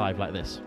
live like this.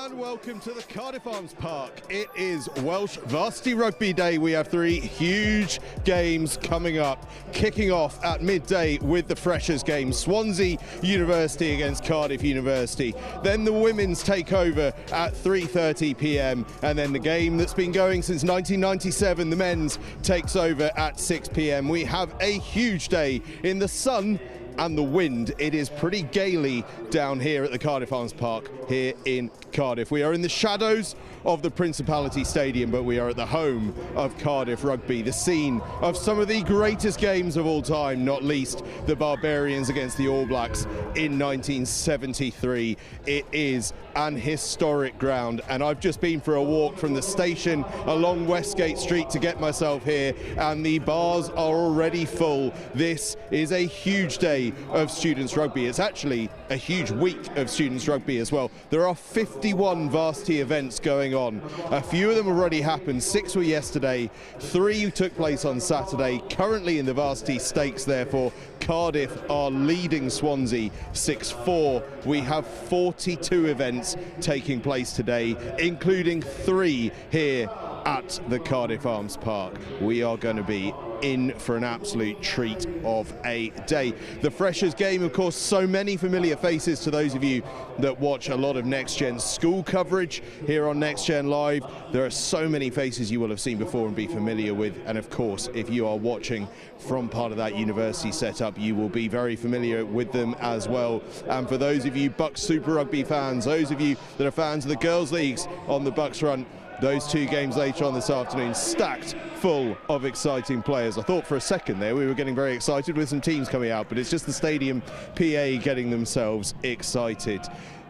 And welcome to the Cardiff Arms Park. It is Welsh Varsity Rugby Day. We have three huge games coming up, kicking off at midday with the Freshers game, Swansea University against Cardiff University. Then the women's take over at 3:30 p.m. and then the game that's been going since 1997, the men's, takes over at 6 p.m. We have a huge day in the sun. and the wind, it is pretty gaily down here at the Cardiff Arms Park here in Cardiff. We are in the shadows of the Principality Stadium, but we are at the home of Cardiff Rugby, the scene of some of the greatest games of all time, not least the Barbarians against the All Blacks in 1973. It is an historic ground, and I've just been for a walk from the station along Westgate Street to get myself here, and the bars are already full. This is a huge day of students rugby. It's actually a huge week of students rugby as well. There are 51 varsity events going on. A few of them already happened. 6 were yesterday, 3 took place on Saturday. Currently in the varsity stakes, therefore, Cardiff are leading Swansea 6-4. We have 42 events taking place today, including 3 here at the Cardiff Arms Park. We are going to be in for an absolute treat of a day. The Freshers game, of course, so many familiar faces to those of you that watch a lot of Next Gen school coverage here on Next Gen Live. There are so many faces you will have seen before and be familiar with, and of course, if you are watching from part of that university setup, you will be very familiar with them as well. And for those of you Bucks Super Rugby fans, those of you that are fans of the girls' leagues on the Bucks front, those 2 games later on this afternoon stacked full of exciting players. I thought for a second there we were getting very excited with some teams coming out, but it's just the stadium PA getting themselves excited.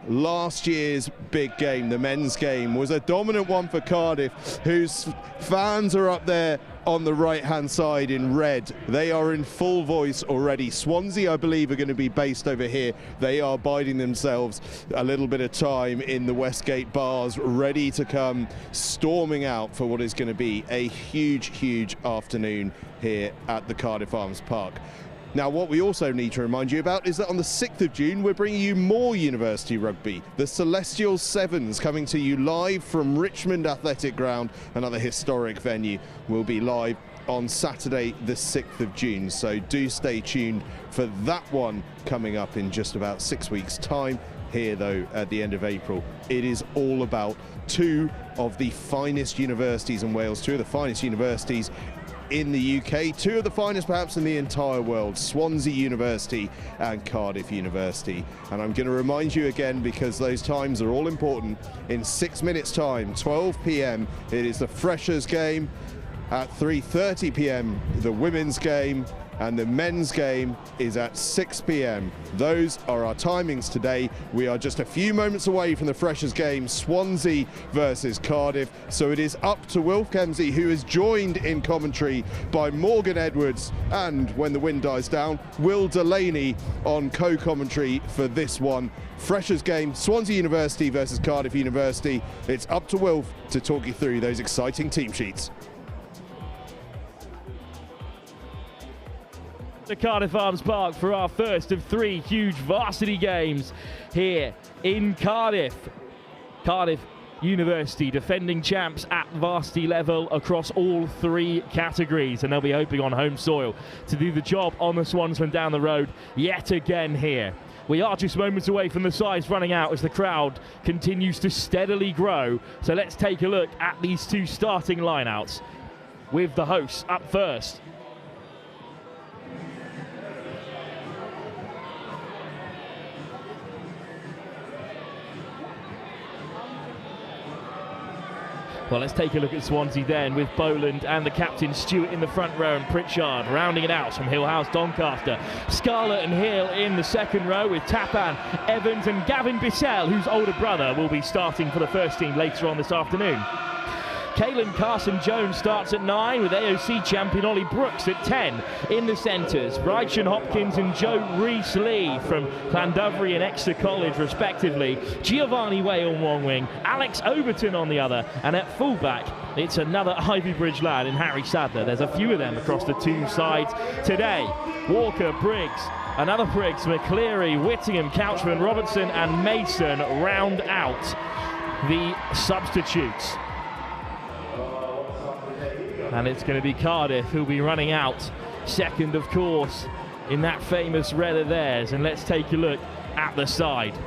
Last year's big game, the men's game, was a dominant one for Cardiff, whose fans are up there on the right-hand side in red. They are in full voice already. Swansea, I believe, are going to be based over here. They are biding themselves a little bit of time in the Westgate bars, ready to come storming out for what is going to be a huge, huge afternoon here at the Cardiff Arms Park. Now, what we also need to remind you about is that on the 6th of June, we're bringing you more university rugby. The Celestial Sevens coming to you live from Richmond Athletic Ground, another historic venue, will be live on Saturday, the 6th of June. So do stay tuned for that one coming up in just about 6 weeks' time. Here, though, at the end of April, it is all about 2 of the finest universities in Wales, 2 of the finest universities in the UK, 2 of the finest perhaps in the entire world, Swansea University and Cardiff University. And I'm going to remind you again, because those times are all important, in 6 minutes time, 12 p.m, it is the Freshers game. At 3:30 p.m, the women's game, and the men's game is at 6 p.m. Those are our timings today. We are just a few moments away from the Freshers game, Swansea versus Cardiff. So it is up to Wilf Kemsey, who is joined in commentary by Morgan Edwards, and when the wind dies down, Will Delaney on co-commentary for this one. Freshers game, Swansea University versus Cardiff University. It's up to Wilf to talk you through those exciting team sheets. The Cardiff Arms Park for our first of 3 huge varsity games here in Cardiff. Cardiff University defending champs at varsity level across all 3 categories, and they'll be hoping on home soil to do the job on the Swans from down the road yet again here. We are just moments away from the sides running out as the crowd continues to steadily grow. So let's take a look at these 2 starting lineouts with the hosts up first. Well, let's take a look at Swansea then, with Boland and the captain Stewart in the front row, and Pritchard rounding it out from Hillhouse Doncaster. Scarlett and Hill in the second row, with Tapan, Evans and Gavin Bissell, whose older brother will be starting for the first team later on this afternoon. Caelan Carson-Jones starts at 9, with AOC champion Ollie Brooks at 10 in the centres. Brychen Hopkins and Joe Rees-Lee from Llandovery and Exeter College respectively. Giovanni Way on one wing, Alex Overton on the other, and at fullback it's another Ivy Bridge lad in Harry Sadler. There's a few of them across the 2 sides today. Walker, Briggs, another Briggs, McCleary, Whittingham, Couchman, Robertson and Mason round out the substitutes. And it's going to be Cardiff who'll be running out second, of course, in that famous red of theirs. And let's take a look at the side.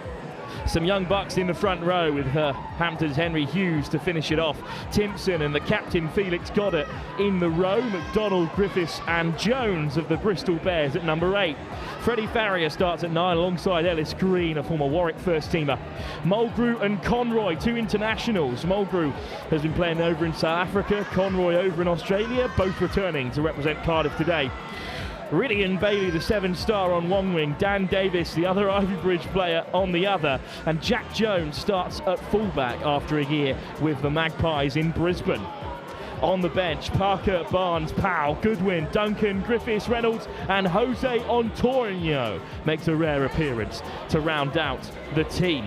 Some young bucks in the front row with Hampton's Henry Hughes to finish it off. Timpson and the captain Felix Goddard in the row. McDonald, Griffiths and Jones of the Bristol Bears at number 8. Freddie Farrier starts at 9 alongside Ellis Green, a former Warwick first teamer. Mulgrew and Conroy, 2 internationals. Mulgrew has been playing over in South Africa, Conroy over in Australia, both returning to represent Cardiff today. Ridian Bailey, the 7-star on one wing, Dan Davis, the other Ivy Bridge player, on the other, and Jack Jones starts at fullback after a year with the Magpies in Brisbane. On the bench, Parker, Barnes, Powell, Goodwin, Duncan, Griffiths, Reynolds and Jose Antonio makes a rare appearance to round out the team.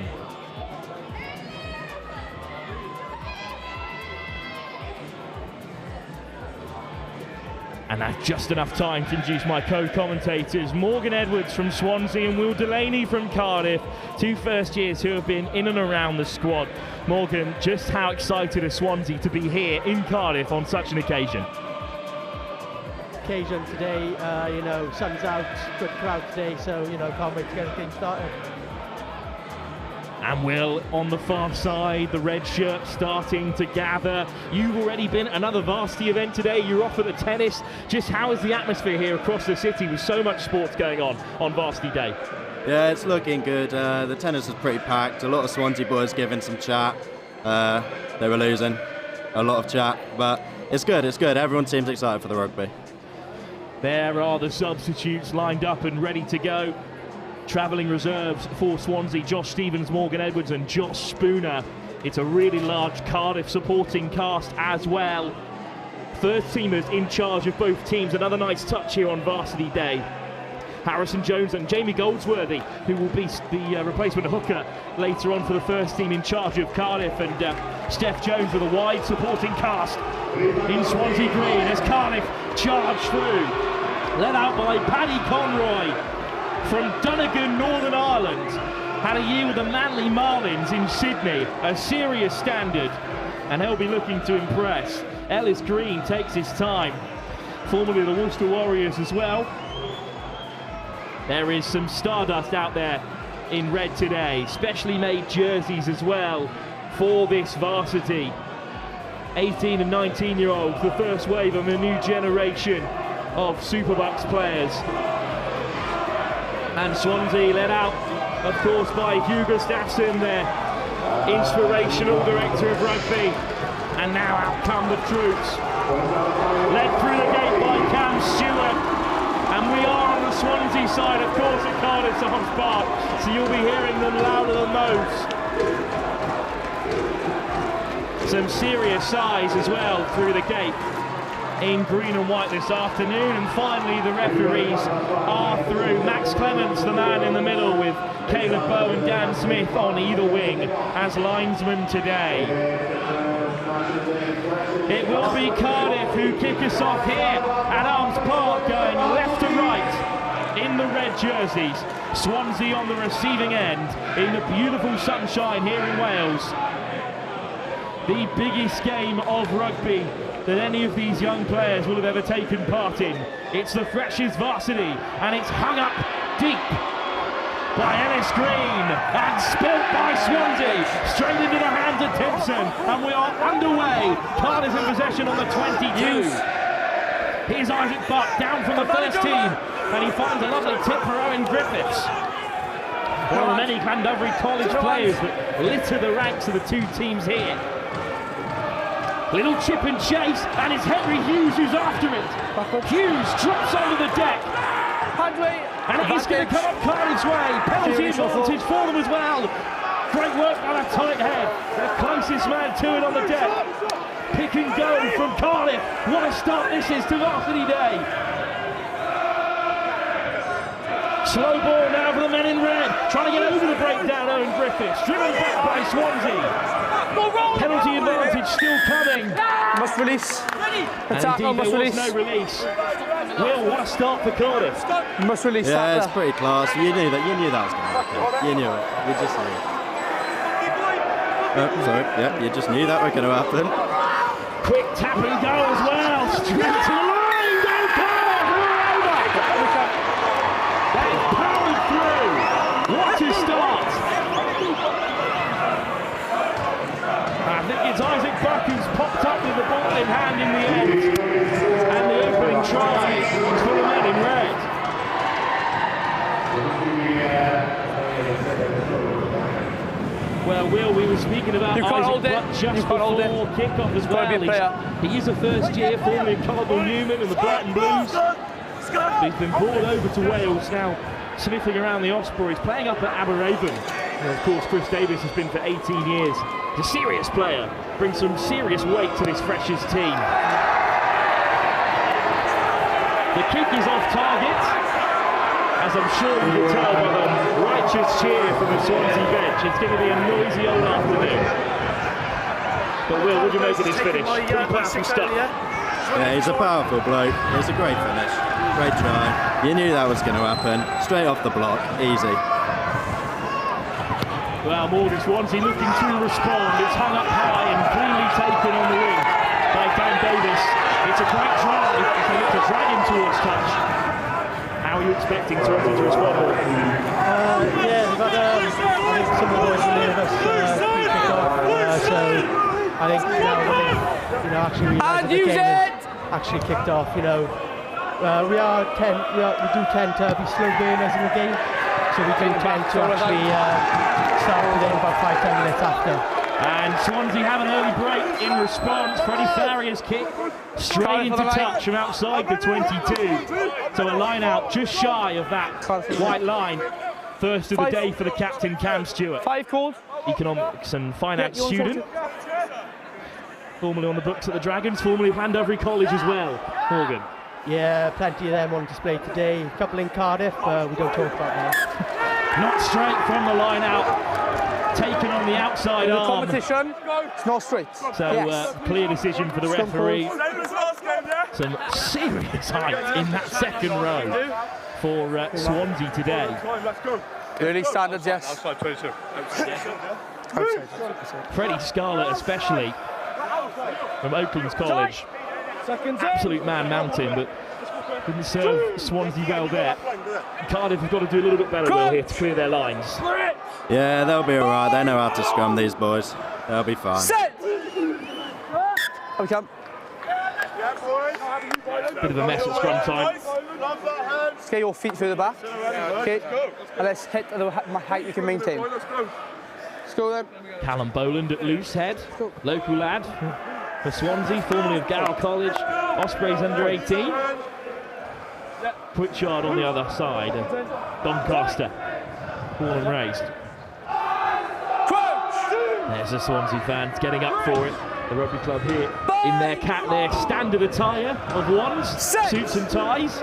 And that's just enough time to introduce my co-commentators, Morgan Edwards from Swansea and Will Delaney from Cardiff, 2 first years who have been in and around the squad. Morgan, just how excited is Swansea to be here in Cardiff on such an occasion? Occasion today, sun's out, good crowd today, so can't wait to get the game started. And Will, on the far side, the red shirt starting to gather. You've already been at another varsity event today. You're off at the tennis. Just how is the atmosphere here across the city with so much sports going on varsity day? Yeah, it's looking good. The tennis is pretty packed. A lot of Swansea boys giving some chat. They were losing. A lot of chat, but it's good, it's good. Everyone seems excited for the rugby. There are the substitutes lined up and ready to go. Travelling reserves for Swansea, Josh Stevens, Morgan Edwards and Josh Spooner. It's a really large Cardiff supporting cast as well. First teamers in charge of both teams. Another nice touch here on varsity day. Harrison Jones and Jamie Goldsworthy, who will be the replacement hooker later on for the first team in charge of Cardiff, and Steph Jones with a wide supporting cast in Swansea Green as Cardiff charge through. Led out by Paddy Conroy from Donegal, Northern Ireland. Had a year with the Manly Marlins in Sydney, a serious standard, and he'll be looking to impress. Ellis Green takes his time, formerly the Worcester Warriors as well. There is some stardust out there in red today, specially made jerseys as well for this varsity. 18 and 19-year-olds, the first wave of a new generation of Superbucks players. And Swansea led out, of course, by Hugh Gustafsson, their inspirational director of rugby. And now out come the troops. Led through the gate by Cam Stewart. And we are on the Swansea side, of course, at Cardiff Arms Park. So you'll be hearing them louder than most. Some serious size as well through the gate in green and white this afternoon. And finally the referees are through. Max Clements, the man in the middle, with Caleb Bow and Dan Smith on either wing as linesmen today. It will be Cardiff who kick us off here at Arms Park, going left to right in the red jerseys. Swansea on the receiving end in the beautiful sunshine here in Wales. The biggest game of rugby that any of these young players will have ever taken part in. It's the freshest varsity, and it's hung up deep by Ellis Green and spilt by Swansea straight into the hands of Timpson, and we are underway. Cardiff in possession on the 22. Here's Isaac Buck down from the first team, and he finds a lovely tip for Owen Griffiths. One of the many Llandovery College players that litter the ranks of the two teams here. Little chip and chase, and it's Henry Hughes who's after it. Hughes drops onto the deck. And it is going to come up Cardiff's way. Penalty advantage for them as well. Great work by that tight head. The closest man to it on the deck. Pick and go from Cardiff. What a start this is to varsity day. Slow ball now for the men in red. Trying to get over the breakdown, Owen Griffiths. Driven back by Swansea. Penalty advantage still coming. Must release. Attack, must release. No release. Will, what a start for Cardiff. Must release. Yeah, it's pretty class. You knew that was going to happen. You knew it. You just knew it. Sorry. Yeah, you just knew that was going to happen. Quick tap and go as well. Straight to the line. Go Cardiff. We're over. That is powered through. What a start. Well, Will, we were speaking about Isaac Butt just before kick-off as well. He is a first-year, formerly of Cardinal Newman and the Brighton Blues. But he's been brought over to Wales now, sniffing around the Ospreys, playing up at Aberraven. And of course, Chris Davis has been for 18 years. He's a serious player, brings some serious weight to this Freshers team. The kick is off target, as I'm sure you can tell by the righteous cheer from the Swansea bench. It's going to be a noisy old afternoon. But Will, what do you make of this finish? Pretty powerful stuff. Yeah, he's a powerful bloke. It's a great finish. Great try. You knew that was going to happen. Straight off the block. Easy. Well, Morgan Swansea looking to respond. It's hung up high and cleanly taken on the wing by Dan Davis. It's a great drive. If they look to drag him towards touch. How are you expecting Swansea to respond? Yeah, but I think some of the boys are nervous pre-kick-off, so I think actually realised that the game has actually kicked off. We do tend to be slow burners in the game, so we do tend to actually start within about 5-10 minutes after. And Swansea have an early break in response. Freddie Farrier's kick straight into touch from outside the 22. So a line out just shy of that white line. First of the day for the captain, Cam Stewart. 5 calls. Economics and finance student. Formerly on the books at the Dragons, formerly of Llandovery College as well. Morgan. Yeah, plenty of them on display today. A couple in Cardiff, we don't talk about that. Not straight from the line out. Taken on the outside arm. Competition, it's not straight. So clear decision for the referee. Some serious height in that second row for Swansea today. Early standards, yes. Outside 22. Freddie Scarlett especially, from Oakland's College. Absolute man mountain, but didn't serve Swansea well there. Cardiff have got to do a little bit better, Will, here to clear their lines. Yeah, they'll be all right. They know how to scrum, these boys. They'll be fine. Set! Okay. Bit of a mess at scrum time. Let's get your feet through the back. Okay. And let's hit the height you can maintain. Let's go then. Callum Boland at loose head. Local lad for Swansea, formerly of Garrow College. Ospreys under 18. Pritchard on the other side. And Doncaster, born and raised. There's the Swansea fans getting up for it. The rugby club here in their standard attire of ones, suits and ties.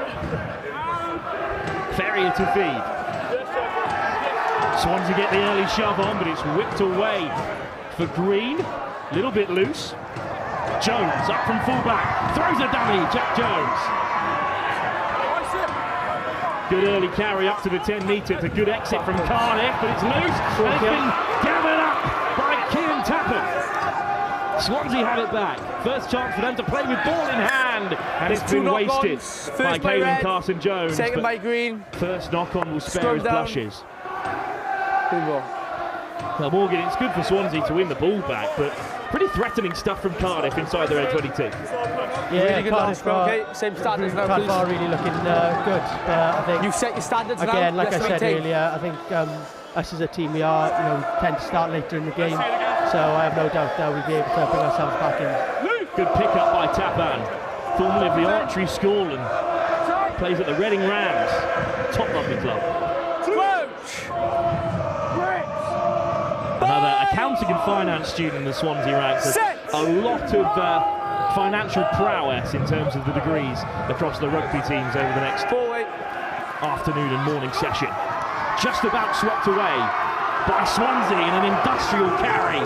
Ferrier to feed. Swansea get the early shove on, but it's whipped away for Green. Little bit loose. Jones up from fullback, throws a dummy, Jack Jones. Good early carry up to the 10 metre. It's a good exit from Cardiff, but it's loose and it's been gathered up by Kieran Tappan. Swansea have it back. First chance for them to play with ball in hand, and it's been wasted by Caelan Carson-Jones. Second by Green. First knock-on will spare his blushes. Good ball. Well, Morgan, it's good for Swansea to win the ball back, but pretty threatening stuff from Cardiff inside their own 22. Yeah, really good Cardiff okay, same standards now, Cardiff are really looking good. I think you set your standards again, now. like I said earlier, I think us as a team, we tend to start later in the game, so I have no doubt that we'll be able to bring ourselves back in. Good pick up by Tappan, formerly of the Archery School and plays at the Reading Rams, top rugby club. Another accounting and finance student in the Swansea ranks. A lot of financial prowess in terms of the degrees across the rugby teams over the next afternoon and morning session. Just about swept away by Swansea in an industrial carry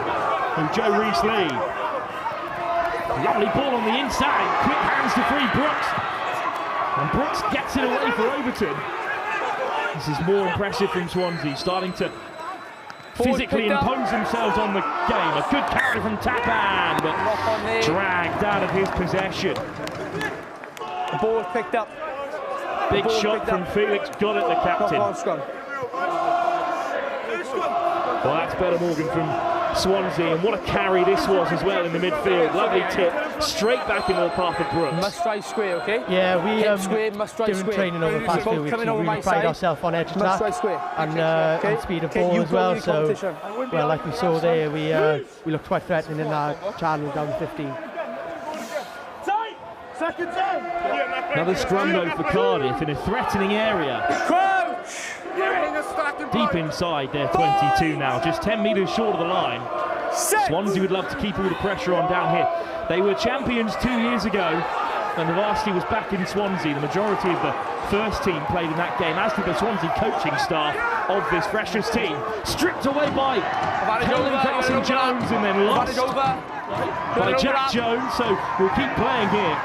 from Joe Rees-Lee. Lovely ball on the inside, quick hands to free Brooks. And Brooks gets it away for Overton. This is more impressive from Swansea, starting to physically impose themselves on the game. A good carry from Tappan, but dragged out of his possession. The ball picked up. Big shot from Felix Goddard, the captain. Well, that's better, Morgan, from Swansea, and what a carry this was as well in the midfield. Lovely tip straight back into the path of Brooks. Must drive square, okay? Yeah, we square, must drive during square. training over the past few weeks, we really pride ourselves on edge Must attack drive square. and speed of ball as well. So, well, like we saw there, we looked quite threatening in that channel down 15. Another scrum though for Cardiff in a threatening area. Crouch! Deep inside their 22 now, just 10 metres short of the line. Swansea would love to keep all the pressure on down here. They were champions 2 years ago when the varsity was back in Swansea. The majority of the first team played in that game, as did the Swansea coaching staff of this freshest team. Stripped away by Colin Carson-Jones and then lost by Jack Jones, so we'll keep playing here.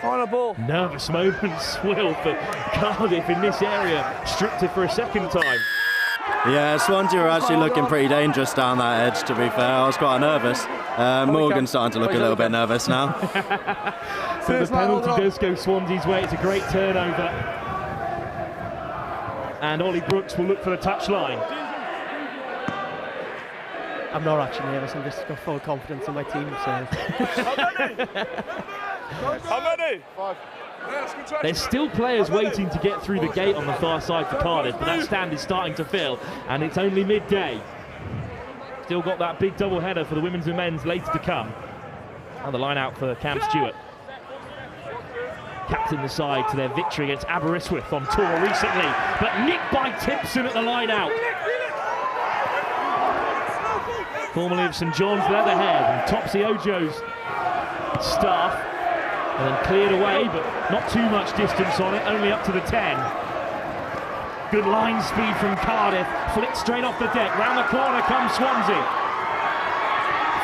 On a ball. Nervous moments, Will, for Cardiff in this area. Stripped it for a second time. Yeah, Swansea were actually looking pretty dangerous down that edge, to be fair. I was quite nervous. Morgan's starting to look a little bit nervous now. So the penalty does go Swansea's way. It's a great turnover. And Ollie Brooks will look for the touchline. I'm not actually nervous, I'm just got full confidence in my team. So. How many? 5. There's still players waiting to get through the gate on the far side for Cardiff, but that stand is starting to fill, and it's only midday. Still got that big double header for the women's and men's later to come. And the line out for Cam Stewart. Captain the side to their victory against Aberystwyth on tour recently, but nicked by Tipson at the line out. Formerly of St John's Leatherhead and Topsy Ojo's staff, and then cleared away, but not too much distance on it, only up to the 10. Good line speed from Cardiff, flicked straight off the deck, round the corner comes Swansea.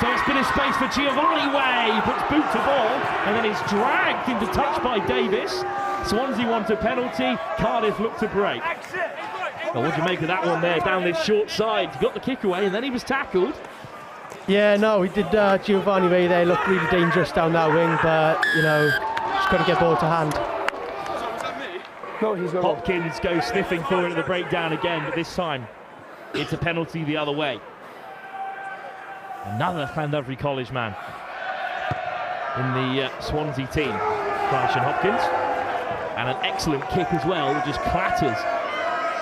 First bit of space for Giovanni Way, puts boot to ball, and then it's dragged into touch by Davis. Swansea want a penalty, Cardiff look to break. Well, what do you make of that one there, down this short side? He got the kick away, and then he was tackled. Yeah, no, we did. Giovanni Way there looked really dangerous down that wing, but you know, just couldn't get ball to hand. No, he's got Hopkins goes sniffing for it at the breakdown again, but this time it's a penalty the other way. Another Llandovery College man in the Swansea team, Christian Hopkins, and an excellent kick as well, that just clatters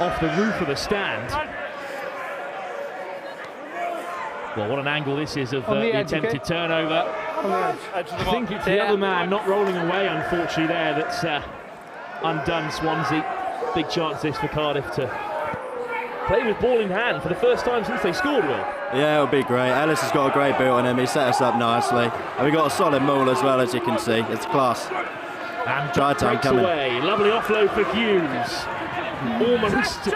off the roof of the stand. Well, what an angle this is of the attempted turnover. I think it's the other man not rolling away, unfortunately, there, that's undone Swansea. Big chance this for Cardiff to play with ball in hand for the first time since they scored, Will. Yeah, it'll be great. Ellis has got a great boot on him. He set us up nicely. And we got a solid maul as well, as you can see. It's class. And try time coming. Away. Lovely offload for Hughes. Almost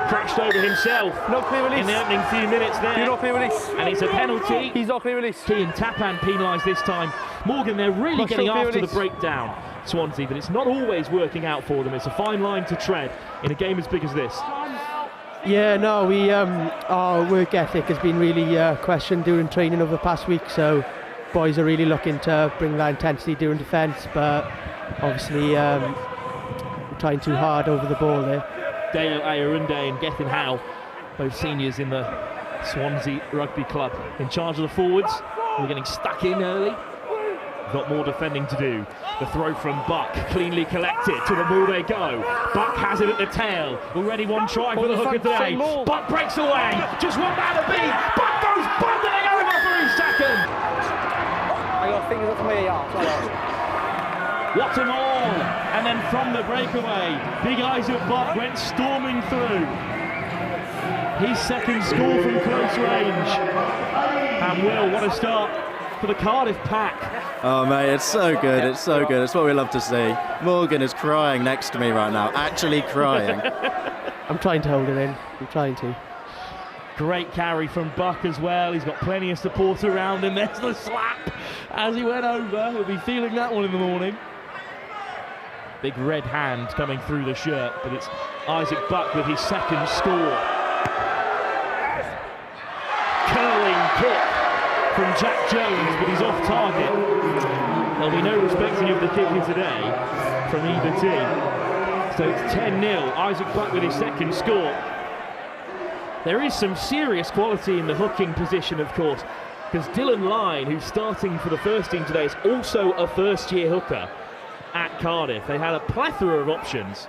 crashed over himself. No clear release. In the opening few minutes there. No clear release. And it's a penalty. He's not clear release. Kean Tapan penalised this time. Morgan, they're really getting after the breakdown, Swansea, but it's not always working out for them. It's a fine line to tread in a game as big as this. Yeah, no, our work ethic has been really questioned during training over the past week, so boys are really looking to bring that intensity during defence, but obviously trying too hard over the ball there. Deo Ayarunde and Gethin Howe, both seniors in the Swansea Rugby Club, in charge of the forwards. We're getting stuck in early. Got more defending to do. The throw from Buck, cleanly collected. To the ball they go. Buck has it at the tail. Already one try for the hooker today. Buck breaks away. Just one man to beat. Buck goes bundling over for his second. I got fingers up to my yard. What a maul! And then from the breakaway, Big Isaac Buck went storming through. His second score from close range. And Will, what a start for the Cardiff pack. Oh mate, it's so good, it's so good. It's what we love to see. Morgan is crying next to me right now, actually crying. I'm trying to hold it in, I'm trying to. Great carry from Buck as well. He's got plenty of support around him. There's the slap as he went over. He'll be feeling that one in the morning. Big red hand coming through the shirt, but it's Isaac Buck with his second score. Curling kick from Jack Jones, but he's off target. There'll be no respecting of the kick here today from either team. So it's 10-0. Isaac Buck with his second score. There is some serious quality in the hooking position, of course. because Dylan Lyne, who's starting for the first team today, is also a first-year hooker at Cardiff. They had a plethora of options.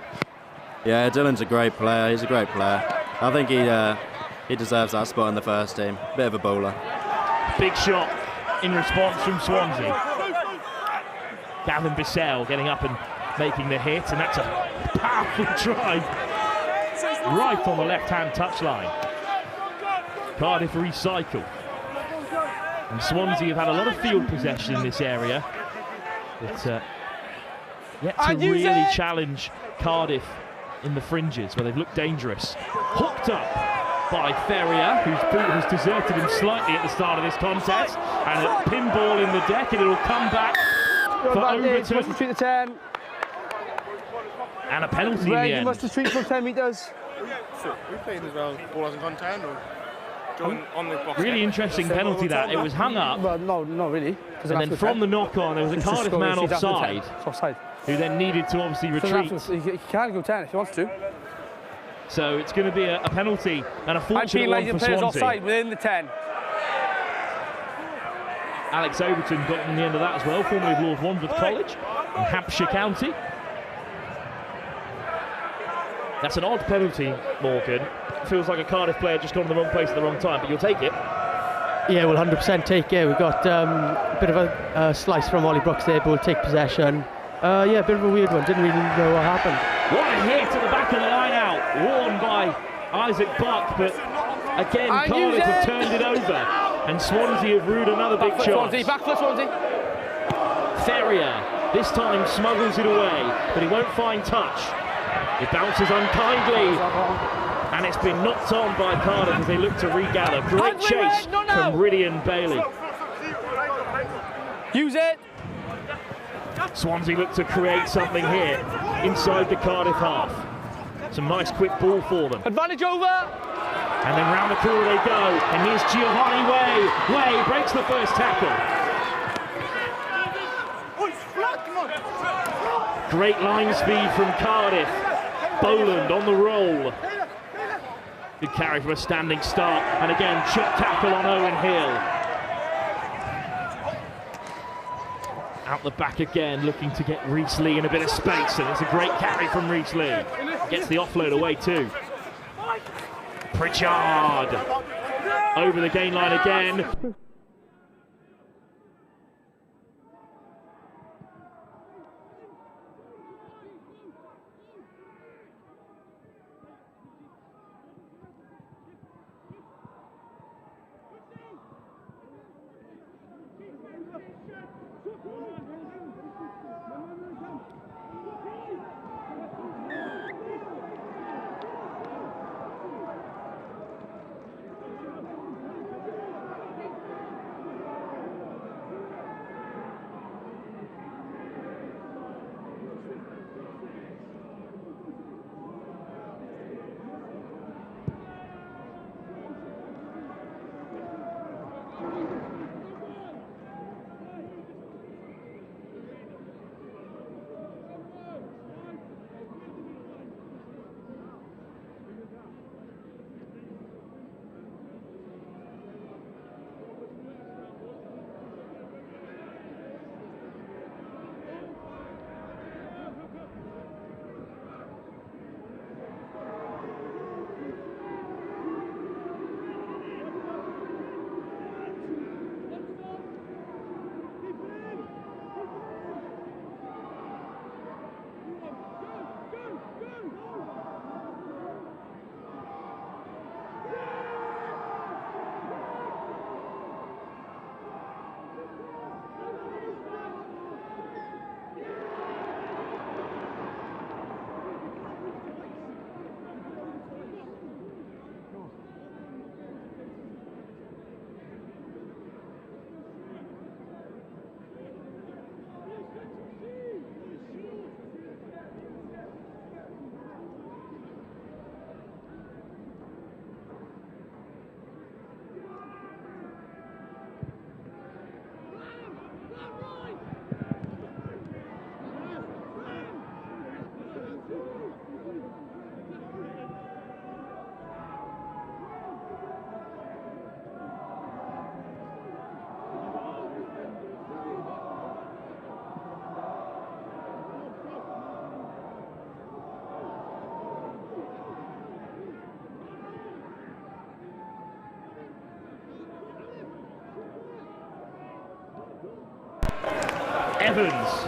Yeah, Dylan's a great player. He's a great player. I think he deserves that spot in the first team. Bit of a bowler. Big shot in response from Swansea. Gavin Bissell getting up and making the hit, and that's a powerful drive right on the left-hand touchline. Cardiff recycle. And Swansea have had a lot of field possession in this area, but yet to really challenge Cardiff in the fringes, where they've looked dangerous. Hooked up by Ferrier, whose boot has deserted him slightly at the start of this contest, and a pinball in the deck, and it'll come back for Overton. Must the 10. And a penalty in the end. Must retreat from 10 metres. So, we playing as well, ball hasn't gone down, or on the box. Really interesting penalty that. It was hung up. Well, no, not really. And then from the knock-on, there was a Cardiff man offside, who then needed to obviously retreat. He can go 10 if he wants to. So it's going to be a penalty, and a fortunate one for Swansea. Offside within the 10. Alex Overton got in the end of that as well, formerly of Lord Wandsworth College in Hampshire County. That's an odd penalty, Morgan. Feels like a Cardiff player just gone to the wrong place at the wrong time, but you'll take it. Yeah, we'll 100% take it. We've got a bit of a slice from Ollie Brooks there, but we'll take possession. Yeah, a bit of a weird one. Didn't really know what happened. What a hit at the back of the line out, worn by Isaac Buck, but again, Cardiff have turned it over, and Swansea have rued another big shot. Back foot Swansea. Ferrier, this time smuggles it away, but he won't find touch. It bounces unkindly, and it's been knocked on by Cardiff as they look to regather. Great chase from Rydian Bailey. Use it. Swansea look to create something here inside the Cardiff half. Some nice quick ball for them. Advantage over. And then round the corner they go, and here's Giovanni Way. Way breaks the first tackle. Great line speed from Cardiff. Boland on the roll. Good carry from a standing start, and again, chop tackle on Owen Hill. Out the back again, looking to get Reece Lee in a bit of space, and it's a great carry from Reece Lee. Gets the offload away too. Pritchard over the gain line again. Evans.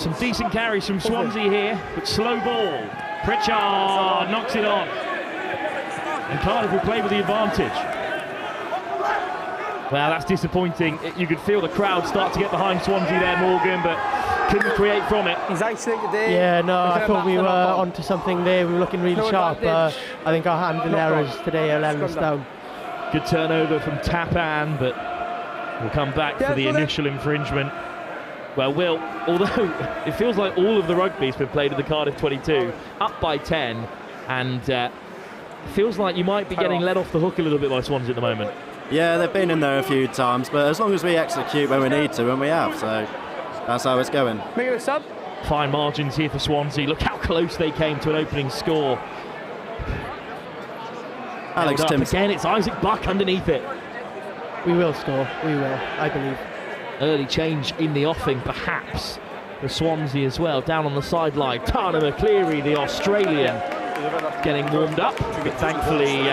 Some decent carries from Swansea here, but slow ball. Pritchard knocks it on. And Cardiff will play with the advantage. Well, that's disappointing. You could feel the crowd start to get behind Swansea there, Morgan, but couldn't create from it. He's isolated there. Yeah, no, I thought we were onto something there. We were looking really sharp. I think our handling errors today are letting us down. Good turnover from Tapan, but we'll come back for the initial infringement. Well, Will, although it feels like all of the rugby's been played at the Cardiff 22, up by 10, and feels like you might be getting let off the hook a little bit by Swansea at the moment. Yeah, they've been in there a few times, but as long as we execute when we need to, and we have, so that's how it's going. Make it a sub. Fine margins here for Swansea. Look how close they came to an opening score. Alex Timms. Again, it's Isaac Buck underneath it. We will score, we will, I believe. Early change in the offing, perhaps, for Swansea as well. Down on the sideline, Tana McCleary, the Australian, getting warmed up. But thankfully,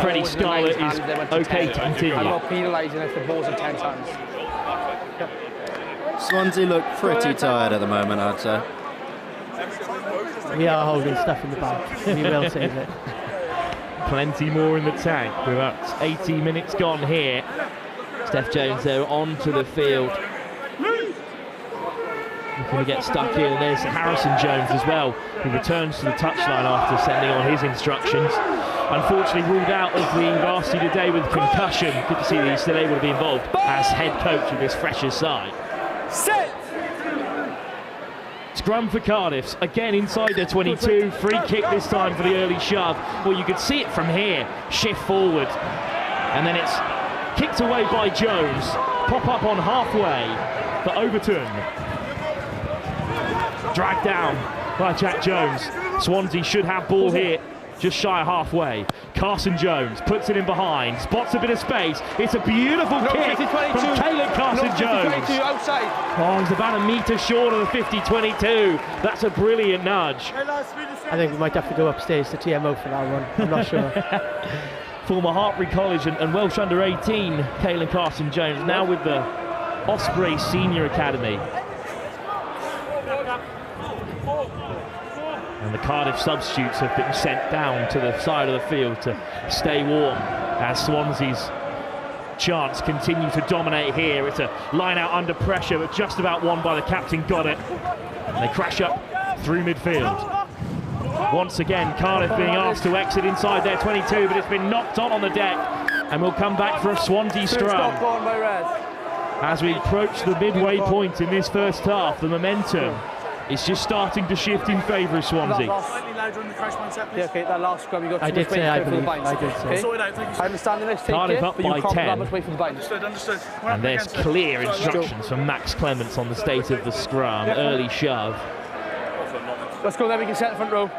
Freddie Scarlett is okay to continue. I'm not penalising if the ball's in 10 times. Swansea look pretty tired at the moment, I'd say. We are holding stuff in the bank. We will save it. Plenty more in the tank. We're about 80 minutes gone here. Steph Jones there onto the field. Looking to get stuck in, and there's Harrison Jones as well, who returns to the touchline after sending on his instructions. Unfortunately ruled out of the varsity today with concussion. Good to see that he's still able to be involved as head coach of this Freshers side. Set! Scrum for Cardiff, again inside their 22. Free kick this time for the early shove. Well, you could see it from here. Shift forward. And then it's kicked away by Jones. Pop up on halfway for Overton. Dragged down by Jack Jones. Swansea should have ball here, just shy of halfway. Carson Jones puts it in behind, spots a bit of space. It's a beautiful kick from Caleb Carson Jones. Oh, he's about a metre short of the 50-22. That's a brilliant nudge. I think we might have to go upstairs to TMO for that one. I'm not sure. Former Hartbury College and Welsh under-18, Caleb Carson Jones, now with the Osprey Senior Academy. And the Cardiff substitutes have been sent down to the side of the field to stay warm as Swansea's chance continue to dominate here. It's a line out under pressure, but just about won by the captain, got it. And they crash up through midfield. Once again, Cardiff being asked to exit inside their 22, but it's been knocked on the deck, and we'll come back for a Swansea scrum. As we approach the midway point in this first half, the momentum is just starting to shift in favour of Swansea. Yeah, okay, that last scrum you got I did say, I believe, I did say. I understand the next take Cardiff it, up but you by can't 10. that much away from the bind. Understood. And there's clear instructions from Max Clements on the state of the scrum. Early shove. Let's go then, we can set the front row.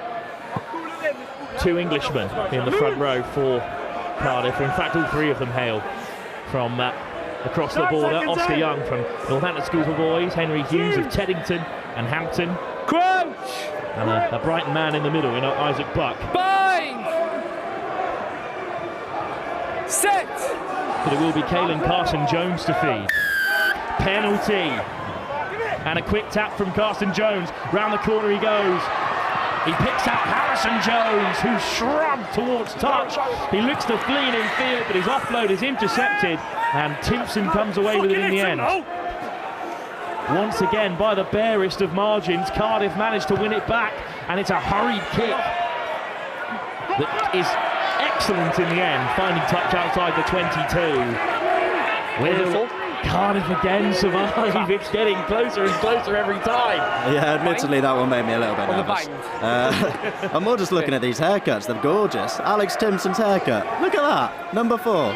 Two Englishmen in the front row for Cardiff. In fact, all three of them hail from across the border. Oscar Young from Northampton School for Boys, Henry Hughes of Teddington and Hampton. Crouch! And a Brighton man in the middle, in Isaac Buck. Bind! Set! But it will be Caelan Carson Jones to feed. Penalty. And a quick tap from Carson Jones. Round the corner he goes. He picks out Harrison Jones, who's shrugged towards touch. He looks to flee in field, but his offload is intercepted, and Timpson comes away with it in the end. Once again, by the barest of margins, Cardiff managed to win it back, and it's a hurried kick that is excellent in the end, finding touch outside the 22. Will Cardiff again survive? It's getting closer and closer every time. Yeah, admittedly that one made me a little bit nervous. I'm more just looking at these haircuts, they're gorgeous. Alex Timpson's haircut, look at that, number 4.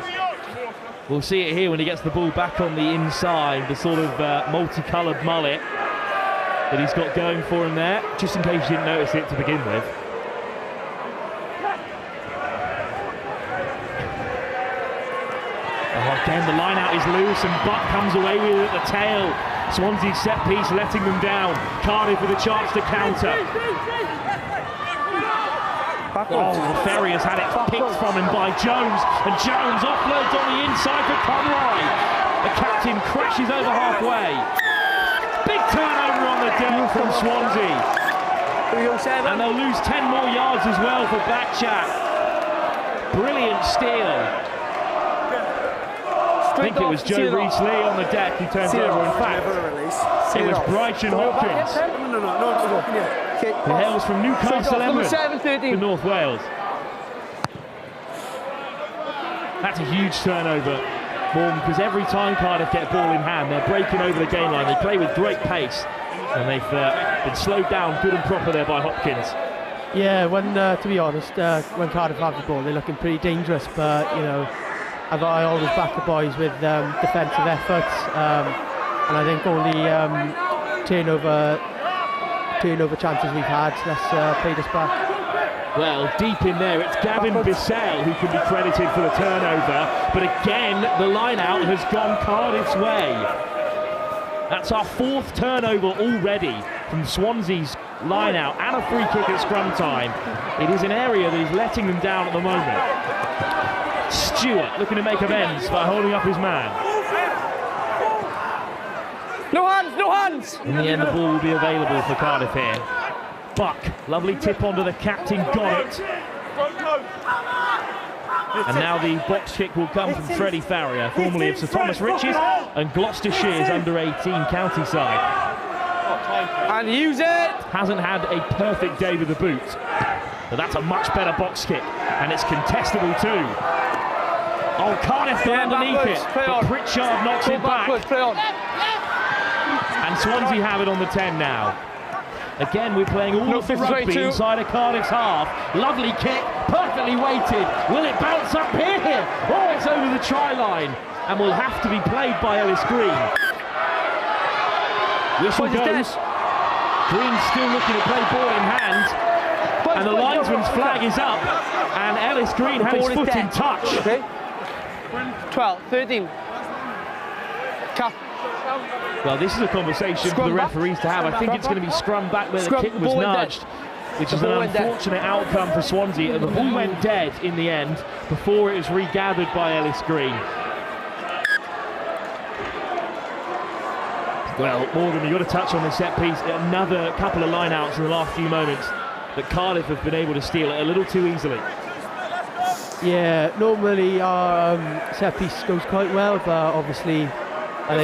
We'll see it here when he gets the ball back on the inside, the sort of multicoloured mullet that he's got going for him there, just in case you didn't notice it to begin with. Oh, again, the line out is loose and Buck comes away with it at the tail. Swansea's set piece letting them down. Cardiff with a chance to counter. Backwards. Oh, Ferry has had it picked from him by Jones, and Jones offloads on the inside for Conroy. The captain crashes over halfway. Big turnover on the deck from Swansea. And they'll lose 10 more yards as well for Backchat. Brilliant steal. I think it was Joe Rees-Lee on the deck who turns over. In fact, it was Brighton Hopkins, who hails from Newcastle Emirates for North Wales. That's a huge turnover, Morgan, because every time Cardiff get ball in hand, they're breaking over the game line. They play with great pace, and they've been slowed down good and proper there by Hopkins. Yeah, when to be honest, when Cardiff have the ball, they're looking pretty dangerous. But you know, I always back the boys with defensive efforts, and I think all the turnover chances we've had, that's played us back. Well, deep in there, it's Gavin Bissell who can be credited for the turnover, but again, the line-out has gone Cardiff's way. That's our 4th turnover already from Swansea's line-out, and a free kick at scrum time. It is an area that is letting them down at the moment. Stewart looking to make amends by holding up his man. No hands, no hands! In the end, the ball will be available for Cardiff here. Buck, lovely tip onto the captain, got it. And now the box kick will come from Freddie Farrier, formerly of Sir Thomas Rich's and Gloucestershire's under-18 county side. And use it! Hasn't had a perfect day with the boot, but that's a much better box kick, and it's contestable too. Oh, Cardiff got underneath it, but Pritchard knocks it back. And Swansea have it on the 10 now. Again, we're playing all of the rugby inside of Cardiff's half. Lovely kick, perfectly weighted. Will it bounce up here? Oh, it's over the try line, and will have to be played by Ellis Green. Whistle goes. Green still looking to play ball in hand, and the linesman's flag is up, and Ellis Green had his foot in touch. Okay. 12, 13. Cap. Well, this is a conversation for the referees to have. I think it's going to be scrum back where the kick was nudged, which is an unfortunate outcome for Swansea. The ball went dead in the end before it was regathered by Ellis Green. Well, Morgan, you've got to touch on the set piece. Another couple of line-outs in the last few moments that Cardiff have been able to steal a little too easily. Yeah, normally our set piece goes quite well, but obviously I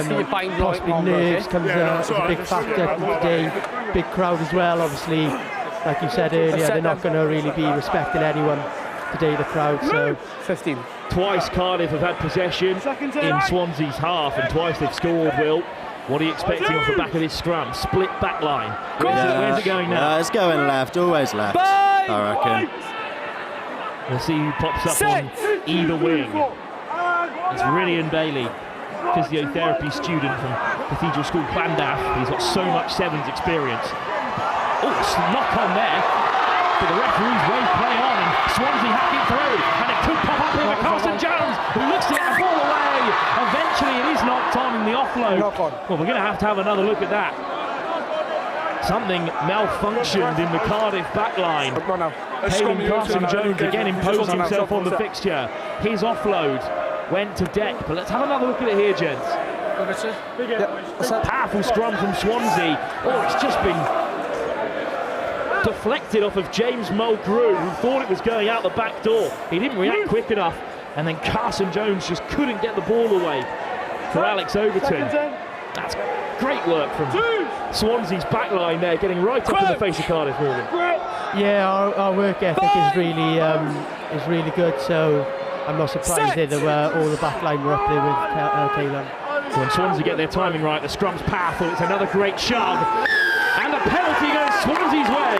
think possibly nerves comes as a big factor today. Big crowd as well, obviously. Like you said earlier, they're not going to really be respecting anyone today, the crowd. So 15. Twice Cardiff have had possession in Swansea's half, and twice they've scored, Will. What are you expecting off the back of this scrum? Split back line. Where's it going now? It's going left, always left, I reckon. We'll see who pops up on either wing. It's Rillian Bailey, physiotherapy student from Cathedral School Llandaff. He's got so much sevens experience. Oh, it's a knock on there. But the referees wave play on, and Swansea hack it through, and it could pop up here with Carson Jones, who looks to get the ball away. Eventually it is knocked on in the offload. Well, we're going to have another look at that. Something malfunctioned in the Cardiff backline. Payling Carson Jones again imposed himself on the fixture. His offload went to deck, but let's have another look at it here, gents. Powerful scrum from Swansea. Oh, it's just been deflected off of James Mulgrew, who thought it was going out the back door. He didn't react quick enough, and then Carson Jones just couldn't get the ball away for Alex Overton. That's great work from Swansea's backline there, getting right up in the face of Cardiff, Morgan. Yeah, our work ethic is really good, so I'm not surprised that all the backline were up there with Caelan. When Swansea get their timing right, the scrum's powerful. It's another great shove, and the penalty goes Swansea's way.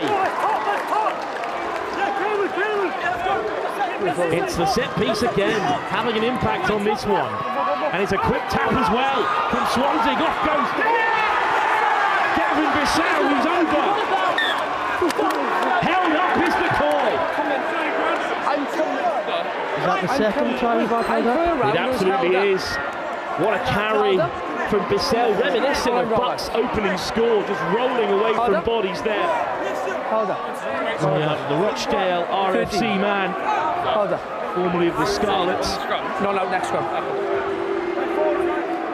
It's the set piece again, having an impact on this one, and it's a quick tap as well from Swansea. Off goes Gavin Bissell, who's over. Held up is the call. Is that the second try we've had? It absolutely is. What a carry from Bissell, reminiscent of Buck's opening score, just rolling away from bodies there. Hold on. The Rochdale RFC man, Hold on. formerly of the Scarlets. No, next scrum.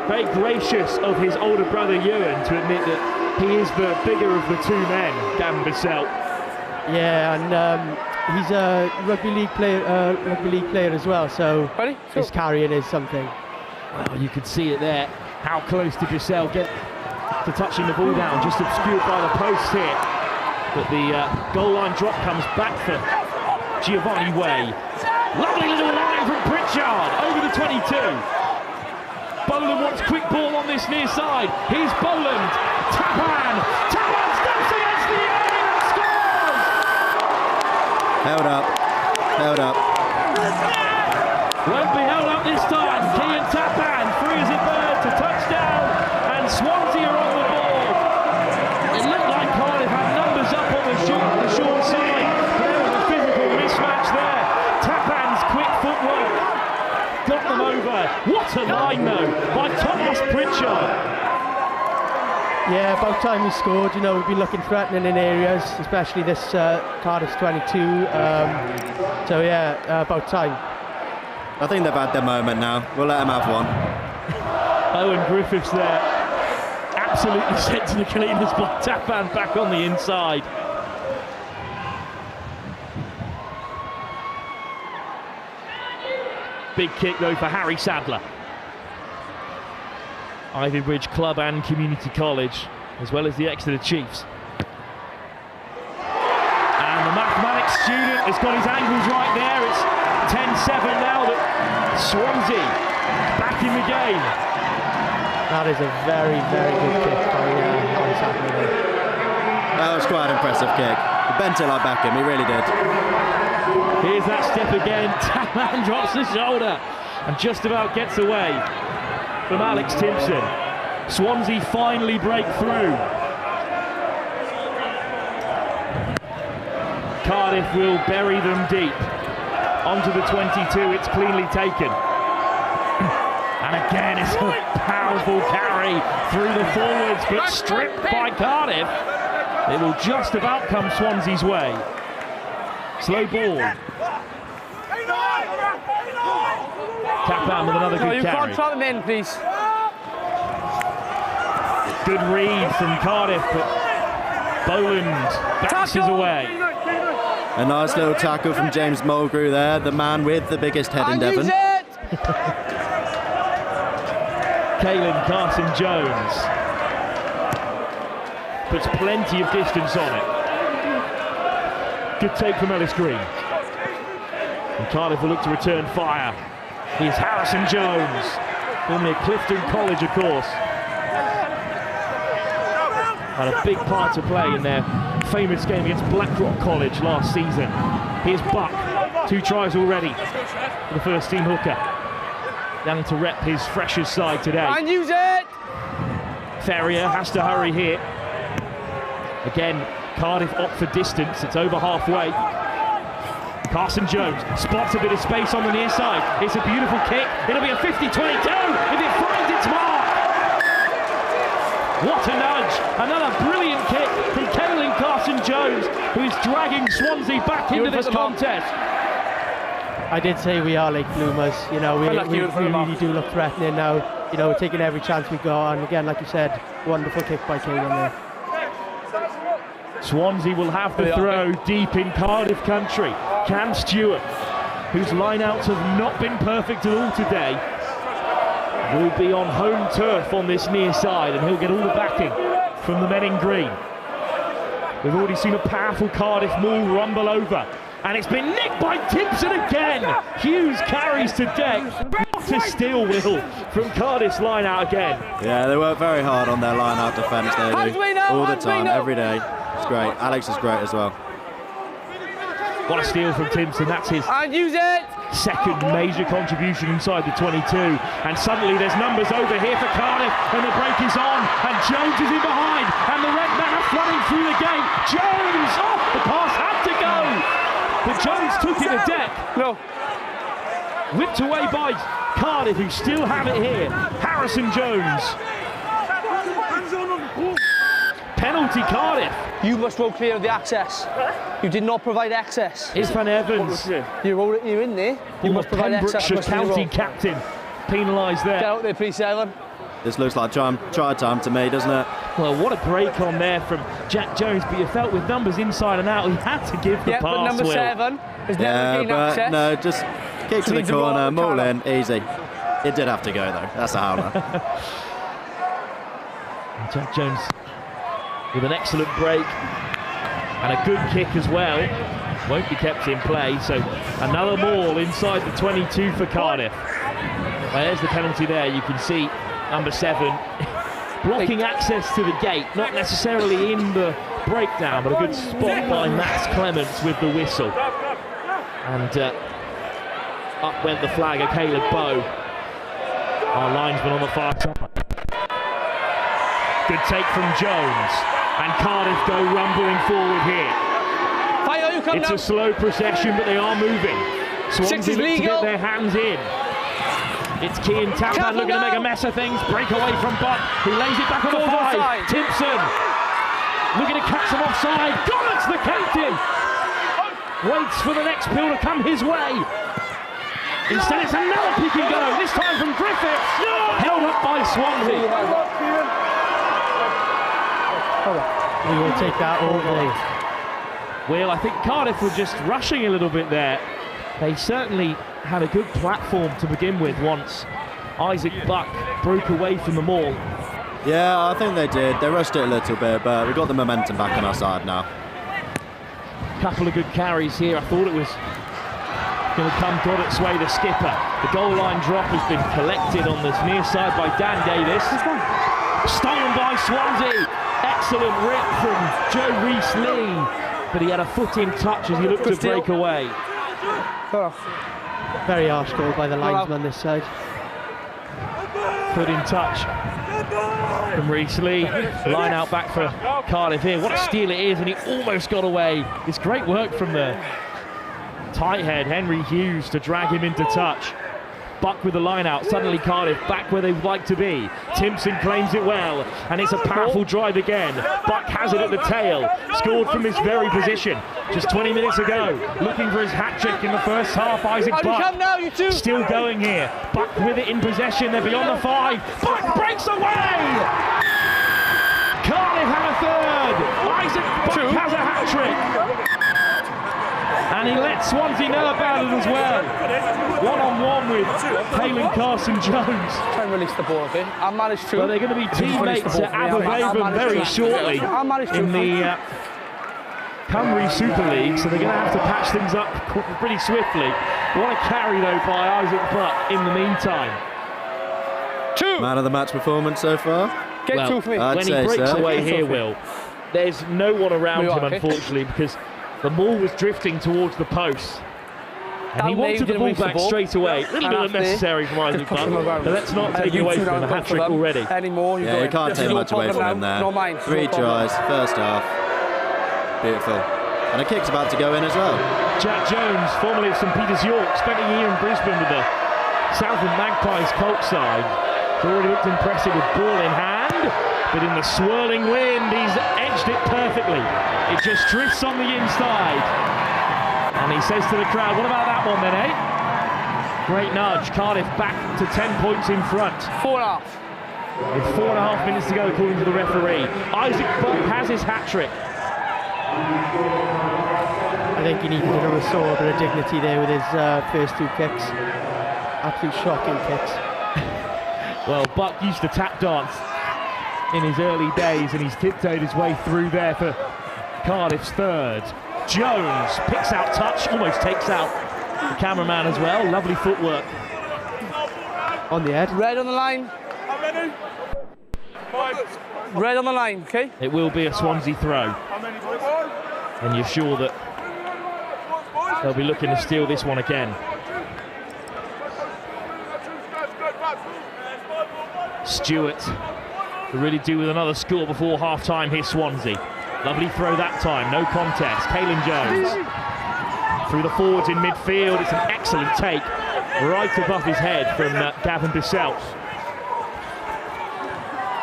Very gracious of his older brother Ewan to admit that he is the bigger of the two men, Dan Bissell. Yeah, and he's a rugby league player as well, so Ready? his carrying is something. Oh, you could see it there. How close did Bissell get to touching the ball down? Just obscured by the post here. But the goal line drop comes back for Giovanni Way. Lovely little line from Pritchard over the 22. Boland wants quick ball on this near side. Here's Boland. Tapan steps against the area and scores! Held up. Won't be held up this time. Kian Tapan, free as a bird to touchdown, and Swansea are on the board. It looked like Cardiff had numbers up on the short side, but there was a physical mismatch there. Tapan's quick footwork got them over. What a line though by Thomas Pritchard. Yeah, about time he scored. You know, we've been looking threatening in areas, especially this Cardiff's 22. So yeah, about time. I think they've had their moment now. We'll let them have one. Owen Griffiths there, absolutely sent to the cleaners by Tapan back on the inside. Big kick though for Harry Sadler. Ivy Bridge Club and Community College, as well as the Exeter Chiefs. And the mathematics student has got his angles right there. It's 10-7 now that Swansea back in the game. That is a very, very good kick by Harry Sadler. That was quite an impressive kick. He bent it like Beckham, he really did. Here's that step again. Tapan drops the shoulder and just about gets away from Alex Timpson. Swansea finally break through. Cardiff will bury them deep. Onto the 22, it's cleanly taken. And again, it's a powerful carry through the forwards, but stripped by Cardiff. It will just about come Swansea's way. Slow ball. Tapan with another good You carry. can't trot them in, please. Good read from Cardiff, but Boland bounces away. A nice little tackle from James Mulgrew there, the man with the biggest head in Devon. Caelan Carson-Jones puts plenty of distance on it. Good take from Ellis Green. And Cardiff will look to return fire. Here's Harrison Jones, formerly at Clifton College, of course. Had a big part to play in their famous game against Blackrock College last season. Here's Buck, 2 tries already for the first team hooker. Down to rep his freshers side today. And use it! Ferrier has to hurry here. Again, Cardiff opt for distance, it's over halfway. Carson Jones spots a bit of space on the near side. It's a beautiful kick, it'll be a 50-22 if it finds its mark. What a nudge, another brilliant kick from Caelan Carson-Jones, who is dragging Swansea back into this contest. I did say we are late bloomers, you know, we really do look threatening now. You know, we're taking every chance we got, and again, like you said, wonderful kick by Caelan there. Swansea will have the throw deep in Cardiff country. Cam Stewart, whose lineouts have not been perfect at all today, will be on home turf on this near side, and he'll get all the backing from the men in green. We've already seen a powerful Cardiff maul rumble over, and it's been nicked by Timpson again. Hughes carries to deck. To steal, Will, from Cardiff's line out again. Yeah, they work very hard on their line out defence, they do. All the time, every day. It's great. Alex is great as well. What a steal from Timpson, that's his And use it! second major contribution inside the 22. And suddenly there's numbers over here for Cardiff, and the break is on, and Jones is in behind, and the red men are flooding through the game. Jones! Oh, the pass had to go! But Jones took it to deck. No. Whipped away by Cardiff, who still have it here. Harrison Jones. penalty, Cardiff. You must roll clear of the access. You did not provide access. It's Van Evans. You're in there. You must provide access. Pembrokeshire County captain penalised there. Get out there, please, Evan. This looks like try time to me, doesn't it? Well, what a break on there from Jack Jones, but you felt with numbers inside and out, he had to give the pass. But number Will. 7 has never gained access. No, just kick to the corner, maul in, easy. It did have to go though. That's a howler. Jack Jones with an excellent break and a good kick as well. Won't be kept in play, so another maul inside the 22 for Cardiff. Well, there's the penalty there. You can see number 7 blocking access to the gate, not necessarily in the breakdown, but a good spot by Max Clements with the whistle. And up went the flag of Caleb Bow, our linesman on the far side. Good take from Jones, and Cardiff go rumbling forward here. It's a slow procession, but they are moving. Swansea look to get their hands in. It's Kean Tappan looking to make a mess of things. Break away from Buck, who lays it back on the 5. Timpson looking to catch him offside. Gollets, the captain, waits for the next pill to come his way. Instead, it's another pick and go. This time from Griffiths, held up by Swansea. We will take that all day. Well, I think Cardiff were just rushing a little bit there. They certainly had a good platform to begin with once Isaac Buck broke away from the maul. Yeah, I think they did. They rushed it a little bit, but we got the momentum back on our side now. Couple of good carries here. I thought it was going to come Goddett's way, the skipper. The goal line drop has been collected on this near side by Dan Davis. Stolen by Swansea. Excellent rip from Joe Rees-Lee. But he had a foot in touch as he looked to break away. Very harsh goal by the linesman this side. Foot in touch from Rees-Lee. Line out back for Cardiff here. What a steal it is, and he almost got away. It's great work from the tight head, Henry Hughes, to drag him into touch. Buck with the line out, suddenly Cardiff back where they'd like to be. Timpson claims it well, and it's a powerful drive again. Buck has it at the tail, scored from this very position just 20 minutes ago. Looking for his hat-trick in the first half, Isaac Buck. Still going here. Buck with it in possession, they're beyond the 5. Buck breaks away! Cardiff have a third. Isaac Buck has a hat-trick. And he lets Swansea know about it as well. One-on-one with Caelan Carson-Jones. Try and release the ball, okay? I managed to. But they're going to be teammates at Aberfavon very shortly in the Cymru Super League, so they're going to have to patch things up pretty swiftly. What a carry, though, by Isaac Buck in the meantime. 2! Man of the match performance so far. Get 2 for me. When he breaks away here, Will, there's no one around him, unfortunately, because the ball was drifting towards the post. And he wanted the ball back straight away. A little bit unnecessary from Isaac Buck, but let's not take it away from him. A hat-trick already. Anymore. Yeah, you can't take much away from him there. 3 tries, first half. Beautiful. And a kick's about to go in as well. Jack Jones, formerly of St Peter's York, spent a year in Brisbane with the Southland Magpies Colt side. He's already looked impressive with ball in hand, but in the swirling wind, he's edged it perfectly. It just drifts on the inside. And he says to the crowd, what about that one then, eh? Great nudge. Cardiff back to 10 points in front. 4.5. With 4.5 minutes to go, according to the referee. Isaac Buck has his hat-trick. I think he needed to restore a bit of dignity there with his first 2 kicks. Absolute shocking kicks. Well, Buck used to tap dance in his early days, and he's tiptoed his way through there for Cardiff's third. Jones picks out touch, almost takes out the cameraman as well. Lovely footwork. On the head. Red on the line. Red on the line, okay? It will be a Swansea throw. And you're sure that they'll be looking to steal this one again. Stewart to really do with another score before half-time here, Swansea. Lovely throw that time, no contest. Caelan Jones through the forwards in midfield. It's an excellent take right above his head from Gavin Bisselt.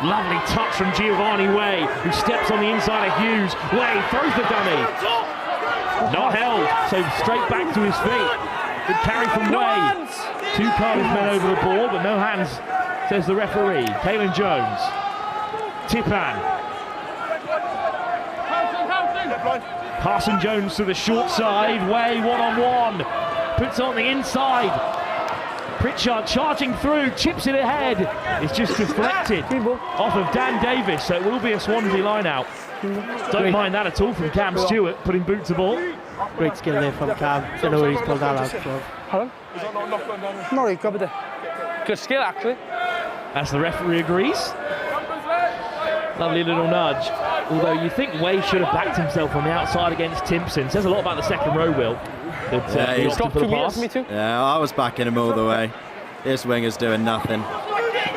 Lovely touch from Giovanni Way, who steps on the inside of Hughes. Way throws the dummy. Not held, so straight back to his feet. Good carry from Way. 2 Cardiff men over the ball, but no hands, says the referee. Caelan Jones. Tipan. Carson Jones to the short side. Way one-on-one. Puts on the inside. Pritchard charging through, chips it ahead. It's just deflected off of Dan Davis, so it will be a Swansea line out. Don't mind that at all from Cam Stewart, putting boot to ball. Great skill there from Cam. Don't know where he's pulled that out from. Hello? No, he covered it. Good skill, actually. As the referee agrees. Lovely little nudge. Although you think Way should have backed himself on the outside against Timpson. Says a lot about the second row, Will. Yeah, He's got 2 meters for me too. Yeah, I was backing him all the way. This winger's doing nothing.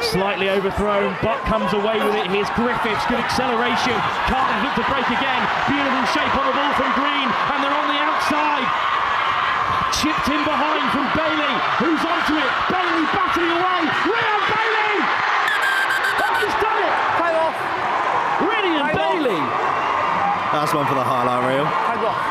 Slightly overthrown, Buck comes away with it. Here's Griffiths, good acceleration. Cardiff look to break again. Beautiful shape on the ball from Green, and they're on the outside. Chipped in behind from Bailey, who's onto it. Bailey battering away. Ryan Bailey! Oh, he's done it! Play off. Ryan Bailey! That's one for the highlight reel. Play off.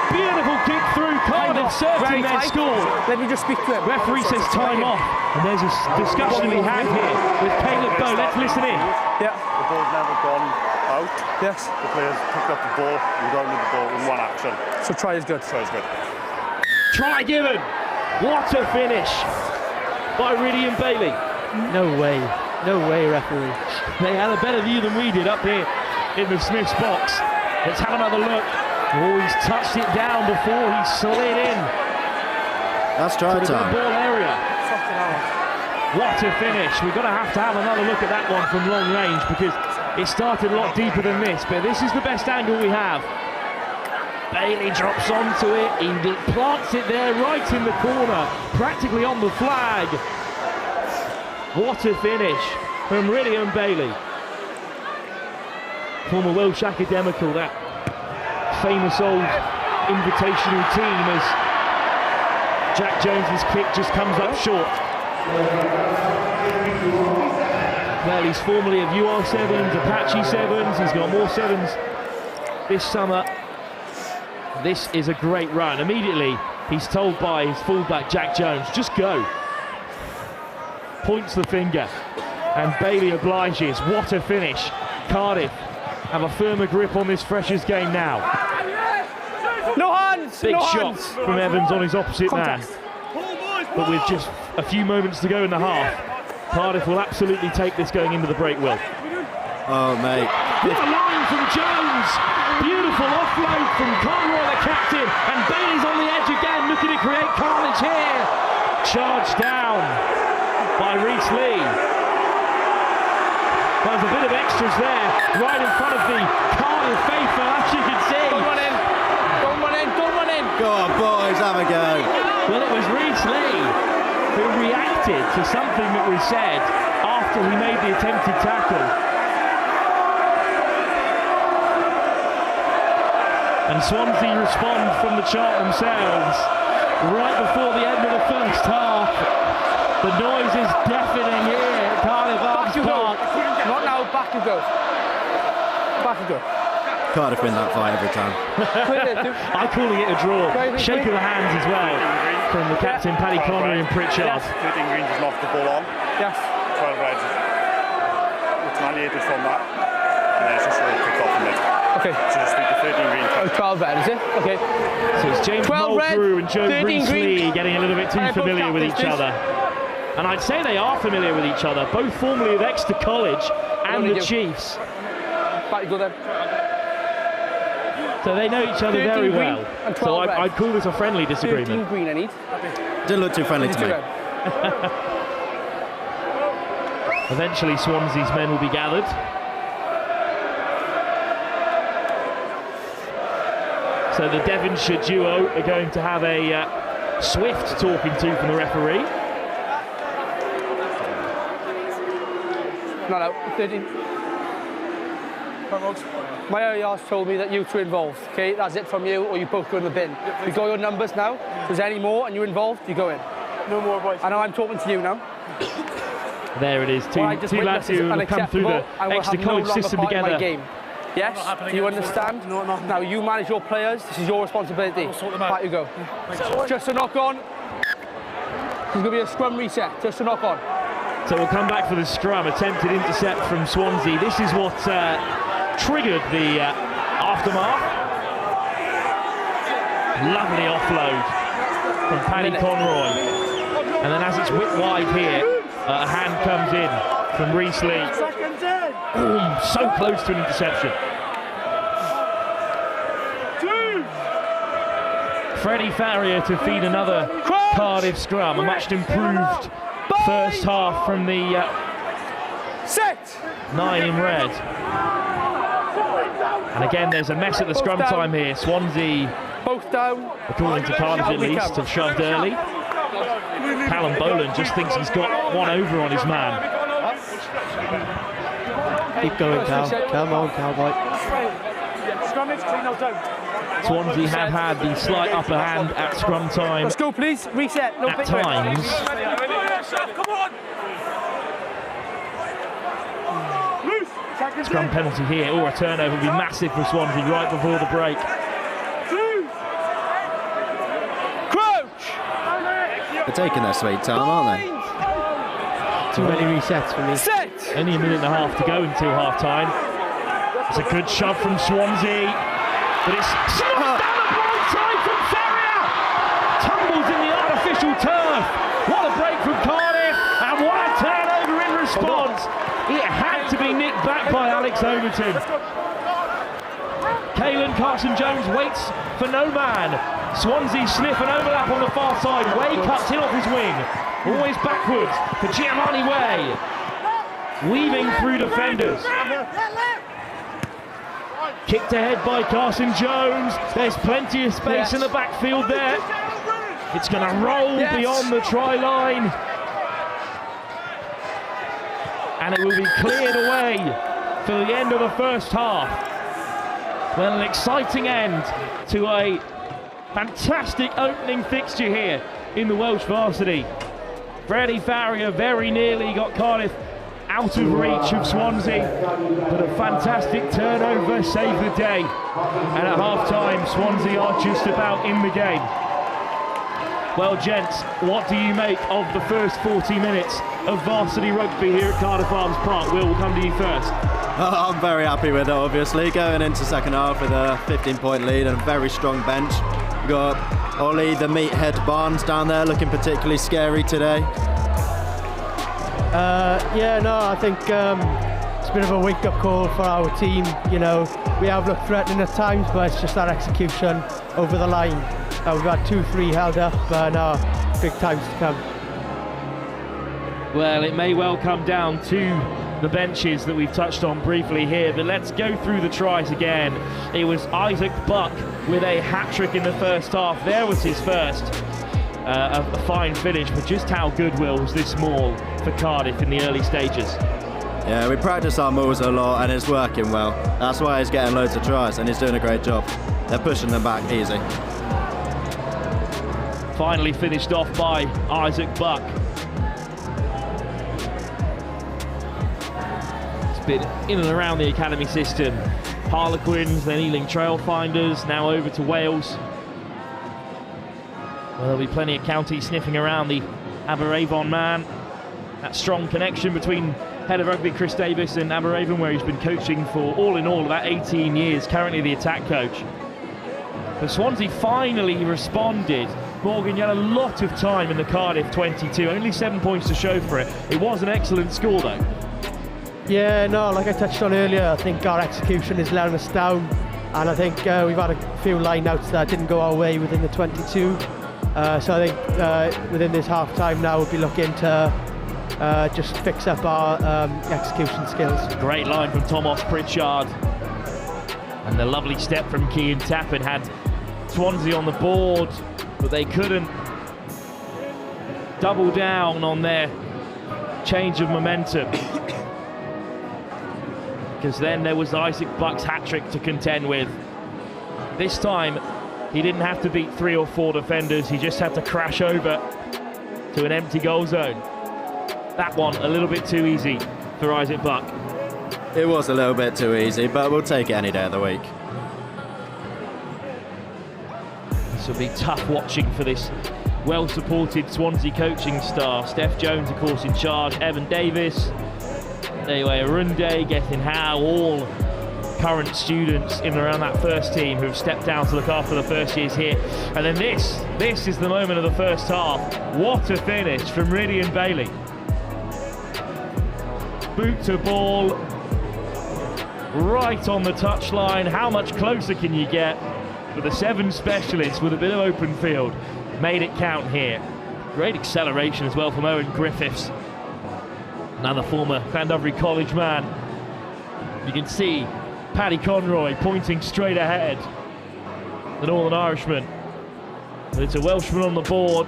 Beautiful kick through. Cardiff certain their score. Let me just speak to him. Referee says time off, and there's a discussion to be had here with Caleb Bow. Let's listen in. Yeah. The ball's never gone out. Yes. The players picked up the ball and gone with the ball in one action. So try is good. So it's good. Try given. What a finish by Riddy and Bailey. No way. No way, referee. They had a better view than we did up here in the Smiths box. Let's have another look. Oh, he's touched it down before he slid in. That's try to the time. ball area. What a finish. We're going to have another look at that one from long range, because it started a lot deeper than this, but this is the best angle we have. Bailey drops onto it, he plants it there right in the corner, practically on the flag. What a finish from Riddy and Bailey. Former Welsh Academical, that famous old invitational team, as Jack Jones's kick just comes up short. Well, he's formerly of UR7s, Apache 7s, he's got more 7s this summer. This is a great run. Immediately, he's told by his fullback, Jack Jones, just go. Points the finger, and Bailey obliges. What a finish. Cardiff have a firmer grip on this Freshers game now. No hands! Big no shots hands. from Evans on his opposite man. But with just a few moments to go in the half, Cardiff will absolutely take this going into the break, Will. Oh, mate. What a line from Jones! Beautiful offload from Conroy, the captain, and Bailey's on the edge again, looking to create carnage here. Charged down by Reece Lee. There's a bit of extras there, right in front of the Cardiff faithful, as you can see. Don't run in. Don't run in. Don't run in. Go on, boys, have a go. Well, it was Reece Lee who reacted to something that was said after he made the attempted tackle. And Swansea respond from the chart themselves right before the end of the first half. The noise is deafening here at Cardiff Arms Park. Not now, back you go. Back you go. Cardiff win that fight every time. I'm calling it a draw. Shake of the hands as well from the captain, Paddy Connery and Pritchard. Yes. 13 Green just knocked the ball on. Yes. 12 Reds retaliated from that. And then it's just really kicked off from it. Okay. So just speak to 13 Green. 12 red, is it? Okay. So it's James 12 red, Mulgrew and Joe 13 Reece green. Lee getting a little bit too familiar with each other. And I'd say they are familiar with each other, both formerly of Exeter College and the Chiefs. Back you go then. So they know each other very well. And 12 So red. I'd call this a friendly 13 disagreement. green I need. Didn't look too friendly to me. Eventually Swansea's men will be gathered. So the Devonshire duo are going to have a swift talking to from the referee. Not out. 13. My AR's told me that you two are involved. Okay, that's it from you, or you both go in the bin. You got your numbers now. If there's any more and you're involved, you go in. No more, boys. I know I'm talking to you now. There it is, two lads who have come through the extra college system together. Yes? Do you understand? No. Now you manage your players, this is your responsibility. Back you go. Just a knock on. There's going to be a scrum reset, just a knock on. So we'll come back for the scrum, attempted intercept from Swansea. This is what triggered the aftermath. Lovely offload from Paddy Conroy. And then as it's whipped wide here, a hand comes in from Reece Lee. So close to an interception. Freddie Farrier to feed another Cardiff scrum, a much improved first half from the 9 in red. And again, there's a mess at the scrum time here. Swansea, both down, according to Cardiff at least, have shoved early. Callum Boland just thinks he's got one over on his man. Keep going, Cal. Come on, Cowboy. Swansea have had the slight upper hand at scrum time. Let's go, please. Reset. No at times. Scrum penalty here, or a turnover will be massive for Swansea right before the break. They're taking their sweet time, aren't they? Too many resets for me. Only a minute and a half to go until half time. It's a good shove from Swansea, but it's snuffed down the blind side from Farrier. Tumbles in the artificial turf. What a break from Cardiff, and what a turnover in response. It had to be nicked back by Alex Overton. Caelan Carson-Jones waits for no man. Swansea sniff an overlap on the far side. Way cuts in off his wing. Always backwards for Giovanni Way. Weaving through defenders. Kicked ahead by Carson-Jones. There's plenty of space in the backfield there. It's going to roll beyond the try line. And it will be cleared away for the end of the first half. Well, an exciting end to a fantastic opening fixture here in the Welsh Varsity. Freddie Farrier very nearly got Cardiff out of reach of Swansea, but a fantastic turnover saved the day. And at half-time, Swansea are just about in the game. Well, gents, what do you make of the first 40 minutes of varsity rugby here at Cardiff Arms Park? Will, we'll come to you first. Oh, I'm very happy with it, obviously. Going into second half with a 15-point lead and a very strong bench. We've got Ollie, the meathead Barnes down there, looking particularly scary today. I think it's a bit of a wake-up call for our team. You know, we have looked threatening at times, but it's just that execution over the line. We've had 2-3 held up, but big times to come. Well, it may well come down to the benches that we've touched on briefly here, but let's go through the tries again. It was Isaac Buck with a hat-trick in the first half. There was his first. A fine finish, but just how good, Will, was this maul for Cardiff in the early stages? Yeah, we practice our mauls a lot and it's working well. That's why he's getting loads of tries and he's doing a great job. They're pushing them back easy. Finally finished off by Isaac Buck. It's been in and around the academy system. Harlequins, then Ealing Trailfinders, now over to Wales. Well, there'll be plenty of counties sniffing around the Aberavon man. That strong connection between head of rugby Chris Davis and Aberavon, where he's been coaching for all in all about 18 years, currently the attack coach. But Swansea finally responded. Morgan, you had a lot of time in the Cardiff 22, only 7 points to show for it. It was an excellent score though. Yeah, no, like I touched on earlier, I think our execution is letting us down, and I think we've had a few line-outs that didn't go our way within the 22. So I think within this half-time now we'll be looking to just fix up our execution skills. Great line from Thomas Pritchard. And the lovely step from Cian Tappin had Swansea on the board, but they couldn't double down on their change of momentum. Because then there was Isaac Buck's hat-trick to contend with. This time, he didn't have to beat 3 or 4 defenders, he just had to crash over to an empty goal zone. that one a little bit too easy for Isaac Buck. It was a little bit too easy, but we'll take it any day of the week. This will be tough watching for this well-supported Swansea coaching staff. Steph Jones, of course, in charge. Evan Davis, Dewe Arunde, Gethin Howe, all current students in and around that first team who have stepped down to look after the first years here. And then this is the moment of the first half. What a finish from Rydian Bailey. Boot to ball, right on the touchline. How much closer can you get? But the 7 specialists with a bit of open field made it count here. Great acceleration as well from Owen Griffiths, another former Llandovery College man. You can see Paddy Conroy pointing straight ahead, the Northern Irishman. But it's a Welshman on the board.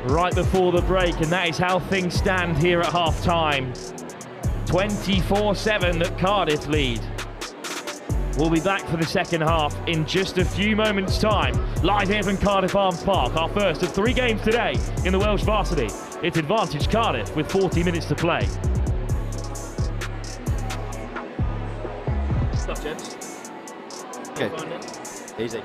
Right before the break, and that is how things stand here at half-time. 24-7 that Cardiff lead. We'll be back for the second half in just a few moments' time. Live here from Cardiff Arms Park, our first of 3 games today in the Welsh Varsity. It's advantage Cardiff with 40 minutes to play. Stuff, gents. Okay. Easy.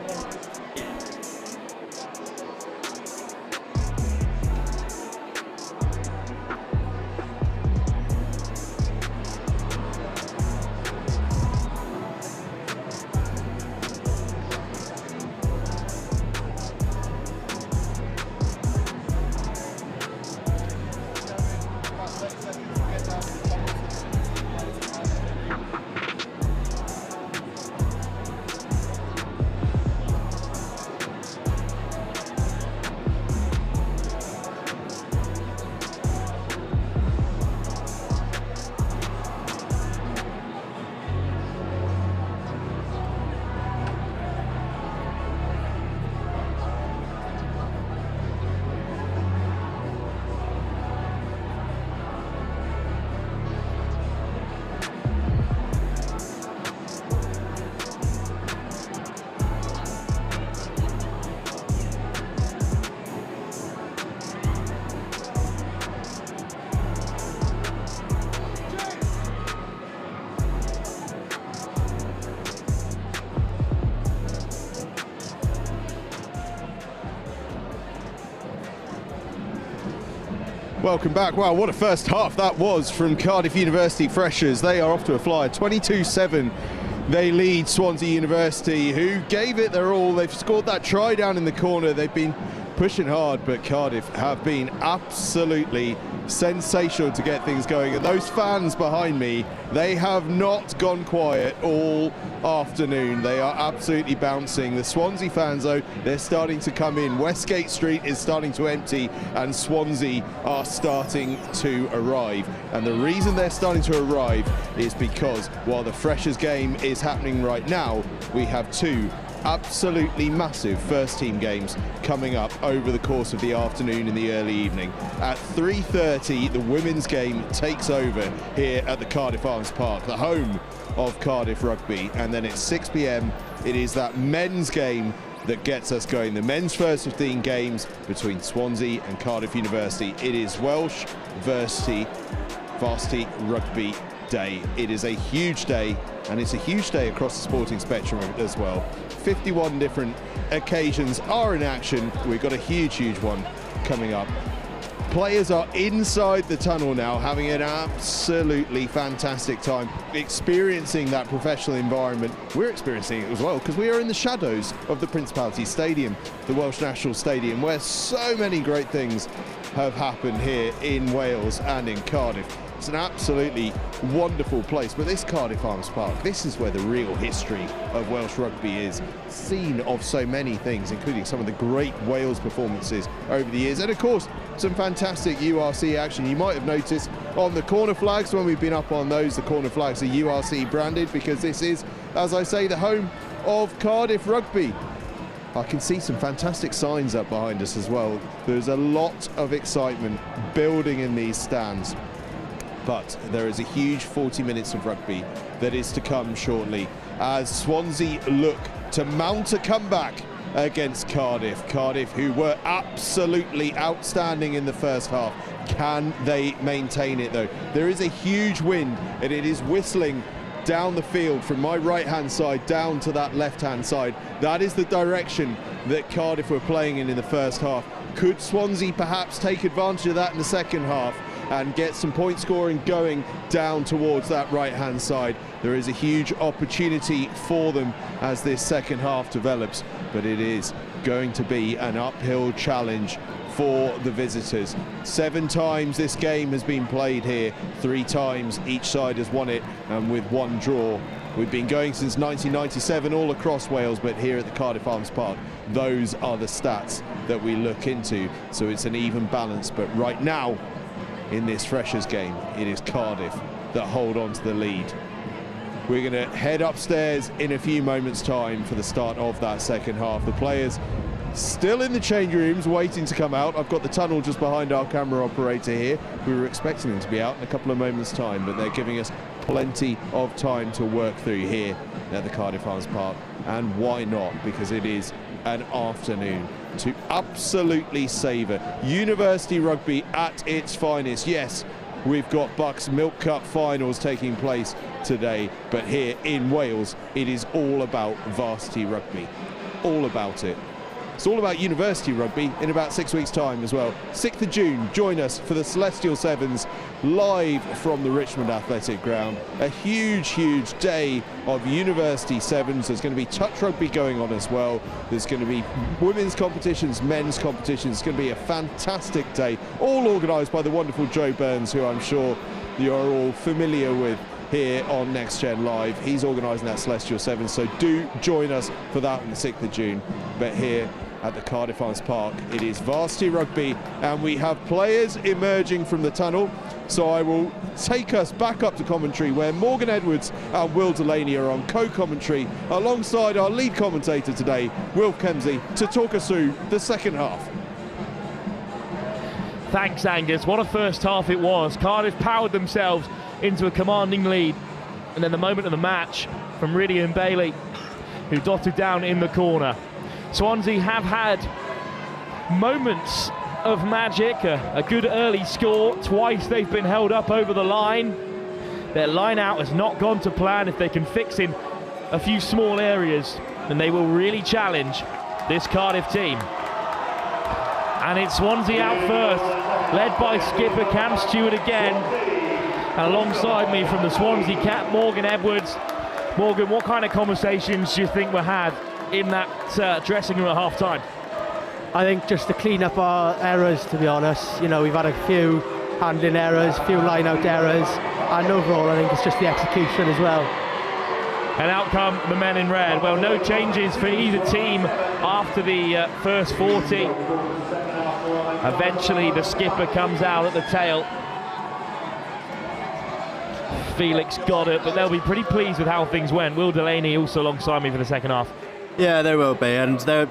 Welcome back. Wow, what a first half that was from Cardiff University Freshers. They are off to a flyer. 22-7. They lead Swansea University, who gave it their all. They've scored that try down in the corner. They've been pushing hard, but Cardiff have been absolutely sensational to get things going. And those fans behind me, they have not gone quiet all afternoon. They are absolutely bouncing. The Swansea fans, though, they're starting to come in. Westgate Street is starting to empty, and Swansea are starting to arrive. And the reason they're starting to arrive is because while the Freshers game is happening right now, we have 2 absolutely massive first team games coming up over the course of the afternoon and the early evening. At 3:30, the women's game takes over here at the Cardiff Arms Park, the home of Cardiff Rugby, and then at 6 p.m. it is that men's game that gets us going. The men's first 15 games between Swansea and Cardiff University. It is Welsh Varsity Rugby Day. It is a huge day, and it's a huge day across the sporting spectrum as well. 51 different occasions are in action. We've got a huge one coming up. Players are inside the tunnel now, having an absolutely fantastic time, experiencing that professional environment. We're experiencing it as well, because we are in the shadows of the Principality Stadium, the Welsh National Stadium, where so many great things have happened here in Wales and in Cardiff. It's an absolutely wonderful place, but this Cardiff Arms Park, this is where the real history of Welsh rugby is, scene of so many things, including some of the great Wales performances over the years, and of course some fantastic URC action. You might have noticed on the corner flags, when we've been up on those, the corner flags are URC branded, because this is, as I say, the home of Cardiff Rugby. I can see some fantastic signs up behind us as well. There's a lot of excitement building in these stands. But there is a huge 40 minutes of rugby that is to come shortly as Swansea look to mount a comeback against Cardiff. Cardiff, who were absolutely outstanding in the first half. Can they maintain it though? There is a huge wind and it is whistling down the field from my right-hand side down to that left-hand side. That is the direction that Cardiff were playing in the first half. Could Swansea perhaps take advantage of that in the second half and get some point scoring going down towards that right-hand side? There is a huge opportunity for them as this second half develops, but it is going to be an uphill challenge for the visitors. 7 times this game has been played here, 3 times each side has won it, and with 1 draw. We've been going since 1997 all across Wales, but here at the Cardiff Arms Park, those are the stats that we look into. So it's an even balance, but right now in this Freshers game, it is Cardiff that hold on to the lead. We're going to head upstairs in a few moments' time for the start of that second half. The players still in the change rooms waiting to come out. I've got the tunnel just behind our camera operator here. We were expecting them to be out in a couple of moments' time, but they're giving us plenty of time to work through here at the Cardiff Arms Park. And why not? Because it is an afternoon to absolutely savour. University rugby at its finest. Yes, we've got Bucks Milk Cup finals taking place today, but here in Wales, it is all about varsity rugby. All about it. It's all about university rugby in about 6 weeks' time as well. 6th of June, join us for the Celestial Sevens live from the Richmond Athletic Ground. A huge, huge day of university sevens. There's going to be touch rugby going on as well. There's going to be women's competitions, men's competitions. It's going to be a fantastic day, all organised by the wonderful Joe Burns, who I'm sure you're all familiar with here on Next Gen Live. He's organising that Celestial Sevens, so do join us for that on the 6th of June. But here at the Cardiff Arms Park, it is varsity rugby, and we have players emerging from the tunnel. So I will take us back up to commentary, where Morgan Edwards and Will Delaney are on co-commentary alongside our lead commentator today, Will Kemsey, to talk us through the second half. Thanks, Angus. What a first half it was. Cardiff powered themselves into a commanding lead, and then the moment of the match from Rydian Bailey, who dotted down in the corner. Swansea have had moments of magic, a good early score. Twice they've been held up over the line. Their line out has not gone to plan. If they can fix in a few small areas, then they will really challenge this Cardiff team. And it's Swansea out first, led by skipper Cam Stewart again. And alongside me from the Swansea cap, Morgan Edwards. Morgan, what kind of conversations do you think were had in that dressing room at half-time? I think just to clean up our errors, to be honest. You know, we've had a few handling errors, a few line-out errors, and overall I think it's just the execution as well. And out come the men in red. Well, no changes for either team after the first 40. Eventually the skipper comes out at the tail. Felix got it, but they'll be pretty pleased with how things went. Will Delaney also alongside me for the second half. Yeah, they will be, and they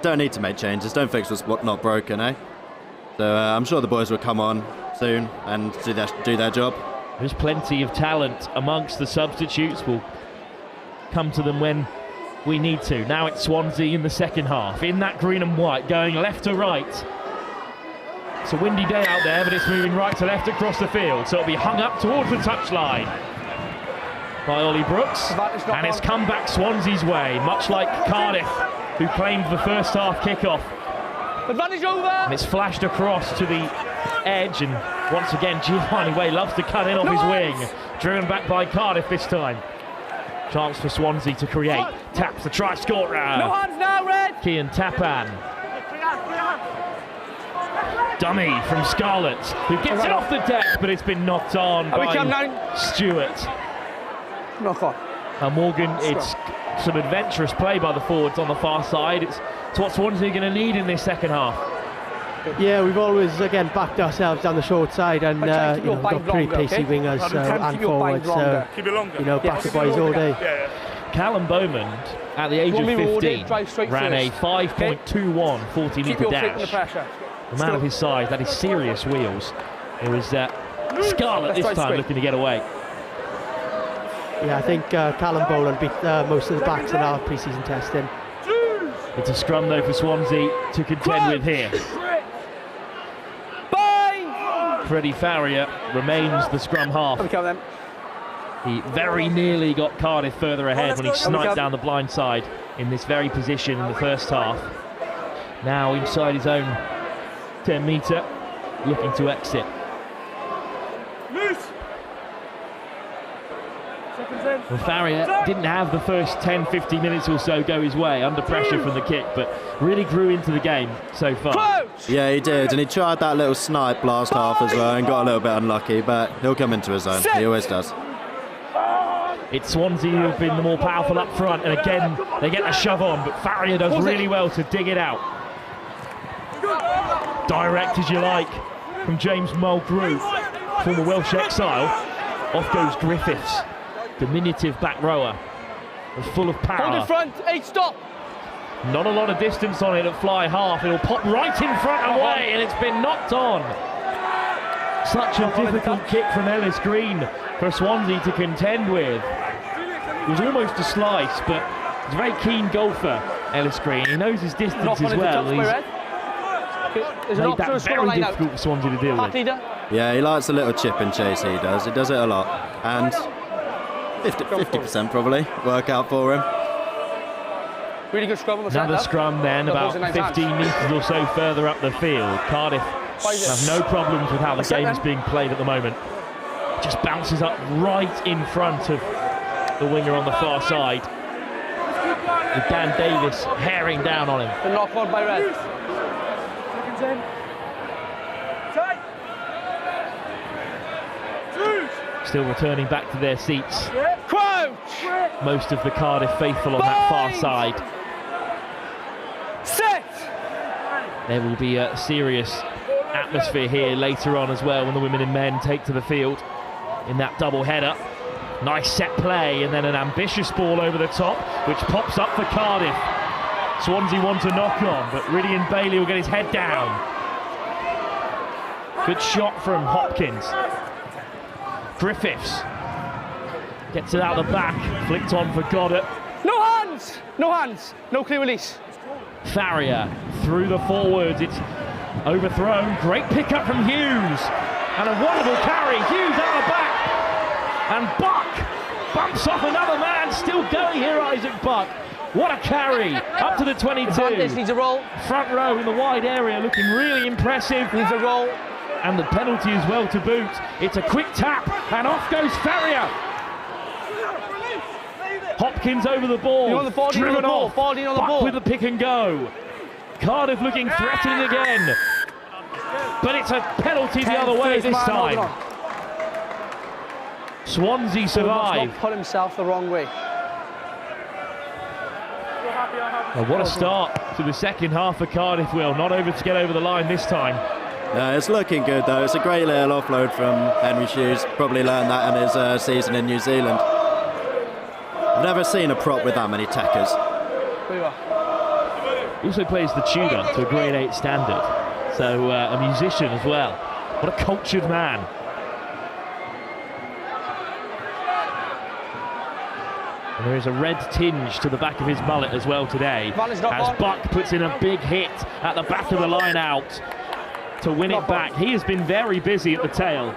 don't need to make changes. Don't fix what's not broken, eh? So I'm sure the boys will come on soon and do their job. There's plenty of talent amongst the substitutes. We'll come to them when we need to. Now it's Swansea in the second half, in that green and white, going left to right. It's a windy day out there, but it's moving right to left across the field, so it'll be hung up towards the touchline by Ollie Brooks, and it's come back Swansea's way, much like Cardiff, who claimed the first half kickoff. Advantage over! And it's flashed across to the edge, and once again Giovanni Way loves to cut in off his wing, driven back by Cardiff this time. Chance for Swansea to create. Taps the try scorer. No hands now, Red! Kian Tapan. Dummy from Scarlett, who gets it off the deck, but it's been knocked on by Stewart. Knock on. And Morgan, it's some adventurous play by the forwards on the far side. It's what Swansea are going to need in this second half. Yeah, we've always, again, backed ourselves down the short side, and you know, got pretty pacey wingers and forwards, so, you know, back the boys all day. Callum Bowman, at the age of 15, ran a 5.21 40-metre dash. A man of his size, that is serious wheels. It was Scarlett this time looking to get away. Yeah, I think Callum Boland beat most of the backs in our pre-season testing. It's a scrum though for Swansea to contend with here. Freddie Farrier remains the scrum half. He very nearly got Cardiff further ahead when he sniped down the blind side in this very position in the first half. Now inside his own 10 metre, looking to exit. Well, Farrier didn't have the first 10-15 minutes or so go his way under pressure from the kick, but really grew into the game so far. Yeah, he did, and he tried that little snipe last half as well and got a little bit unlucky, but he'll come into his own. He always does. It's Swansea who have been the more powerful up front, and again they get a shove on, but Farrier does really well to dig it out. Direct as you like from James Mulgrew, former Welsh exile. Off goes Griffiths, diminutive back rower, and full of power. Hold in front, 8 stop. Not a lot of distance on it at fly half. It'll pop right in front and away, and it's been knocked on. Such a difficult kick from Ellis Green for Swansea to contend with. It was almost a slice, but he's a very keen golfer, Ellis Green. He knows his distance as well. He's made that very difficult for Swansea to deal with. Yeah, he likes a little chip and chase, he does. He does it a lot. And 50% probably work out for him. Really good scrum on the Another scrum then, about 15 metres or so further up the field. Cardiff have no problems with how the game is being played at the moment. Just bounces up right in front of the winger on the far side, with Dan Davis herring down on him. The knock on by Red. Still returning back to their seats. Crouch! Most of the Cardiff faithful on that far side. Set! There will be a serious atmosphere here later on as well when the women and men take to the field in that double header. Nice set play, and then an ambitious ball over the top, which pops up for Cardiff. Swansea want to knock on, but Rydian Bailey will get his head down. Good shot from Hopkins. Griffiths gets it out the back, flicked on for Goddard. No hands! No hands! No clear release. Farrier through the forwards, it's overthrown. Great pickup from Hughes, and a wonderful carry. Hughes out the back, and Buck bumps off another man. Still going here, Isaac Buck. What a carry up to the 22. Vantage needs a roll. Front row in the wide area, looking really impressive. Needs a roll. And the penalty as well to boot. It's a quick tap, and off goes Farrier. Hopkins over the ball, driven off, Buck with the pick and go. Cardiff looking threatening again, but it's a penalty the other way this time. Swansea survive. Not put himself the wrong way. Well, what a start to the second half for Cardiff, Will. Not able to get over the line this time. It's looking good though. It's a great little offload from Henry Hughes. Probably learned that in his season in New Zealand. I've never seen a prop with that many tackers. He also plays the tuba to a grade 8 standard, so a musician as well. What a cultured man. And there is a red tinge to the back of his mullet as well today, as Buck puts in a big hit at the back of the line out to win it back. He has been very busy at the tail,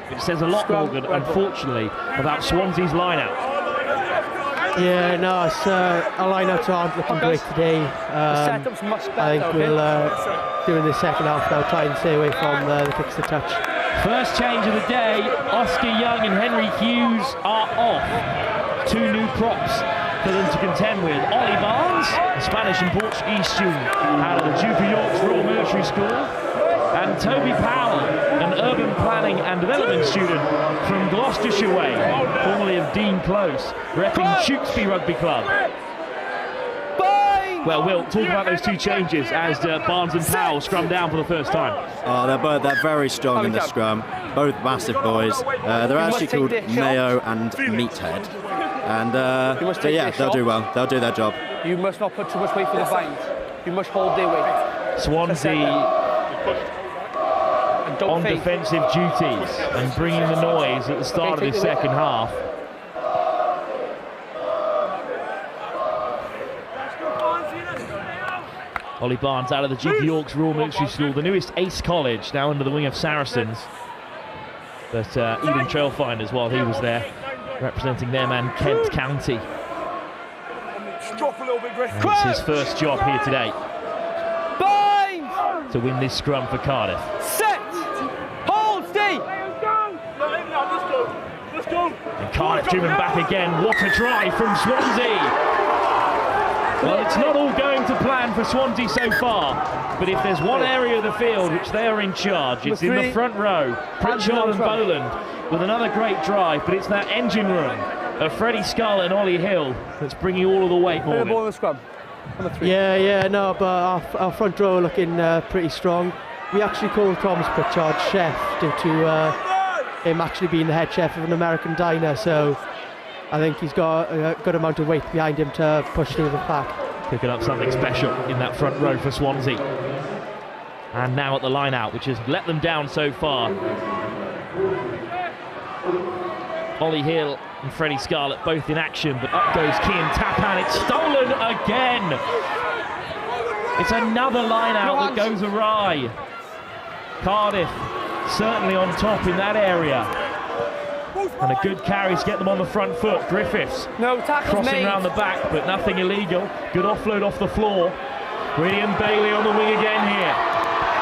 which says a lot, Morgan, unfortunately, about Swansea's line-out. Yeah, no, it's, our line-outs aren't looking great today. I think we'll, during the second half now, try and stay away from the kicks to touch. First change of the day, Oscar Young and Henry Hughes are off. 2 new props for them to contend with. Ollie Barnes, a Spanish and Portuguese student out of the Duke of York's Royal Military School, and Toby Powell, an urban planning and development student from Gloucestershire Way, formerly of Dean Close, repping Tewkesbury Rugby Club. Well, we'll talk about those 2 changes as Barnes and Powell scrum down for the first time. Oh, they're very strong in the scrum. Both massive boys. They're actually called Mayo and Meathead. And yeah, they'll do well. They'll do their job. You must not put too much weight for the bind. You must hold their weight. Swansea on defensive duties and bringing the noise at the start of this second half. Ollie Barnes out of the Duke York's Royal Military School, the newest Ace College, now under the wing of Saracens. But Eden Trailfinders while he was there, representing them and Kent County. And it's his first job here today to win this scrum for Cardiff. Set! Hold, stay! And Cardiff driven back again. What a drive from Swansea! Well, it's not all going to plan for Swansea so far, but if there's one area of the field which they are in charge, it's in the front row. Pritchard and Boland with another great drive, but it's that engine room of Freddie Scarlett and Ollie Hill that's bringing all of the weight more. Ball in the scrum. Yeah, no, but our front row looking pretty strong. We actually called Thomas Pritchard chef due to him actually being the head chef of an American diner, so I think he's got a good amount of weight behind him to push through the pack. Picking up something special in that front row for Swansea. And now at the line out, which has let them down so far. Ollie Hill and Freddie Scarlett both in action, but up goes Cian Tappan. It's stolen again. It's another line out that goes awry. Cardiff certainly on top in that area. And a good carry to get them on the front foot. Griffiths crossing around the back, but nothing illegal. Good offload off the floor. William Bailey on the wing again here.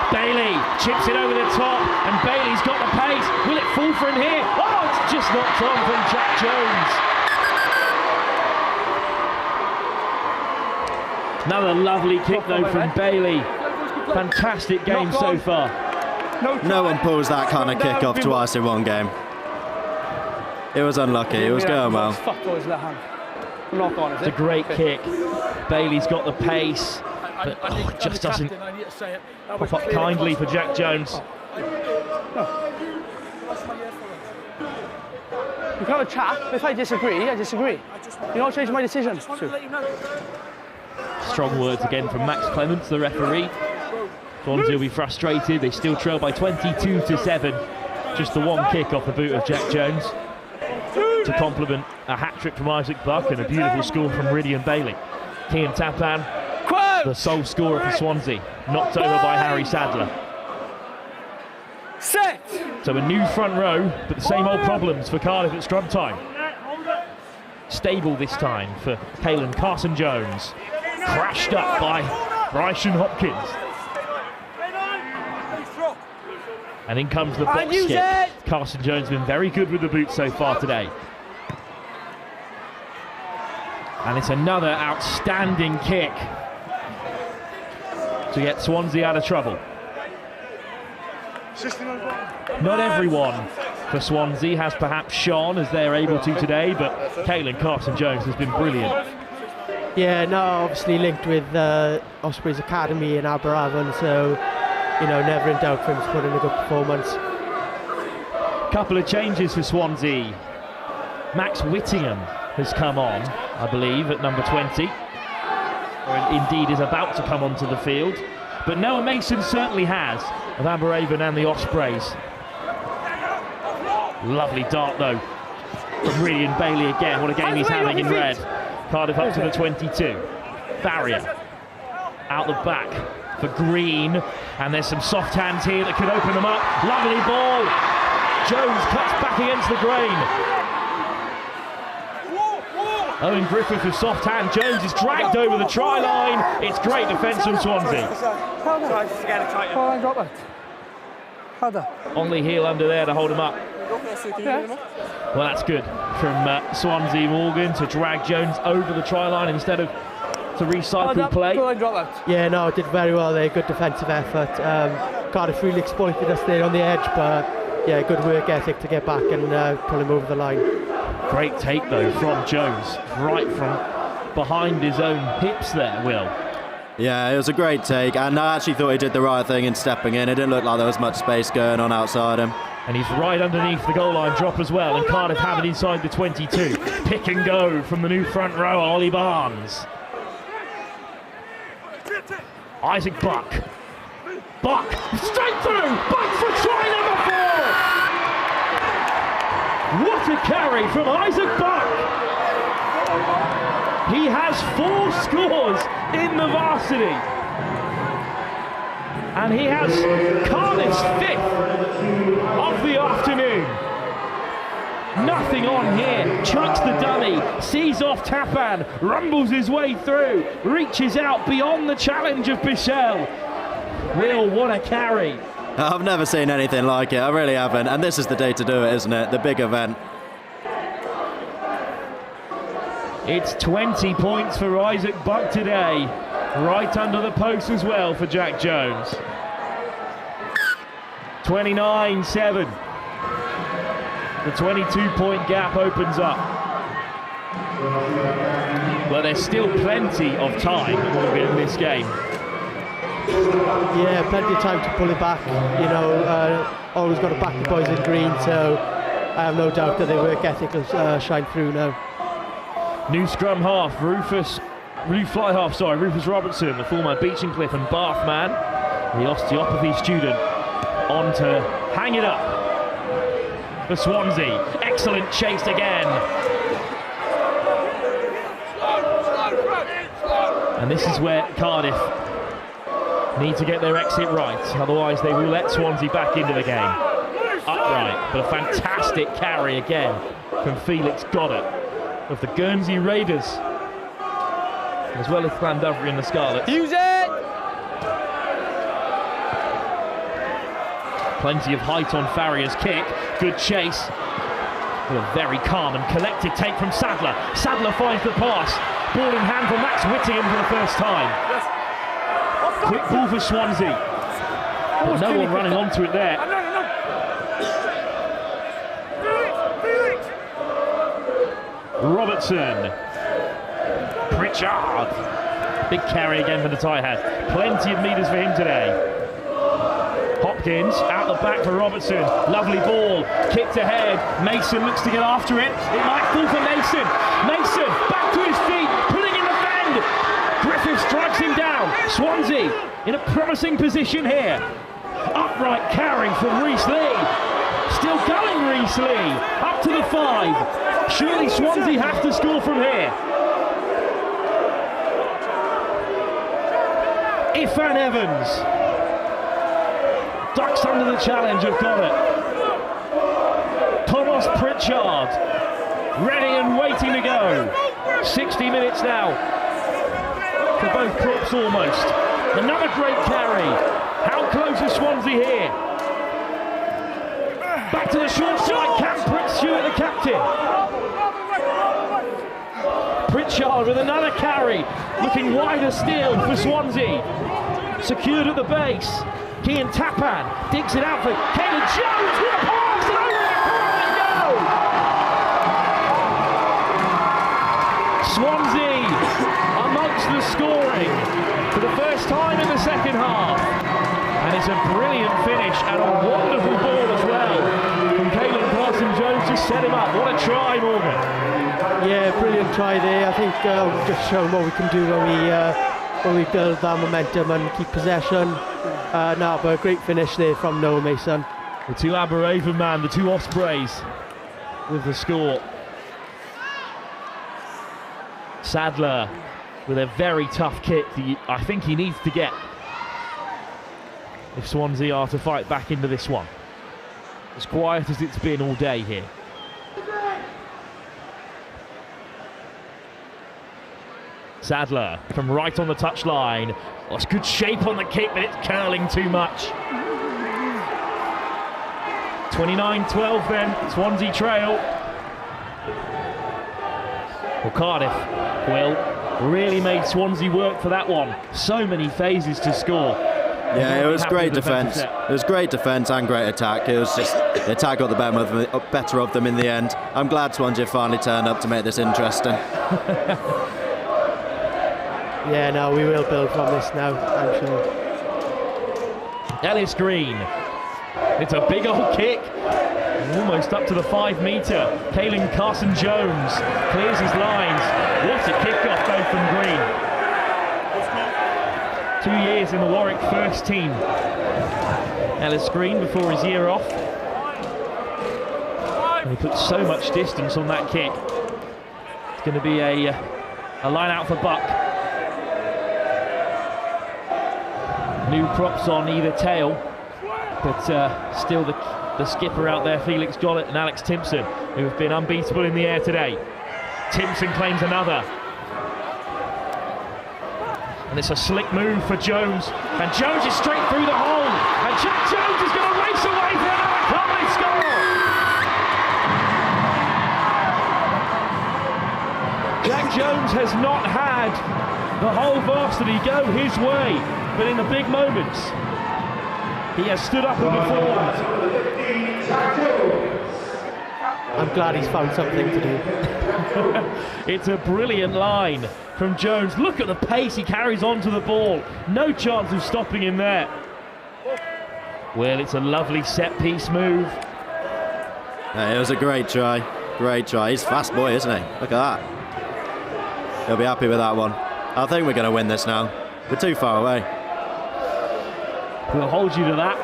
Bailey chips it over the top, and Bailey's got the pace. Will it fall for him here? Oh, it's just knocked on from Jack Jones. Another lovely kick though from Bailey. Fantastic game so far. No one pulls that kind of kick off twice in one game. It was unlucky, it was going well. It's a great kick. Bailey's got the pace, but it just doesn't pop up kindly for Jack Jones. You can have a chat. If I disagree, I disagree. You're not changing my decision. Strong words again from Max Clements, the referee. Swansea will be frustrated. They still trail by 22-7. Just the one kick off the boot of Jack Jones, to complement a hat-trick from Isaac Buck and a beautiful score from Ridian Bailey. Cian Tappan, the sole scorer for Swansea, knocked over by Harry Sadler. Set! So a new front row, but the same old problems for Cardiff at scrum time. Stable this time for Caelan Carson Jones. Crashed up by Bryson Hopkins. And in comes the box skip. Carson Jones has been very good with the boot so far today. And it's another outstanding kick to get Swansea out of trouble. Not everyone for Swansea has perhaps shone as they're able to today, but Caelan Carson Jones has been brilliant. Yeah, no, obviously linked with Osprey's Academy in Aberavon, so you know, never in doubt for him to put in a good performance. Couple of changes for Swansea. Max Whittingham has come on, I believe, at number 20, or indeed is about to come onto the field. But Noah Mason certainly has, of Aberavon and the Ospreys. Lovely dart though from Ridian Bailey again. What a game he's having in red. Cardiff up to the 22. Barrier out the back for Green, and there's some soft hands here that could open them up. Lovely ball. Jones cuts back against the grain. Owen Griffith with soft hand. Jones is dragged over the try line. It's great defence from Swansea. Ollie Hill under there to hold him up. Well, that's good from Swansea Morgan to drag Jones over the try line instead of to recycle play. Yeah, no, did very well there. Good defensive effort. Cardiff really exploited us there on the edge, but yeah, good work ethic to get back and pull him over the line. Great take though from Jones, right from behind his own hips there, Will. Yeah, it was a great take, and I actually thought he did the right thing in stepping in. It didn't look like there was much space going on outside him. And he's right underneath the goal line drop as well, and Cardiff have it inside the 22. Pick and go from the new front row, Ollie Barnes. Isaac Buck. Buck, straight through! Buck for try number 4! What a carry from Isaac Buck! He has 4 scores in the varsity. And he has Cardiff's 5th of the afternoon. Nothing on here, chucks the dummy, sees off Tapan, rumbles his way through, reaches out beyond the challenge of Bichelle. Will, what a carry. I've never seen anything like it, I really haven't, and this is the day to do it, isn't it? The big event. It's 20 points for Isaac Buck today, right under the post as well for Jack Jones. 29-7. The 22-point gap opens up. Well, there's still plenty of time in this game. Yeah, plenty of time to pull it back. You know, always got to back the boys in green, so I have no doubt that their work ethic will shine through now. New scrum half, Rufus Robertson, the former Beeching-Cliff and Bath man, the osteopathy student, on to hang it up for Swansea. Excellent chase again. And this is where Cardiff need to get their exit right, otherwise they will let Swansea back into the game. Upright, but a fantastic carry again from Felix Goddard of the Guernsey Raiders, as well as Llandudno and the Scarlets. Use it! Plenty of height on Farrier's kick. Good chase. With a very calm and collected take from Sadler. Sadler finds the pass. Ball in hand for Max Whittingham for the first time. Quick ball for Swansea. But no one running onto it there. Robertson. Pritchard. Big carry again for the Tie-Hat. Plenty of metres for him today. Hopkins out the back for Robertson. Lovely ball, kicked ahead. Mason looks to get after it. It might fall for Mason. Mason back to his feet, pulling in the bend. Griffith strikes him down. Swansea in a promising position here. Upright carry from Reece Lee. Still going, Reece Lee. Up to the 5. Surely Swansea have to score from here. Ifan Evans ducks under the challenge of Goddard. Thomas Pritchard ready and waiting to go. 60 minutes now for both props almost. Another great carry. How close is Swansea here? Back to the short side. Cam Stewart, the captain. Pritchard with another carry. Looking wider still for Swansea. Secured at the base. Kean Tapan digs it out for Caleb Jones with a pass and over the corner we go! Swansea amongst the scoring for the first time in the second half. And it's a brilliant finish and a wonderful ball as well from Caleb Jones to set him up. What a try, Morgan. Yeah, brilliant try there. I think just showing what we can do when we build that momentum and keep possession. No, but a great finish there from Noah Mason. The two Aberraven man, the two Ospreys with the score. Sadler with a very tough kick that I think he needs to get if Swansea are to fight back into this one. As quiet as it's been all day here. Sadler from right on the touchline. Oh, it's good shape on the kick, but it's curling too much. 29-12 then, Swansea trail. Well, Cardiff, really made Swansea work for that one. So many phases to score. Yeah, it was great defence. It was great defence and great attack. It was just the attack got the better of them in the end. I'm glad Swansea finally turned up to make this interesting. Yeah, no, we will build from this now, I'm sure. Ellis Green. It's a big old kick. Almost up to the 5 metre. Caelan Carson-Jones clears his lines. What a kick-off though from Green. 2 years in the Warwick first team. Ellis Green before his year off. And he put so much distance on that kick. It's going to be a line out for Buck. New props on either tail, but still the skipper out there, Felix Jollett and Alex Timpson, who have been unbeatable in the air today. Timpson claims another. And it's a slick move for Jones. And Jones is straight through the hole. And Jack Jones is going to race away for another Cardiff score. Jack Jones has not had the whole varsity go his way, but in the big moments, he has stood up and performed. I'm glad he's found something to do. It's a brilliant line from Jones. Look at the pace he carries onto the ball. No chance of stopping him there. Well, it's a lovely set-piece move. It was a great try. Great try. He's a fast boy, isn't he? Look at that. He'll be happy with that one. I think we're going to win this now. We're too far away. We'll hold you to that.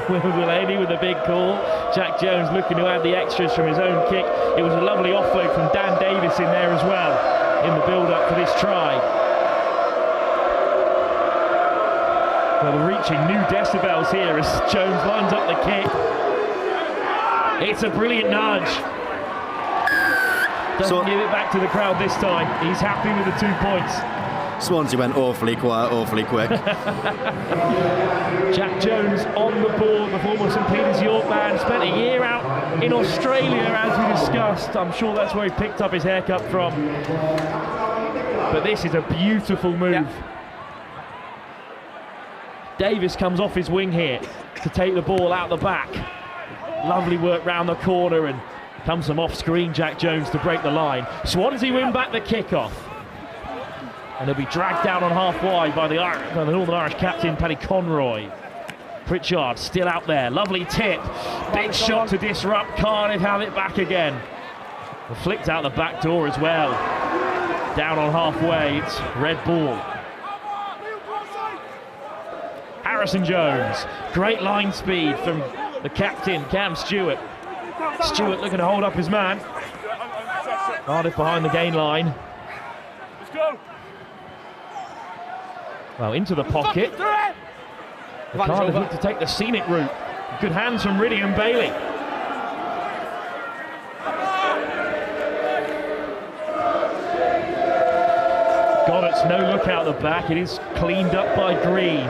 Will Andy with a big call. Jack Jones looking to add the extras from his own kick. It was a lovely offload from Dan Davis in there as well in the build-up for this try. Well, reaching new decibels here as Jones lines up the kick. It's a brilliant nudge. Doesn't give it back to the crowd this time. He's happy with the 2 points. Swansea went awfully quiet, awfully quick. Jack Jones on the board, the former St Peters York man, spent a year out in Australia as we discussed. I'm sure that's where he picked up his haircut from. But this is a beautiful move. Yeah. Davis comes off his wing here to take the ball out the back. Lovely work round the corner and comes from off screen Jack Jones to break the line. Swansea win back the kickoff. And they'll be dragged down on half wide by the Northern Irish captain, Paddy Conroy. Pritchard still out there. Lovely tip. Big shot to disrupt. Cardiff have it back again. Flicked out the back door as well. Down on halfway. It's red ball. Harrison Jones. Great line speed from the captain, Cam Stewart. Stewart looking to hold up his man. Cardiff behind the gain line. Let's go. Well, into the pocket. Cardiff look to take the scenic route. Good hands from Riddy and Bailey. Goddett's no look out the back. It is cleaned up by Green.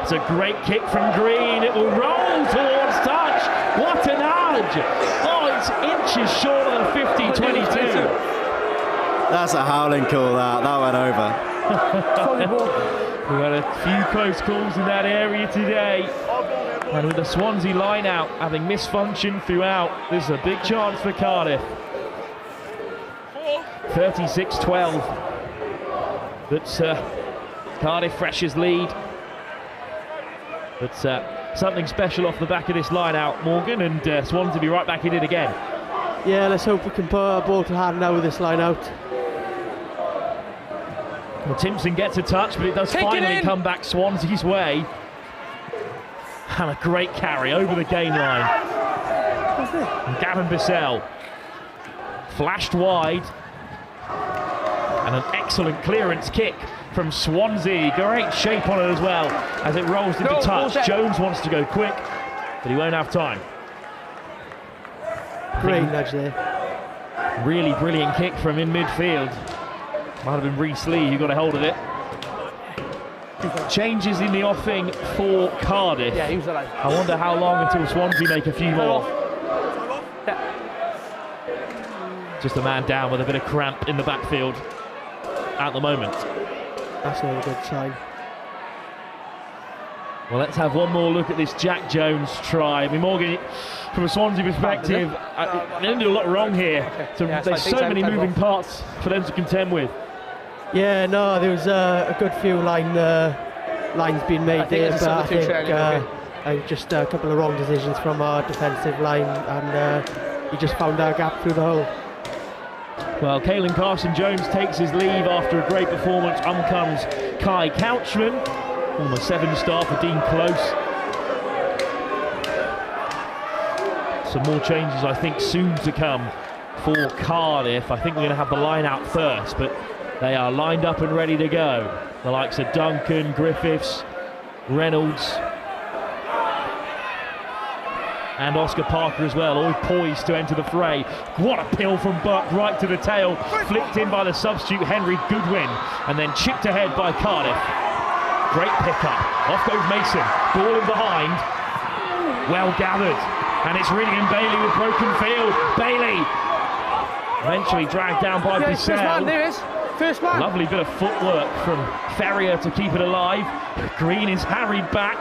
It's a great kick from Green. It will roll towards touch. What a nudge! Oh, it's inches short of the 50-22. That's a howling call, that went over. We've had a few close calls in that area today. And with the Swansea line out having misfunctioned throughout, this is a big chance for Cardiff. 36-12. That's Cardiff Freshers lead. But something special off the back of this line out, Morgan, and Swansea be right back in it again. Yeah, let's hope we can put a ball to hand now with this line out. Well, Timpson gets a touch, but it does finally come back Swansea's way. And a great carry over the gain line. And Gavin Bissell flashed wide. And an excellent clearance kick from Swansea. Great shape on it as well as it rolls into touch. Jones wants to go quick, but he won't have time. Great nudge there. Really brilliant kick from in midfield. Might have been Reece Lee who got a hold of it. Changes in the offing for Cardiff. Yeah, he was alive. I wonder how long until Swansea make a few more. Just a man down with a bit of cramp in the backfield at the moment. That's not a good sign. Well, let's have one more look at this Jack Jones try. I mean, Morgan, from a Swansea perspective, they didn't do a lot wrong here. So there's so many moving parts for them to contend with. Yeah, no, there was a good few lines being made there, but I think just a couple of wrong decisions from our defensive line, and he just found our gap through the hole. Well, Caelan Carson-Jones takes his leave after a great performance. Comes Kai Couchman, former 7-star for Dean Close. Some more changes, I think, soon to come for Cardiff. I think we're going to have the line out first, but they are lined up and ready to go. The likes of Duncan, Griffiths, Reynolds and Oscar Parker as well, all poised to enter the fray. What a pill from Buck, right to the tail, flicked in by the substitute Henry Goodwin, and then chipped ahead by Cardiff. Great pickup, off goes Mason, ball in behind, well gathered, and it's Riddick and Bailey with broken field. Bailey eventually dragged down by Bissell. First man, there is. First man. Lovely bit of footwork from Ferrier to keep it alive. Green is harried back.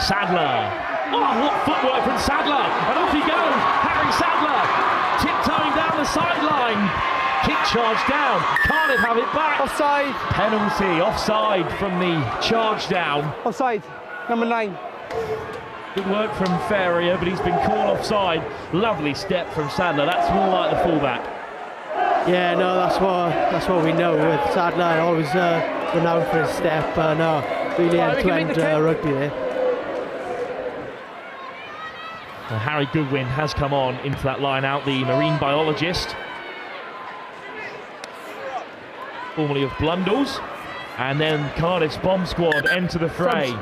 Sadler. Oh, what footwork from Sadler! And off he goes, Harry Sadler, tiptoeing down the sideline. Kick charge down, Cardiff have it back. Offside. Penalty, offside from the charge down. Offside, number 9. Good work from Ferrier, but he's been called offside. Lovely step from Sadler, that's more like the fullback. Yeah, no, that's what we know with Sadler. Always renowned for his step. No, really end-to-end rugby there. Harry Goodwin has come on into that line out, the marine biologist, formerly of Blundell's, and then Cardiff's bomb squad enter the fray.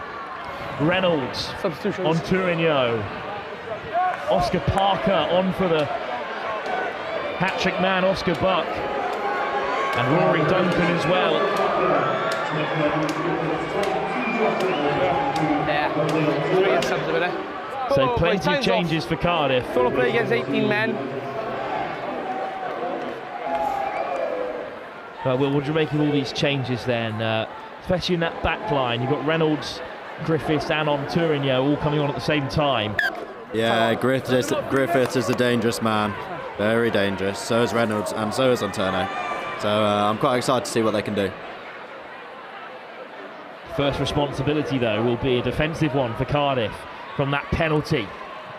Reynolds on Tourigno, Oscar Parker on for the hat-trick man Oscar Buck, and Rory Duncan as well. Yeah, subs over there. So plenty of changes for Cardiff. Solo play against 18 men. Will, what do you make of all these changes then? Especially in that back line, you've got Reynolds, Griffiths and on Tourigno all coming on at the same time. Yeah, Griffiths is a dangerous man. Very dangerous. So is Reynolds and so is Antonio. So I'm quite excited to see what they can do. First responsibility though will be a defensive one for Cardiff from that penalty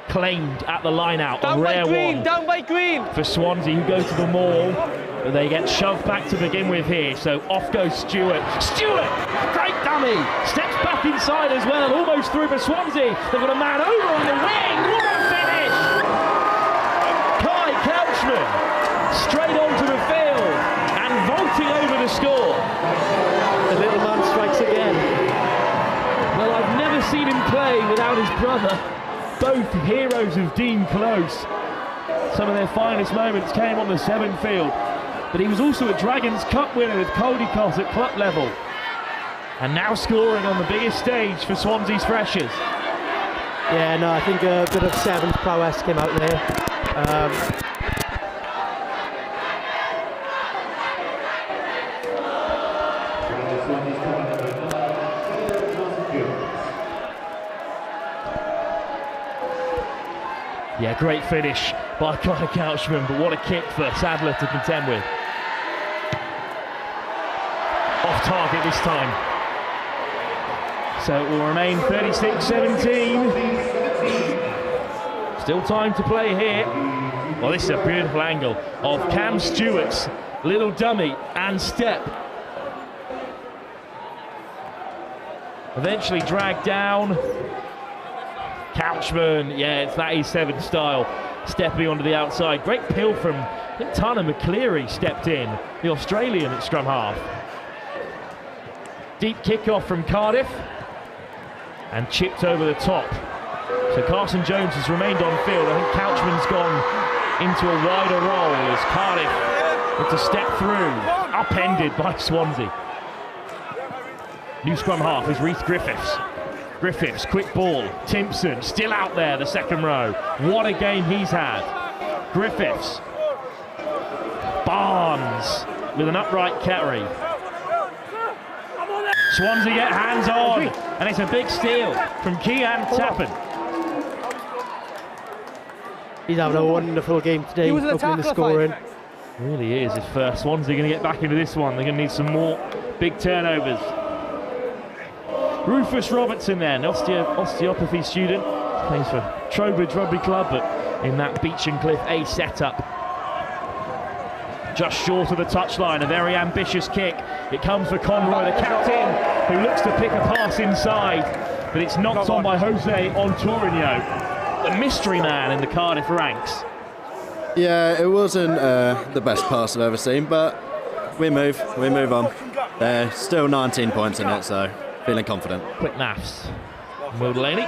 claimed at the line out. A rare one down by Green for Swansea, who go to the maul, but they get shoved back to begin with here. So off goes Stewart. Great dummy, steps back inside as well, almost through for Swansea. They've got a man over on the wing. What a finish! Kai Couchman straight onto the field and vaulting over the score. The little man strikes again. Well, I've never seen him play without his brother. Both heroes of Dean Close. Some of their finest moments came on the Severn field, but he was also a Dragons Cup winner with Caldicott at club level, and now scoring on the biggest stage for Swansea's freshers. Yeah, no, I think a bit of Severn's prowess came out there. Yeah, great finish by Connor Couchman, but what a kick for Sadler to contend with. Off target this time. So it will remain 36-17. Still time to play here. Well, this is a beautiful angle of Cam Stewart's little dummy and step. Eventually dragged down. Couchman, yeah, it's that E7 style, stepping onto the outside. Great pill from, I think Tana McCleary stepped in, the Australian at scrum half. Deep kickoff from Cardiff and chipped over the top. So Carson Jones has remained on field. I think Couchman's gone into a wider role as Cardiff with to step through, upended by Swansea. New scrum half is Reece Griffiths. Griffiths, quick ball, Timpson, still out there, the second row. What a game he's had. Griffiths. Barnes with an upright carry. Swansea get hands on, and it's a big steal from Kian Tappan. He's having a wonderful game today, opening the scoring. Really is. If Swansea are going to get back into this one, they're going to need some more big turnovers. Rufus Robertson then, osteopathy student, plays for Trowbridge Rugby Club, but in that Beach and Cliff A setup. Just short of the touchline, a very ambitious kick. It comes for Conroy, the captain, who looks to pick a pass inside, but it's knocked on by Jose on Tourigno, the mystery man in the Cardiff ranks. Yeah, it wasn't the best pass I've ever seen, but we move on. There's still 19 points in it, so feeling confident. Quick naffs. Will Delaney.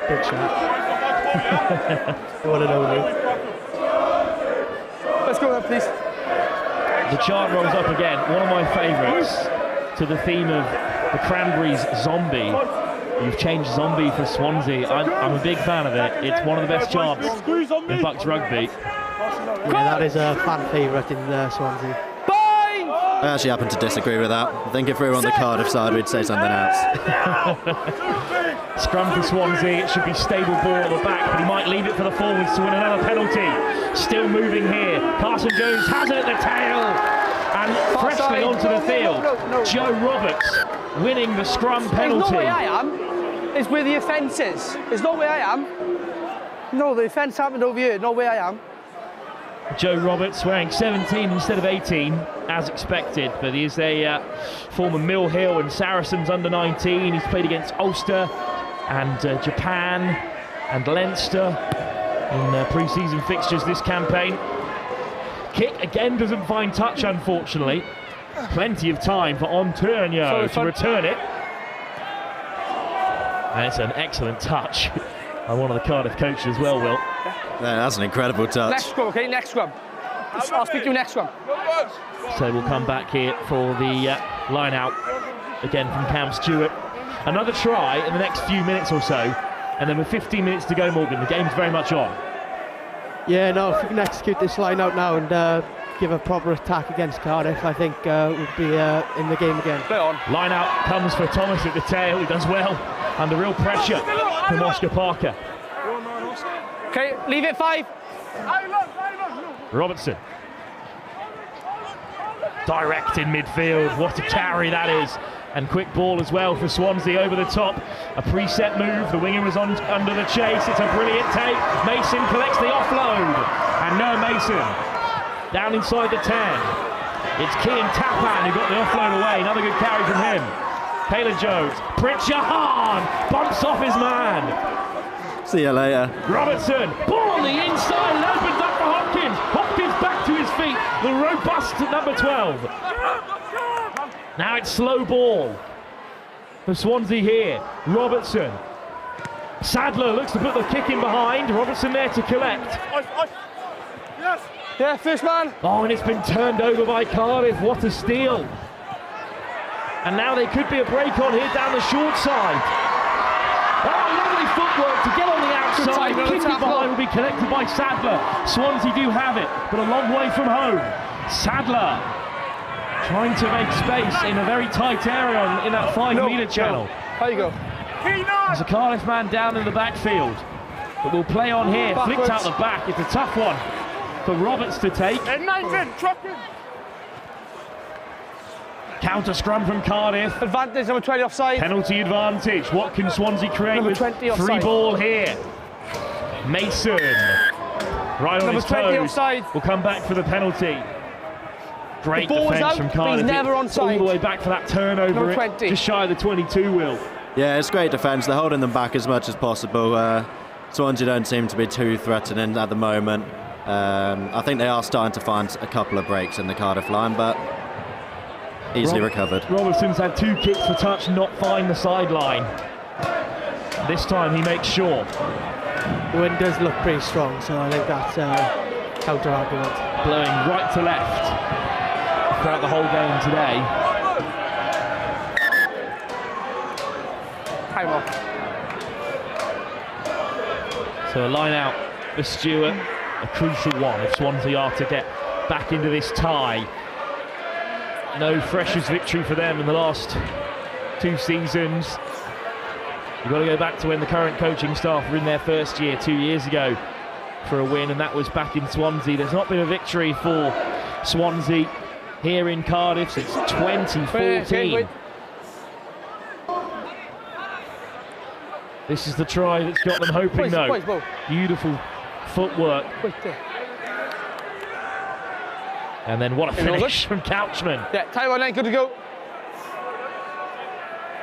Big shot. The one and only. Let's go then, please. The chant rolls up again. One of my favourites, to the theme of the Cranberries Zombie. You've changed Zombie for Swansea. I'm a big fan of it. It's one of the best chants in Bucks rugby. Yeah, that is a fan favourite in Swansea. I actually happen to disagree with that. I think if we were on the Cardiff side, we'd say something else. Scrum for Swansea. It should be stable ball at the back, but he might leave it for the forwards to win another penalty. Still moving here. Carson Jones has it at the tail. And freshly onto the field, Joe Roberts winning the scrum penalty. There's no way I am. It's where the offence is. There's no way I am. No, the offence happened over here. No way I am. Joe Roberts wearing 17 instead of 18, as expected, but he is a former Mill Hill and Saracens under-19. He's played against Ulster and Japan and Leinster in pre-season fixtures this campaign. Kick again doesn't find touch, unfortunately. Plenty of time for Antonio to return it. And it's an excellent touch by one of the Cardiff coaches as well, Will. Yeah, that's an incredible touch. Next scrum, okay, next scrum. I'll speak to you next scrum. So we'll come back here for the line out again from Cam Stewart. Another try in the next few minutes or so, and then with 15 minutes to go, Morgan, the game's very much on. Yeah, no, if we can execute this line out now and give a proper attack against Cardiff, I think we'll be in the game again. Play on. Line out comes for Thomas at the tail. He does well under real pressure from Oscar Parker. Okay, leave it 5. Robertson. Direct in midfield. What a carry that is. And quick ball as well for Swansea over the top. A preset move. The winger was on under the chase. It's a brilliant take. Mason collects the offload. And Noah Mason down inside the 10. It's Kian Tapan who got the offload away. Another good carry from him. Taylor Jones. Pritchard bumps off his man. See you later. Robertson, ball on the inside, and opens up for Hopkins. Hopkins back to his feet, the robust number 12. Now it's slow ball for Swansea here. Robertson. Sadler looks to put the kick in behind. Robertson there to collect. Yes. Yeah, first man. Oh, and it's been turned over by Cardiff. What a steal. And now there could be a break on here down the short side. Oh, lovely footwork to get on the outside. Kick it behind will be collected by Sadler. Swansea do have it, but a long way from home. Sadler trying to make space in a very tight area in that 5-metre channel. There you go. There's a Cardiff man down in the backfield, but we'll play on here. Flicked out the back. It's a tough one for Roberts to take. Counter scrum from Cardiff. Advantage, number 20 offside. Penalty advantage. What can Swansea create Number with 20 free offside. ball here? Mason. Right on Number his 20 toes. offside. We'll come back for the penalty. Great The ball was defence out, from but Cardiff. he's never It's all onside. the way back for that turnover. Number 20. Just shy of the 22, Will. Yeah, it's great defence. They're holding them back as much as possible. Swansea don't seem to be too threatening at the moment. I think they are starting to find a couple of breaks in the Cardiff line, but easily recovered. Robertson's had 2 kicks for touch, not find the sideline. This time he makes sure. The wind does look pretty strong, so I think that's counter argument. Blowing right to left throughout the whole game today. Time off. So a line out for Stewart, a crucial one if Swansea are to get back into this tie. No freshers victory for them in the last 2 seasons. You've got to go back to when the current coaching staff were in their first year 2 years ago for a win, and that was back in Swansea. There's not been a victory for Swansea here in Cardiff since 2014. Wait. This is the try that's got them hoping, though. Beautiful footwork. And then what a finish from Couchman. Yeah, time on line, good to go.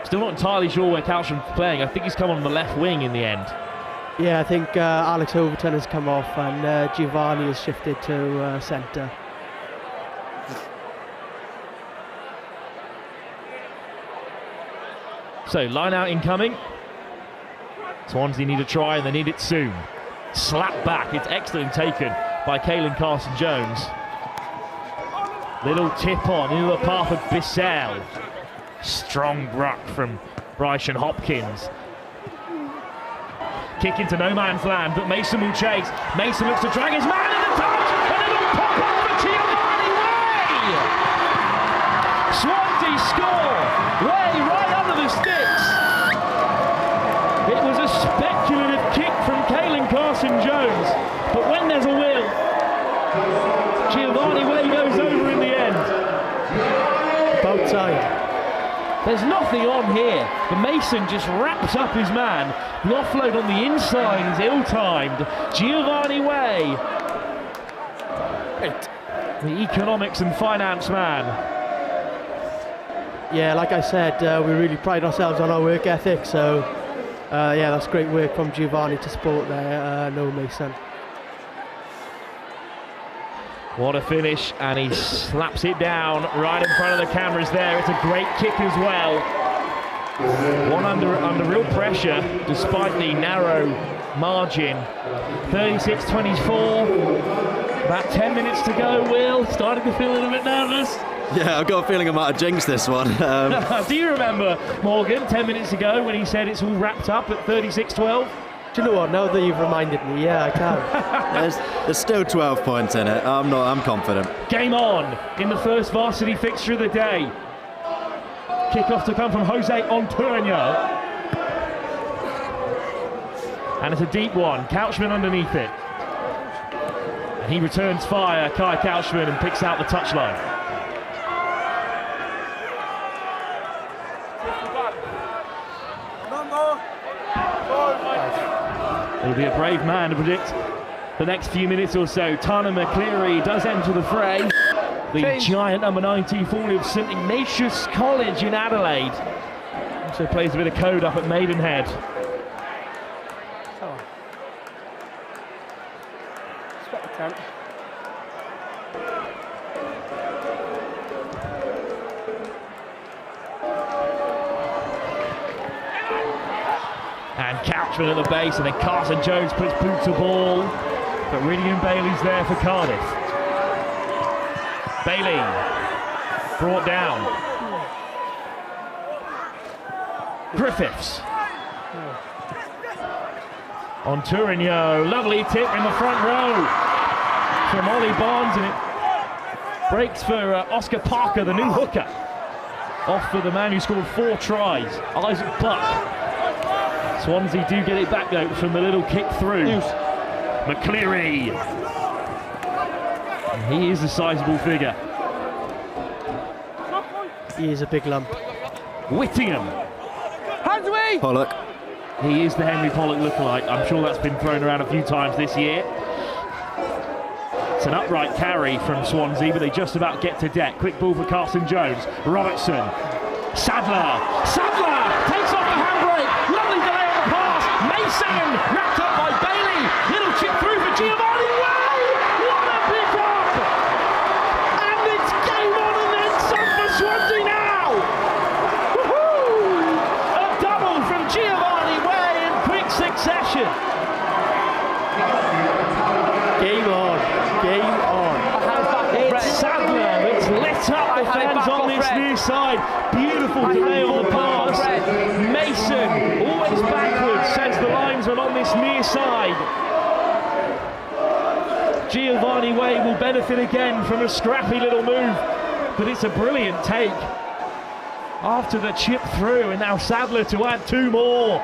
Still not entirely sure where Couchman's playing. I think he's come on the left wing in the end. Yeah, I think Alex Overton has come off and Giovanni has shifted to centre. So line out incoming. Swansea need a try and they need it soon. Slap back, it's excellent taken by Caelan Carson-Jones. Little tip on into the path of Bissell. Strong ruck from Bryson Hopkins. Kick into no man's land, but Mason will chase. Mason looks to drag his man in the touch, and it'll pop up for Giovanni Way! Swansea score! Way right under the sticks! It was a speculative kick from Caelan Carson-Jones, but when there's a will, Giovanni Way goes over in the end. Both sides. There's nothing on here, but Mason just wraps up his man. The offload on the inside is ill-timed. Giovanni Way, the economics and finance man. Yeah, like I said, we really pride ourselves on our work ethic, so yeah, that's great work from Giovanni to support there, no Mason. What a finish, and he slaps it down right in front of the cameras there. It's a great kick as well. One under real pressure, despite the narrow margin. 36-24, about 10 minutes to go, Will. Starting to feel a little bit nervous. Yeah, I've got a feeling I might have jinxed this one. Do you remember, Morgan, 10 minutes ago when he said it's all wrapped up at 36-12? Do you know what, now that you've reminded me, yeah, I can. There's still 12 points in it. I'm confident. Game on in the first varsity fixture of the day. Kick-off to come from Jose Antonio. And it's a deep one, Couchman underneath it. And he returns fire, Kai Couchman, and picks out the touchline. It'll be a brave man to predict the next few minutes or so. Tana McCleary does enter the fray. The giant number 19 forward of St Ignatius College in Adelaide. Also plays a bit of code up at Maidenhead. And Couchman at the base, and then Carson-Jones puts boot to ball. But Riddian Bailey's there for Cardiff. Bailey brought down. Griffiths. On Tourigno, lovely tip in the front row from Ollie Barnes, and it breaks for Oscar Parker, the new hooker. Off for the man who scored 4 tries, Isaac Buck. Swansea do get it back though from the little kick through. McCleary. And he is a sizable figure. He is a big lump. Whittingham. Pollock. He is the Henry Pollock lookalike. I'm sure that's been thrown around a few times this year. It's an upright carry from Swansea, but they just about get to deck. Quick ball for Carson-Jones. Robertson. Sadler takes off the handbrake. Lovely delay on the pass. Mason wrapped up by Bailey. Little chip through for Giovanni Way. What a pick up! And it's game on and then some for Swansea now. Woohoo! A double from Giovanni Way in quick succession. Game on. It's Sadler that's lit up the fans on this near side. Beautiful delay on the pass. Mason, always backwards, says the linesman on this near side. Giovanni Way will benefit again from a scrappy little move, but it's a brilliant take. After the chip through, and now Sadler to add 2 more.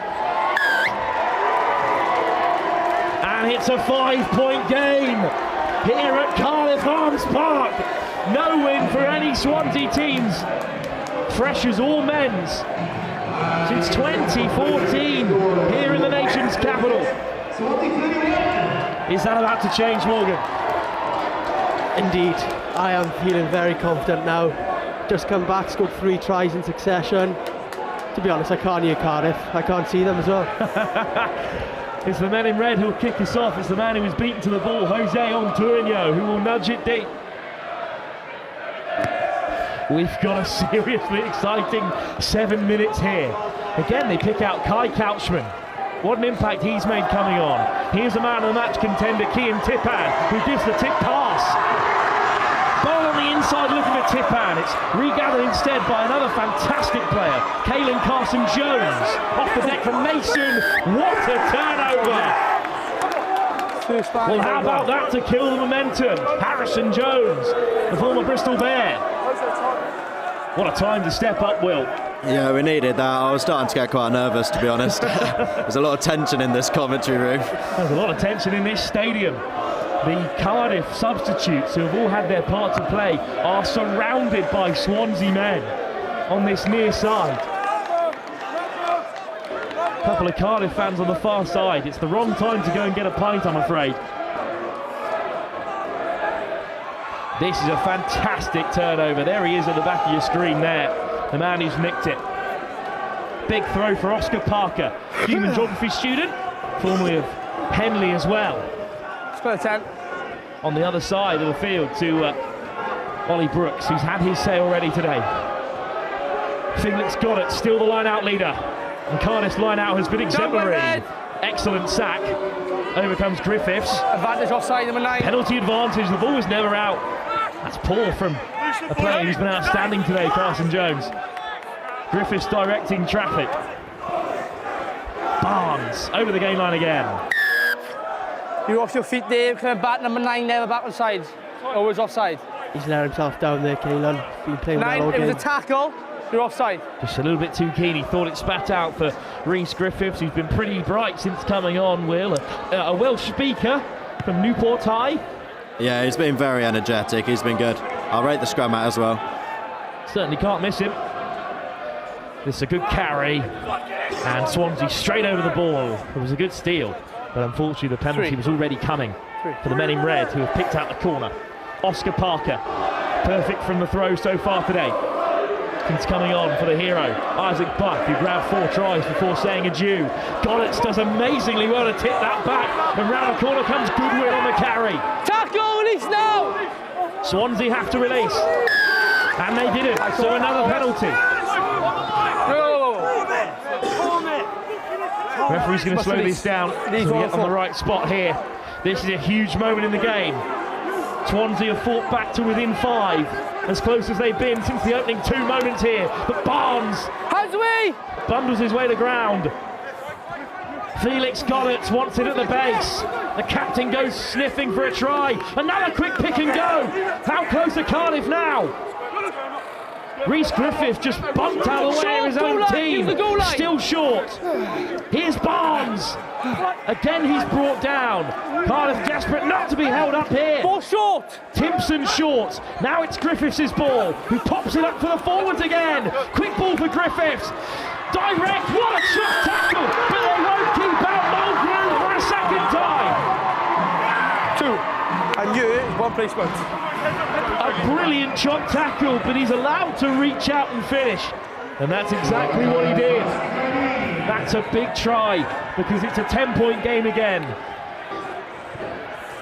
And it's a 5-point game here at Cardiff Arms Park. No win for any Swansea teams, fresh as all men's, since 2014 here in the nation's capital. Is that about to change, Morgan? Indeed, I am feeling very confident now. Just come back, scored 3 tries in succession. To be honest, I can't hear Cardiff. I can't see them as well. It's the man in red who'll kick us off. It's the man who was beaten to the ball, Jose Antonio, who will nudge it deep. We've got a seriously exciting 7 minutes here Again, they pick out Kai Couchman. What an impact he's made coming on. Here's a man of the match contender, Kian Tipan, who gives the tip pass. Ball on the inside looking at Tipan. It's regathered instead by another fantastic player, Caelan Carson-Jones. Off the deck from Mason. What a turnover! Well, how about that to kill the momentum? Harrison Jones, the former Bristol Bear. What a time to step up, Will. Yeah, we needed that. I was starting to get quite nervous, to be honest. There's a lot of tension in this commentary room. There's a lot of tension in this stadium. The Cardiff substitutes, who have all had their part to play, are surrounded by Swansea men on this near side. A couple of Cardiff fans on the far side. It's the wrong time to go and get a pint, I'm afraid. This is a fantastic turnover. There he is at the back of your screen there. The man who's nicked it. Big throw for Oscar Parker, human geography student, formerly of Henley as well. Spur 10. On the other side of the field to Ollie Brooks, who's had his say already today. Figlett's got it, still the line-out leader. And Cardiff's line-out has been exemplary. Excellent sack. Overcomes Griffiths. Advantage offside, number 9. Penalty advantage, the ball was never out. That's poor from a player who's been outstanding today, Carson Jones. Griffiths directing traffic. Barnes over the game line again. You're off your feet, Dave. Coming back, number 9, never back on sides. Always offside. He's let himself down there, Caelan. Been playing 9, well all it was game. a tackle. You're offside. Just a little bit too keen. He thought it spat out for Rhys Griffiths, who's been pretty bright since coming on, Will. A Welsh speaker from Newport High. Yeah, he's been very energetic. He's been good. I'll rate the scrum out as well. Certainly can't miss him. This is a good carry. And Swansea straight over the ball. It was a good steal. But unfortunately, the penalty was already coming for the men in red, who have picked out the corner. Oscar Parker, perfect from the throw so far today. Since coming on for the hero, Isaac Buck, who grabbed 4 tries before saying adieu. Goddard does amazingly well to tip that back, and round the corner comes Goodwin on the carry. Tackle, release now! Swansea have to release, and they did it, so another penalty. Referee's going to slow this down so we get on the right spot here. This is a huge moment in the game. Swansea have fought back to within 5, as close as they've been since the opening 2 moments here. But Barnes bundles his way to ground. Felix Goddard wants it at the base. The captain goes sniffing for a try. Another quick pick and go. How close are Cardiff now? Rhys Griffith just bumped out of the way of his own team. Still short. Here's Barnes. Again, he's brought down. Cardiff desperate not to be held up here. Ball short. Timpson short. Now it's Griffiths' ball, who pops it up for the forwards again. Quick ball for Griffiths. Direct. What a shot tackle. But they won't keep out Mulgrew for a second time. 2. And you is 1 placement. A brilliant chop tackle, but he's allowed to reach out and finish. And that's exactly what he did. That's a big try, because it's a 10-point game again.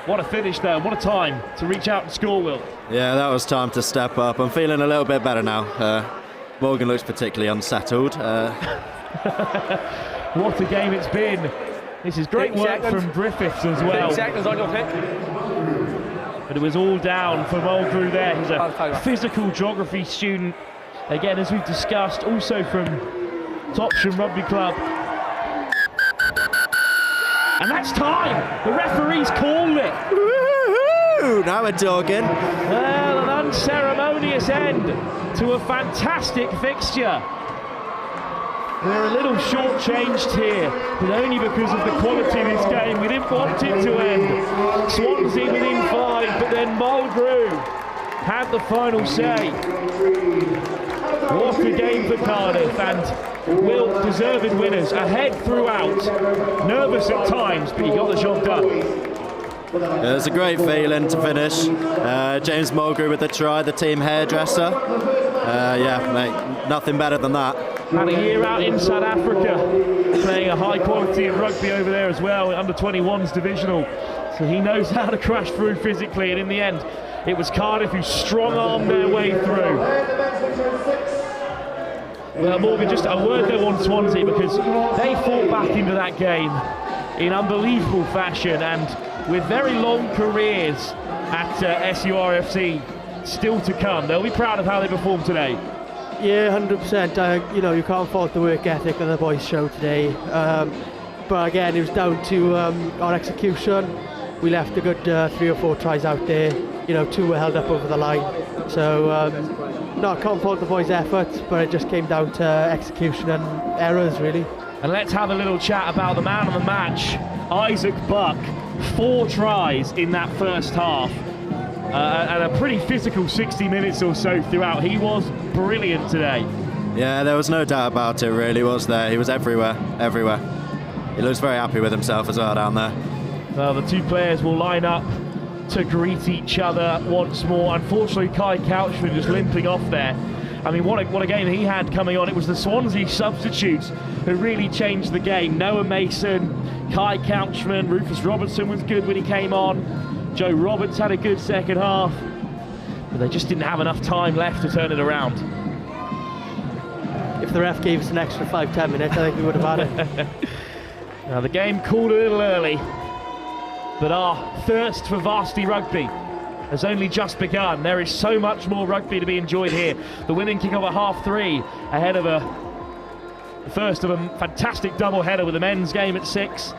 What a finish there, what a time to reach out and score, Will. Yeah, that was time to step up. I'm feeling a little bit better now. Morgan looks particularly unsettled. What a game it's been. This is great work from Griffiths as well. 8 seconds on your pick. But it was all down for Mulgrew there. He's a physical geography student. Again, as we've discussed, also from Topsham Rugby Club. And that's time. The referee's called it. Woo-hoo! Now we're talking. Well, an unceremonious end to a fantastic fixture. We're a little short-changed here, but only because of the quality of this game. We didn't want it to end. Swansea within 5, but then Mulgrew had the final say. What a game for Cardiff, and Will, deserved winners, ahead throughout. Nervous at times, but he got the job done. It was a great feeling to finish. James Mulgrew with the try, the team hairdresser. Yeah, mate, nothing better than that. Had a year out in South Africa, playing a high quality of rugby over there as well, under 21s divisional. So he knows how to crash through physically, and in the end, it was Cardiff who strong-armed their way through. Well, Morgan, just a word though on Swansea, because they fought back into that game in unbelievable fashion, and with very long careers at SURFC still to come. They'll be proud of how they performed today. Yeah, 100%. You know, you can't fault the work ethic that the boys showed today. But again, it was down to our execution. We left a good 3 or 4 tries out there. You know, 2 were held up over the line. So, no, I can't fault the boys' efforts, but it just came down to execution and errors, really. And let's have a little chat about the man of the match, Isaac Buck. 4 tries in that first half. And a pretty physical 60 minutes or so throughout. He was brilliant today. Yeah, there was no doubt about it, really, was there? He was everywhere. He looks very happy with himself as well down there. Well, the 2 players will line up to greet each other once more. Unfortunately, Kai Couchman just limping off there. I mean, what a game he had coming on. It was the Swansea substitutes who really changed the game. Noah Mason, Kai Couchman, Rufus Robertson was good when he came on. Joe Roberts had a good second half, but they just didn't have enough time left to turn it around. If the ref gave us an extra 5-10 minutes, I think we would have had it. Now, the game called a little early, but our thirst for varsity rugby has only just begun. There is so much more rugby to be enjoyed here. The women kick off at 3:30 ahead of the first of a fantastic double header with the men's game at 6.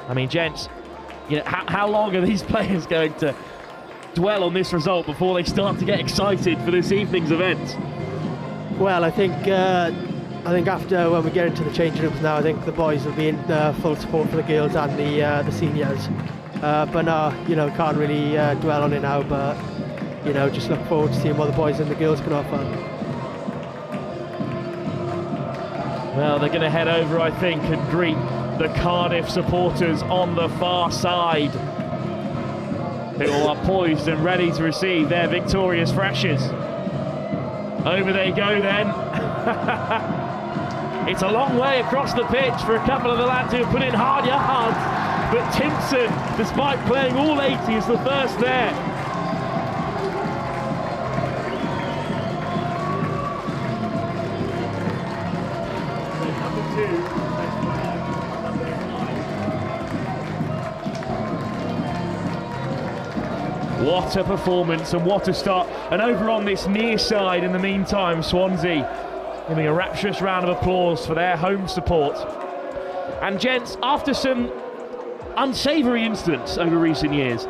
I mean, gents, you know, how long are these players going to dwell on this result before they start to get excited for this evening's event? Well, I think after, when we get into the changing rooms now, I think the boys will be in full support for the girls and the seniors. But no, you know, can't really dwell on it now, but, you know, just look forward to seeing what the boys and the girls can offer. Well, they're going to head over, I think, and greet the Cardiff supporters on the far side, who are poised and ready to receive their victorious freshers. Over they go then. It's a long way across the pitch for a couple of the lads who have put in hard yards, but Timpson, despite playing all 80, is the first there. What a performance and what a start. And over on this near side, in the meantime, Swansea giving a rapturous round of applause for their home support. And gents, after some unsavoury incidents over recent years,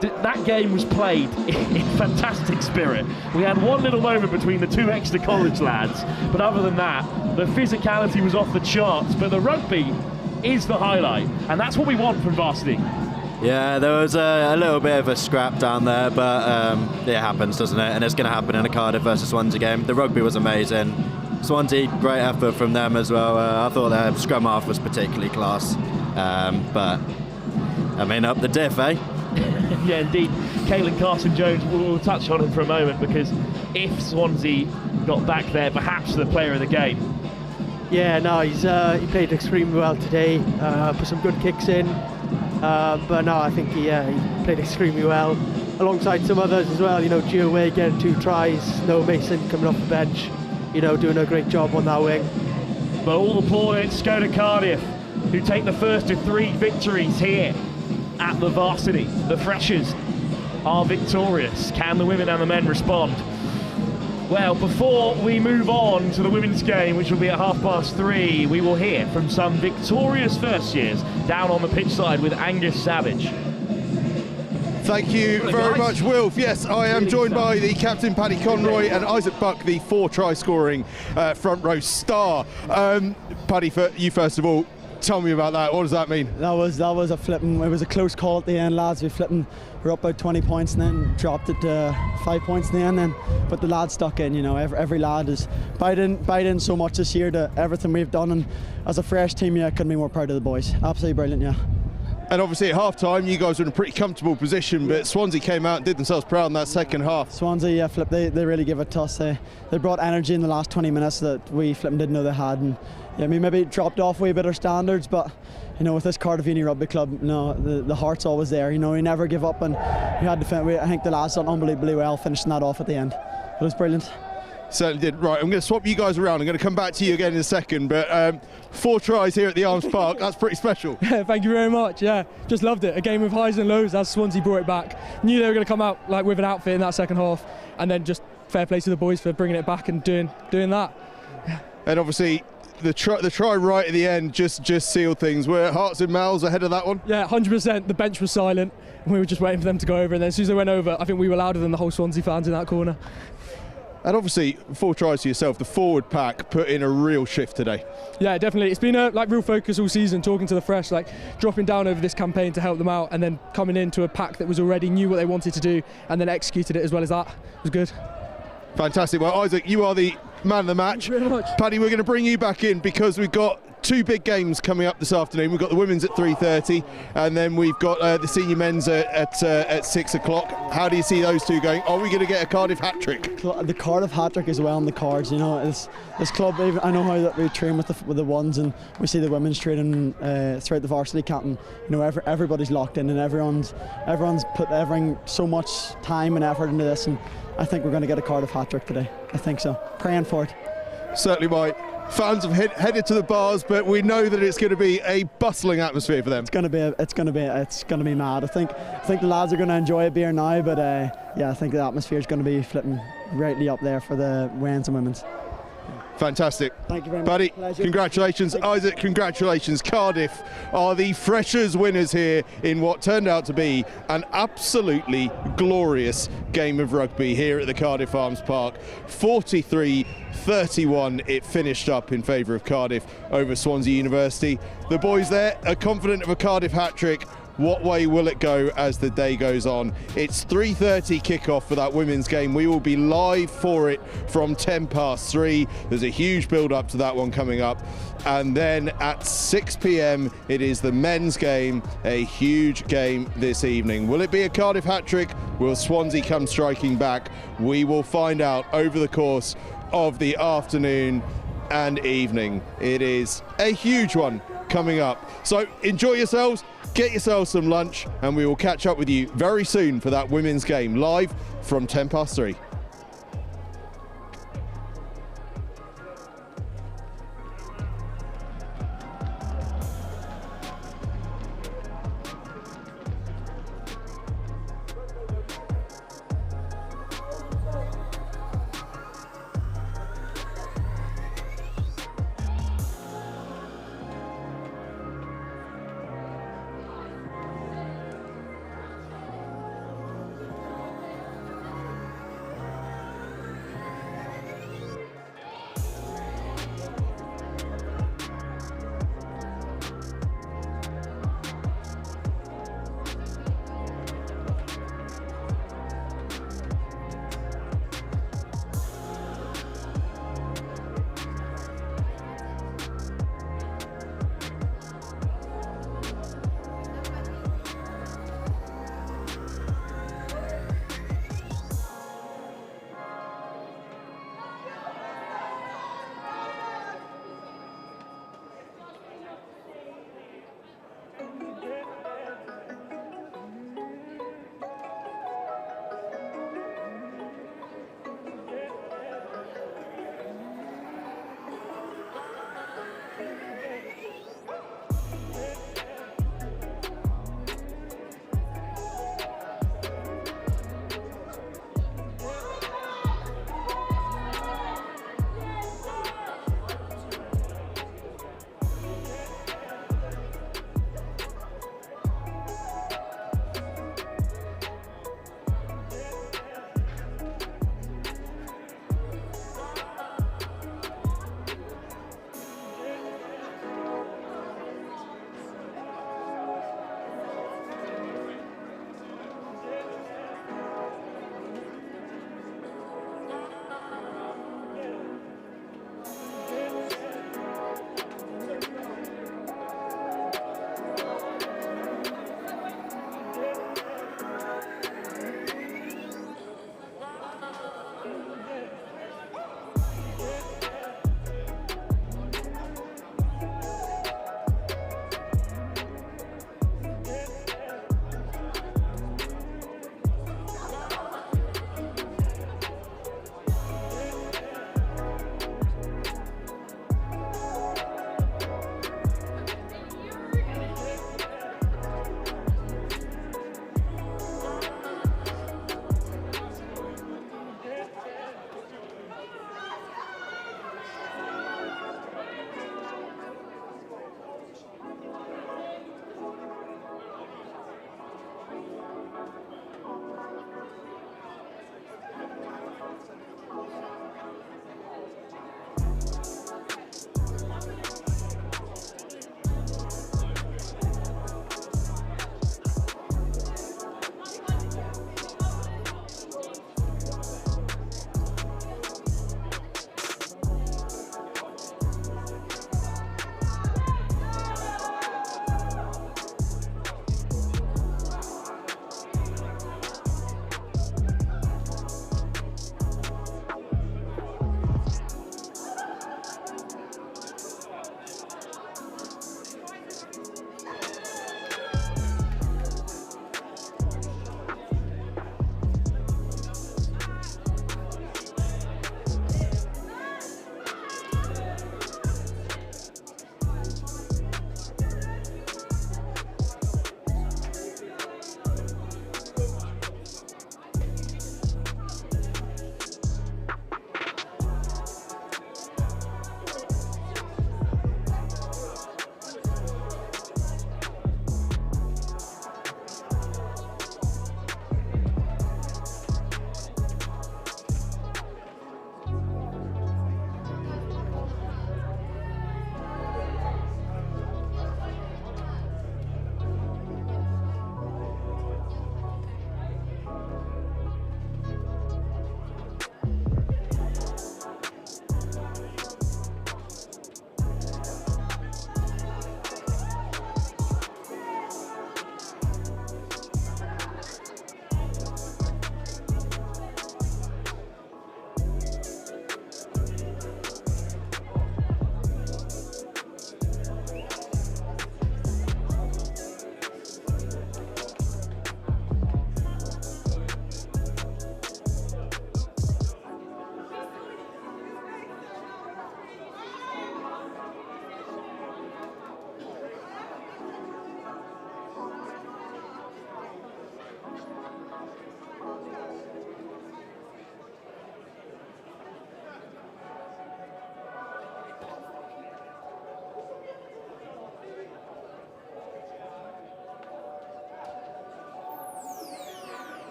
that game was played in fantastic spirit. We had one little moment between the 2 Exeter College lads, but other than that, the physicality was off the charts. But the rugby is the highlight, and that's what we want from varsity. Yeah, there was a little bit of a scrap down there, but it happens, doesn't it? And it's going to happen in a Cardiff versus Swansea game. The rugby was amazing. Swansea, great effort from them as well. I thought their scrum half was particularly class. But, I mean, up the diff, eh? Yeah, indeed. Caelan Carson-Jones, we'll touch on him for a moment, because if Swansea got back there, perhaps the player of the game. Yeah, no, he played extremely well today, put some good kicks in. But no, I think he played extremely well, alongside some others as well. You know, Gio Way getting 2 tries, Noah Mason coming off the bench, you know, doing a great job on that wing. But all the plaudits go to Cardiff, who take the first of 3 victories here at the varsity. The freshers are victorious. Can the women and the men respond? Well, before we move on to the women's game, which will be at 3:30, we will hear from some victorious first years down on the pitch side with Angus Savage. Thank you very much, Wilf. Yes, I am joined by the captain, Paddy Conroy, and Isaac Buck, the 4-try scoring front row star. Paddy, for you first of all, tell me about that. What does that mean? That was a flipping. It was a close call at the end, lads. We're up about 20 points and then dropped it to 5 points in the end. But the lads stuck in. You know, every lad is bite in so much this year to everything we've done. And as a fresh team, yeah, couldn't be more proud of the boys. Absolutely brilliant, yeah. And obviously at half-time, you guys were in a pretty comfortable position, but Swansea came out and did themselves proud in that second half. Swansea, yeah, they really give it to us. They brought energy in the last 20 minutes that we didn't know they had. And yeah, I mean, maybe it dropped off way better standards, but you know, with this Cardiff Uni Rugby Club, no, the heart's always there. You know, we never give up, and we had to. I think the lads done unbelievably well, finishing that off at the end. It was brilliant. Certainly did. Right, I'm going to swap you guys around. I'm going to come back to you again in a second, but 4 tries here at the Arms Park, that's pretty special. Yeah, thank you very much. Yeah, just loved it. A game of highs and lows as Swansea brought it back. Knew they were going to come out like with an outfit in that second half, and then just fair play to the boys for bringing it back and doing that. Yeah. And obviously, the try right at the end just sealed things. Were hearts and mouths ahead of that one? Yeah, 100%. The bench was silent, and we were just waiting for them to go over. And then as soon as they went over, I think we were louder than the whole Swansea fans in that corner. And obviously, 4 tries to yourself. The forward pack put in a real shift today. Yeah, definitely. It's been a real focus all season, talking to the fresh, dropping down over this campaign to help them out, and then coming into a pack that was already knew what they wanted to do, and then executed it as well as that. It was good. Fantastic. Well, Isaac, you are the man of the match. Thank you very much. Paddy, we're going to bring you back in because we've got 2 big games coming up this afternoon. We've got the women's at 3:30, and then we've got the senior men's at 6 o'clock. How do you see those 2 going? Are we going to get a Cardiff hat-trick? The Cardiff hat-trick is well on the cards. You know, this club, I know how that we train with the ones, and we see the women's training throughout the varsity camp, and you know, everybody's locked in, and everyone's put so much time and effort into this, and I think we're going to get a Cardiff hat-trick today. I think so. Praying for it. Certainly might. Fans have headed to the bars, but we know that it's going to be a bustling atmosphere for them. It's going to be mad. I think the lads are going to enjoy it beer now, but yeah, I think the atmosphere is going to be flipping rightly up there for the men's and women's. Fantastic. Thank you very much. Buddy, Pleasure. Congratulations. Isaac, congratulations. Cardiff are the Freshers winners here in what turned out to be an absolutely glorious game of rugby here at the Cardiff Arms Park. 43-31 it finished up in favour of Cardiff over Swansea University. The boys there are confident of a Cardiff hat-trick. What way will it go as the day goes on? It's 3:30 kickoff for that women's game. We will be live for it from 3:10. There's a huge build up to that one coming up. And then at 6 p.m, it is the men's game, a huge game this evening. Will it be a Cardiff hat-trick? Will Swansea come striking back? We will find out over the course of the afternoon and evening. It is a huge one coming up. So enjoy yourselves. Get yourselves some lunch, and we will catch up with you very soon for that women's game, live from 3:10.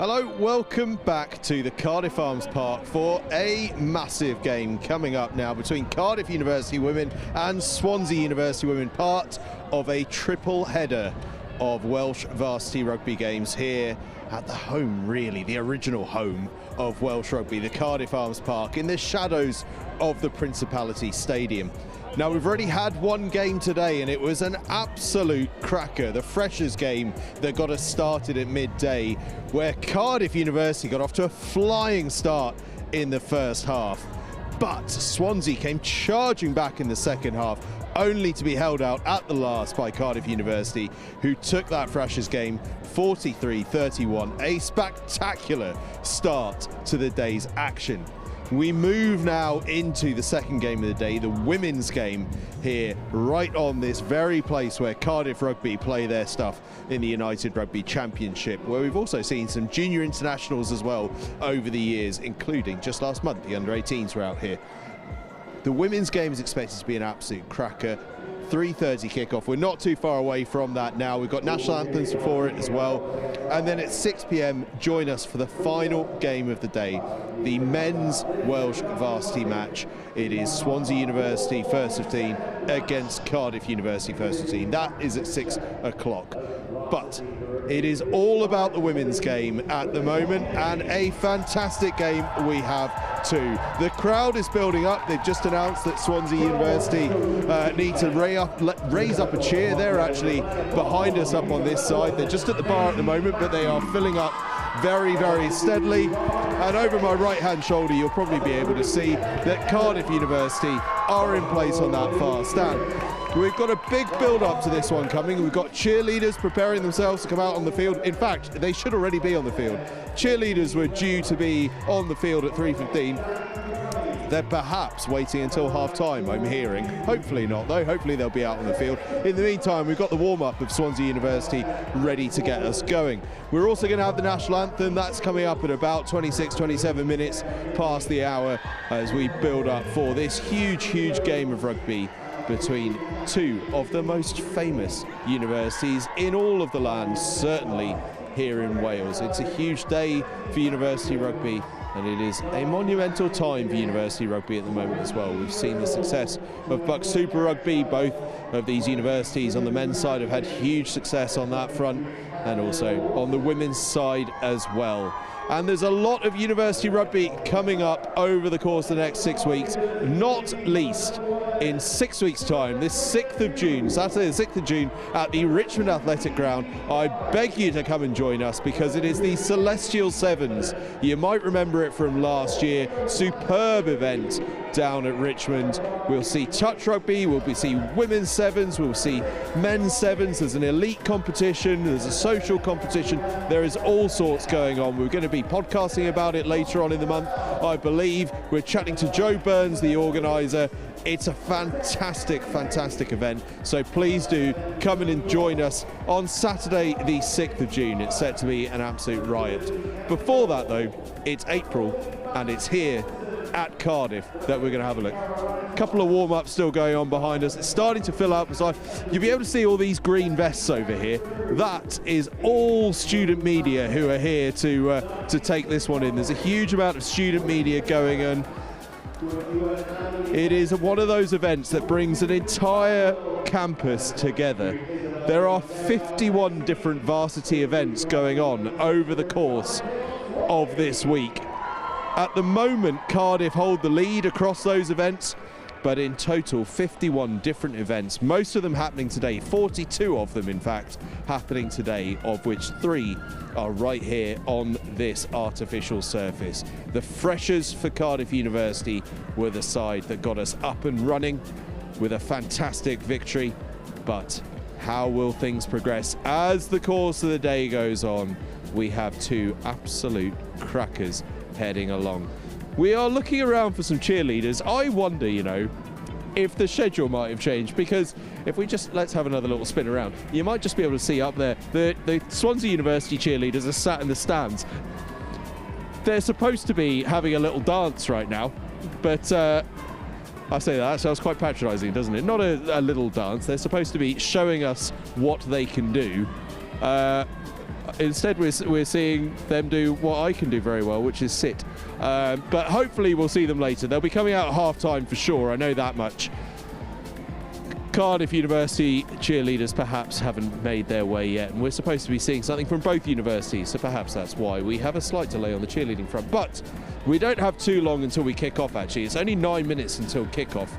Hello, welcome back to the Cardiff Arms Park for a massive game coming up now between Cardiff University women and Swansea University women, part of a triple header of Welsh varsity rugby games here at the home, really, the original home of Welsh rugby, the Cardiff Arms Park, in the shadows of the Principality Stadium. Now, we've already had one game today and it was an absolute cracker, the Freshers game that got us started at midday, where Cardiff University got off to a flying start in the first half. But Swansea came charging back in the second half, only to be held out at the last by Cardiff University, who took that Freshers game 43-31, a spectacular start to the day's action. We move now into the second game of the day, the women's game here, right on this very place where Cardiff Rugby play their stuff in the United Rugby Championship, where we've also seen some junior internationals as well over the years, including just last month, the under-18s were out here. The women's game is expected to be an absolute cracker. 3:30 kickoff. We're not too far away from that now. We've got national anthems before it as well. And then at 6 p.m, join us for the final game of the day, the men's Welsh varsity match. It is Swansea University first 15 against Cardiff University first 15. That is at 6 o'clock. But it is all about the women's game at the moment, and a fantastic game we have too. The crowd is building up. They've just announced that Swansea University need to raise up a cheer. They're actually behind us up on this side. They're just at the bar at the moment, but they are filling up very, very steadily. And over my right-hand shoulder, you'll probably be able to see that Cardiff University are in place on that far stand. We've got a big build-up to this one coming. We've got cheerleaders preparing themselves to come out on the field. In fact, they should already be on the field. Cheerleaders were due to be on the field at 3:15. They're perhaps waiting until half-time, I'm hearing. Hopefully not, though. Hopefully they'll be out on the field. In the meantime, we've got the warm-up of Swansea University ready to get us going. We're also going to have the national anthem. That's coming up at about 26, 27 minutes past the hour as we build up for this huge, huge game of rugby between two of the most famous universities in all of the land, certainly here in Wales. It's a huge day for university rugby And it is a monumental time for University Rugby at the moment as well. We've seen the success of Bucks Super Rugby. Both of these universities on the men's side have had huge success on that front, and also on the women's side as well. And there's a lot of University Rugby coming up over the course of the next 6 weeks, not least in 6 weeks' time, this 6th of June, Saturday the 6th of June, at the Richmond Athletic Ground. I beg you to come and join us, because it is the Celestial Sevens. You might remember it from last year. Superb event down at Richmond. We'll see touch rugby, we'll see women's sevens, we'll see men's sevens. There's an elite competition, there's a social competition, there is all sorts going on. We're going to be podcasting about it later on in the month, I believe. We're chatting to Joe Burns, the organiser. It's a fantastic, fantastic event, so please do come and join us on Saturday the 6th of June. It's set to be an absolute riot. Before that though, it's April, and it's here at Cardiff that we're going to have a look. A couple of warm-ups still going on behind us. It's starting to fill up. So you'll be able to see all these green vests over here. That is all student media who are here to take this one in. There's a huge amount of student media going on. It is one of those events that brings an entire campus together. There are 51 different varsity events going on over the course of this week. At the moment, Cardiff hold the lead across those events, but in total 51 different events, most of them happening today, 42 of them in fact happening today, of which 3 are right here on this artificial surface. The freshers for Cardiff University were the side that got us up and running with a fantastic victory, but how will things progress as the course of the day goes on? We have 2 absolute crackers heading along. We are looking around for some cheerleaders. I wonder, you know, if the schedule might have changed, because if we just let's have another little spin around, you might just be able to see up there the Swansea University cheerleaders are sat in the stands. They're supposed to be having a little dance right now, but I say that sounds quite patronising, doesn't it? Not a little dance. They're supposed to be showing us what they can do. Instead, we're seeing them do what I can do very well, which is sit. But hopefully we'll see them later. They'll be coming out at half-time for sure, I know that much. Cardiff University cheerleaders perhaps haven't made their way yet, and we're supposed to be seeing something from both universities, so perhaps that's why we have a slight delay on the cheerleading front. But we don't have too long until we kick off, actually. It's only 9 minutes until kick-off,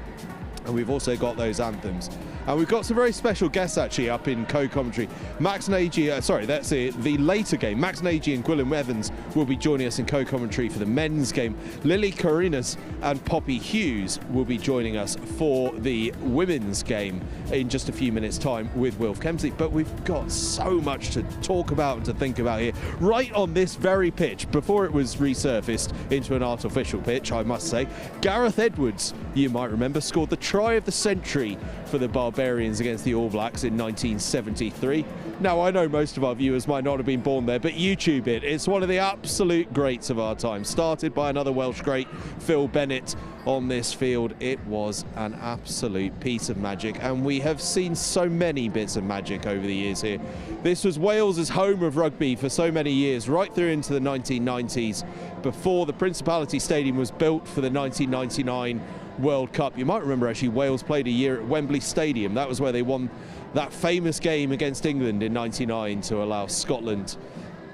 and we've also got those anthems. And we've got some very special guests actually up in co-commentary. Max Nagy, that's the later game. Max Nagy and Gwilym Evans will be joining us in co-commentary for the men's game. Lily Carinas and Poppy Hughes will be joining us for the women's game in just a few minutes' time with Wilf Kemsley. But we've got so much to talk about and to think about here. Right on this very pitch, before it was resurfaced into an artificial pitch, I must say, Gareth Edwards, you might remember, scored the try of the century for the Barbarians against the All Blacks in 1973. Now, I know most of our viewers might not have been born there, but YouTube it. It's one of the absolute greats of our time. Started by another Welsh great, Phil Bennett, on this field. It was an absolute piece of magic, and we have seen so many bits of magic over the years here. This was Wales's home of rugby for so many years, right through into the 1990s, before the Principality Stadium was built for the 1999 World Cup. You might remember actually Wales played a year at Wembley Stadium. That was where they won that famous game against England in '99 to allow Scotland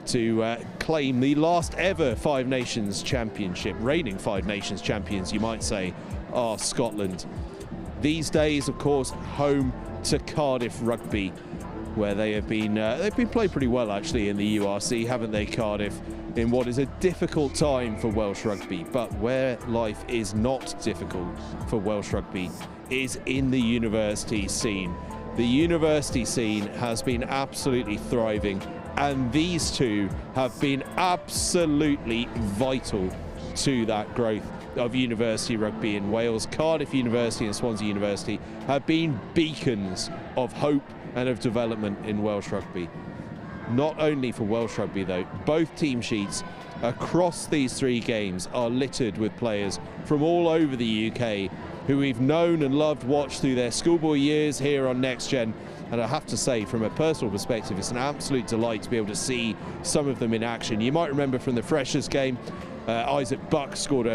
to claim the last ever Five Nations Championship. Reigning Five Nations champions, you might say, are Scotland. These days, of course, home to Cardiff Rugby, where they've been played pretty well actually in the URC, haven't they, Cardiff? In what is a difficult time for Welsh rugby, but where life is not difficult for Welsh rugby is in the university scene. The university scene has been absolutely thriving, and these two have been absolutely vital to that growth of university rugby in Wales. Cardiff University and Swansea University have been beacons of hope and of development in Welsh rugby. Not only for Welsh rugby though, both team sheets across these 3 games are littered with players from all over the UK who we've known and loved, watched through their schoolboy years here on Next Gen. And I have to say, from a personal perspective, it's an absolute delight to be able to see some of them in action. You might remember from the Freshers game, Isaac Buck scored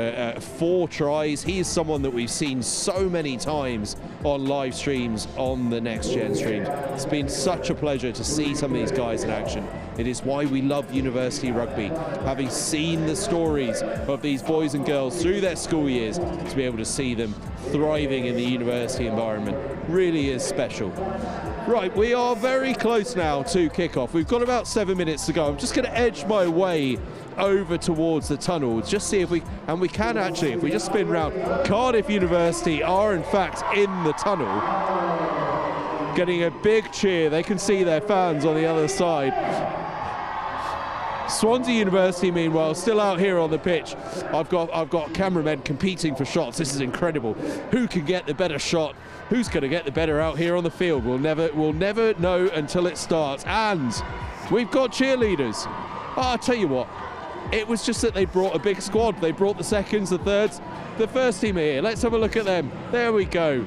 4 tries. He is someone that we've seen so many times on live streams on the Next Gen streams. It's been such a pleasure to see some of these guys in action. It is why we love university rugby. Having seen the stories of these boys and girls through their school years, to be able to see them thriving in the university environment really is special. Right, we are very close now to kickoff. We've got about 7 minutes to go. I'm just going to edge my way over towards the tunnel, just see if we can actually, if we just spin round. Cardiff University are in fact in the tunnel, getting a big cheer. They can see their fans on the other side. Swansea University, meanwhile, still out here on the pitch. I've got cameramen competing for shots. This is incredible. Who can get the better shot? Who's going to get the better out here on the field? We'll never know until it starts. And we've got cheerleaders. Oh, I'll tell you what. It was just that they brought a big squad. They brought the seconds, the thirds, the first team here. Let's have a look at them. There we go.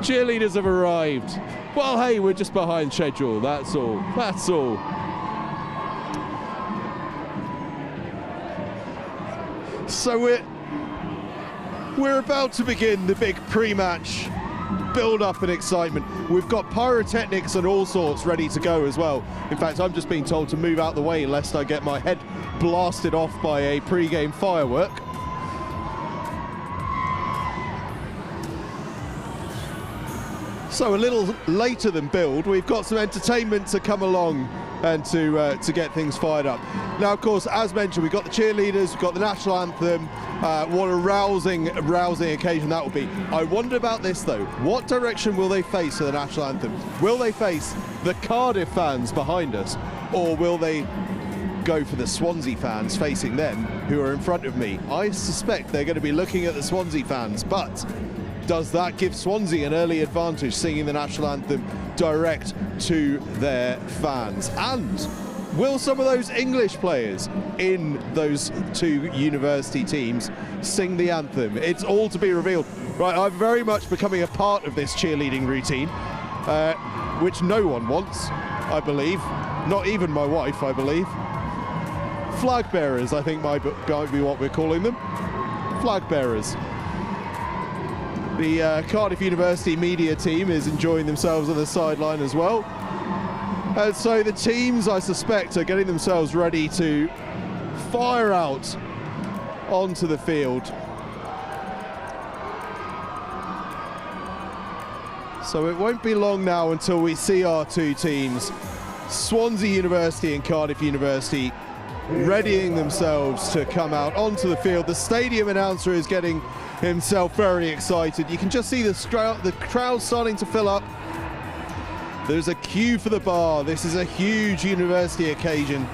Cheerleaders have arrived. Well, hey, we're just behind schedule. That's all. That's all. So we're about to begin the big pre-match build-up and excitement. We've got pyrotechnics and all sorts ready to go as well. In fact, I'm just being told to move out the way lest I get my head blasted off by a pre-game firework. So a little later than build, we've got some entertainment to come along and to get things fired up. Now, of course, as mentioned, we've got the cheerleaders, we've got the national anthem. What a rousing occasion that will be. I wonder about this, though. What direction will they face for the national anthem? Will they face the Cardiff fans behind us, or will they go for the Swansea fans facing them, who are in front of me? I suspect they're going to be looking at the Swansea fans, but does that give Swansea an early advantage, singing the national anthem direct to their fans? And will some of those English players in those 2 university teams sing the anthem? It's all to be revealed. Right, I'm very much becoming a part of this cheerleading routine, which no one wants, I believe. Not even my wife, I believe. Flag bearers, I think might be what we're calling them. Flag bearers. The Cardiff University media team is enjoying themselves on the sideline as well. And so the teams, I suspect, are getting themselves ready to fire out onto the field. So it won't be long now until we see our 2 teams, Swansea University and Cardiff University, readying themselves to come out onto the field. The stadium announcer is getting himself very excited. You can just see the crowd starting to fill up. There's a queue for the bar. This is a huge university occasion.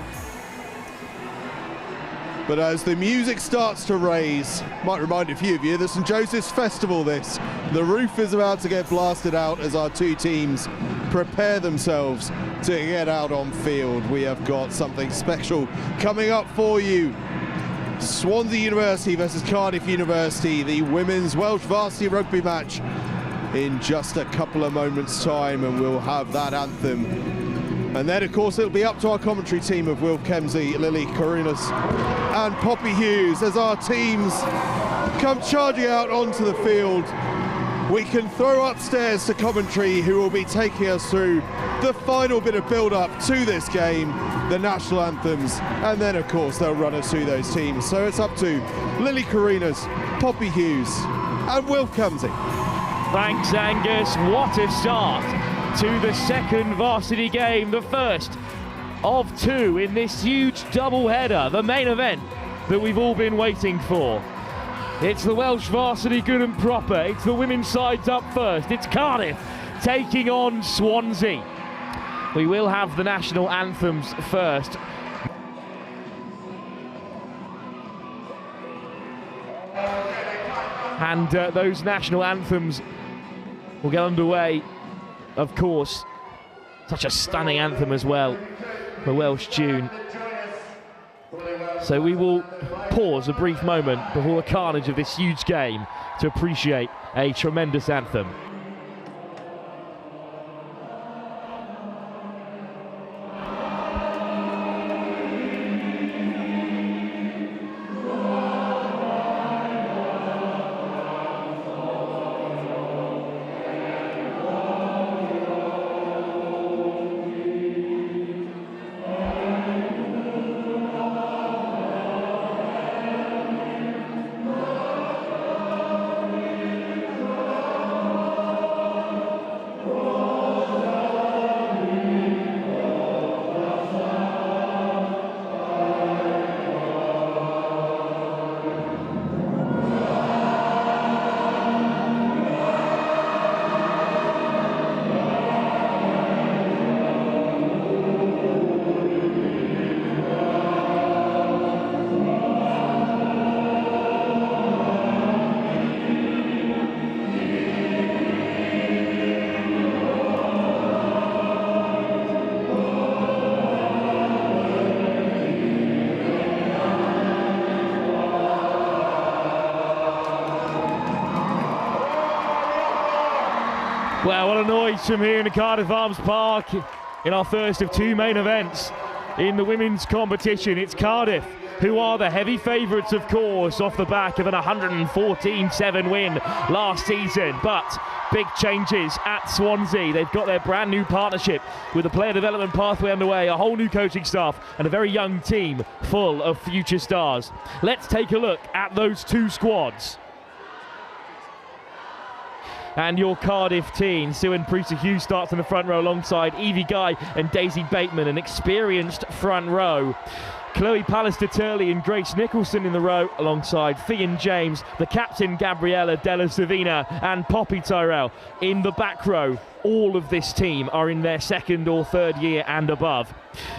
But as the music starts to raise, might remind a few of you, the St Joseph's Festival this. The roof is about to get blasted out as our 2 teams prepare themselves to get out on field. We have got something special coming up for you. Swansea University versus Cardiff University, the women's Welsh varsity rugby match in just a couple of moments' time, and we'll have that anthem. And then, of course, it'll be up to our commentary team of Will Kemsey, Lily Carinas and Poppy Hughes as our teams come charging out onto the field. We can throw upstairs to commentary, who will be taking us through the final bit of build-up to this game, the national anthems, and then, of course, they'll run us through those teams. So it's up to Lily Carinas, Poppy Hughes and Will Kemsey. Thanks, Angus. What a start to the second varsity game, the first of 2 in this huge double-header, the main event that we've all been waiting for. It's the Welsh varsity good and proper. It's the women's sides up first. It's Cardiff taking on Swansea. We will have the national anthems first. And those national anthems will get underway, of course. Such a stunning anthem as well, the Welsh tune. So we will pause a brief moment before the carnage of this huge game to appreciate a tremendous anthem. Well, what a noise from here in the Cardiff Arms Park in our first of two main events in the women's competition. It's Cardiff, who are the heavy favourites, of course, off the back of an 114-7 win last season. But big changes at Swansea. They've got their brand new partnership with a player development pathway underway, a whole new coaching staff, and a very young team full of future stars. Let's take a look at those two squads. And your Cardiff team, Sue Priester-Hughes starts in the front row alongside Evie Guy and Daisy Bateman, an experienced front row. Chloe Pallister-Turley and Grace Nicholson in the row alongside Fionn James, the captain Gabriella Della Savina and Poppy Tyrell in the back row. All of this team are in their second or third year and above.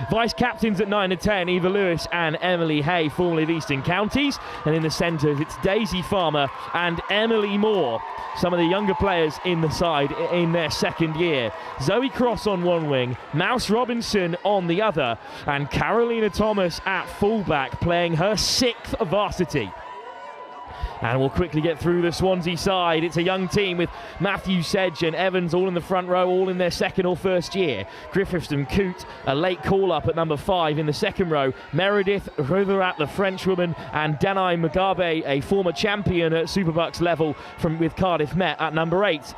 Vice captains at 9 and 10, Eva Lewis and Emily Hay, formerly of Eastern Counties. And in the centres, it's Daisy Farmer and Emily Moore, some of the younger players in the side in their second year. Zoe Cross on one wing, Mouse Robinson on the other, and Carolina Thomas at fullback, playing her 6th varsity. And we'll quickly get through the Swansea side. It's a young team with Matthew Sedge and Evans all in the front row, all in their second or first year. Griffiths and Coote, a late call-up at number 5 in the second row. Meredith Rutherford, the Frenchwoman, and Danai Mugabe, a former champion at Superbucks level with Cardiff Met, at number 8.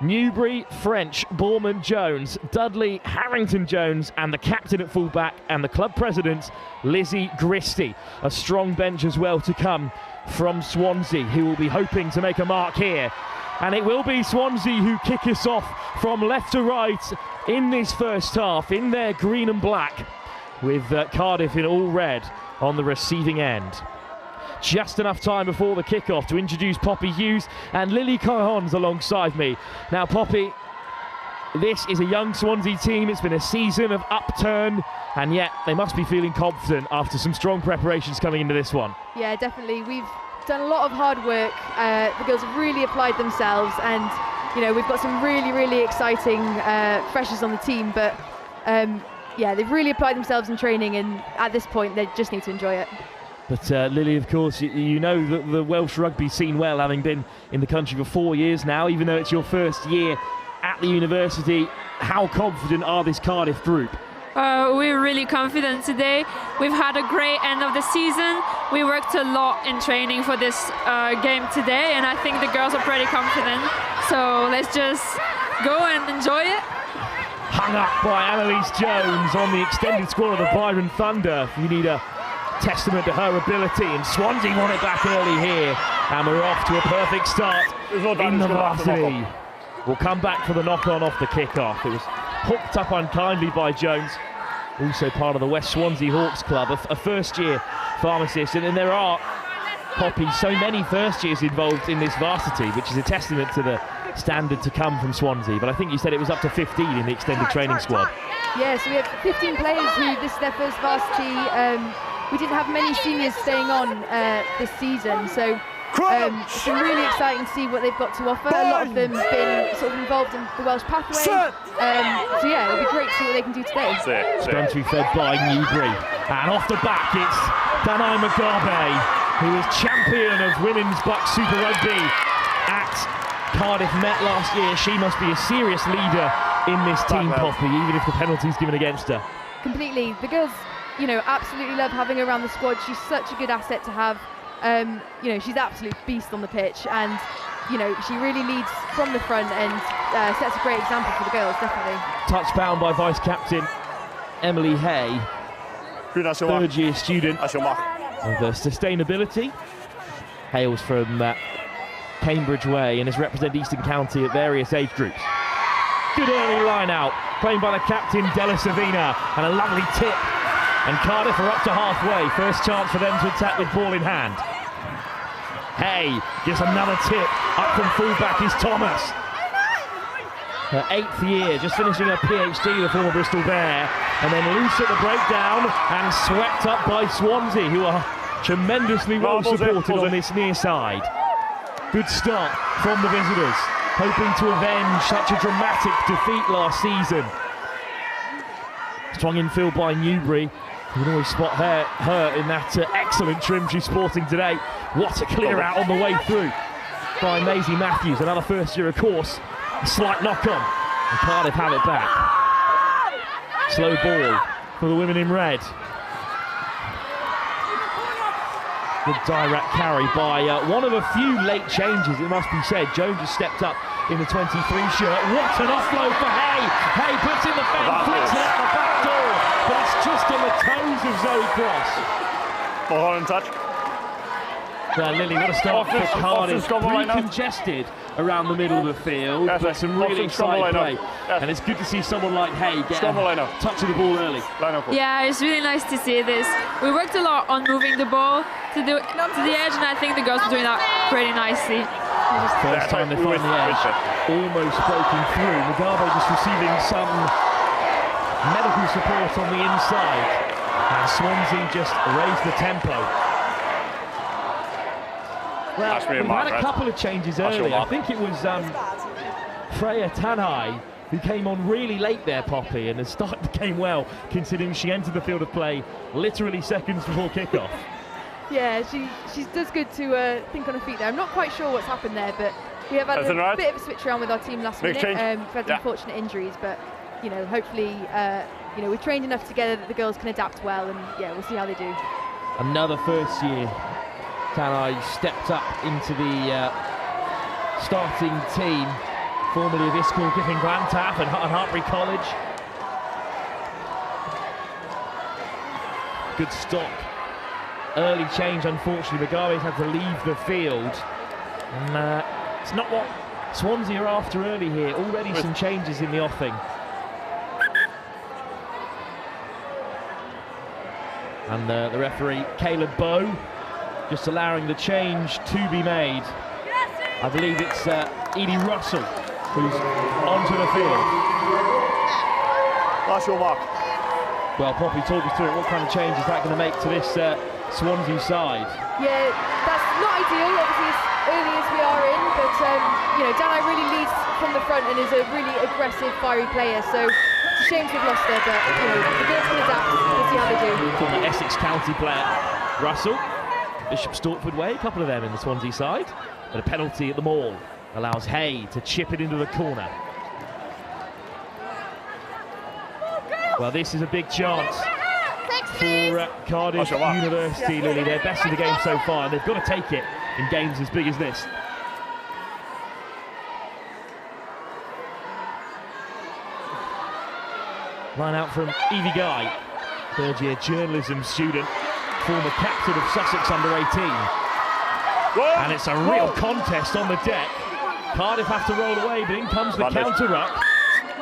Newbury, French, Borman Jones, Dudley, Harrington Jones, and the captain at fullback and the club president, Lizzie Gristy. A strong bench as well to come from Swansea, who will be hoping to make a mark here. And it will be Swansea who kick us off from left to right in this first half, in their green and black, with Cardiff in all red on the receiving end. Just enough time before the kickoff to introduce Poppy Hughes and Lily Cahons alongside me. Now, Poppy, this is a young Swansea team. It's been a season of upturn, and yet they must be feeling confident after some strong preparations coming into this one. Yeah, definitely. We've done a lot of hard work. The girls have really applied themselves, and you know, we've got some really exciting freshers on the team. But yeah, they've really applied themselves in training, and at this point, they just need to enjoy it. But Lily, of course, you know the Welsh rugby scene well, having been in the country for 4 years now, even though it's your first year at the university. How confident are this Cardiff group? We're really confident today. We've had a great end of the season. We worked a lot in training for this game today, and I think the girls are pretty confident. So let's just go and enjoy it. Hung up by Annalise Jones on the extended squad of the Byron Thunder. You need a testament to her ability, and Swansea won it back early here, and we're off to a perfect start in the varsity. We'll come back for the knock-on off the kick-off. It was hooked up unkindly by Jones, also part of the West Swansea Hawks Club, a first-year pharmacist, and then there are, Poppy, so many first years involved in this varsity, which is a testament to the standard to come from Swansea. But I think you said it was up to 15 in the extended training squad. Yeah, so we have 15 players who this is their first varsity. We didn't have many seniors staying on this season, so it's been really exciting to see what they've got to offer. A lot of them have been sort of involved in the Welsh pathway. So yeah, it'll be great to see what they can do today. Going to be fed by Newbury. And off the back, it's Danai Mugabe, who was champion of Women's Bucks Super Rugby at Cardiff Met last year. She must be a serious leader in this team, Poppy, even if the penalty's given against her. Completely. The girls, you know, absolutely love having her around the squad. She's such a good asset to have. You know, she's an absolute beast on the pitch, and you know, she really leads from the front and sets a great example for the girls, definitely. Touchdown by vice captain Emily Hay, third-year student of sustainability, hails from Cambridge Way and has represented Eastern County at various age groups. Good early line out, played by the captain Della Savina, and a lovely tip. And Cardiff are up to halfway. First chance for them to attack with ball in hand. Hay gives another tip. Up from fullback is Thomas. Her 8th year, just finishing her PhD, the former Bristol Bear. And then loose at the breakdown and swept up by Swansea, who are tremendously well supported on this near side. Good start from the visitors, hoping to avenge such a dramatic defeat last season. Strong infield by Newbury. You can always spot her in that excellent trim she's sporting today. What a clear out on the way through by Maisie Matthews, another first year, of course, Slight knock on, and Cardiff have it back. Slow ball for the women in red. Good direct carry by one of a few late changes, it must be said. Jones has stepped up in the 23 shirt. What an offload for Hay! Hay puts in the fence, flicks it out the back door, but it's just on the toes of Zoe Cross. Ball on touch. Well, Lily, what a start for Cardiff. Pretty congested around the middle of the field, but some really exciting play. And it's good to see someone like Hay get a touch of the ball early. Yeah, it's really nice to see this. We worked a lot on moving the ball to the edge, and I think the girls are doing that pretty nicely. First time they find the edge, almost breaking through. Mugabe just receiving some medical support on the inside, and Swansea just raised the tempo. Well, we've had a couple of changes early. I think it was Freya Tanai who came on really late there, Poppy, and has started the game well, considering she entered the field of play literally seconds before kickoff. Yeah, she does good to think on her feet there. I'm not quite sure what's happened there, but we have had a bit of a switch around with our team last minute. We've had unfortunate injuries, but you know, hopefully, you know, we've trained enough together that the girls can adapt well, and yeah, we'll see how they do. Another first year. Tanai stepped up into the starting team, formerly of Iskall, Giffin Glantaf and Hartbury College. Good stop. Early change, unfortunately. Mugabe's had to leave the field. And it's not what Swansea are after early here. Already some changes in the offing. And the referee, Caleb Bow, just allowing the change to be made. I believe it's Edie Russell who's onto the field. That's your mark. Well, Poppy, talk us through it. What kind of change is that going to make to this Swansea side? Yeah, that's not ideal, obviously, as early as we are in, but you know, Danai really leads from the front and is a really aggressive, fiery player, so it's a shame to have lost her, but you know, the girls can adapt. We'll see how they do. Former Essex County player Russell. Bishop Stortford way, a couple of them in the Swansea side, but a penalty at the Mall allows Hay to chip it into the corner. Well, this is a big chance for Cardiff University, Lily. They're best of the game so far, and they've got to take it in games as big as this. Line out from Evie Guy, third-year journalism student, former captain of Sussex under-18. And it's a real contest on the deck. Cardiff have to roll away, but in comes the counter-ruck.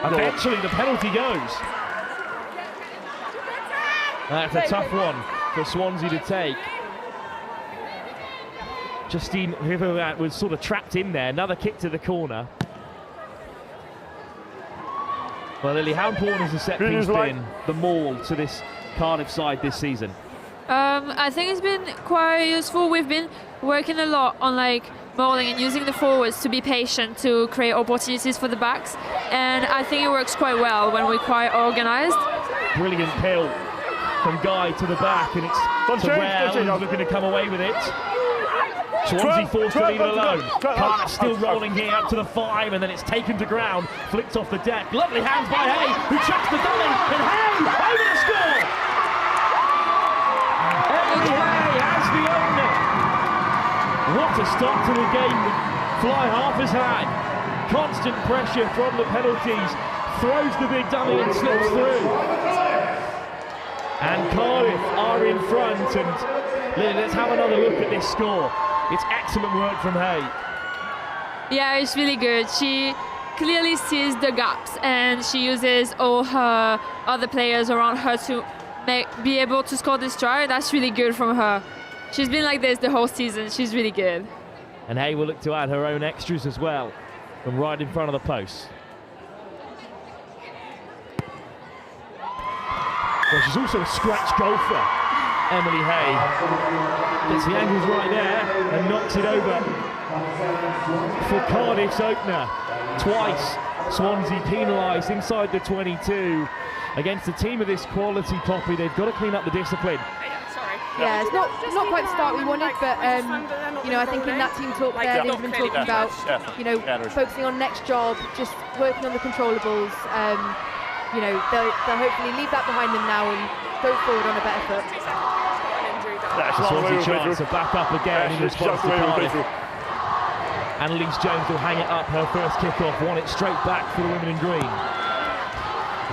Eventually the penalty goes. That's a tough one for Swansea to take. Justine Riverrat was sort of trapped in there. Another kick to the corner. Well, Lily, how important has the set piece been, the Mall, to this Cardiff side this season? I think it's been quite useful. We've been working a lot on mauling and using the forwards to be patient to create opportunities for the backs, and I think it works quite well when we're quite organised. Brilliant pill from Guy to the back, and it's Terrell looking to come away with it. Swansea forced to leave it alone. Cardiff still rolling here up to the 5, and then it's taken to ground, flicked off the deck. Lovely hands by Hay, who chucks the dummy, and Hay over the score! Eddie Hay has the owner. What a start to the game that Fly Half has had. Constant pressure from the penalties, throws the big dummy and slips through. And Cardiff are in front, and let's have another look at this score. It's excellent work from Hay. Yeah, it's really good. She clearly sees the gaps, and she uses all her other players around her to be able to score this try. That's really good from her. She's been like this the whole season. She's really good. And Hay will look to add her own extras as well, from right in front of the post. Well, she's also a scratch golfer, Emily Hay. Gets the angles right there and knocks it over for Cardiff's opener. Twice Swansea penalised inside the 22. Against a team of this quality, Poppy, they've got to clean up the discipline. Yeah, it's not quite the start we wanted, but you know, I think in that team talk there, they've been talking about, you know, focusing on next job, just working on the controllables. You know, they'll hopefully leave that behind them now and go forward on a better foot. Swansea chance to back up again in response to Cardiff. Annalise Jones will hang it up, her first kick-off, won it straight back for the women in green.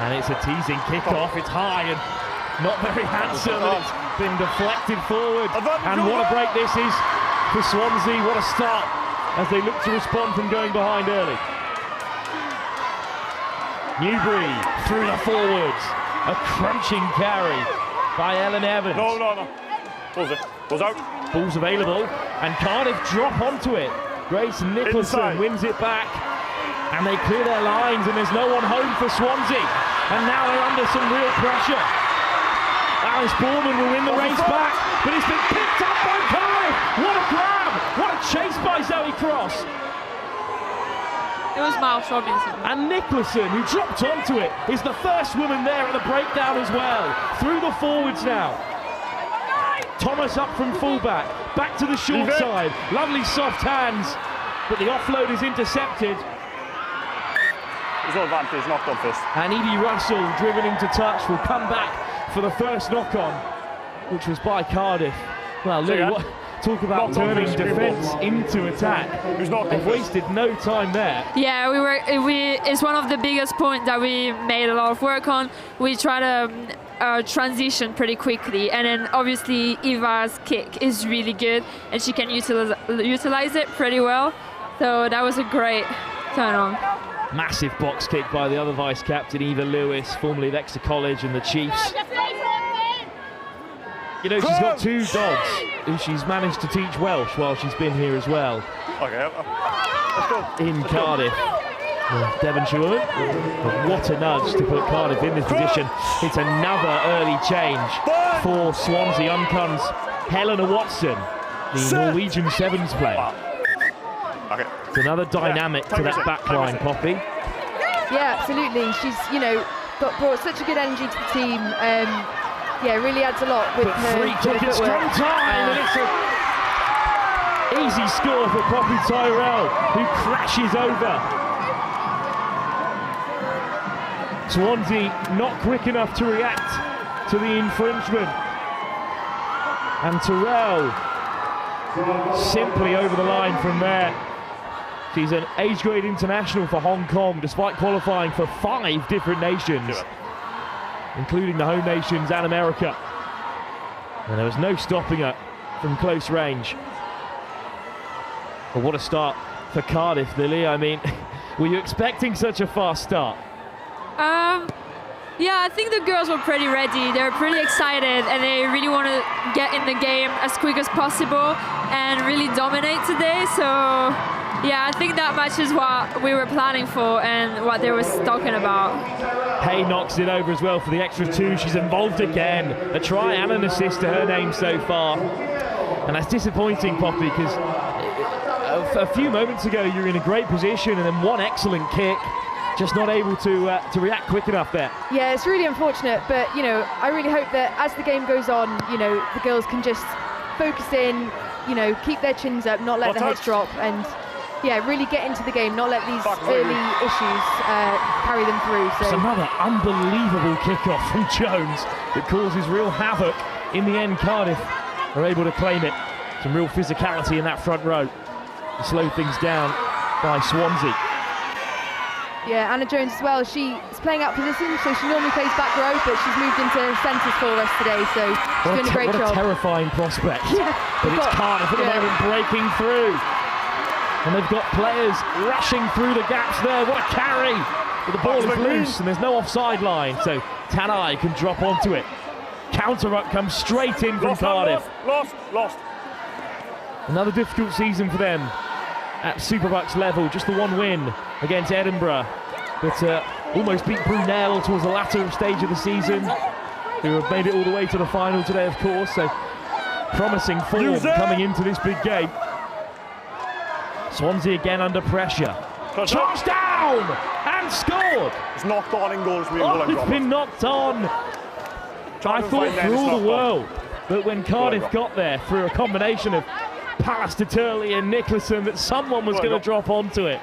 And it's a teasing kick-off, it's high and not very handsome, and it's been deflected forward. And what a break this is for Swansea, what a start as they look to respond from going behind early. Newbury through the forwards, a crunching carry by Ellen Evans. No. Ball's out. Ball's available, and Cardiff drop onto it. Grace Nicholson wins it back, and they clear their lines, and there's no one home for Swansea. And now they're under some real pressure. Alice Borman will win the race back, but it's been picked up by Cardiff. What a grab! What a chase by Zoe Cross. It was Miles Robinson. And Nicholson, who dropped onto it, is the first woman there at the breakdown as well. Through the forwards now. Thomas up from fullback, back to the short side. Lovely soft hands, but the offload is intercepted. There's no advantage, knocked on first. And Edie Russell, driven into touch, will come back for the first knock-on, which was by Cardiff. Well, Lou, talk about turning defence into attack. They've wasted no time there. Yeah, it's one of the biggest points that we made a lot of work on. We try to transition pretty quickly, and then obviously Eva's kick is really good, and she can utilize it pretty well. So that was a great turn on. Massive box kick by the other vice-captain, Eva Lewis, formerly of Exeter College and the Chiefs. You know, she's got two dogs who she's managed to teach Welsh while she's been here as well. Okay, let's go. In Cardiff. Devonshire woman. What a nudge to put Cardiff in this position. It's another early change for Swansea. On comes Helena Watson, the Norwegian Sevens player. Okay. It's another dynamic to that back line, Poppy. Yeah, absolutely. She's, you know, brought such a good energy to the team. Yeah, really adds a lot with her. Free kick at scrum time, and it's an easy score for Poppy Tyrell, who crashes over. Swansea not quick enough to react to the infringement. And Tyrell simply over the line from there. She's an age grade international for Hong Kong, despite qualifying for 5 different nations, including the home nations and America. And there was no stopping her from close range. But what a start for Cardiff, Lily. I mean, were you expecting such a fast start? Yeah, I think the girls were pretty ready. They're pretty excited, and they really want to get in the game as quick as possible and really dominate today. So yeah, I think that matches what we were planning for and what they were talking about. Hay knocks it over as well for the extra 2. She's involved again. A try and an assist to her name so far. And that's disappointing, Poppy, because a few moments ago you were in a great position, and then one excellent kick. Just not able to react quick enough there. Yeah, it's really unfortunate, but you know, I really hope that as the game goes on, you know, the girls can just focus in, you know, keep their chins up, not let their heads drop, and yeah, really get into the game, not let these early issues carry them through. So it's another unbelievable kickoff from Jones that causes real havoc. In the end, Cardiff are able to claim it. Some real physicality in that front row to slow things down by Swansea. Yeah, Anna Jones as well. She's playing out position, so she normally plays back row, but she's moved into centres for us today, so she's doing a great job. What a terrifying prospect. Yeah, but it's Cardiff at the moment breaking through. And they've got players rushing through the gaps there. What a carry! But the ball is loose and there's no offside line, so Tanai can drop onto it. Counter-up comes straight in from Cardiff. Lost. Another difficult season for them at Superbucks level, just the one win against Edinburgh, but almost beat Brunel towards the latter stage of the season, who have made it all the way to the final today, of course, so promising form coming into this big game. Swansea again under pressure. Charged down and scored! It's knocked on in goals. It's been knocked on. I thought for all the world but when Cardiff got there through a combination of pass to Turley and Nicholson, that someone was going to drop onto it.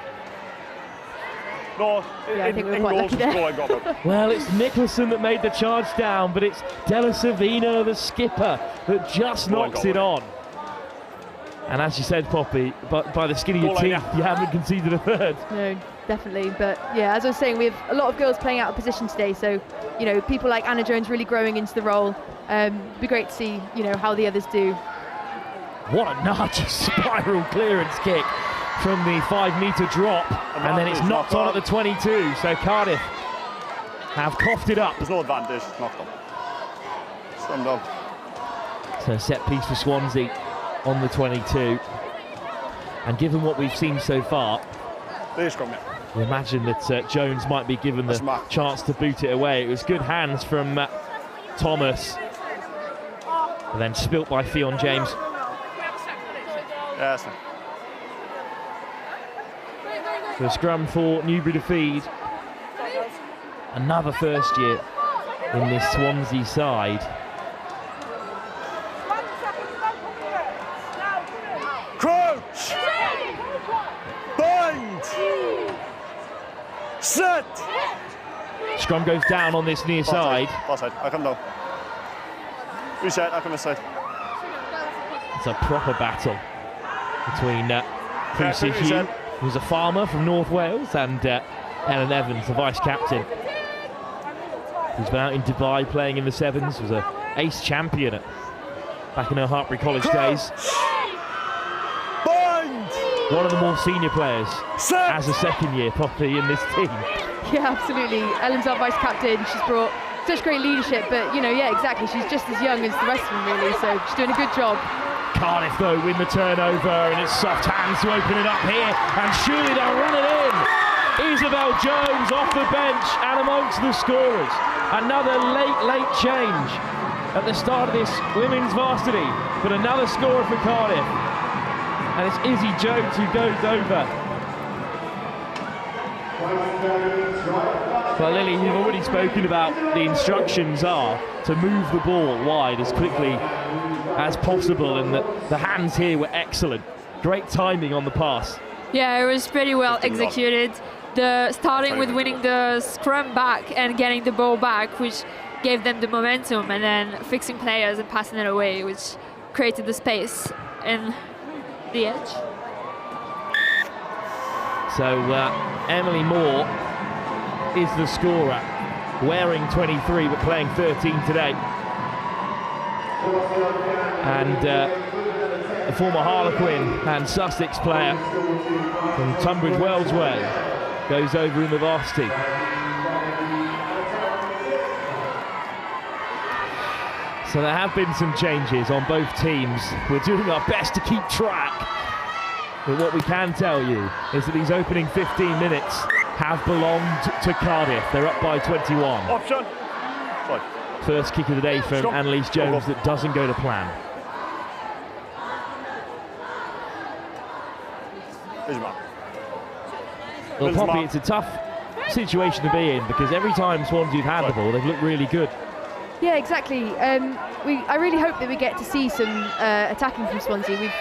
No, yeah, I think we were quite lucky there. Well, it's Nicholson that made the charge down, but it's Della Savina, the skipper, that just knocks it on. And as you said, Poppy, by the skin of your teeth, you haven't conceded a third. No, definitely. But yeah, as I was saying, we have a lot of girls playing out of position today. So, you know, people like Anna Jones really growing into the role. It'd be great to see, you know, how the others do. What a nudge spiral clearance kick from the 5-metre drop, and then it's knocked on at the 22. So Cardiff have coughed it up. There's no advantage, knocked on. Slammed on. So set piece for Swansea on the 22. And given what we've seen so far, we imagine that Jones might be given the chance to boot it away. It was good hands from Thomas, and then spilt by Fionn James. Yes. The scrum for Newbury to feed. Another first year in this Swansea side. Crouch! Bind! Set! Scrum goes down on this near side. Far side, I come down. Reset, I come this side. It's a proper battle between Prusi Hugh, who's a farmer from North Wales, and Ellen Evans, the vice-captain, who's been out in Dubai playing in the sevens, was an ace champion back in her Hartbury College days. One of the more senior players as a second year Poppy in this team. Yeah, absolutely. Ellen's our vice-captain. She's brought such great leadership, but, you know, yeah, exactly. She's just as young as the rest of them, really, so she's doing a good job. Cardiff, though, win the turnover, and it's soft hands to open it up here, and surely they'll run it in. Isabel Jones off the bench and amongst the scorers. Another late change at the start of this women's varsity, but another scorer for Cardiff. And it's Izzy Jones who goes over. Well, Lily, you've already spoken about the instructions are to move the ball wide as quickly as possible, and the hands here were excellent. Great timing on the pass. Yeah, it was pretty well executed. Starting with winning the scrum back and getting the ball back, which gave them the momentum, and then fixing players and passing it away, which created the space in the edge. So Emily Moore is the scorer, wearing 23 but playing 13 today. And a former Harlequin and Sussex player from Tunbridge Wells way goes over in the varsity. So there have been some changes on both teams. We're doing our best to keep track. But what we can tell you is that these opening 15 minutes have belonged to Cardiff. They're up by 21. Option. First kick of the day from Annalise Jones that doesn't go to plan. Well, Poppy, it's a tough situation to be in, because every time Swansea have had the ball, they've looked really good. Yeah, exactly. I really hope that we get to see some attacking from Swansea. We've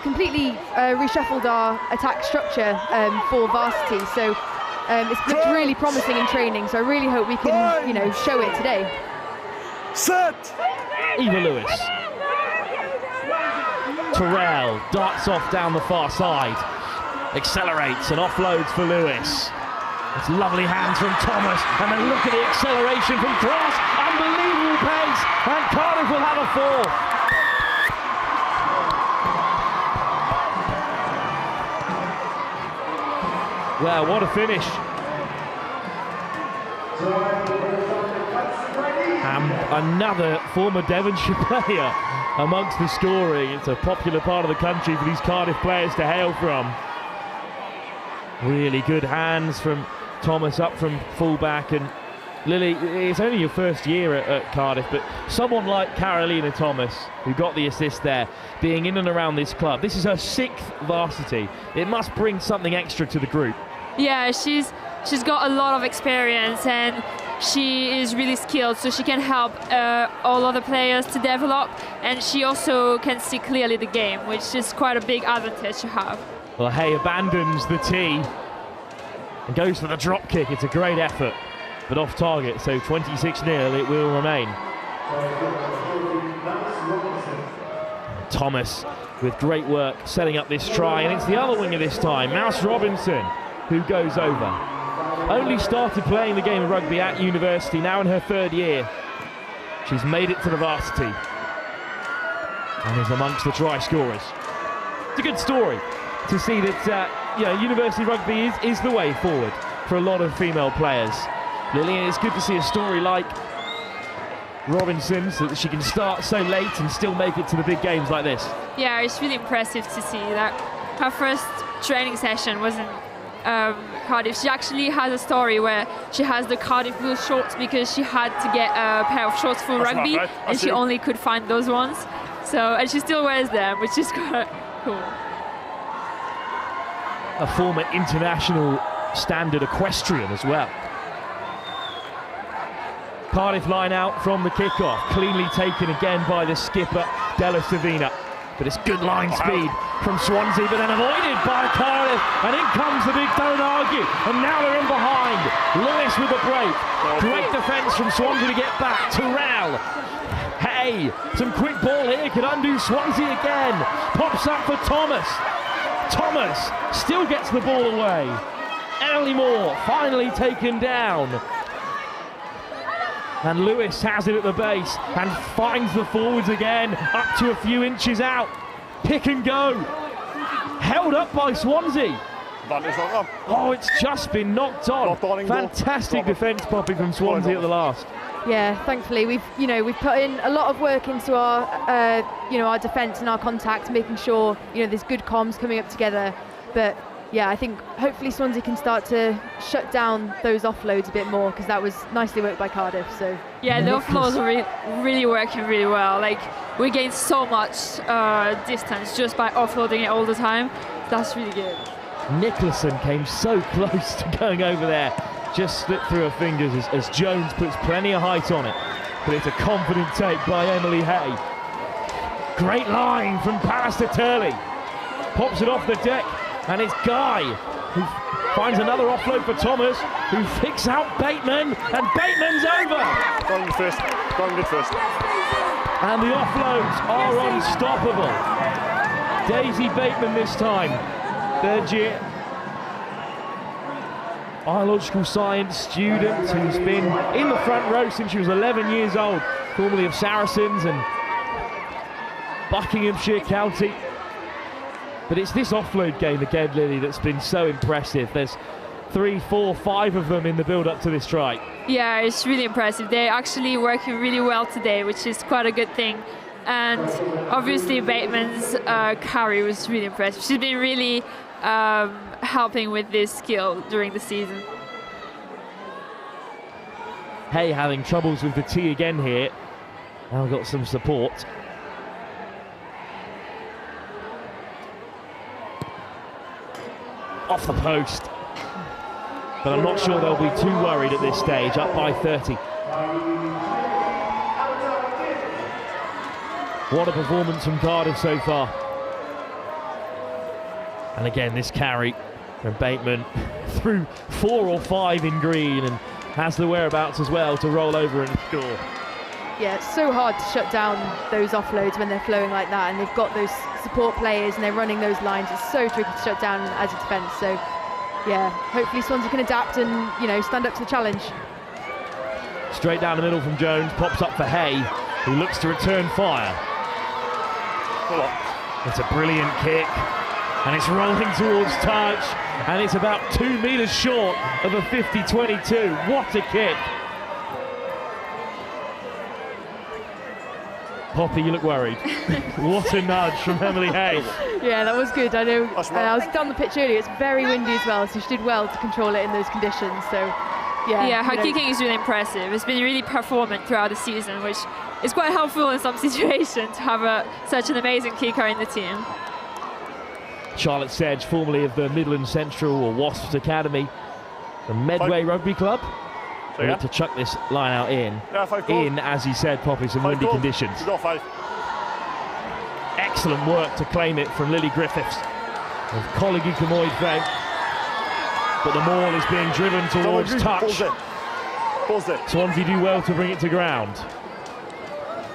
completely reshuffled our attack structure for varsity, so it's looked really promising in training. So I really hope we can, you know, show it today. Set. Eva Lewis. Terrell darts off down the far side, accelerates and offloads for Lewis. It's lovely hands from Thomas, and then look at the acceleration from Cross. Unbelievable pace, and Cardiff will have a fourth. Well, what a finish. Another former Devonshire player amongst the scoring. It's a popular part of the country for these Cardiff players to hail from. Really good hands from Thomas up from fullback. And Lily, it's only your first year at Cardiff, but someone like Carolina Thomas, who got the assist there, being in and around this club, this is her 6th varsity. It must bring something extra to the group. Yeah, she's got a lot of experience, and she is really skilled, so she can help all other players to develop, and she also can see clearly the game, which is quite a big advantage to have. Well, Hay abandons the tee and goes for the drop kick. It's a great effort, but off target, so 26-0 it will remain. Thomas with great work setting up this try, and it's the other winger this time, Mouse Robinson, who goes over. Only started playing the game of rugby at university, now in her 3rd year. She's made it to the varsity and is amongst the try scorers. It's a good story to see that university rugby is the way forward for a lot of female players. Lillian, it's good to see a story like Robinson, so that she can start so late and still make it to the big games like this. Yeah, it's really impressive to see that her first training session was in Cardiff. She actually has a story where she has the Cardiff blue shorts because she had to get a pair of shorts for rugby, and she only could find those ones. So, and she still wears them, which is quite cool. A former international standard equestrian as well. Cardiff line out from the kickoff, cleanly taken again by the skipper Della Savina, but it's good line speed from Swansea, but then avoided by Cardiff, and in comes the big don't argue, and now they're in behind. Lewis with the break, great defence from Swansea to get back. Terrell, Hay, some quick ball here, could undo Swansea again, pops up for Thomas. Thomas still gets the ball away. Emily Moore finally taken down. And Lewis has it at the base and finds the forwards again, up to a few inches out. Pick and go. Held up by Swansea. Oh, it's just been knocked on. Fantastic defence, Poppy, from Swansea at the last. Yeah, thankfully we've put in a lot of work into our our defence and our contact, making sure there's good comms coming up together. But yeah, I think hopefully Swansea can start to shut down those offloads a bit more, because that was nicely worked by Cardiff. So yeah, the offloads are really working really well. Like, we gained so much distance just by offloading it all the time. That's really good. Nicholson came so close to going over there, just slipped through her fingers as Jones puts plenty of height on it, but it's a confident take by Emily Hay. Great line from Pallister Turley, pops it off the deck. And it's Guy who finds another offload for Thomas, who picks out Bateman, and Bateman's over. Going first. And the offloads are unstoppable. Daisy Bateman this time, 3rd year biological science student who's been in the front row since she was 11 years old, formerly of Saracens and Buckinghamshire County. But it's this offload game again, Lily, that's been so impressive. There's 3, 4, 5 of them in the build-up to this strike. Yeah, it's really impressive. They're actually working really well today, which is quite a good thing. And obviously Bateman's carry was really impressive. She's been really helping with this skill during the season. Hay having troubles with the tee again here. Now got some support. Off the post, but I'm not sure they'll be too worried at this stage, up by 30. What a performance from Cardiff so far. And again, this carry from Bateman through 4 or 5 in green, and has the whereabouts as well to roll over and score. Yeah, it's so hard to shut down those offloads when they're flowing like that, and they've got those support players and they're running those lines. It's so tricky to shut down as a defence. So yeah, hopefully Swansea can adapt and stand up to the challenge. Straight down the middle from Jones, pops up for Hay, who looks to return fire. It's a brilliant kick, and it's rolling towards touch, and it's about 2 metres short of a 50-22. What a kick! Poppy, you look worried. What a nudge from Emily Hay. Yeah, that was good. I know. I was down the pitch earlier. It's very windy as well, so she did well to control it in those conditions. So, yeah. Yeah, her kicking is really impressive. It's been really performant throughout the season, which is quite helpful in some situations to have such an amazing kicker in the team. Charlotte Sedge, formerly of the Midland Central or Wasps Academy, the Medway Rugby Club. We need to chuck this line out in. In, as you said, Poppy, some windy conditions. You got 5. Excellent work to claim it from Lily Griffiths of Colleague Camoid fame. But the maul is being driven towards touch. Pause it. Swansea do well to bring it to ground.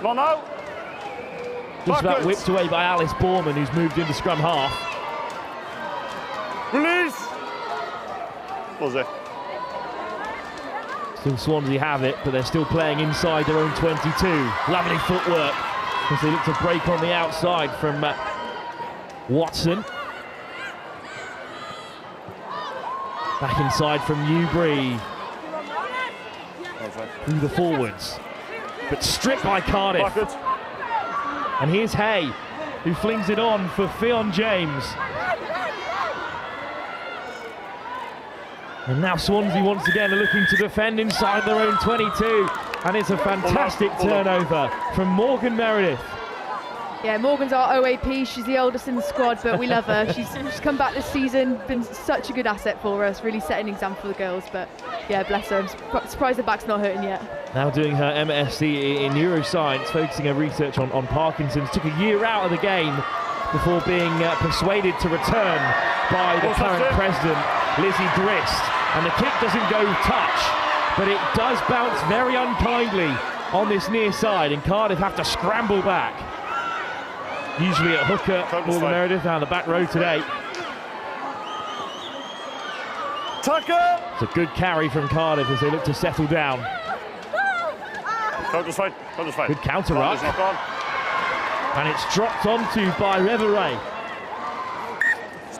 Not now. Just about whipped away by Alice Borman, who's moved into scrum half. Release. Pause it. Still Swansea have it, but they're still playing inside their own 22. Lovely footwork as they look to break on the outside from Watson. Back inside from Newbury. Through the forwards. But stripped by Cardiff. Backwards. And here's Hay, who flings it on for Fionn James. And now Swansea once again are looking to defend inside their own 22. And it's a fantastic turnover from Morgan Meredith. Yeah, Morgan's our OAP. She's the oldest in the squad, but we love her. She's come back this season, been such a good asset for us, really setting an example for the girls. But yeah, bless her. I'm surprised her back's not hurting yet. Now doing her MSc in neuroscience, focusing her research on Parkinson's. Took a year out of the game before being persuaded to return by the current president, Lizzie Grist. And the kick doesn't go touch, but it does bounce very unkindly on this near side, and Cardiff have to scramble back. Usually at hooker, Morgan Meredith down the back row today. Tucker! It's a good carry from Cardiff as they look to settle down. Counter's fine. Good counter ruck. And it's dropped onto by Reveray.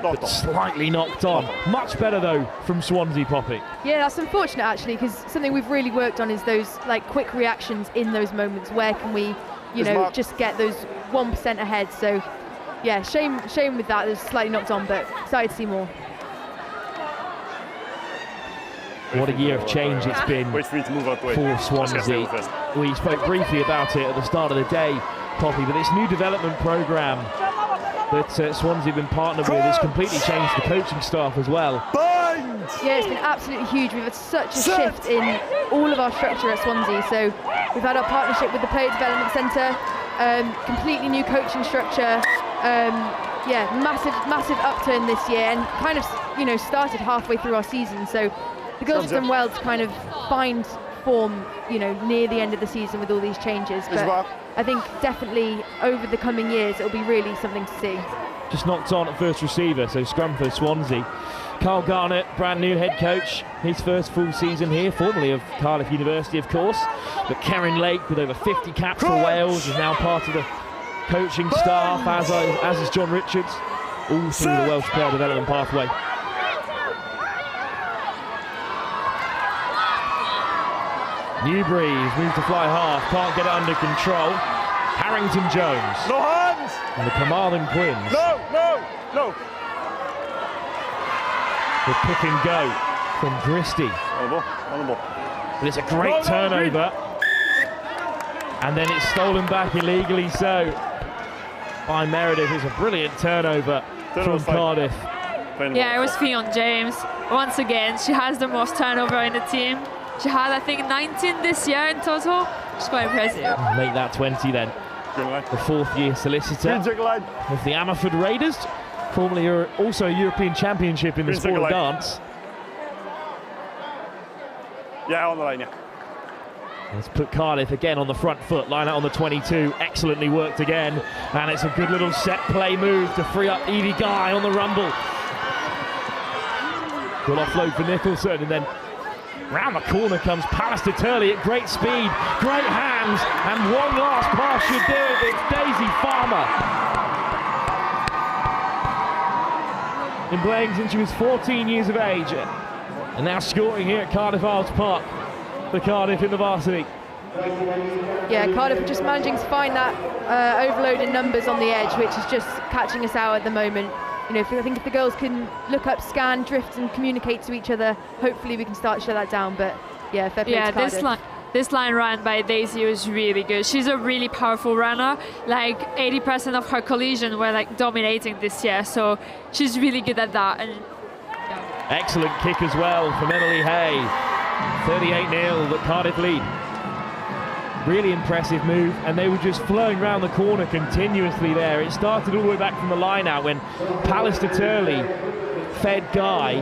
But slightly knocked on. Much better though from Swansea, Poppy. Yeah, that's unfortunate actually, because something we've really worked on is those like quick reactions in those moments. Where can we, you know, just get those 1% ahead? So yeah, shame with that. It was slightly knocked on, but excited to see more. What a year of change it's been for Swansea. We spoke briefly about it at the start of the day, Poppy, but this new development programme that Swansea have been partnered with has completely changed the coaching staff as well. Yeah, it's been absolutely huge. We've had such a shift in all of our structure at Swansea. So we've had our partnership with the Player Development Centre, completely new coaching structure. Yeah, massive upturn this year, and kind of, you know, started halfway through our season. So the girls have done well to kind of find form, you know, near the end of the season with all these changes. But I think definitely over the coming years it'll be really something to see. Just knocked on at first receiver, so scrum for Swansea. Carl Garnett, brand new head coach, his first full season here, formerly of Cardiff University of course. But Karen Lake, with over 50 caps for Wales, is now part of the coaching staff, as is John Richards, all through the Welsh player development pathway. Newbury has moved to fly half, can't get it under control. Harrington Jones. No hands! And the Carmarthen Quins. No! The pick and go from Christie. But it's a great turnover. And then it's stolen back illegally so by Meredith. It's a brilliant turnover from Cardiff. Yeah, it was Fionn James. Once again, she has the most turnover in the team. She had, I think, 19 this year in total. It's quite impressive. Make that 20 then. The fourth-year solicitor of the Ammerford Raiders, formerly also a European Championship in the sport of dance. Yeah, on the line, yeah. Let's put Cardiff again on the front foot, line out on the 22, excellently worked again, and it's a good little set play move to free up Evie Guy on the rumble. Good offload for Nicholson, and then round the corner comes Pallister Turley at great speed, great hands, and one last pass should do it. It's Daisy Farmer. Been playing since she was 14 years of age, and now scoring here at Cardiff Arms Park for Cardiff in the varsity. Yeah, Cardiff are just managing to find that overload in numbers on the edge, which is just catching us out at the moment. You know, I think if the girls can look up, scan, drift and communicate to each other, hopefully we can start to shut that down. But yeah, fair play to Cardiff. This line run by Daisy was really good. She's a really powerful runner. Like 80% of her collision were like dominating this year, so she's really good at that. And excellent kick as well from Emily Hay. 38-0 that Cardiff lead. Really impressive move, and they were just flowing round the corner continuously there. It started all the way back from the line out when Pallister Turley fed Guy,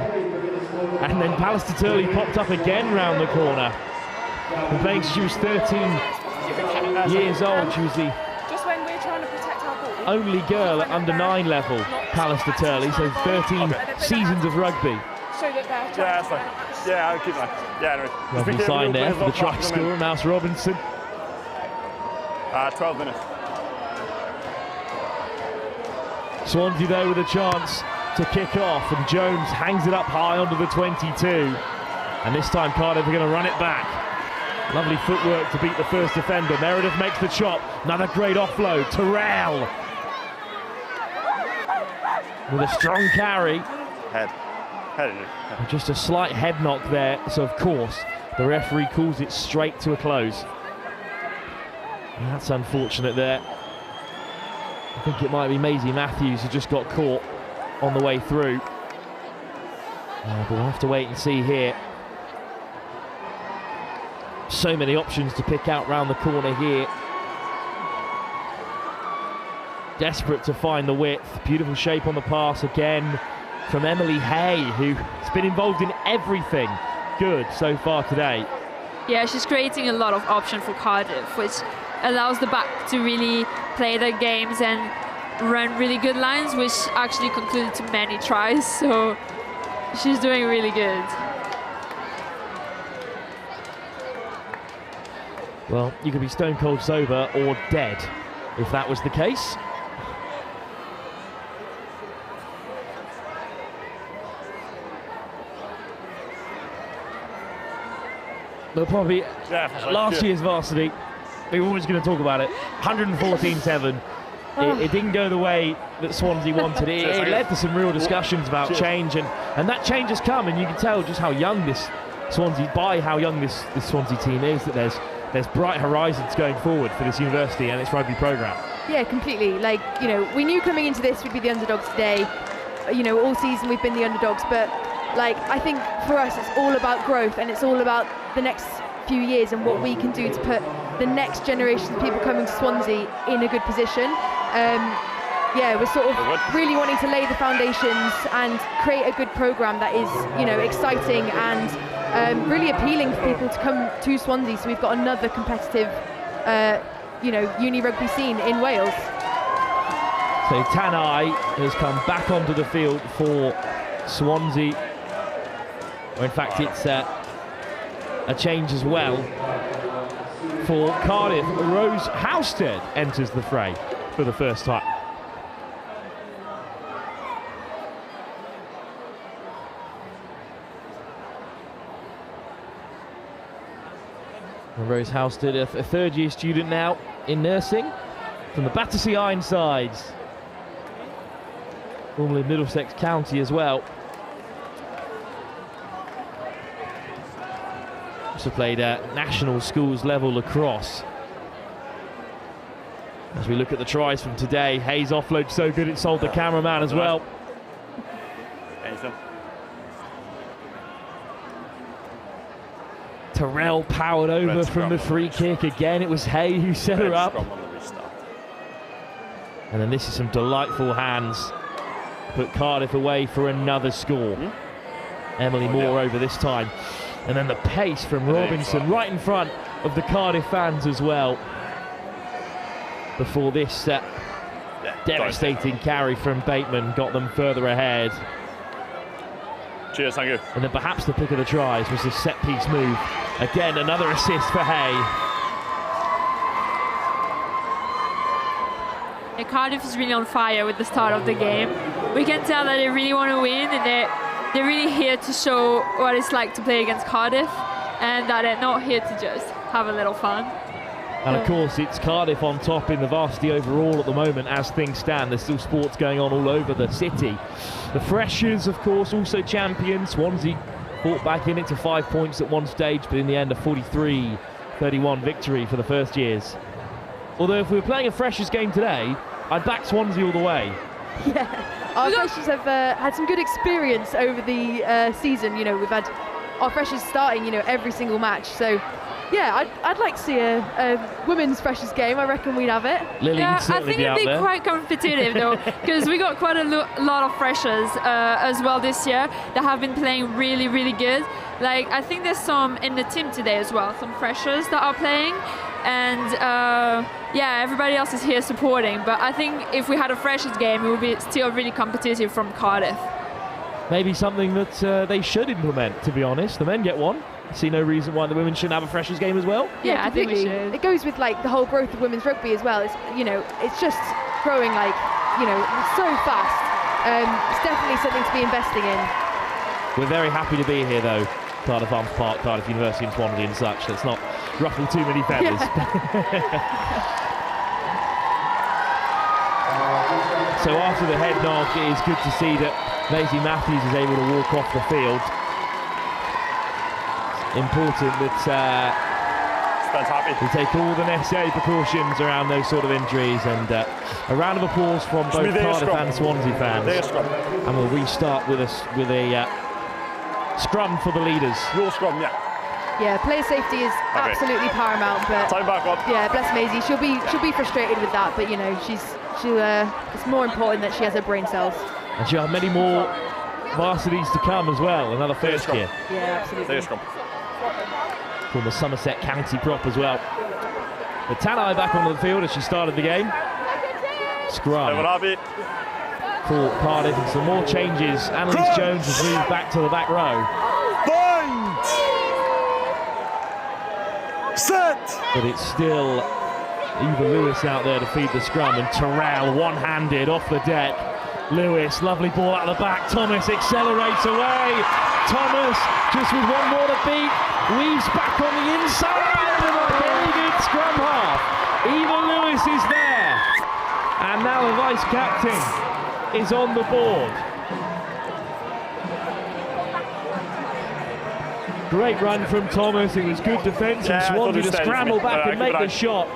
and then Pallister Turley popped up again round the corner. And playing, she was 13 years old. She was the only girl at under 9 level, Pallister Turley, so 13 seasons of rugby. Yeah, that's fine. Yeah, I'll keep that. Yeah, anyway. Lovely sign there for the try scorer, Mouse Robinson. 12 minutes. Swansea there with a chance to kick off, and Jones hangs it up high onto the 22. And this time Cardiff are going to run it back. Lovely footwork to beat the first defender. Meredith makes the chop. Another great offload. Terrell with a strong carry. Head. Just a slight head knock there, so of course the referee calls it straight to a close. And that's unfortunate there. I think it might be Maisie Matthews who just got caught on the way through. But we'll have to wait and see here. So many options to pick out round the corner here. Desperate to find the width. Beautiful shape on the pass again from Emily Hay, who's been involved in everything good so far today. Yeah, she's creating a lot of options for Cardiff, which allows the back to really play their games and run really good lines, which actually concluded to many tries, so she's doing really good. Well, you could be stone cold sober or dead if that was the case. But probably last year's varsity, we were always going to talk about it. 114-7. It didn't go the way that Swansea wanted. It led to some real discussions about change, and that change has come, and you can tell just how young this Swansea team is, that there's bright horizons going forward for this university and its rugby programme. Yeah, completely. Like, you know, we knew coming into this we'd be the underdogs today. You know, all season we've been the underdogs, but like, I think for us it's all about growth, and it's all about the next few years and what we can do to put the next generation of people coming to Swansea in a good position. Yeah, we're sort of really wanting to lay the foundations and create a good programme that is, you know, exciting and really appealing for people to come to Swansea. So we've got another competitive, you know, uni rugby scene in Wales. So Tanai has come back onto the field for Swansea. Or in fact, it's a change as well for Cardiff. Rose Housted enters the fray for the first time. And Rose Housted, a third-year student now in nursing from the Battersea Ironsides, formerly Middlesex County as well. Also played at national schools level lacrosse. As we look at the tries from today, Hayes offload so good it sold the cameraman as well. Terrell powered over from the free kick again. It was Hay who set her up. And then this is some delightful hands. Put Cardiff away for another score. Emily Moore over this time. And then the pace from Robinson right in front of the Cardiff fans as well. Before this devastating carry from Bateman got them further ahead. Cheers, thank you. And then perhaps the pick of the tries was this set piece move. Again, another assist for Hay. Yeah, Cardiff is really on fire with the start of the game. We can tell that they really want to win, and they're really here to show what it's like to play against Cardiff, and that they're not here to just have a little fun. And of course, it's Cardiff on top in the varsity overall at the moment as things stand. There's still sports going on all over the city. The Freshers, of course, also champions. Swansea fought back in it to 5 points at one stage, but in the end a 43-31 victory for the first years. Although if we were playing a Freshers game today, I'd back Swansea all the way. Yeah, our Freshers have had some good experience over the season. You know, we've had our freshers starting, you know, every single match. So yeah, I'd like to see a women's freshers game. I reckon we'd have it. Lily, Yeah, I think it'd be quite competitive though, because we got quite a lot of freshers as well this year that have been playing really, really good. Like, I think there's some in the team today as well, some freshers that are playing, and yeah, everybody else is here supporting. But I think if we had a freshers game, it would be still really competitive from Cardiff. Maybe something that they should implement, to be honest. The men get one. I see no reason why the women shouldn't have a freshers game as well. Yeah, I think we should. It goes with like the whole growth of women's rugby as well. It's, you know, it's just growing like, you know, so fast. It's definitely something to be investing in. We're very happy to be here though. Cardiff Arms Park, Cardiff University and Swansea and such. Let's not ruffle too many feathers. So after the head knock, it is good to see that Maisie Matthews is able to walk off the field. Important that we take all the necessary precautions around those sort of injuries, and a round of applause from both Cardiff and Swansea fans. And we'll restart with a scrum for the leaders. Your scrum, yeah. Yeah, player safety is absolutely paramount. But time back on. Yeah, bless Maisie. She'll be frustrated with that, but you know, it's more important that she has her brain cells. And she'll have many more varsities to come as well. Another first year. Yeah, absolutely. Former Somerset County prop as well. But Tanai back onto the field as she started the game. Scrum for Cardiff, and some more changes. Annalise Jones has moved back to the back row. Set. But it's still Eva Lewis out there to feed the scrum, and Terrell one-handed off the deck. Lewis, lovely ball out of the back. Thomas accelerates away. Thomas just with one more to beat, weaves back on the inside, and a very good scrum half. Eva Lewis is there, and now the vice captain is on the board. Great run from Thomas. It was good defence from Swansea to scramble back and make the shot.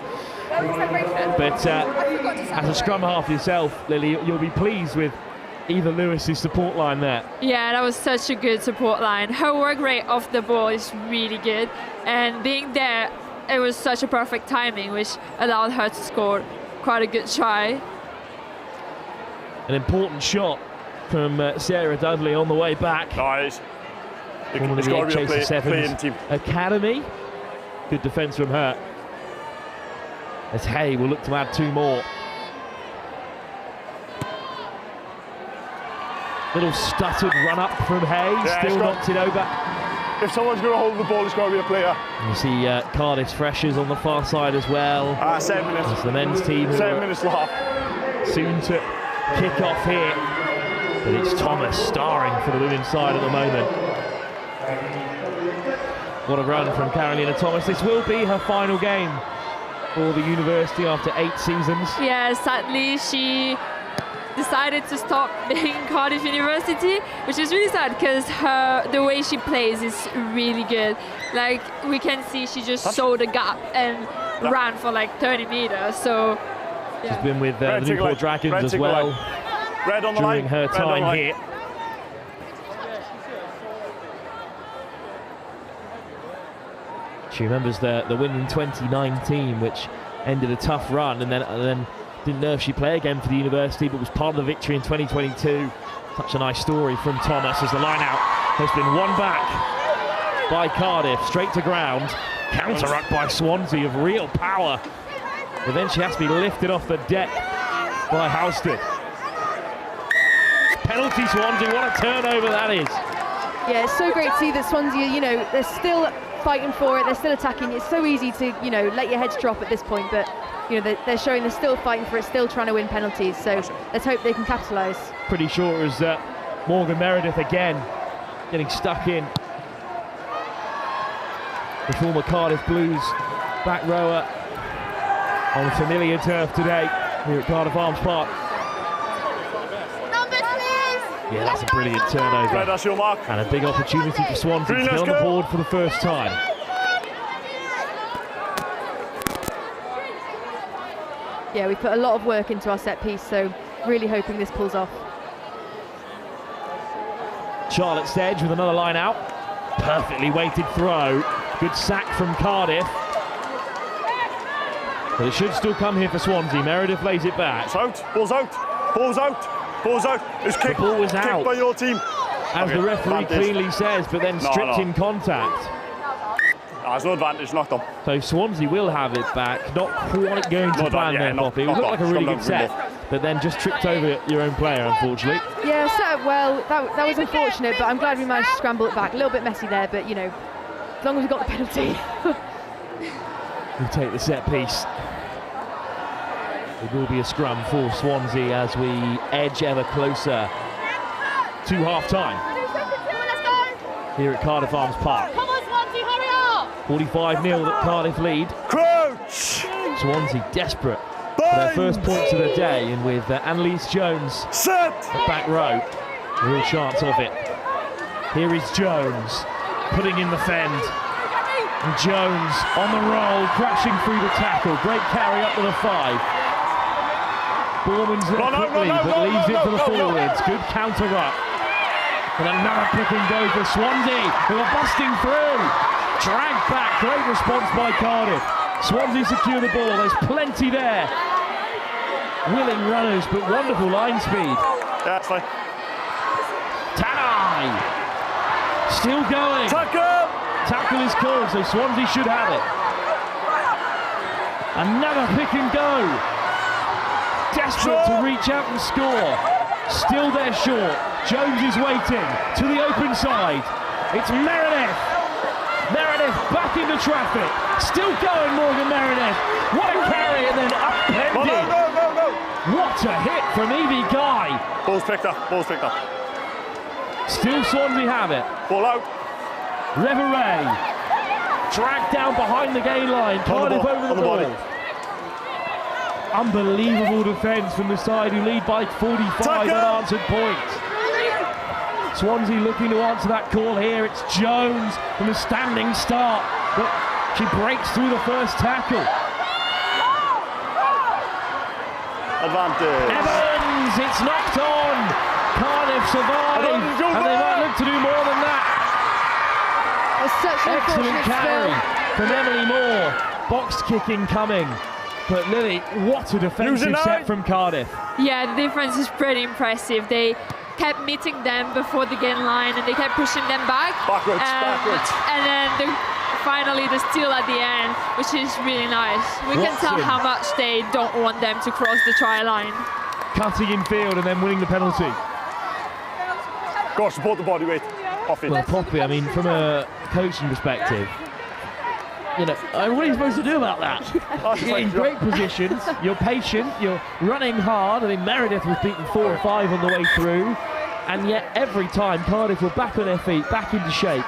But as a scrum half yourself, Lily, you'll be pleased with Eva Lewis's support line there. Yeah, that was such a good support line. Her work rate off the ball is really good, and being there, it was such a perfect timing, which allowed her to score quite a good try. An important shot from Sarah Dudley on the way back. Nice. One of the Egg Chaser Sevens Academy. Good defence from her. As Hay will look to add two more. Little stuttered run up from Hay, still knocked it over. If someone's going to hold the ball, it's got to be a player. And you see Cardiff's freshers on the far side as well. 7 minutes. It's the men's team. 7 minutes left. Soon to kick off here. But it's Thomas starring for the women's side at the moment. What a run from Carolina Thomas. This will be her final game for the university after 8 seasons. Yeah, sadly she decided to stop being Cardiff University, which is really sad because the way she plays is really good. Like, we can see she just saw the gap and ran for like 30 meters. So she's been with the Newport Dragons as well during her time here. She remembers the win in 2019, which ended a tough run, and then didn't know if she'd play again for the university, but was part of the victory in 2022. Such a nice story from Thomas as the line out has been won back by Cardiff, straight to ground. Counter-ruck by Swansea of real power, but then she has to be lifted off the deck by Houston. Penalty Swansea, what a turnover that is. Yeah, it's so great to see that Swansea, you know, they're still fighting for it, they're still attacking. It's so easy to, you know, let your heads drop at this point, but you know, they're showing they're still fighting for it, still trying to win penalties, so let's hope they can capitalise. Pretty sure it was Morgan Meredith again getting stuck in. The former Cardiff Blues back rower on familiar turf today here at Cardiff Arms Park. Yeah, that's a brilliant turnover. That's your mark. And a big opportunity for Swansea to get on the board for the first time. Yeah, we put a lot of work into our set piece, so really hoping this pulls off. Charlotte Sedge with another line out. Perfectly weighted throw. Good sack from Cardiff. But it should still come here for Swansea. Meredith lays it back. It's out. Ball's out. Ball's out. Ball's out. It's kicked. The ball was kicked out by your team. as the referee cleanly says, but then stripped in contact. There's no advantage, knocked on. So Swansea will have it back. Not quite going to plan there, Poppy. It looked like a really good set, but then just tripped over your own player, unfortunately. Yeah, set up well. That was unfortunate, but I'm glad we managed to scramble it back. A little bit messy there, but you know, as long as we got the penalty. We'll take the set piece. It will be a scrum for Swansea as we edge ever closer to half-time here at Cardiff Arms Park. 45-0 that Cardiff lead. Crouch! Swansea desperate for their first points of the day, and with Annalise Jones at back row, a real chance of it. Here is Jones putting in the fend. And Jones on the roll, crashing through the tackle. Great carry up to the 5. Borman's there quickly, but leaves it to the forwards. Good counter up. And another pick and go for Swansea, who are busting through. Dragged back, great response by Cardiff. Swansea secure the ball, there's plenty there. Willing runners, but wonderful line speed. Yeah, that's fine. Tanai! Still going. Tackle! Tackle is called, so Swansea should have it. Another pick and go. Desperate to reach out and score. Still there short. Jones is waiting to the open side. It's Meredith. Meredith back into traffic. Still going, Morgan Meredith. What a carry, and then upended. No. What a hit from Evie Guy. Ball's picked up. Still Swansea have it. Ball out. Reveray. Dragged down behind the gain line. Cardiff over the ball. Unbelievable defence from the side who lead by 45 unanswered points. Swansea looking to answer that call here. It's Jones from a standing start, but she breaks through the first tackle. Advantage. Evans, it's knocked on. Cardiff survive, and they might look to do more than that. Such an excellent carry from Emily Moore. Box kicking coming. But Lily, what a defensive set from Cardiff. Yeah, the difference is pretty impressive. They kept meeting them before the gain line and they kept pushing them back. Backwards. And then finally the steal at the end, which is really nice. We can tell how much they don't want them to cross the try line. Cutting in field and then winning the penalty. Go on, support the body weight. Off it. Well, Poppy, I mean, from a coaching perspective, you know, what are you supposed to do about that? You're in great positions, you're patient, you're running hard. I mean, Meredith was beaten 4 or 5 on the way through, and yet every time Cardiff were back on their feet, back into shape.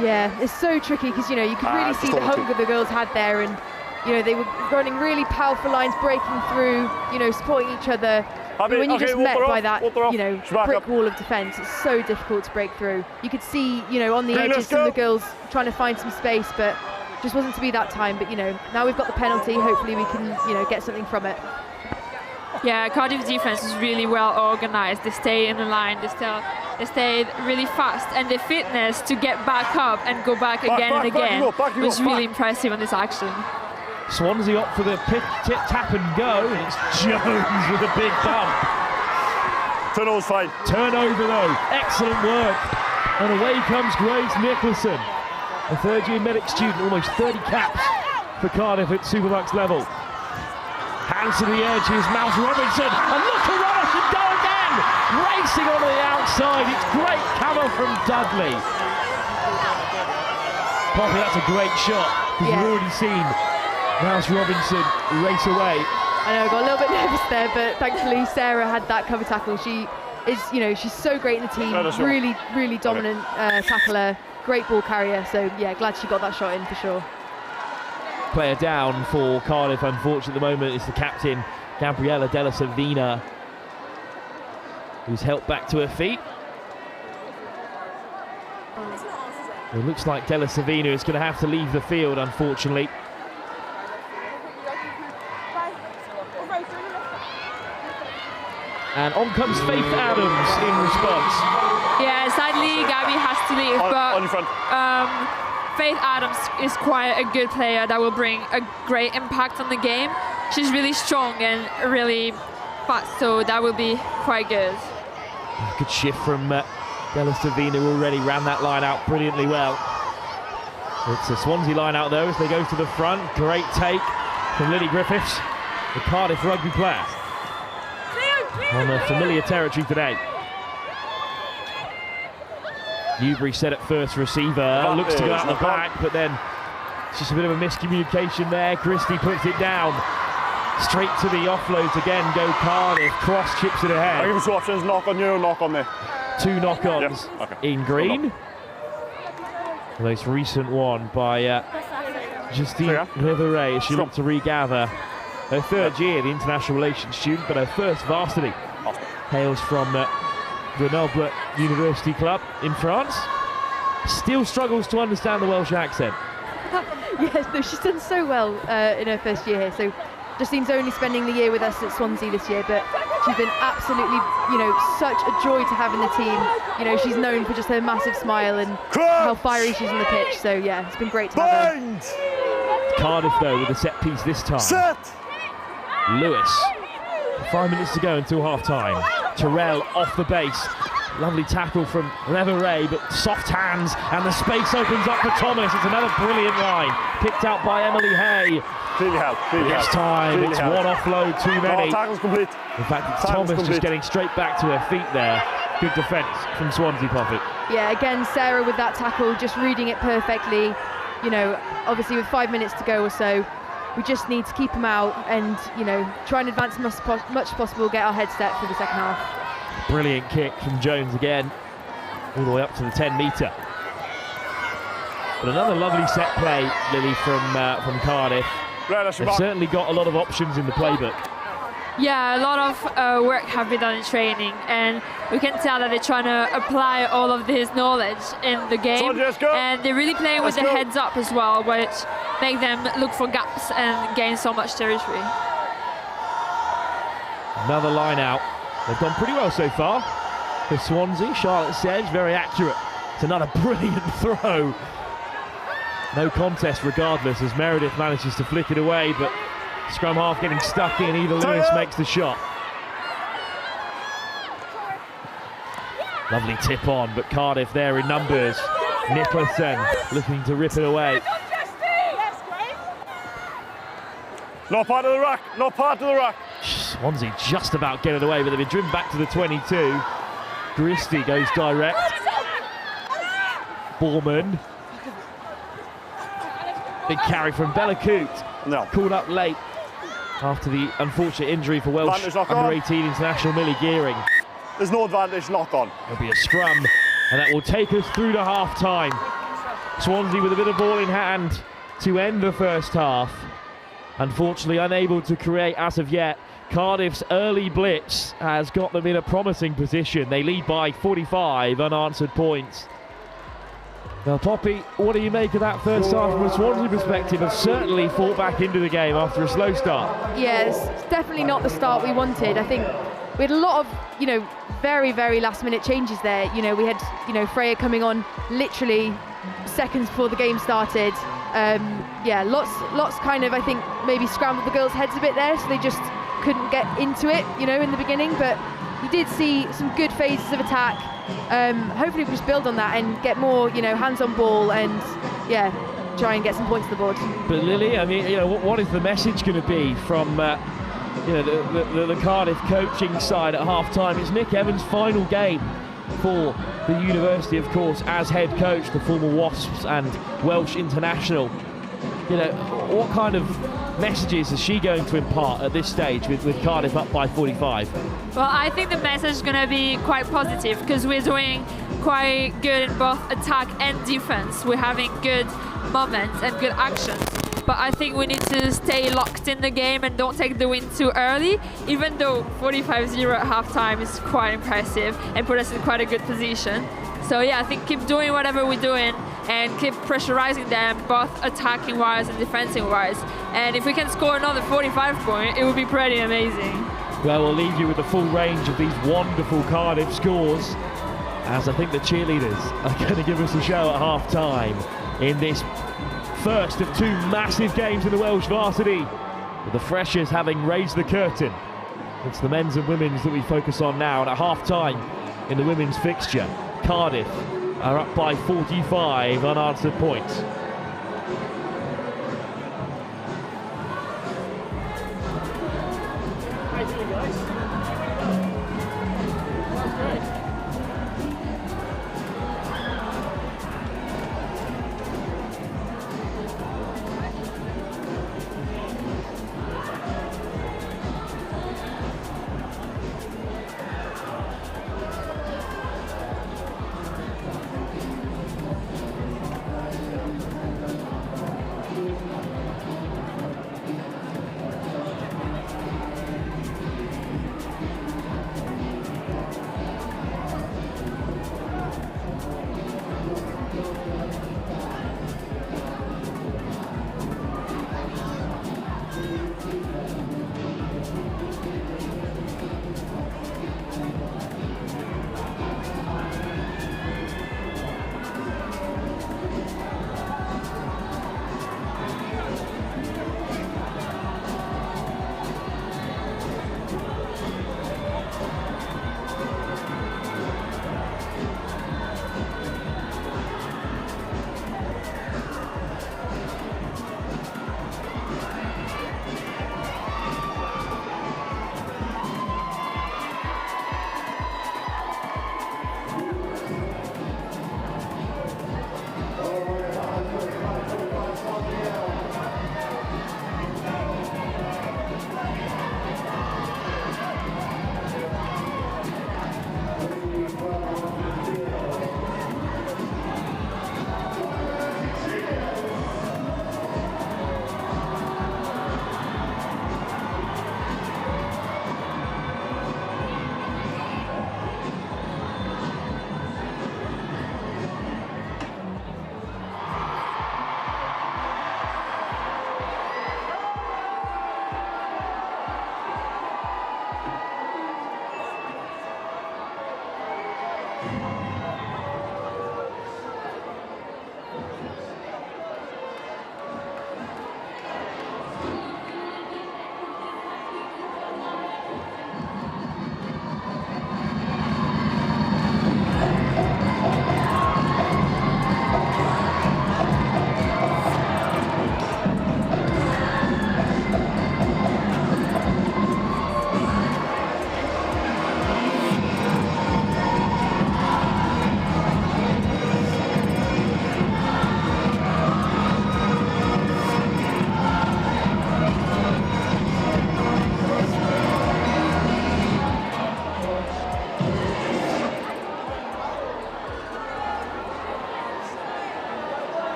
Yeah, it's so tricky because, you know, you could really see the hunger the girls had there, and, you know, they were running really powerful lines, breaking through, you know, supporting each other. When you're just met by that, you know, brick wall of defence, it's so difficult to break through. You could see, you know, on the edges some of the girls trying to find some space, but just wasn't to be that time. But, you know, now we've got the penalty, hopefully we can, you know, get something from it. Yeah, Cardiff's defense is really well organised. They stay in the line, they stay really fast, and the fitness to get back up and go back again and again was really impressive on this action. Swansea up for the pick, tip, tap and go, and it's Jones with a big bump. Turnover's fine. Turnover though, excellent work. And away comes Grace Nicholson, a third-year medic student, almost 30 caps for Cardiff at Supermax level. Hands to the edge, here's Mouse Robinson, and look at Robinson go again! Racing on the outside, it's great cover from Dudley. Poppy, that's a great shot, because you've already seen Mouse Robinson race away. I know, I got a little bit nervous there, but thankfully Sarah had that cover tackle. She is, you know, she's so great in the team, really dominant tackler, great ball carrier, so yeah, glad she got that shot in for sure. Player down for Cardiff, unfortunately at the moment, is the captain, Gabriella Della Savina, who's helped back to her feet. It looks like Della Savina is going to have to leave the field, unfortunately. And on comes Faith Adams in response. Yeah, sadly Gabby has to leave, but on your front. Faith Adams is quite a good player that will bring a great impact on the game. She's really strong and really fast, so that will be quite good. Good shift from Della Savina, already ran that line out brilliantly well. It's a Swansea line out though as they go to the front. Great take from Lily Griffiths, the Cardiff rugby player. On a familiar territory today. Newbury set at first receiver, looks to go out the back, but then it's just a bit of a miscommunication there. Christie puts it down. Straight to the offloads again, go Cardiff, cross chips it ahead. I'll give you 2 options, knock on you, knock on me. 2 knock-ons in green. The most recent one by Justine Riveray as she looked to regather. Her 3rd year, the international relations student, but her first varsity. Hails from Grenoble University Club in France. Still struggles to understand the Welsh accent. Yes, no, she's done so well in her first year here. So Justine's only spending the year with us at Swansea this year, but she's been absolutely, such a joy to have in the team. She's known for just her massive smile and how fiery she's on the pitch. So yeah, it's been great to have her. Cardiff though with a set piece this time. Set. Lewis. 5 minutes to go until half time. Terrell off the base. Lovely tackle from Leveray, but soft hands, and the space opens up for Thomas. It's another brilliant line, picked out by Emily Hay. This time it's one offload too many. No, tackle's complete. In fact, it's Thomas just getting straight back to her feet there. Good defence from Swansea, Poppet. Yeah, again, Sarah with that tackle, just reading it perfectly. Obviously with 5 minutes to go or so, we just need to keep them out and, try and advance much possible, get our head set for the second half. Brilliant kick from Jones again, all the way up to the 10-metre. But another lovely set play, Lily, from Cardiff. They've certainly got a lot of options in the playbook. Yeah, a lot of work have been done in training, and we can tell that they're trying to apply all of this knowledge in the game. And they're really playing with their heads up as well, which make them look for gaps and gain so much territory. Another line out. They've done pretty well so far. For Swansea, Charlotte Sedge, very accurate. It's another brilliant throw. No contest regardless as Meredith manages to flick it away, but scrum half getting stuck in. Either Lewis makes the shot. Lovely tip on, but Cardiff there in numbers. Nicholson looking to rip it away. No part of the ruck, no part of the ruck. Swansea just about get it away, but they've been driven back to the 22. Christie goes direct. Borman. Big carry from Bella Coote. No. Called up late after the unfortunate injury for Welsh under-18 international Millie Gearing. There's no advantage, knock on. There'll be a scrum, and that will take us through to half-time. Swansea with a bit of ball in hand to end the first half. Unfortunately unable to create as of yet. Cardiff's early blitz has got them in a promising position. They lead by 45 unanswered points. Now, Poppy, what do you make of that first half from a Swansea perspective? Have certainly fought back into the game after a slow start. Yeah, it's definitely not the start we wanted. I think we had a lot of, very, very last-minute changes there. We had, Freya coming on literally seconds before the game started. Yeah, lots kind of, I think, maybe scrambled the girls' heads a bit there, so they just couldn't get into it, in the beginning. But you did see some good phases of attack. Hopefully we just build on that and get more, hands on ball and, yeah, try and get some points to the board. But Lily, I mean, what is the message going to be from, the Cardiff coaching side at half-time? It's Nick Evans' final game for the university, of course, as head coach, the former Wasps and Welsh international. What kind of messages is she going to impart at this stage with Cardiff up by 45? Well, I think the message is going to be quite positive because we're doing quite good in both attack and defense. We're having good moments and good actions. But I think we need to stay locked in the game and don't take the win too early, even though 45-0 at halftime is quite impressive and put us in quite a good position. So yeah, I think keep doing whatever we're doing and keep pressurizing them, both attacking-wise and defending-wise. And if we can score another 45 points, it would be pretty amazing. Well, we'll leave you with the full range of these wonderful Cardiff scores as I think the cheerleaders are going to give us a show at half-time in this first of two massive games in the Welsh varsity, with the freshers having raised the curtain. It's the men's and women's that we focus on now, and at half-time in the women's fixture, Cardiff are up by 45 unanswered points. How you doing, guys? That's great.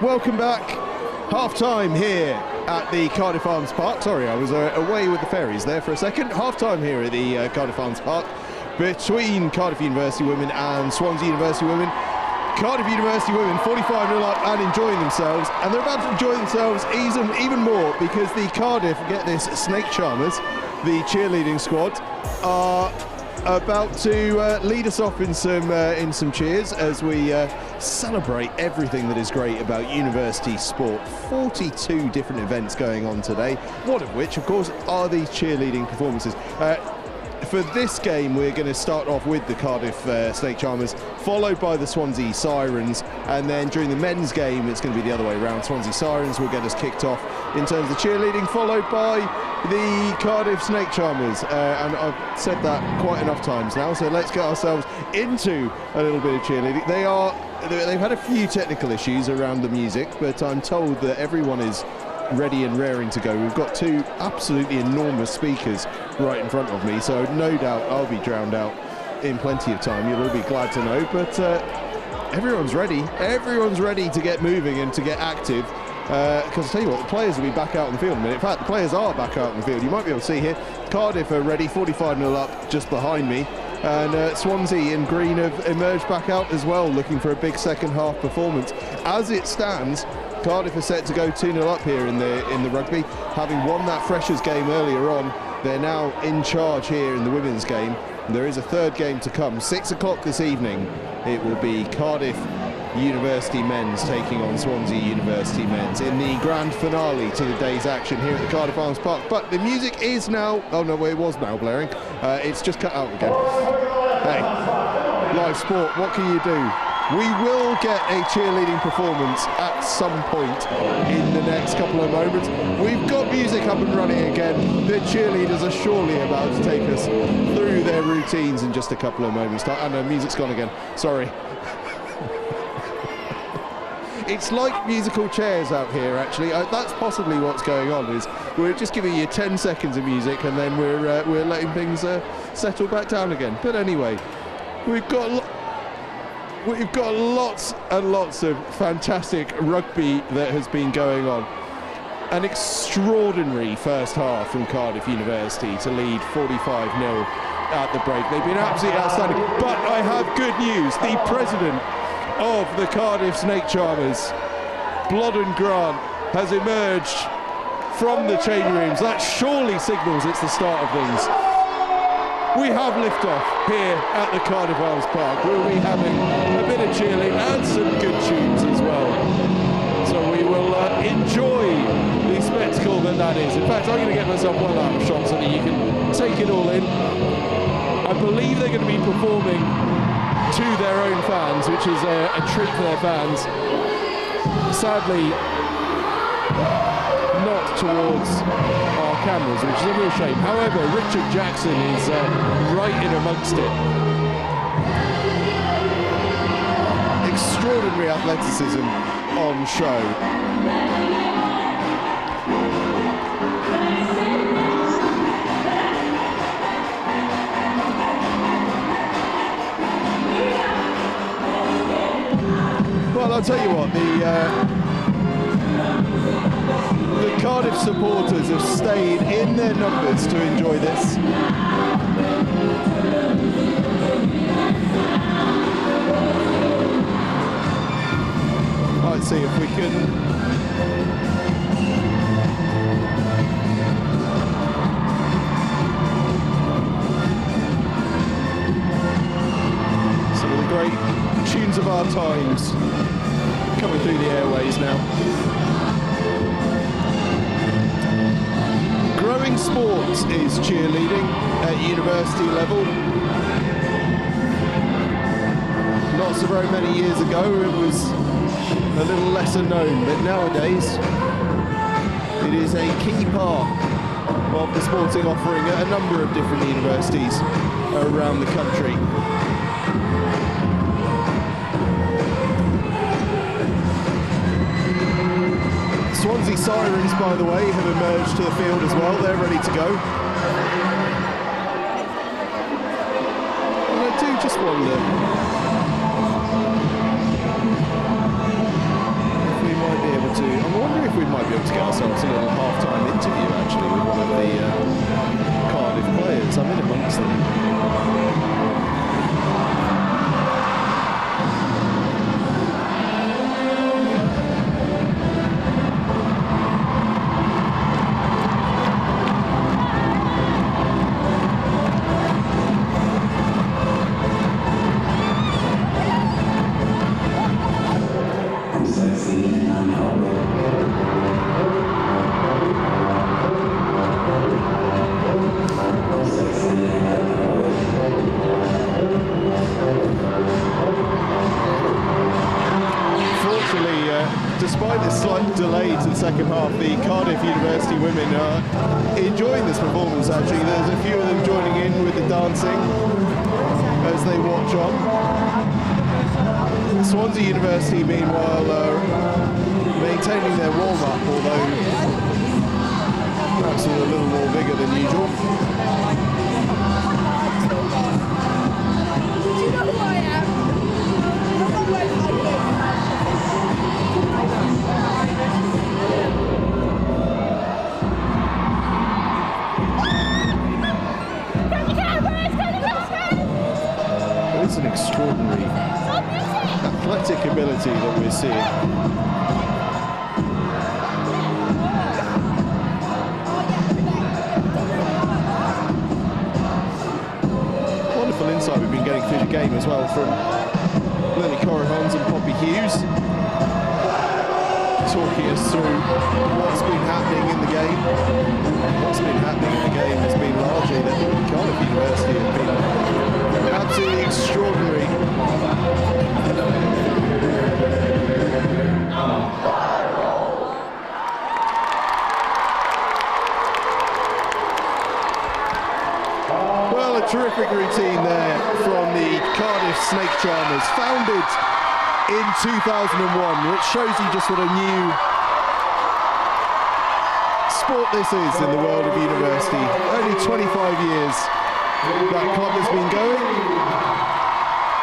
Welcome back. Half-time here at the Cardiff Arms Park. Sorry, I was away with the fairies there for a second. Half-time here at the Cardiff Arms Park between Cardiff University women and Swansea University women. Cardiff University women 45-0 up and enjoying themselves, and they're about to enjoy themselves even more because the Cardiff, get this, Snake Charmers, the cheerleading squad, are about to lead us off in some cheers as we celebrate everything that is great about university sport. 42 different events going on today, one of which, of course, are these cheerleading performances. For this game, we're going to start off with the Cardiff Snake Charmers, followed by the Swansea Sirens, and then during the men's game, it's going to be the other way around. Swansea Sirens will get us kicked off in terms of cheerleading, followed by the Cardiff Snake Charmers. And I've said that quite enough times now, so let's get ourselves into a little bit of cheerleading. They've had a few technical issues around the music, but I'm told that everyone is ready and raring to go. We've got two absolutely enormous speakers right in front of me, so no doubt I'll be drowned out in plenty of time. You'll all be glad to know, but everyone's ready to get moving and to get active, because I tell you what, the players will be back out on the field in a minute. In fact, the players are back out on the field. You might be able to see here, Cardiff are ready, 45-0 up just behind me, and Swansea in green have emerged back out as well, looking for a big second half performance. As it stands, Cardiff are set to go 2-0 up here in the rugby, having won that Freshers game earlier on. They're now in charge here in the women's game. There is a third game to come, 6 o'clock this evening. It will be Cardiff University men's taking on Swansea University men's in the grand finale to the day's action here at the Cardiff Arms Park. But the music is now, oh no, it was now blaring. It's just cut out again. Hey, live sport, what can you do? We will get a cheerleading performance at some point in the next couple of moments. We've got music up and running again. The cheerleaders are surely about to take us through their routines in just a couple of moments. And the music's gone again, sorry. It's like musical chairs out here, actually. That's possibly what's going on, is we're just giving you 10 seconds of music and then we're letting things settle back down again. But anyway, we've got lots and lots of fantastic rugby that has been going on. An extraordinary first half from Cardiff University to lead 45-0 at the break. They've been absolutely outstanding. But I have good news. The president of the Cardiff Snake Charmers, Blodden Grant, has emerged from the change rooms. That surely signals it's the start of things. We have liftoff here at the Cardiff Arms Park. We'll be having a bit of cheerleading and some good tunes as well. So we will enjoy the spectacle that is. In fact, I'm going to get myself one out of shot so that you can take it all in. I believe they're going to be performing to their own fans, which is a treat for their fans. Sadly, not towards our cameras, which is a real shame. However, Richard Jackson is right in amongst it. Extraordinary athleticism on show. Well, I'll tell you what, the Cardiff supporters have stayed in their numbers to enjoy this. Let's see if we can... Some of the great tunes of our times coming through the airways now. Growing sports is cheerleading at university level. Not so very many years ago it was a little lesser known, but nowadays it is a key part of the sporting offering at a number of different universities around the country. Swansea Sirens, by the way, have emerged to the field as well. They're ready to go. And I do just wonder if we might actually, despite this slight delay to the second half, the Cardiff University women are enjoying this performance actually. There's a few of them joining in with the dancing as they watch on. Swansea University, meanwhile, maintaining their warm-up, although perhaps with a little more vigour than usual. It's an extraordinary athletic ability that we're seeing. Wonderful insight we've been getting through the game as well from Lily Corrihans and Poppy Hughes, talking us through what's been happening in the game. What's been happening in the game has been largely that Cardiff University have been absolutely extraordinary. Well, a terrific routine there from the Cardiff Snake Charmers, founded in 2001, which shows you just what a new sport this is in the world of university. Only 25 years that club has been going.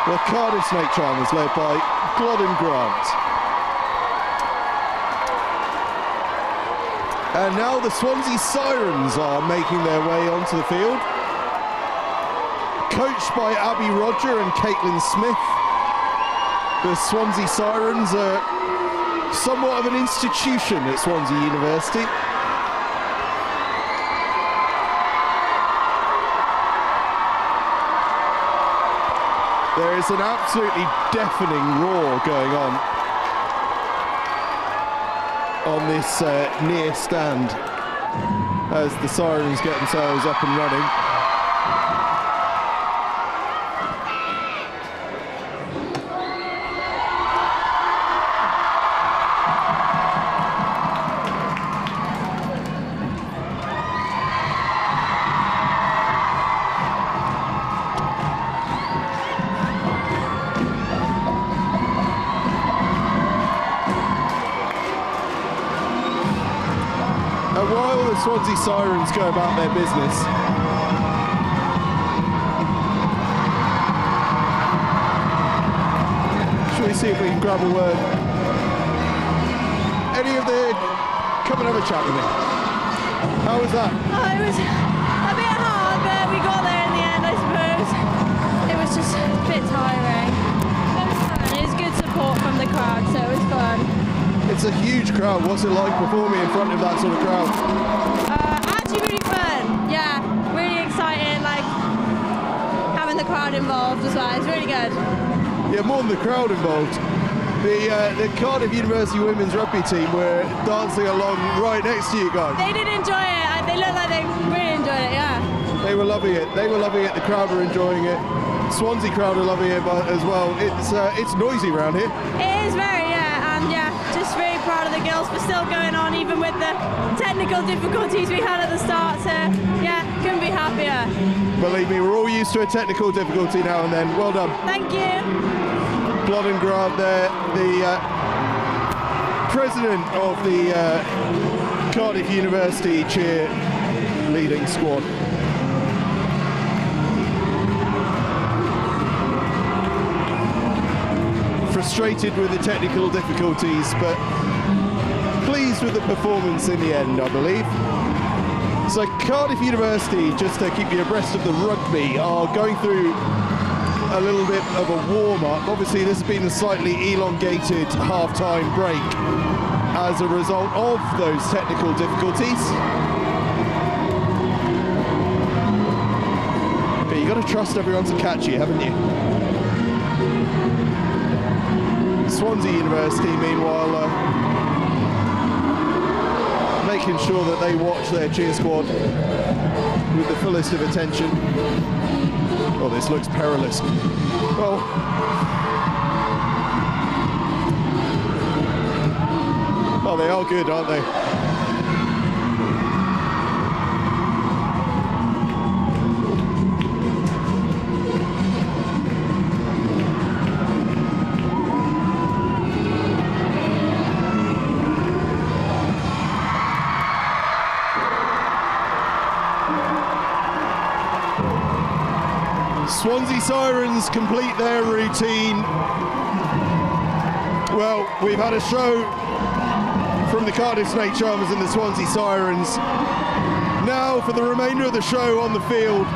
The Cardiff Snake Charmers, led by Glodden Grant. And now the Swansea Sirens are making their way onto the field. Coached by Abby Roger and Caitlin Smith, the Swansea Sirens are somewhat of an institution at Swansea University. There is an absolutely deafening roar going on this near stand as the Sirens get themselves up and running. Swansea Sirens go about their business. Shall we see if we can grab a word? Any of the... Come and have a chat with me. How was that? Oh, it was a bit hard, but we got there in the end, I suppose. It was just a bit tiring. It was fun. It was good support from the crowd, so it was fun. It's a huge crowd. What's it like performing in front of that sort of crowd? Actually really fun. Yeah, really exciting. Like having the crowd involved as well. It's really good. Yeah, more than the crowd involved. The Cardiff University women's rugby team were dancing along right next to you guys. They did enjoy it. They looked like they really enjoyed it. Yeah. They were loving it. They were loving it. The crowd were enjoying it. Swansea crowd are loving it as well. It's noisy around here. It is very. Just really proud of the girls for still going on, even with the technical difficulties we had at the start. So, yeah, couldn't be happier. Believe me, we're all used to a technical difficulty now and then. Well done. Thank you. Glodden Grant there, the president of the Cardiff University cheerleading squad. Frustrated with the technical difficulties, but pleased with the performance in the end, I believe. So Cardiff University, just to keep you abreast of the rugby, are going through a little bit of a warm-up. Obviously this has been a slightly elongated half-time break as a result of those technical difficulties. But you've got to trust everyone to catch you, haven't you? Swansea University, meanwhile, making sure that they watch their cheer squad with the fullest of attention. Oh, this looks perilous. Well, Oh, they are good, aren't they? Swansea Sirens complete their routine. Well, we've had a show from the Cardiff Snake Charmers and the Swansea Sirens. Now for the remainder of the show on the field,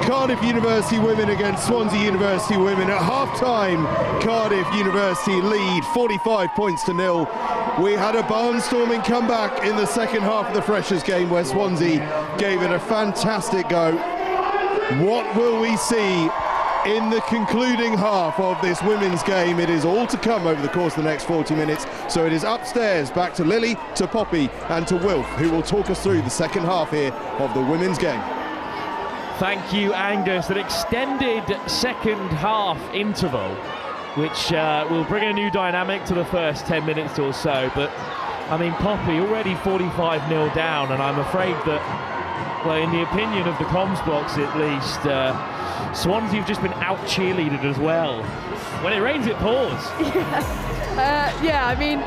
Cardiff University women against Swansea University women. At half-time, Cardiff University lead 45 points to 0. We had a barnstorming comeback in the second half of the Freshers game where Swansea gave it a fantastic go. What will we see in the concluding half of this women's game? It is all to come over the course of the next 40 minutes. So it is upstairs, back to Lily, to Poppy and to Wilf, who will talk us through the second half here of the women's game. Thank you, Angus. An extended second half interval, which will bring a new dynamic to the first 10 minutes or so. But, I mean, Poppy already 45-0 down, and I'm afraid that, well, in the opinion of the comms box at least, Swansea have just been out-cheerleaded as well. When it rains, it pours. Yeah, I mean,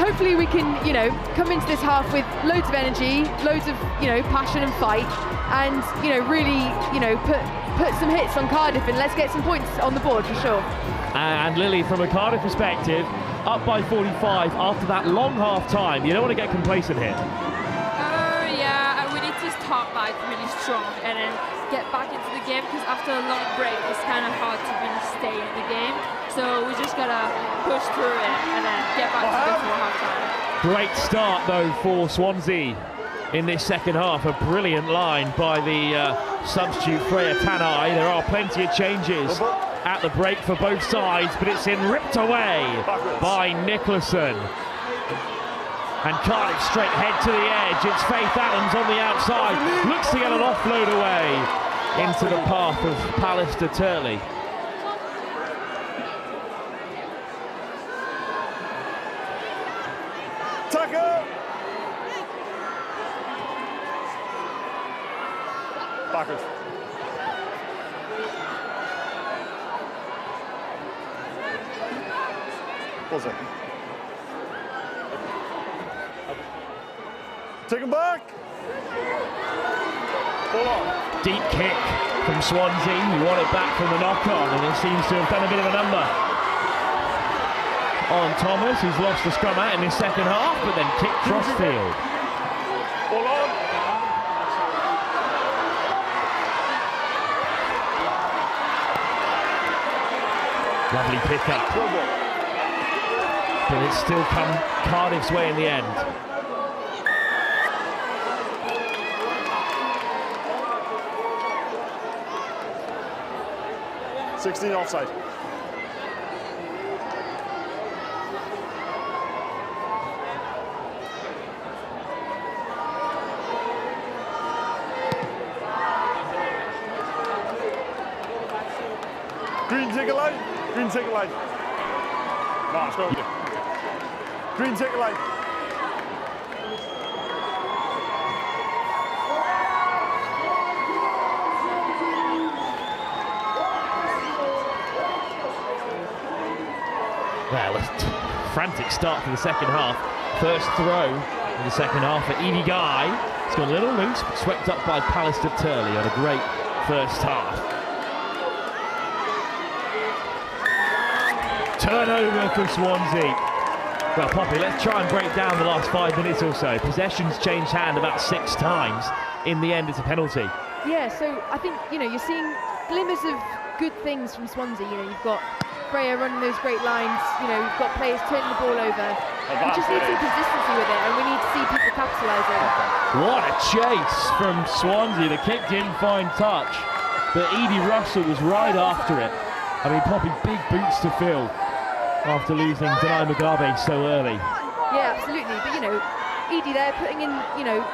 hopefully we can, you know, come into this half with loads of energy, loads of, you know, passion and fight, and, you know, really, you know, put some hits on Cardiff and let's get some points on the board for sure. And Lily, from a Cardiff perspective, up by 45 after that long half-time. You don't want to get complacent here. Start like really strong and then get back into the game, because after a long break it's kind of hard to really stay in the game, so we just gotta push through it and then get back to before half time. Great start though for Swansea in this second half. A brilliant line by the substitute Freya Tanai. There are plenty of changes at the break for both sides, but it's ripped away by Nicholson. And Cardiff straight head to the edge. It's Faith Adams on the outside. Looks to get an offload away into the path of Pallister Turley. Tucker! Backwards. Pulls it. Take him back. Hold on. Deep kick from Swansea. You want it back from the knock-on, and it seems to have done a bit of a number on Thomas, who's lost the scrum out in his second half, but then kicked cross field. Hold on. Lovely pick-up. But it's still come Cardiff's way in the end. 16 offside. Green ticket line. Green ticket line. No, it's going. Green ticket line. Well, a frantic start to the second half. First throw in the second half for Edie Guy. It's got a little loose, but swept up by Pallister Turley on a great first half. Turnover for Swansea. Well, Poppy, let's try and break down the last 5 minutes or so. Possession's changed hand about 6 times. In the end, it's a penalty. Yeah, so I think, you know, you're seeing glimmers of good things from Swansea. You know, you've got Freya running those great lines, you know, you've got players turning the ball over. We just need some consistency with it, and we need to see people capitalise on it. What a chase from Swansea. The kick didn't find touch, but Edie Russell was right after it. I mean, Poppy, big boots to fill after losing Denai Mugabe so early. Yeah, absolutely. But, you know, Edie there putting in, you know,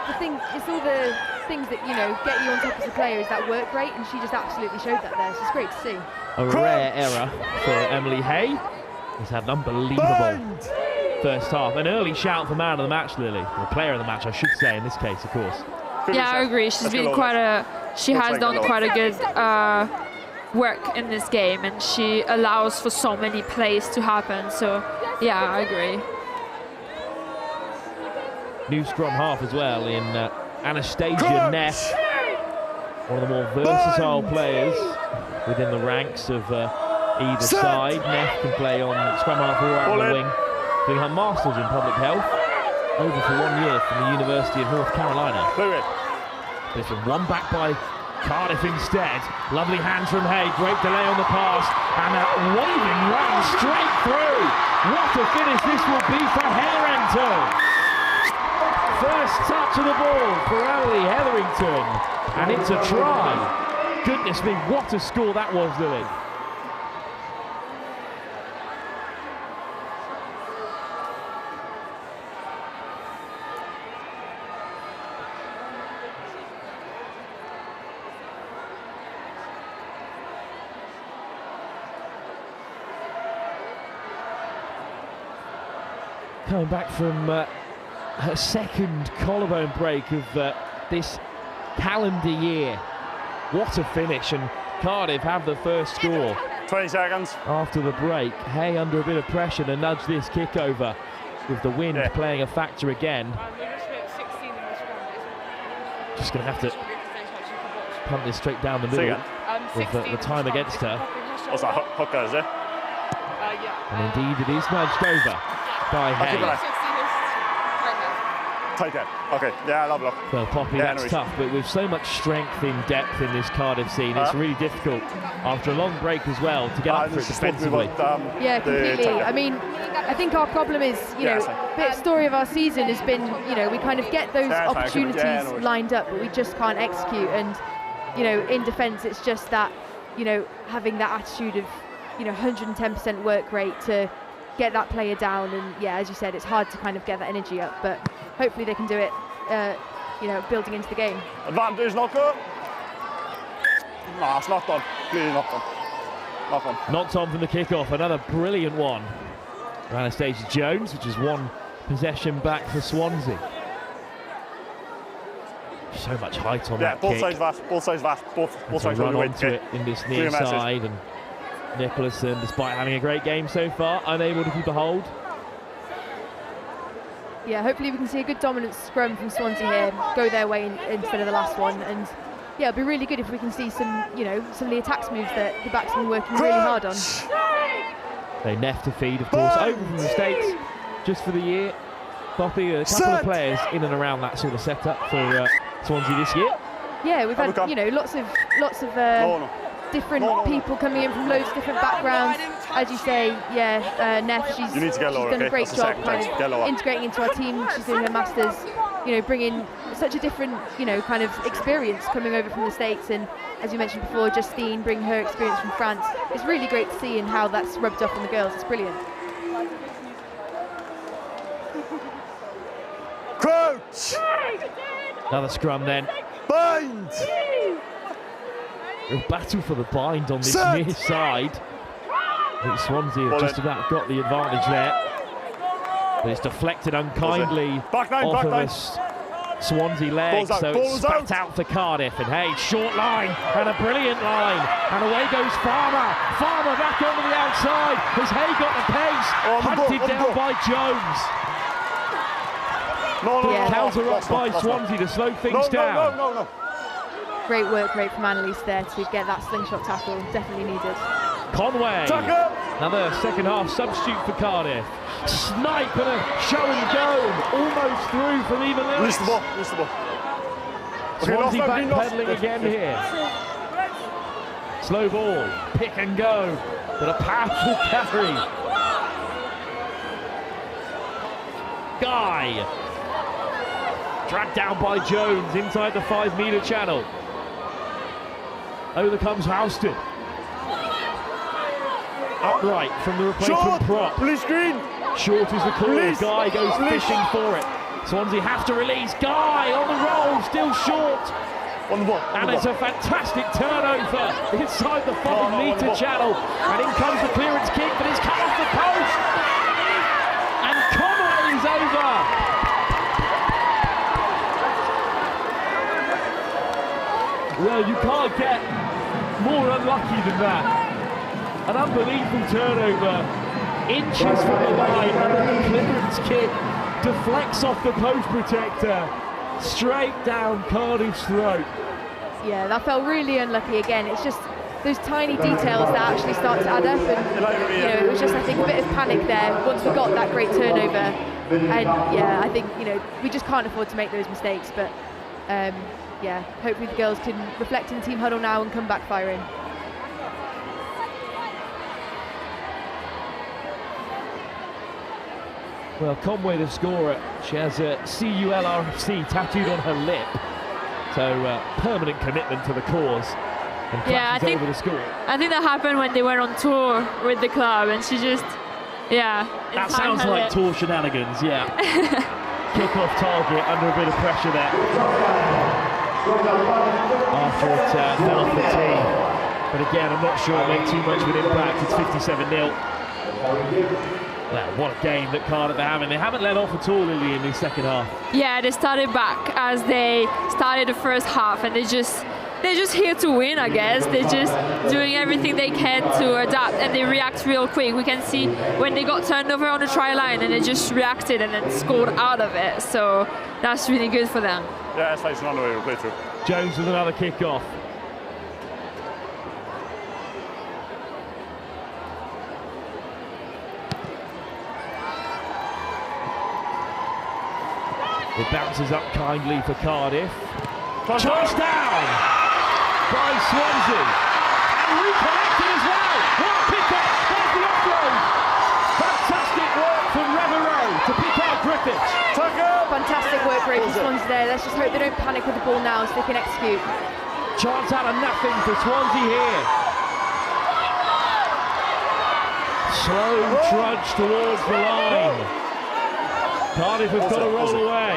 it's all the things that, you know, get you on top as a player is that work rate, and she just absolutely showed that there. So it's great to see. A rare error for Emily Hay. He's had an unbelievable first half. An early shout for man of the match, Lily, or player of the match, I should say, in this case, of course. Yeah, I agree. She has done quite a good work in this game, and she allows for so many plays to happen. So, yeah, I agree. New scrum half as well in Anastasia Neff, one of the more versatile players within the ranks of either side. Neff can play on scrum half or out on the wing, doing her masters in public health, over for 1 year from the University of North Carolina. There's been one back by Cardiff instead. Lovely hands from Hay, great delay on the pass, and a waving run straight through. What a finish this will be for Hetherington. First touch of the ball for Ali Hetherington, and it's a try. Goodness me, what a score that was, Lily. Coming back from her second collarbone break of this calendar year. What a finish, and Cardiff have the first score. 20 seconds. After the break, Hay under a bit of pressure to nudge this kick over, with the wind playing a factor again. Just going to have to punt this straight down the middle with the time against her. What's that, hooker, is it? And indeed it is nudged over by Hay. Tight head. Okay, yeah, I'll have a look. Well, Poppy, that's tough, but with so much strength in depth in this Cardiff scene, it's really difficult after a long break as well to get up for it defensively. Yeah, completely. I mean, I think our problem is, you know, the story of our season has been, you know, we kind of get those opportunities lined up, but we just can't execute. And, you know, in defence, it's just that, you know, having that attitude of, you know, 110% work rate to get that player down. And yeah, as you said, it's hard to kind of get that energy up, but hopefully they can do it, you know, building into the game. Advantage, not good. No, it's not done. Clearly not done. Not done. Knocked on from the kick-off, another brilliant one. Anastasia Jones, which is one possession back for Swansea. So much height on that both kick. Sides vast, both sides vast, both sides run onto it in this near side, and Nicholson, despite having a great game so far, unable to keep a hold. Yeah, hopefully we can see a good dominant scrum from Swansea here, go their way instead of the last one. And yeah, it'll be really good if we can see some, you know, some of the attacks moves that the backs have been working really hard on. They Neff to feed, of course, over from the States just for the year. Poppy, a couple of players in and around that sort of setup for Swansea this year. Yeah, we've had, you know, lots of different people coming in from loads of different backgrounds. As you say, yeah, Neff, she's done a great job kind of integrating into our team. She's doing her masters, you know, bringing such a different, you know, kind of experience coming over from the States. And as you mentioned before, Justine bringing her experience from France. It's really great to see and how that's rubbed off on the girls. It's brilliant. Crouch! Another scrum then. Bind! Real battle for the bind on this near side. I think Swansea have just about got the advantage there. But it's deflected unkindly off of a Swansea leg, so it's spat out for Cardiff. And hey, short line and a brilliant line. And away goes Farmer. Farmer back onto the outside. Has Hay got the pace? Hunted down by Jones. Counter up by Swansea to slow things down. No. Great work rate from Annalise there to get that slingshot tackle, definitely needed. Conway, another second half substitute for Cardiff. Snipe and a show and go, almost through from Eva Lewis. Release the ball. Swansea backpedaling again here. Slow ball, pick and go, but a powerful carry. Guy, dragged down by Jones inside the 5-metre channel. Over comes Houston. Upright from the replacement prop. Release green. Short is the call. Guy goes fishing for it. Swansea have to release. Guy on the roll, still short. On the ball. And it's a fantastic turnover inside the 5-metre channel. And in comes the clearance kick, but it's cut off the post. And can't get more unlucky than that. An unbelievable turnover, inches from the line, and then the clearance kick deflects off the post protector, straight down Cardiff's throat. Yeah, that felt really unlucky again. It's just those tiny details that actually start to add up, and it was just, I think, a bit of panic there once we got that great turnover. And yeah, I think we just can't afford to make those mistakes. But yeah, hopefully the girls can reflect in the team huddle now and come back firing. Well, Conway, the scorer, she has a CULRFC tattooed on her lip, so permanent commitment to the cause. And yeah, I think over the score. I think that happened when they went on tour with the club, and she just, yeah. That sounds like tour shenanigans, yeah. Kick-off target under a bit of pressure there. After it fell off the tee. But again, I'm not sure it made too much of an impact. It's 57-0. Well, what a game that Cardiff are having. They haven't let off at all, Lily, in the second half. Yeah, they started back as they started the first half, and they're just here to win, I guess. They're just doing everything they can to adapt, and they react real quick. We can see when they got turned over on the try line, and they just reacted and then scored out of it. So that's really good for them. Yeah, it's nice and on the way to play through. Jones with another kick-off. It bounces up kindly for Cardiff. Choice down by Swansea. And reconnected as well. What a pick-up. There's the offload. Fantastic work from Revereau to pick out Griffiths. Fantastic work rate from Swansea there. Let's just hope they don't panic with the ball now so they can execute. Chance out of nothing for Swansea here. Slow trudge towards the line. Cardiff have got to roll away.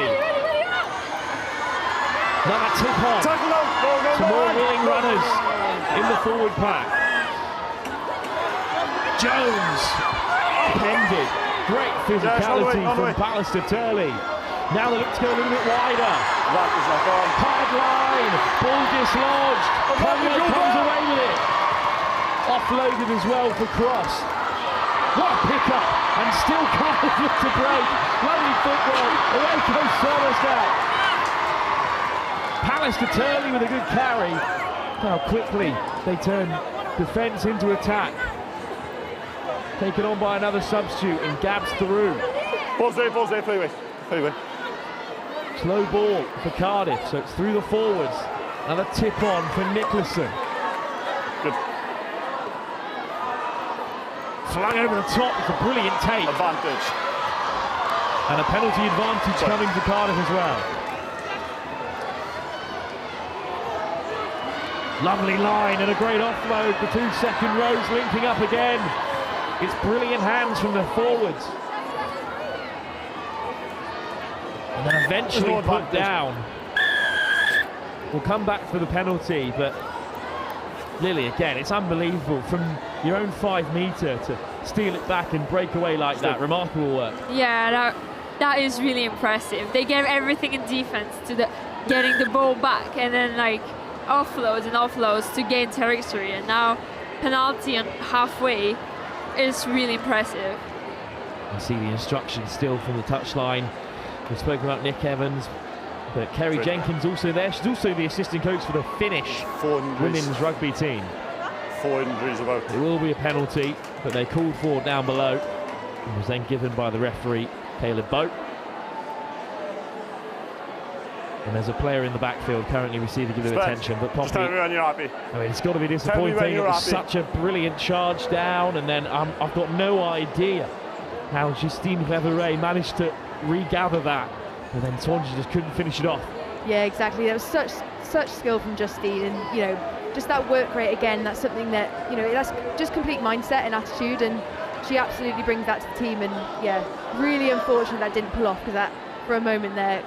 Another tip on. Some more willing runners in the forward pack. Jones upended. Great physicality from Pallister Turley. Now they look to go a little bit wider. Hard line. Ball dislodged. Conway comes away with it. Offloaded as well for Cross. What a pickup, and still Cardiff look to break. Lovely footwork, away goes Somerset. Pallister Turley with a good carry. How quickly they turn defence into attack. Taken on by another substitute, and Gabs through. Ball's there, play away. Slow ball for Cardiff, so it's through the forwards. Another tip on for Nicholson. Good. Flung over the top, it's a brilliant take. Advantage. And a penalty advantage coming to Cardiff as well. Lovely line and a great offload. The two second rows linking up again. It's brilliant hands from the forwards. And then eventually put down. We'll come back for the penalty, but Lily, again, it's unbelievable from your own 5 metre to steal it back and break away like that. Remarkable work. Yeah, that is really impressive. They gave everything in defense to getting the ball back, and then like offloads to gain territory, and now penalty on halfway is really impressive. You see the instructions still from the touchline. We've spoken about Nick Evans, but Kerry Jenkins also there. She's also the assistant coach for the Finnish women's rugby team. 4 injuries about. It will be a penalty, but they called for down below. It was then given by the referee, Caleb Boat. And there's a player in the backfield currently receiving a bit of attention, but Poppy, tell me when you're happy. I mean, it's got to be disappointing. It was such a brilliant charge down, and then I've got no idea how Justine Cleveray managed to regather that, and then Swansea just couldn't finish it off. Yeah, exactly. There was such skill from Justine, and just that work rate again. That's something that that's just complete mindset and attitude, and she absolutely brings that to the team. And yeah, really unfortunate that didn't pull off, because that for a moment there,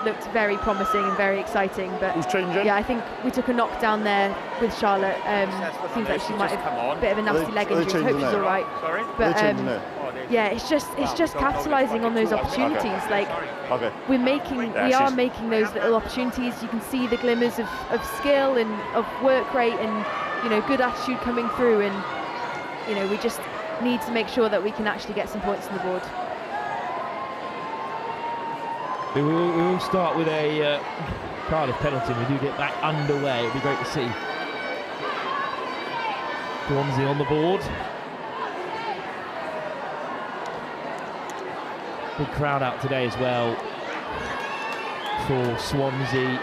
looked very promising and very exciting. But yeah, I think we took a knock down there with Charlotte. Seems like she might have a bit of a nasty leg injury. Hope she's all right. Sorry? But yeah, it's just capitalising on those opportunities. Like we are making those little opportunities. You can see the glimmers of skill and of work rate and good attitude coming through, and we just need to make sure that we can actually get some points on the board. We will start with a Cardiff penalty. We do get back underway. It'll be great to see Swansea on the board. Big crowd out today as well for Swansea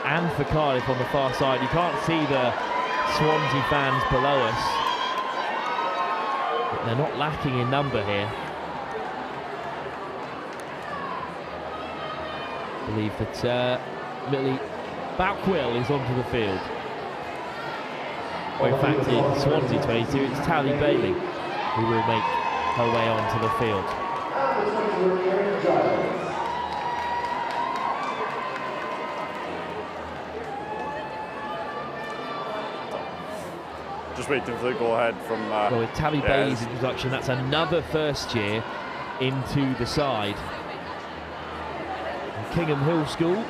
and for Cardiff on the far side. You can't see the Swansea fans below us, but they're not lacking in number here. I believe that Millie Bowquill is onto the field. Well, in fact, in Swansea 22, it's Tally Bailey who will make her way onto the field. Just waiting for the go-ahead from... well, with Tally Bailey's introduction, that's another first year into the side. Kingham Hill School.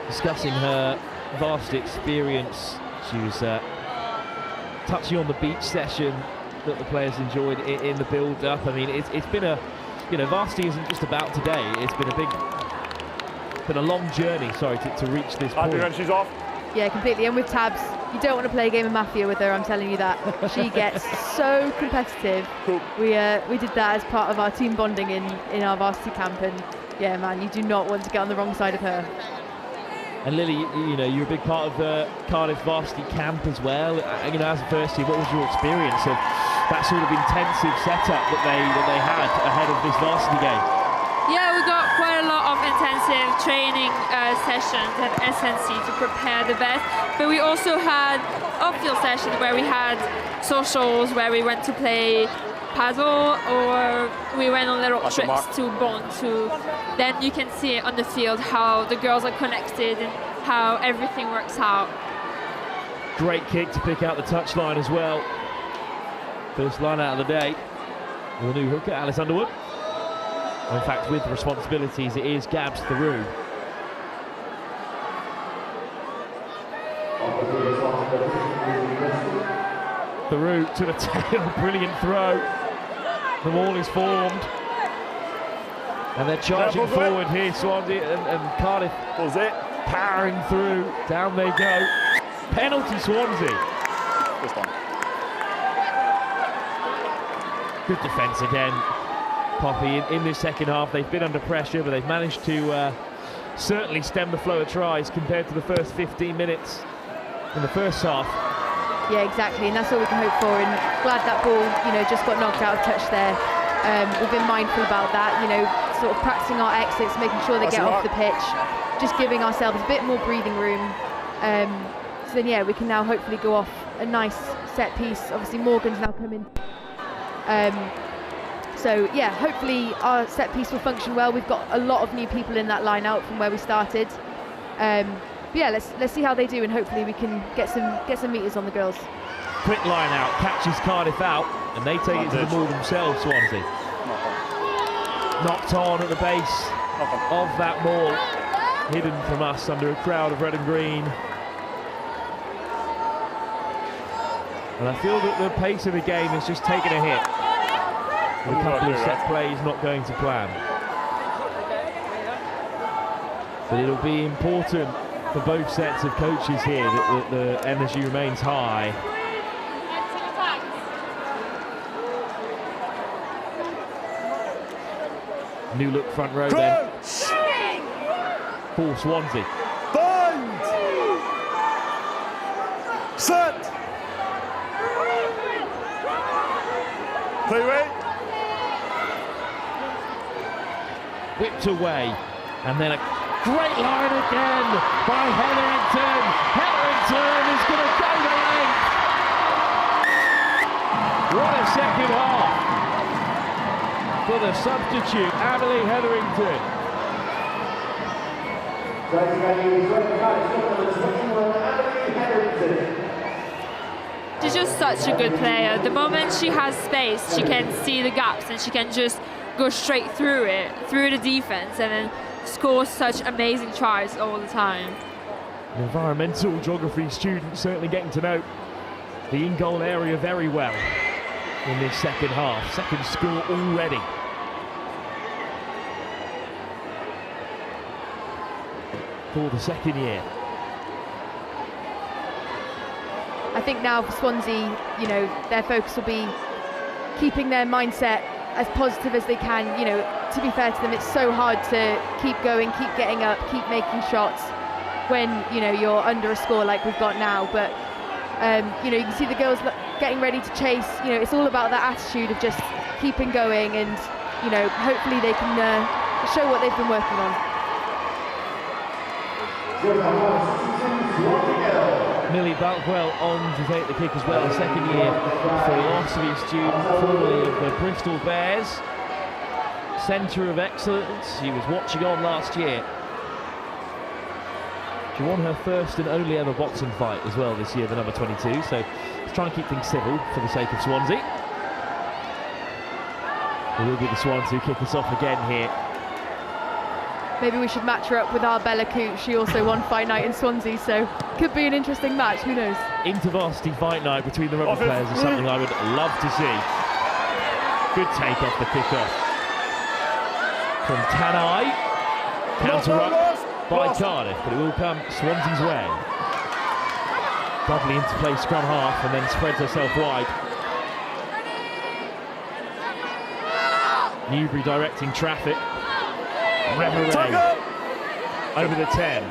Discussing her vast experience. She was touching on the beach session that the players enjoyed in the build-up. I mean, it's been a, varsity isn't just about today. It's been a long journey. Sorry, to reach this point. When she's off. Yeah, completely. And with Tabs, you don't want to play a game of Mafia with her. I'm telling you that. She gets so competitive. Cool. We did that as part of our team bonding in our varsity camp, and yeah, man, you do not want to get on the wrong side of her. And Lily, you're a big part of the Cardiff varsity camp as well. As a first year, what was your experience of that sort of intensive setup that they had ahead of this varsity game? Yeah, we got quite a lot of intensive training sessions at SNC to prepare the best. But we also had off-field sessions where we had socials, where we went to play paddle, or we went on little trips to bond to. Then you can see on the field how the girls are connected and how everything works out. Great kick to pick out the touchline as well. First line out of the day. The new hooker, Alice Underwood. In fact, with responsibilities, it is Gabs Theroux. Theroux to the tail, brilliant throw. The ball is formed. And they're charging forward here, Swansea and Cardiff powering through. Down they go. Penalty Swansea. Good defence again. Poppy in this second half. They've been under pressure, but they've managed to certainly stem the flow of tries compared to the first 15 minutes in the first half. Yeah, exactly, and that's all we can hope for. And glad that ball, just got knocked out of touch there. We've been mindful about that, sort of practicing our exits, making sure they get off the pitch, just giving ourselves a bit more breathing room. So then, yeah, we can now hopefully go off a nice set piece. Obviously, Morgan's now come in. So yeah, hopefully our set piece will function well. We've got a lot of new people in that line out from where we started. But yeah, let's see how they do, and hopefully we can get some meters on the girls. Quick line out, catches Cardiff out, and they take it to the ball themselves, Swansea. Knocked on at the base of that ball, hidden from us under a crowd of red and green. And I feel that the pace of the game has just taken a hit. A couple of set plays not going to plan. But it'll be important for both sets of coaches here that the energy remains high. New look front row then for Swansea. Bind! Set! Play away! Whipped away, and then a great line again by Hetherington. Hetherington is going to go the length. What a second half for the substitute, Amelie Hetherington. she's just such a good player. The moment she has space, she can see the gaps and she can just go straight through it, through the defense, and then score such amazing tries all the time. An environmental geography student certainly getting to know the in-goal area very well in this second half. Second score already. For the second year. I think now for Swansea, you know, their focus will be keeping their mindset as positive as they can. You know, to be fair to them, it's so hard to keep going, keep getting up, keep making shots when, you know, you're under a score like we've got now. But you know, you can see the girls getting ready to chase. You know, it's all about that attitude of just keeping going, and, you know, hopefully they can show what they've been working on. Millie Balkwell on to take the kick as well, a second year philosophy student, formerly of the Bristol Bears. Centre of excellence, she was watching on last year. She won her first and only ever boxing fight as well this year, the number 22, so let's try and keep things civil for the sake of Swansea. It will be the Swans who kick us off again here. Maybe we should match her up with our Bella Coote. She also won fight night in Swansea, so could be an interesting match, who knows. Inter-varsity fight night between the rugby players is something I would love to see. Good take off the kick-off from Tanai. Counter-up by Cardiff, but it will come Swansea's way. Dudley into play scrum half and then spreads herself wide. Newbury directing traffic. Reverie over the 10.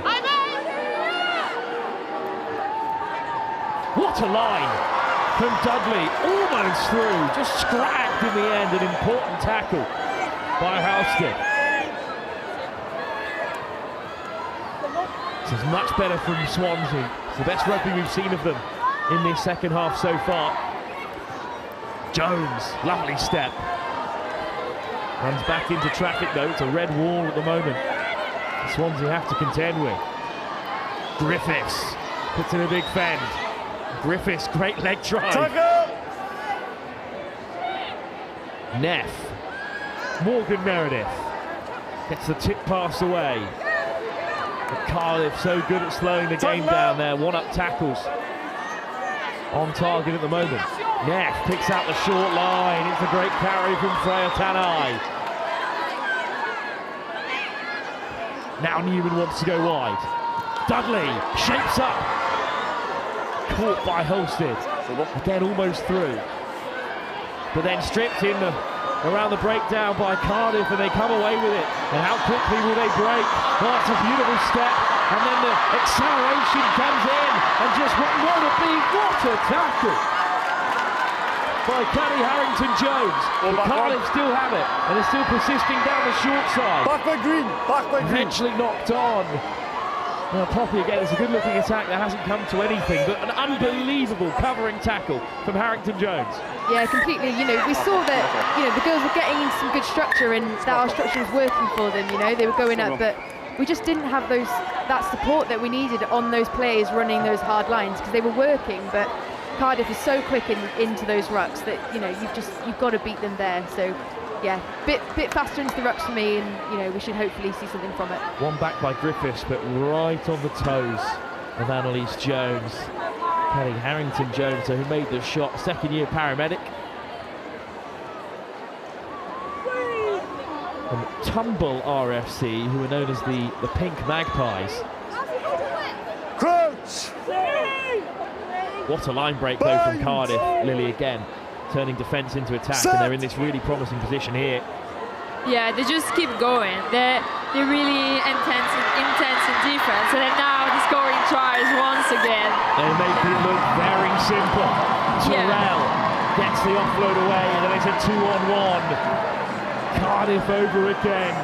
What a line from Dudley, almost through, just scragged in the end. An important tackle by Halstead. This is much better from Swansea. It's the best rugby we've seen of them in this second half so far. Jones, lovely step. Runs back into traffic though, it's a red wall at the moment. Swansea have to contend with. Griffiths puts in a big fend. Griffiths, great leg drive. Neff. Morgan Meredith gets the tip pass away. But Cardiff so good at slowing the game down there. One-up tackles on target at the moment. Neff picks out the short line. It's a great carry from Freya Tanai. Now Newman wants to go wide. Dudley shapes up. Caught by Halstead. Again, almost through. But then stripped in around the breakdown by Cardiff, and they come away with it. And how quickly will they break? Oh, it's a beautiful step. And then the acceleration comes in. And just what will it be? What a tackle by Canny Harrington-Jones. Cardiff still have it, and they're still persisting down the short side. Back by Green, back by Green. Eventually knocked on. Now Poppy again, it's a good-looking attack that hasn't come to anything, but an unbelievable covering tackle from Harrington-Jones. Yeah, completely. You know, we saw that, you know, the girls were getting into some good structure, and that our structure was working for them. You know, they were going up, but we just didn't have that support that we needed on those players running those hard lines, because they were working, but Cardiff is so quick into those rucks that, you know, you've got to beat them there. So yeah, bit faster into the rucks for me, and, you know, we should hopefully see something from it. One back by Griffiths, but right on the toes of Annalise Jones. Kelly Harrington-Jones, who made the shot, second year paramedic. From Tumble RFC, who are known as the Pink Magpies. Crouch! What a line break though from Cardiff. Lily again turning defence into attack, and they're in this really promising position here. Yeah, they just keep going. They're really intense in defence, and then now the scoring tries once again. They make it look very simple. Terrell gets the offload away, and then it's a 2-on-1. Cardiff over again.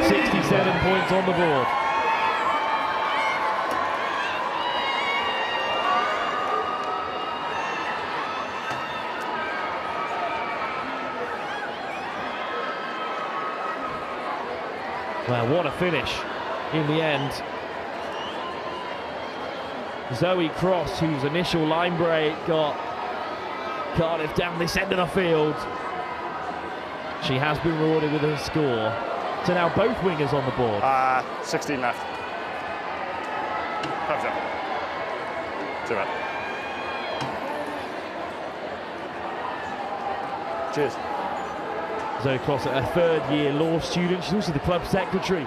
67 points on the board. Well, what a finish in the end. Zoe Cross, whose initial line break got Cardiff down this end of the field. She has been rewarded with a score. So now both wingers on the board. 16 left. Time's up. Too bad. Cheers. Zoe Cross, a third-year law student. She's also the club secretary.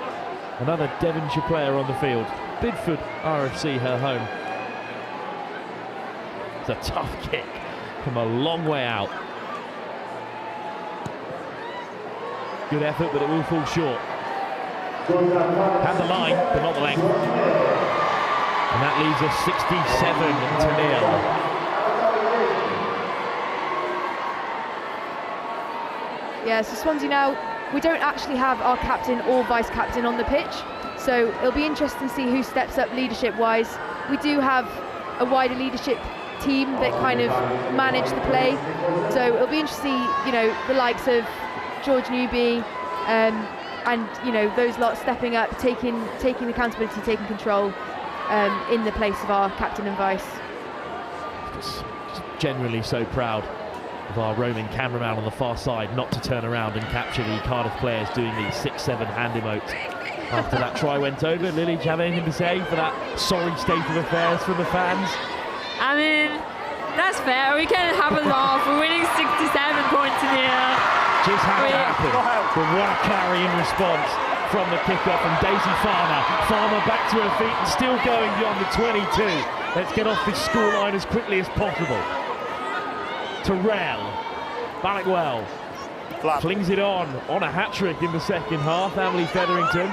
Another Devonshire player on the field. Bidford RFC, her home. It's a tough kick from a long way out. Good effort, but it will fall short. Had the line, but not the length. And that leaves us 67-0. Yeah, so Swansea now, we don't actually have our captain or vice-captain on the pitch, so it'll be interesting to see who steps up leadership-wise. We do have a wider leadership team that kind of manage the play, so it'll be interesting to see, you know, the likes of George Newby and, you know, those lot stepping up, taking accountability, taking control in the place of our captain and vice. Just generally so proud of our roaming cameraman on the far side not to turn around and capture the Cardiff players doing the 6-7 hand emote. After that try went over, Lily, do you have anything to say for that sorry state of affairs from the fans? I mean, that's fair. We can have a laugh. We're winning 67 points in here. Just had to happen. But what a carry in response from the kick-off from Daisy Farmer. Farmer back to her feet and still going beyond the 22. Let's get off this scoreline as quickly as possible. Terrell, Balackwell flings it on a hat-trick in the second half. Emily Featherington.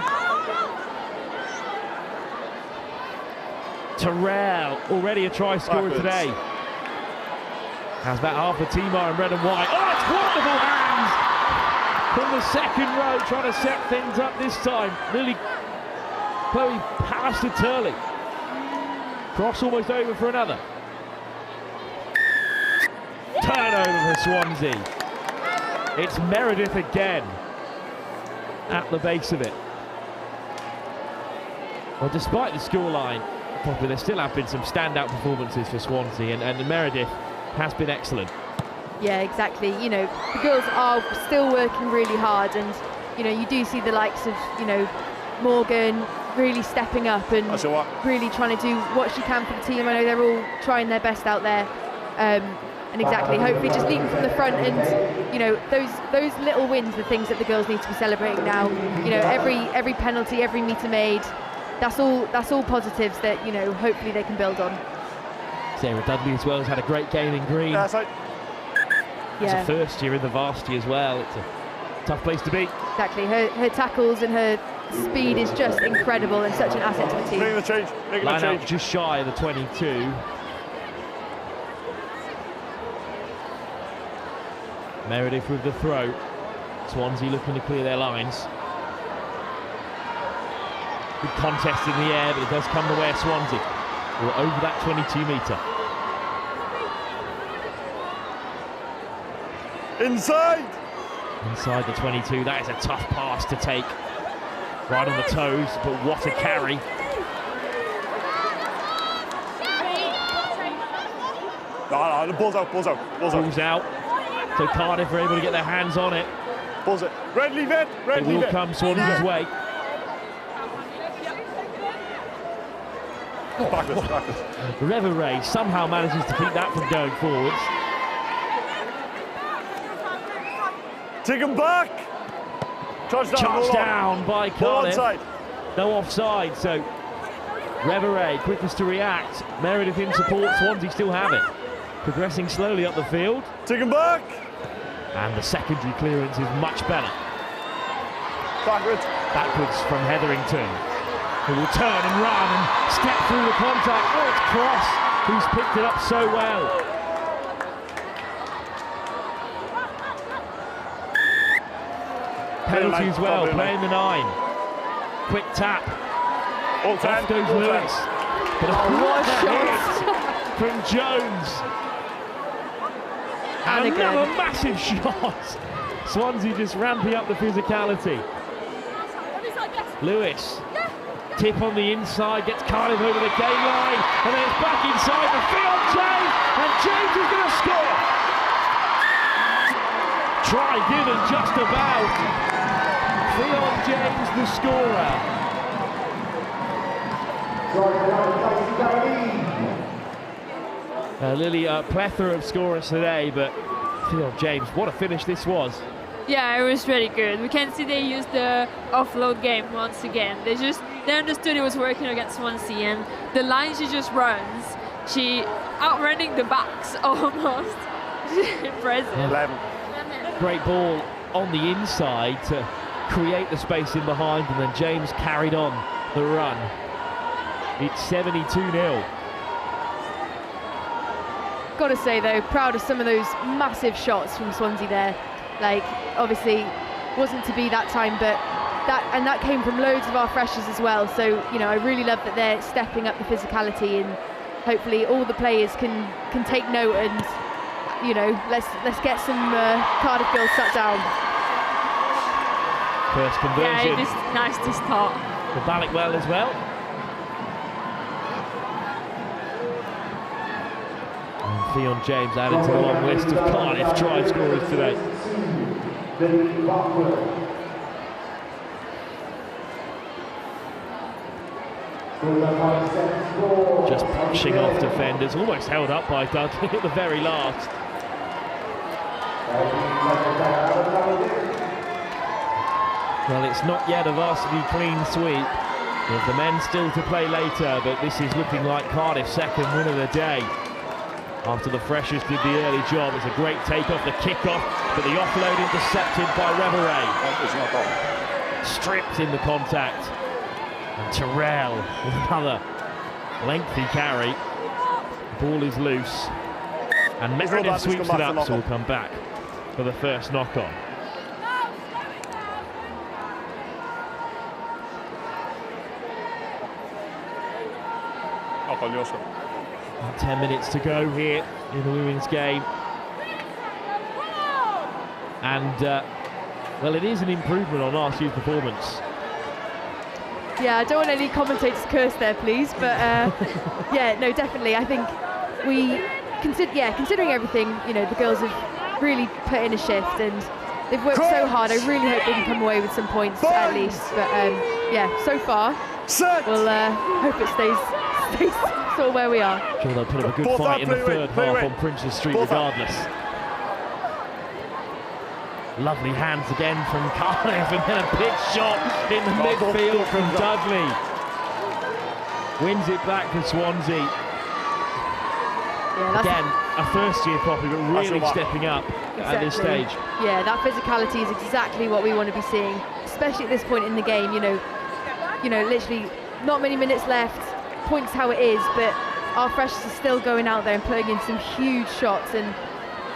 Terrell, already a try scorer today. Has that half the team are in red and white. Oh, it's wonderful hands from the second row, trying to set things up this time. Nearly Chloe Pallister-Turley. Cross almost over for another. Turnover for Swansea. It's Meredith again at the base of it. Well, despite the scoreline, there still have been some standout performances for Swansea, and Meredith has been excellent. Yeah, exactly. You know, the girls are still working really hard, and you know, you do see the likes of, you know, Morgan really stepping up and really trying to do what she can for the team. I know they're all trying their best out there, and exactly, hopefully just leading from the front, and you know, those little wins, the things that the girls need to be celebrating now. You know, every penalty, every metre made, that's all positives that, you know, hopefully they can build on. Sarah Dudley as well has had a great game in green. Yeah, so it's a first year in the varsity as well. It's a tough place to be. Exactly, her tackles and her speed is just incredible and such an asset to the team. Making the change, making Line the change. out just shy of the 22. Meredith with the throw. Swansea looking to clear their lines. Good contest in the air, but it does come the way of Swansea. We're over that 22 metre. Inside the 22, that is a tough pass to take. Right on the toes, but what a carry. No, the ball's out, ball's out, ball's out. Ball's out. So Cardiff are able to get their hands on it. Ball's it. Red leave it, red it leave will it. come Swansea's way. Backwards. Reveray somehow manages to keep that from going forwards. Take him back. Charged down by Cardiff. No offside, so Reveray quickest to react. Meredith in support, Swansea still have it. Progressing slowly up the field. Take him back. And the secondary clearance is much better. Backwards from Hetherington, who will turn and run and step through the contact. Oh, it's Cross who's picked it up so well. Penalty as well, playing the 9. Quick tap. Off goes Lewis. But what a shot from Jones. And another massive shot. Swansea just ramping up the physicality. Lewis Tip on the inside, gets Cardiff over the game line, and then it's back inside for Theon James, and James is going to score. Try given just about. Theon James the scorer. Lily, a plethora of scorers today, but Theon James, what a finish this was. Yeah, it was really good. We can see they used the offload game once again. They understood it was working against Swansea, and the line she just runs, she outrunning the backs almost. Impressive. 11. Great ball on the inside to create the space in behind, and then James carried on the run. It's 72-0. Got to say though, proud of some of those massive shots from Swansea there. Like, obviously wasn't to be that time, but that came from loads of our freshers as well. So, you know, I really love that they're stepping up the physicality, and hopefully all the players can take note, and you know, let's get some Cardiff girls shut down. First conversion. Yeah, it is nice to start. For Ballickwell as well. And Theon James added to the long list of Cardiff try scorers today. Just punching off defenders, almost held up by Dudley at the very last. Well, it's not yet a varsity clean sweep, with the men still to play later, but this is looking like Cardiff's second win of the day. After the freshers did the early job, it's a great take-off, the kick-off, but the offload intercepted by Reveray. Stripped in the contact. And Terrell with another lengthy carry. Ball is loose. And Meredith sweeps it up, so we'll come back for the first knock-on. Knock on, Yosko. 10 minutes to go here in the women's game. And, well, it is an improvement on last year's performance. Yeah, I don't want any commentators curse there, please, but yeah, no, definitely. I think considering everything, you know, the girls have really put in a shift, and they've worked so hard. I really hope they can come away with some points at least. But yeah, so far, we'll hope it stays sort of where we are. Sure, they'll put up a good fight in the third half on Princess Street regardless. Lovely hands again from Cardiff, and then a big shot in the midfield from Dudley. Wins it back for Swansea. Yeah, again, a first year copy, but really stepping up at this stage. Yeah, that physicality is exactly what we want to be seeing, especially at this point in the game. You know, literally not many minutes left. Points how it is, but our freshers are still going out there and putting in some huge shots, and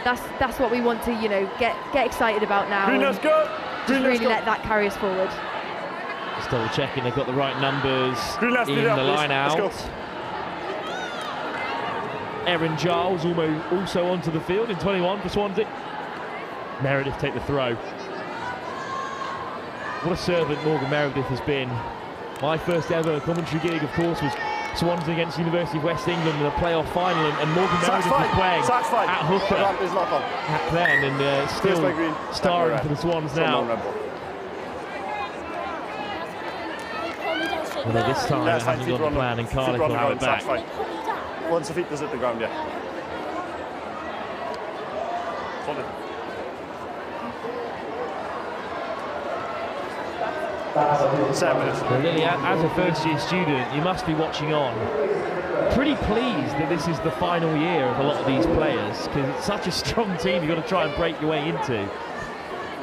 that's what we want to, you know, get excited about now. Let's go. Just really let that carry us forward. Just double checking they've got the right numbers in the line out. Erin Giles also onto the field in 21 for Swansea. Meredith take the throw. What a servant Morgan Meredith has been. My first ever commentary gig, of course, was Swansea against University of West England in the playoff final, and Morgan Meredith was playing at hooker back then, and still starring for the Swans now. Although this time it hasn't gone to plan, and Cardiff will have it back. Once the feet does hit the ground, yeah. So Lily, as a first-year student, you must be watching on. Pretty pleased that this is the final year of a lot of these players, because it's such a strong team you've got to try and break your way into.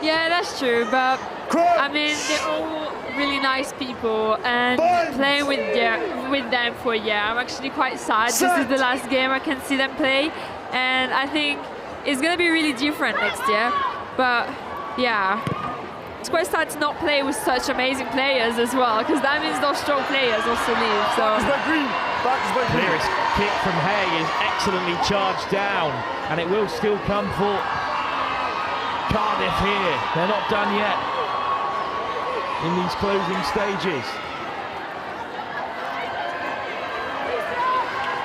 Yeah, that's true, but I mean, they're all really nice people, and playing with them for a year, I'm actually quite sad. This is the last game I can see them play, and I think it's going to be really different next year. But yeah, it's quite sad to not play with such amazing players as well, because that means those strong players also leave. So Clearest kick from Hay is excellently charged down, and it will still come for Cardiff here. They're not done yet in these closing stages.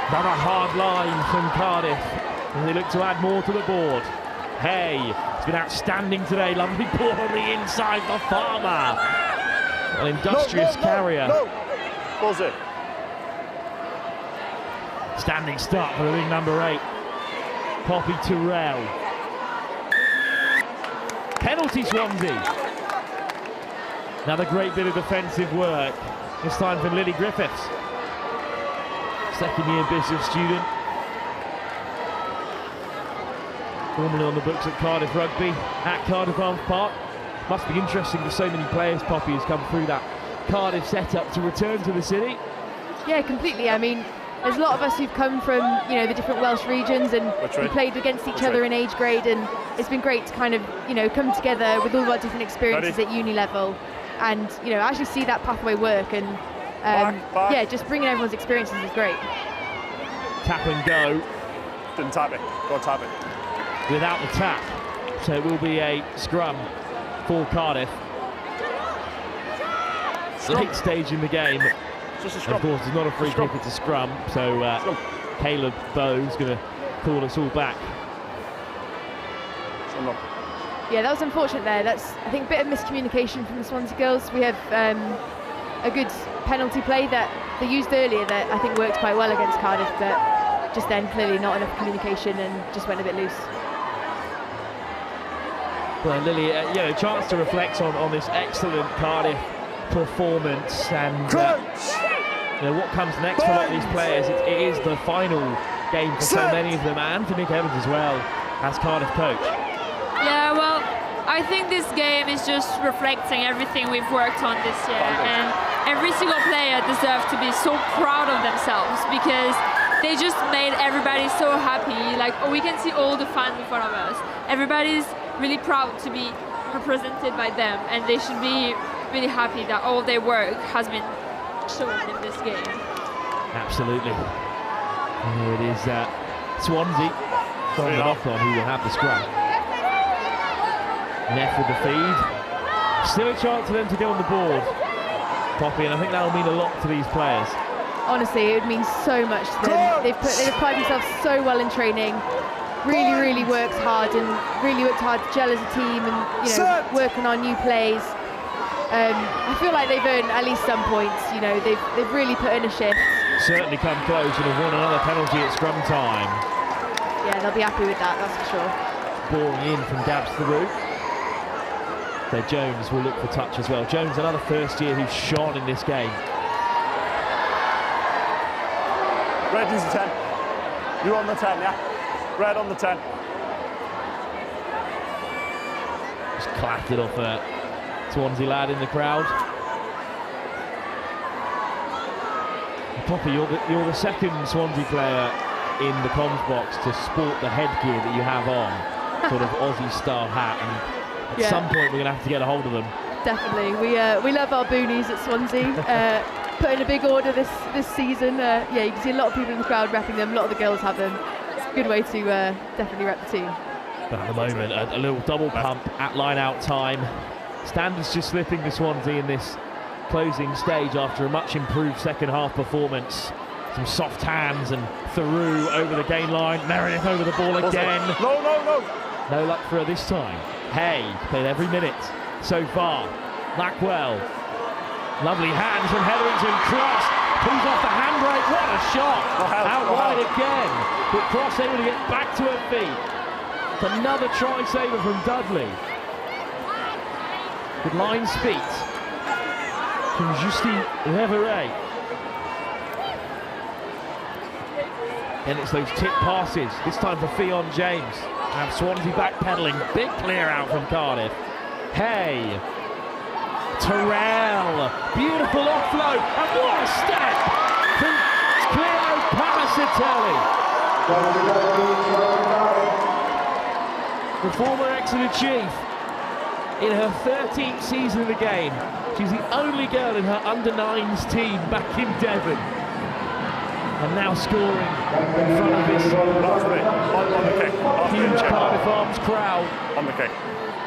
Another hard line from Cardiff, and they look to add more to the board. Hay has been outstanding today. Lovely ball on the inside for Farmer. An industrious carrier. Ball's it. Standing start for the big number 8, Poppy Terrell. Penalty Swansea. Another great bit of defensive work, this time from Lily Griffiths. Second-year business student. Formerly on the books at Cardiff Rugby, at Cardiff Arms Park. Must be interesting for so many players, Poppy, has come through that Cardiff setup to return to the city. Yeah, completely. I mean, there's a lot of us who've come from, you know, the different Welsh regions, and we played against each other in age grade, and it's been great to kind of, you know, come together with all of our different experiences at uni level, and, you know, actually see that pathway work, and yeah, just bringing everyone's experiences is great. Tap and go. Didn't tap it. Go on, tap it. Without the tap, so it will be a scrum for Cardiff. Late stage in the game. Just a scrum. Of course, it's not a free kick, it's a scrum. So Caleb Bowe's going to call us all back. Yeah, that was unfortunate there. That's, I think, a bit of miscommunication from the Swansea girls. We have a good penalty play that they used earlier that I think worked quite well against Cardiff, but just then clearly not enough communication and just went a bit loose. Well, Lily, you know, chance to reflect on this excellent Cardiff performance, and you know, what comes next for a lot of these players. It is the final game for so many of them, and for Nick Evans as well, as Cardiff coach. Yeah, well, I think this game is just reflecting everything we've worked on this year, and every single player deserves to be so proud of themselves, because they just made everybody so happy. Like, we can see all the fans in front of us. Everybody's really proud to be represented by them, and they should be really happy that all their work has been shown in this game. Absolutely. And here it is, Swansea from the knock-on, who will have the scrum. Neff with the feed. Still a chance for them to go on the board, Poppy, and I think that will mean a lot to these players. Honestly, it would mean so much to them. They've applied themselves so well in training. Really worked hard, and really worked hard to gel as a team, and, you know, working on new plays. I feel like they've earned at least some points. You know, they've really put in a shift. Certainly come close and have won another penalty at scrum time. Yeah, they'll be happy with that, that's for sure. Boring in from Gabs through. So Jones will look for touch as well. Jones, another first year who's shone in this game. Red is the 10. You on the 10, yeah? Red on the 10. Just clapped it off a Swansea lad in the crowd. Poppy, you're the second Swansea player in the comms box to sport the headgear that you have on, sort of Aussie-style hat, and at some point we're going to have to get a hold of them. Definitely, we love our boonies at Swansea. Put in a big order this season. Yeah, you can see a lot of people in the crowd repping them. A lot of the girls have them. It's a good way to definitely rep the team. But at the moment, a little double pump at line-out time. Standards just slipping to Swansea in this closing stage after a much improved second half performance. Some soft hands and through over the gain line. Meredith over the ball again. No. No luck for her this time. Hay played every minute so far. Blackwell. Lovely hands from Hetherington. Cross pulls off the handbrake. What a shot! Out wide again. But Cross able to get back to her feet. It's another try saver from Dudley. Good line speed from Justine Leverett. And it's those tip passes, this time for Fionn James. And Swansea backpedaling, big clear out from Cardiff. Hay, Terrell, beautiful offload, and what a step from Cleo Palacitelli. The former Exeter chief, in her 13th season of the game, she's the only girl in her under-9s team back in Devon. And now scoring in front of this huge Cardiff Arms crowd. On the kick.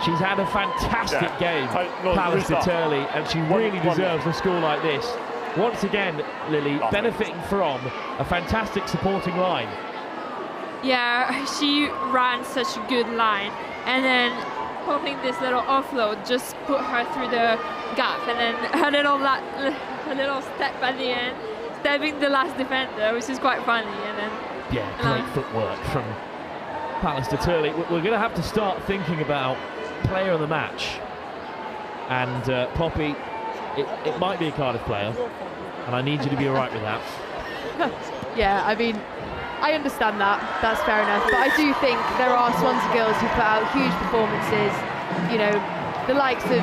She's had a fantastic game, Palacitelli, and she really deserves a score like this. once again, Lily, benefiting from a fantastic supporting line. Yeah, she ran such a good line, and then popping this little offload just put her through the gap, and then her little step at the end, stabbing the last defender, which is quite funny. And then great footwork from Pallister Turley. We're going to have to start thinking about player of the match, and Poppy, it might be a Cardiff player, and I need you to be all right with that. Yeah, I mean, I understand that, that's fair enough, but I do think there are Swansea girls who put out huge performances, you know, the likes of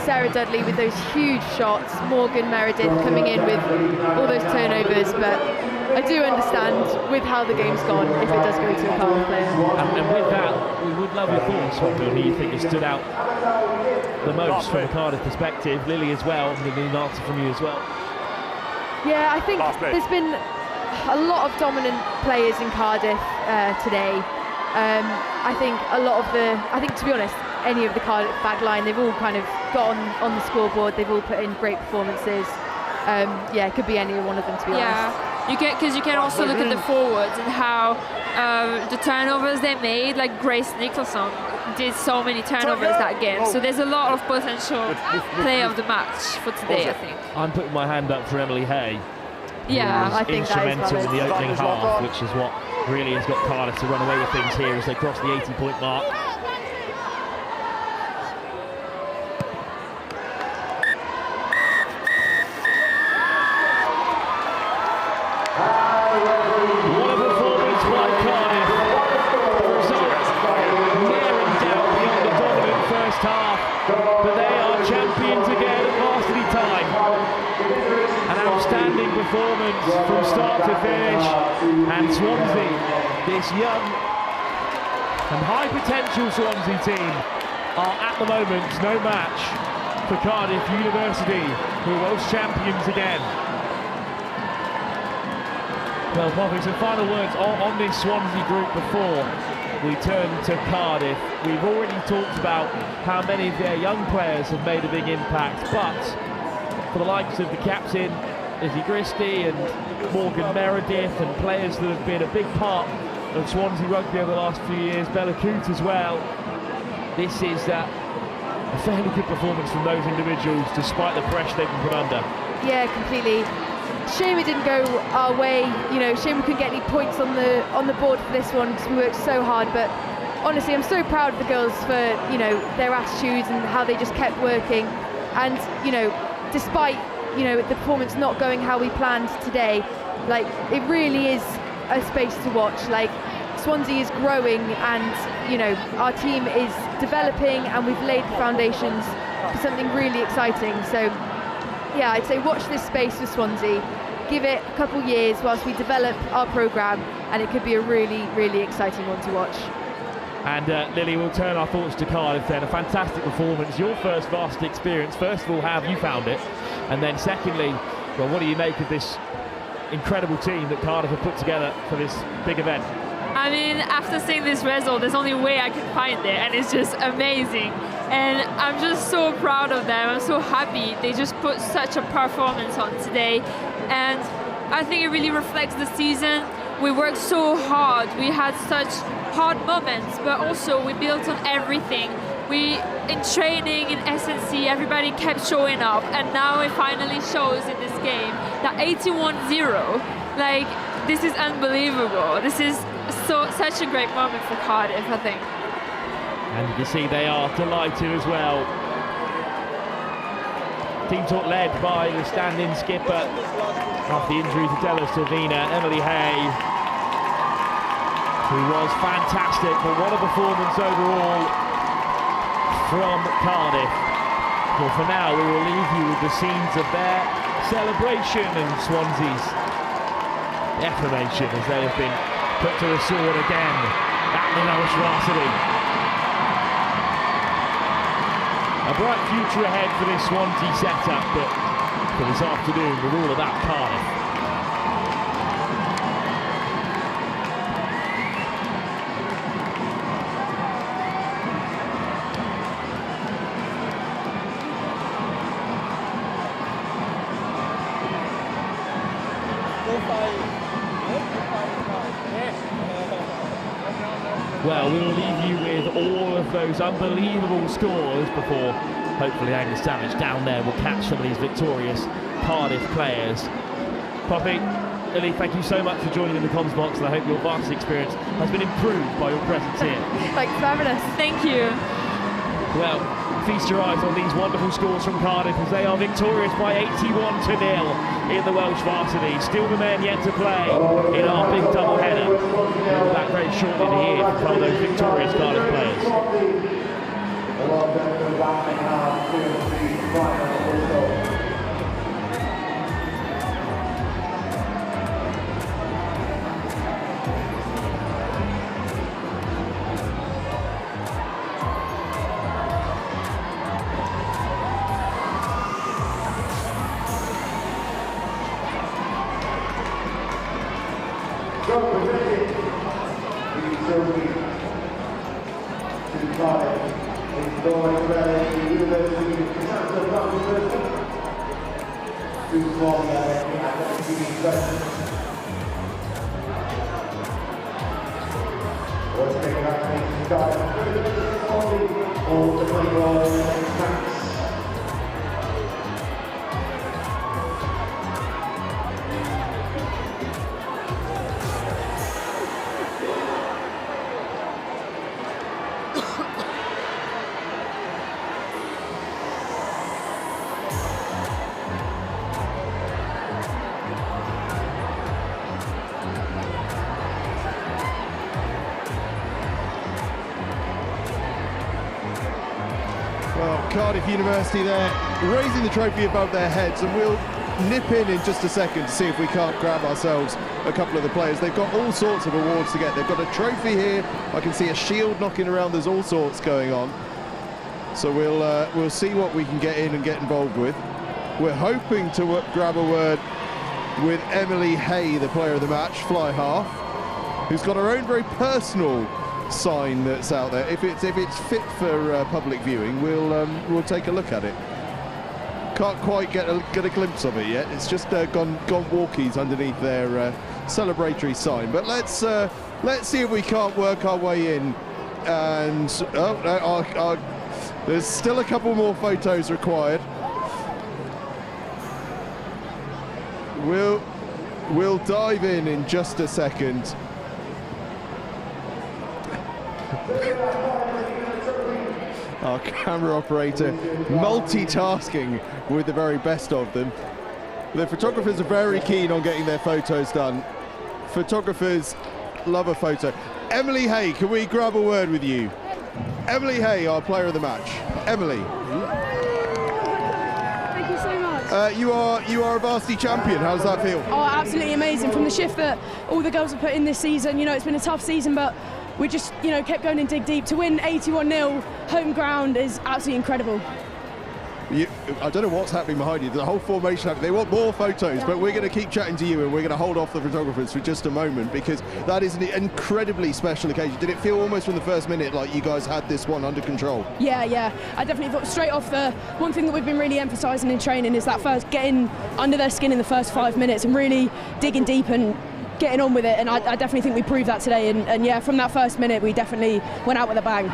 Sarah Dudley with those huge shots, Morgan Meredith coming in with all those turnovers, but I do understand with how the game's gone if it does go to a Cardiff player. And with that, we would love your thoughts on who you think has stood out the most from a Cardiff perspective. Lily as well, and an answer from you as well. Yeah, I think there's been a lot of dominant players in Cardiff today. I think to be honest, any of the Cardiff back line, they've all kind of got on the scoreboard, they've all put in great performances. Yeah, it could be any one of them, to be honest. Because you can also look at the forwards and how the turnovers they made, like Grace Nicholson did so many turnovers that game. So there's a lot of potential play of the match for today, I think. I'm putting my hand up for Emily Hay. Yeah, I think that is instrumental in the opening half, which is what really has got Cardiff to run away with things here as they cross the 80-point mark. What a performance by Cardiff. The result nearing down beyond the dominant first half, but they are champions again at varsity time. An outstanding performance from start to finish, and Swansea, this young and high potential Swansea team, are at the moment no match for Cardiff University, who are Welsh champions again. Well, Poppy, some final words on this Swansea group before we turn to Cardiff. We've already talked about how many of their young players have made a big impact, but for the likes of the captain, Izzy Christie, and Morgan Meredith, and players that have been a big part of Swansea rugby over the last few years, Bella Coote as well, this is a fairly good performance from those individuals despite the pressure they've been put under. Yeah, completely. Shame it didn't go our way, you know, shame we couldn't get any points on the board for this one because we worked so hard, but honestly I'm so proud of the girls for, you know, their attitudes and how they just kept working, and, you know, despite, you know, the performance not going how we planned today, like, it really is a space to watch. Like, Swansea is growing, and, you know, our team is developing, and we've laid the foundations for something really exciting. So yeah, I'd say watch this space for Swansea, give it a couple years whilst we develop our programme, and it could be a really, really exciting one to watch. And Lily, we'll turn our thoughts to Cardiff then. A fantastic performance, your first varsity experience. First of all, how have you found it? And then secondly, well, what do you make of this incredible team that Cardiff have put together for this big event? I mean, after seeing this result, there's only way I can find it, and it's just amazing. And I'm just so proud of them. I'm so happy. They just put such a performance on today, and I think it really reflects the season. We worked so hard. We had such hard moments, but also we built on everything. In training, in SNC, everybody kept showing up, and now it finally shows in this game. That 81-0, like, this is unbelievable. This is such a great moment for Cardiff, I think. And you can see they are delighted as well. Team talk led by the stand-in skipper after the injury to Della Silvina, Emily Hay, who was fantastic, but what a performance overall from Cardiff. Well, for now, we will leave you with the scenes of their celebration and Swansea's affirmation as they have been put to the sword again at the Welsh Varsity. A bright future ahead for this Swansea setup, but for this afternoon, we're all about Cardiff. Well, we'll leave you with all of those unbelievable scores before hopefully Angus Savage down there will catch some of these victorious Cardiff players. Poppy, Lily, thank you so much for joining in the comms box, and I hope your varsity experience has been improved by your presence here. Thanks for having us. Thank you. Well, feast your eyes on these wonderful scores from Cardiff as they are victorious by 81-0 in the Welsh varsity. Still the men yet to play in our big double-header. We'll be back very shortly to hear from those victorious Cardiff players. Cardiff University there, raising the trophy above their heads, and we'll nip in just a second to see if we can't grab ourselves a couple of the players. They've got all sorts of awards to get. They've got a trophy here. I can see a shield knocking around. There's all sorts going on. So we'll see what we can get in and get involved with. We're hoping to grab a word with Emily Hay, the player of the match, fly half, who's got her own very personal sign that's out there. If it's fit for public viewing, we'll take a look at it. Can't quite get a glimpse of it yet. It's just gone walkies underneath their celebratory sign. But let's see if we can't work our way in. And there's still a couple more photos required. We'll dive in just a second. Our camera operator multitasking with the very best of them. The photographers are very keen on getting their photos done. Photographers love a photo. Emily Hay, can we grab a word with you? Emily Hay, our player of the match. Emily. Thank you so much. You are a varsity champion. How does that feel? Oh, absolutely amazing. From the shift that all the girls have put in this season, it's been a tough season, but we just, kept going and dig deep. To win 81-0 home ground is absolutely incredible. I don't know what's happening behind you. The whole formation happening. They want more photos, but we're going to keep chatting to you, and we're going to hold off the photographers for just a moment, because that is an incredibly special occasion. Did it feel almost from the first minute like you guys had this one under control? Yeah. I definitely thought straight off, the one thing that we've been really emphasising in training is that first getting under their skin in the first 5 minutes and really digging deep and getting on with it, and I definitely think we proved that today, and yeah, from that first minute we definitely went out with a bang.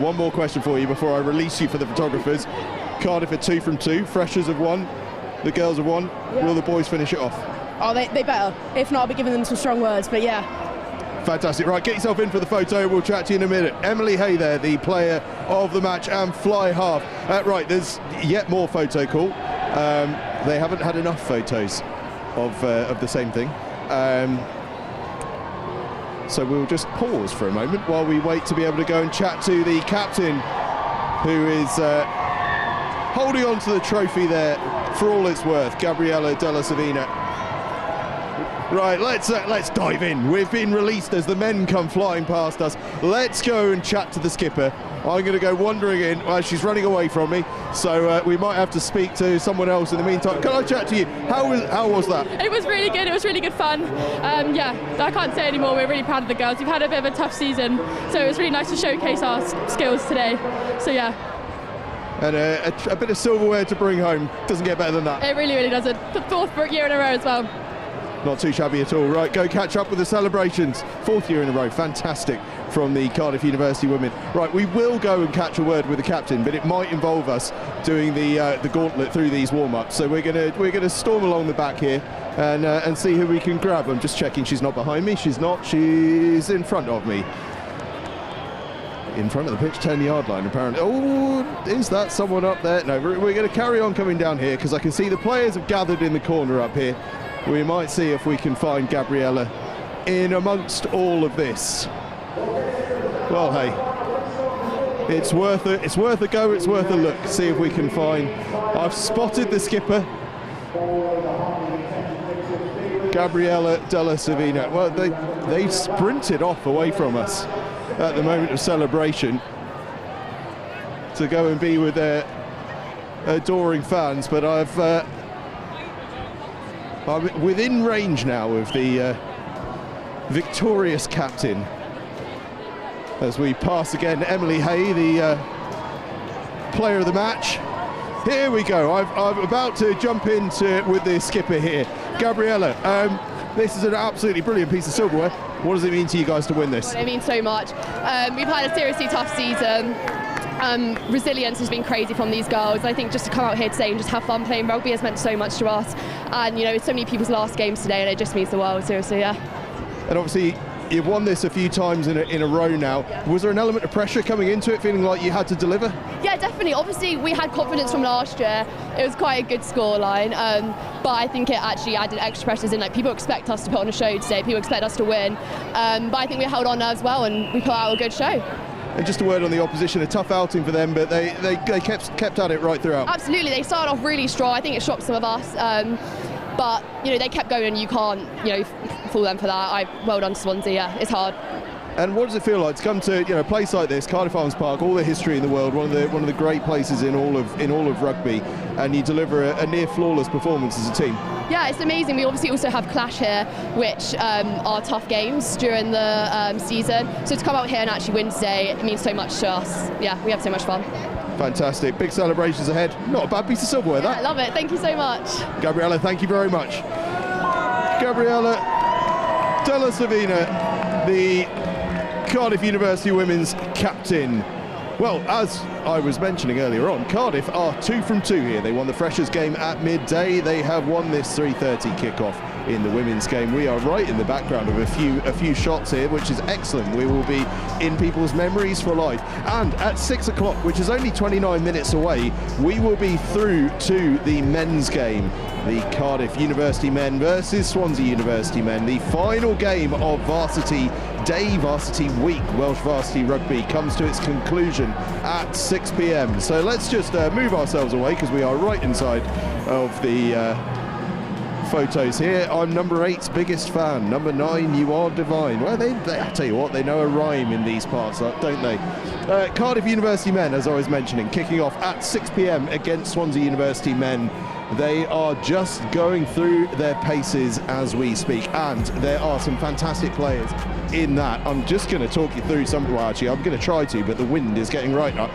One more question for you before I release you for the photographers. Cardiff are 2 from 2, freshers have won, the girls have won. Will the boys finish it off? Oh, they better. If not, I'll be giving them some strong words, but yeah. Fantastic. Right, get yourself in for the photo. We'll chat to you in a minute. Emily Hay there, the player of the match and fly half. Right, there's yet more photo call. They haven't had enough photos of the same thing. So we'll just pause for a moment while we wait to be able to go and chat to the captain, who is holding on to the trophy there for all it's worth, Gabriella Della Savina. Right, let's dive in. We've been released as the men come flying past us. Let's go and chat to the skipper. I'm going to go wandering in. Well, she's running away from me, so we might have to speak to someone else in the meantime. Can I chat to you? How was that? It was really good. It was really good fun. Yeah, I can't say anymore. We're really proud of the girls. We've had a bit of a tough season, so it was really nice to showcase our skills today. So yeah. And a bit of silverware to bring home. Doesn't get better than that. It really, really doesn't. The fourth year in a row as well. Not too shabby at all. Right, go catch up with the celebrations. 4th year in a row, fantastic from the Cardiff University women. Right, we will go and catch a word with the captain, but it might involve us doing the gauntlet through these warm-ups. So we're gonna storm along the back here and see who we can grab. I'm just checking she's not behind me. She's not. She's in front of me. In front of the pitch, 10-yard line apparently. Oh, is that someone up there? No, we're going to carry on coming down here because I can see the players have gathered in the corner up here. We might see if we can find Gabriella in amongst all of this. Well, hey, it's worth a go, it's worth a look. See if we can find. I've spotted the skipper, Gabriella Della Savina. Well, they sprinted off away from us at the moment of celebration to go and be with their adoring fans, but I'm within range now of the victorious captain as we pass again Emily Hay, the player of the match. Here we go. I'm about to jump into with the skipper here. Gabriella, this is an absolutely brilliant piece of silverware. What does it mean to you guys to win this? Well, it means so much. We've had a seriously tough season. Resilience has been crazy from these girls. I think just to come out here today and just have fun playing rugby has meant so much to us. And you know, it's so many people's last games today, and it just means the world. Seriously, yeah. And obviously, you've won this a few times in a row now. Yeah. Was there an element of pressure coming into it, feeling like you had to deliver? Yeah, definitely. Obviously, we had confidence from last year. It was quite a good scoreline, but I think it actually added extra pressures in. Like, people expect us to put on a show today. People expect us to win, but I think we held on as well, and we put out a good show. And just a word on the opposition, a tough outing for them, but they kept at it right throughout. Absolutely, they started off really strong. I think it shocked some of us, but you know, they kept going, and you can't, you know, fool them for that. Well done, Swansea. Yeah, it's hard. And what does it feel like to come to, you know, a place like this, Cardiff Arms Park, all the history in the world, one of the great places in all of rugby, and you deliver a near flawless performance as a team? Yeah, it's amazing. We obviously also have Clash here, which are tough games during the season. So to come out here and actually win today, it means so much to us. Yeah, we have so much fun. Fantastic. Big celebrations ahead. Not a bad piece of silverware, that. I love it. Thank you so much. Gabriella, thank you very much. Gabriella Della Savina, the Cardiff University women's captain. Well, as I was mentioning earlier on, Cardiff are 2 from 2 here. They won the Freshers game at midday. They have won this 3:30 kickoff in the women's game. We are right in the background of a few shots here, which is excellent. We will be in people's memories for life. And at 6 o'clock, which is only 29 minutes away, we will be through to the men's game. The Cardiff University men versus Swansea University men. The final game of Varsity Day, Varsity Week, Welsh Varsity Rugby comes to its conclusion at 6 p.m. So let's just move ourselves away because we are right inside of the photos here. I'm number 8's biggest fan. Number 9, you are divine. Well, I tell you what, they know a rhyme in these parts, don't they? Cardiff University men, as I was mentioning, kicking off at 6 p.m. against Swansea University men. They are just going through their paces as we speak, and there are some fantastic players in that. I'm just going to talk you through some, well actually I'm going to try to, but the wind is getting right up.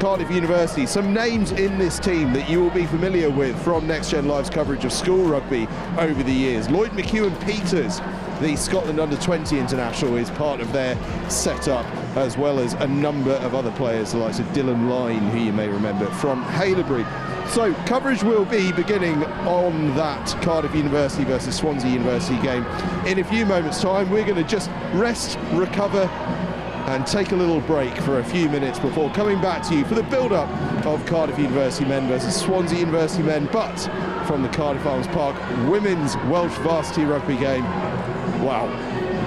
Cardiff University, some names in this team that you will be familiar with from Next Gen Live's coverage of school rugby over the years. Lloyd McEwen-Peters, the Scotland under-20 international, is part of their setup, as well as a number of other players, the likes of Dylan Lyne, who you may remember from Haileybury. So coverage will be beginning on that Cardiff University versus Swansea University game in a few moments' time. We're going to just rest, recover, and take a little break for a few minutes before coming back to you for the build-up of Cardiff University men versus Swansea University men, but from the Cardiff Arms Park women's Welsh Varsity Rugby game. Wow,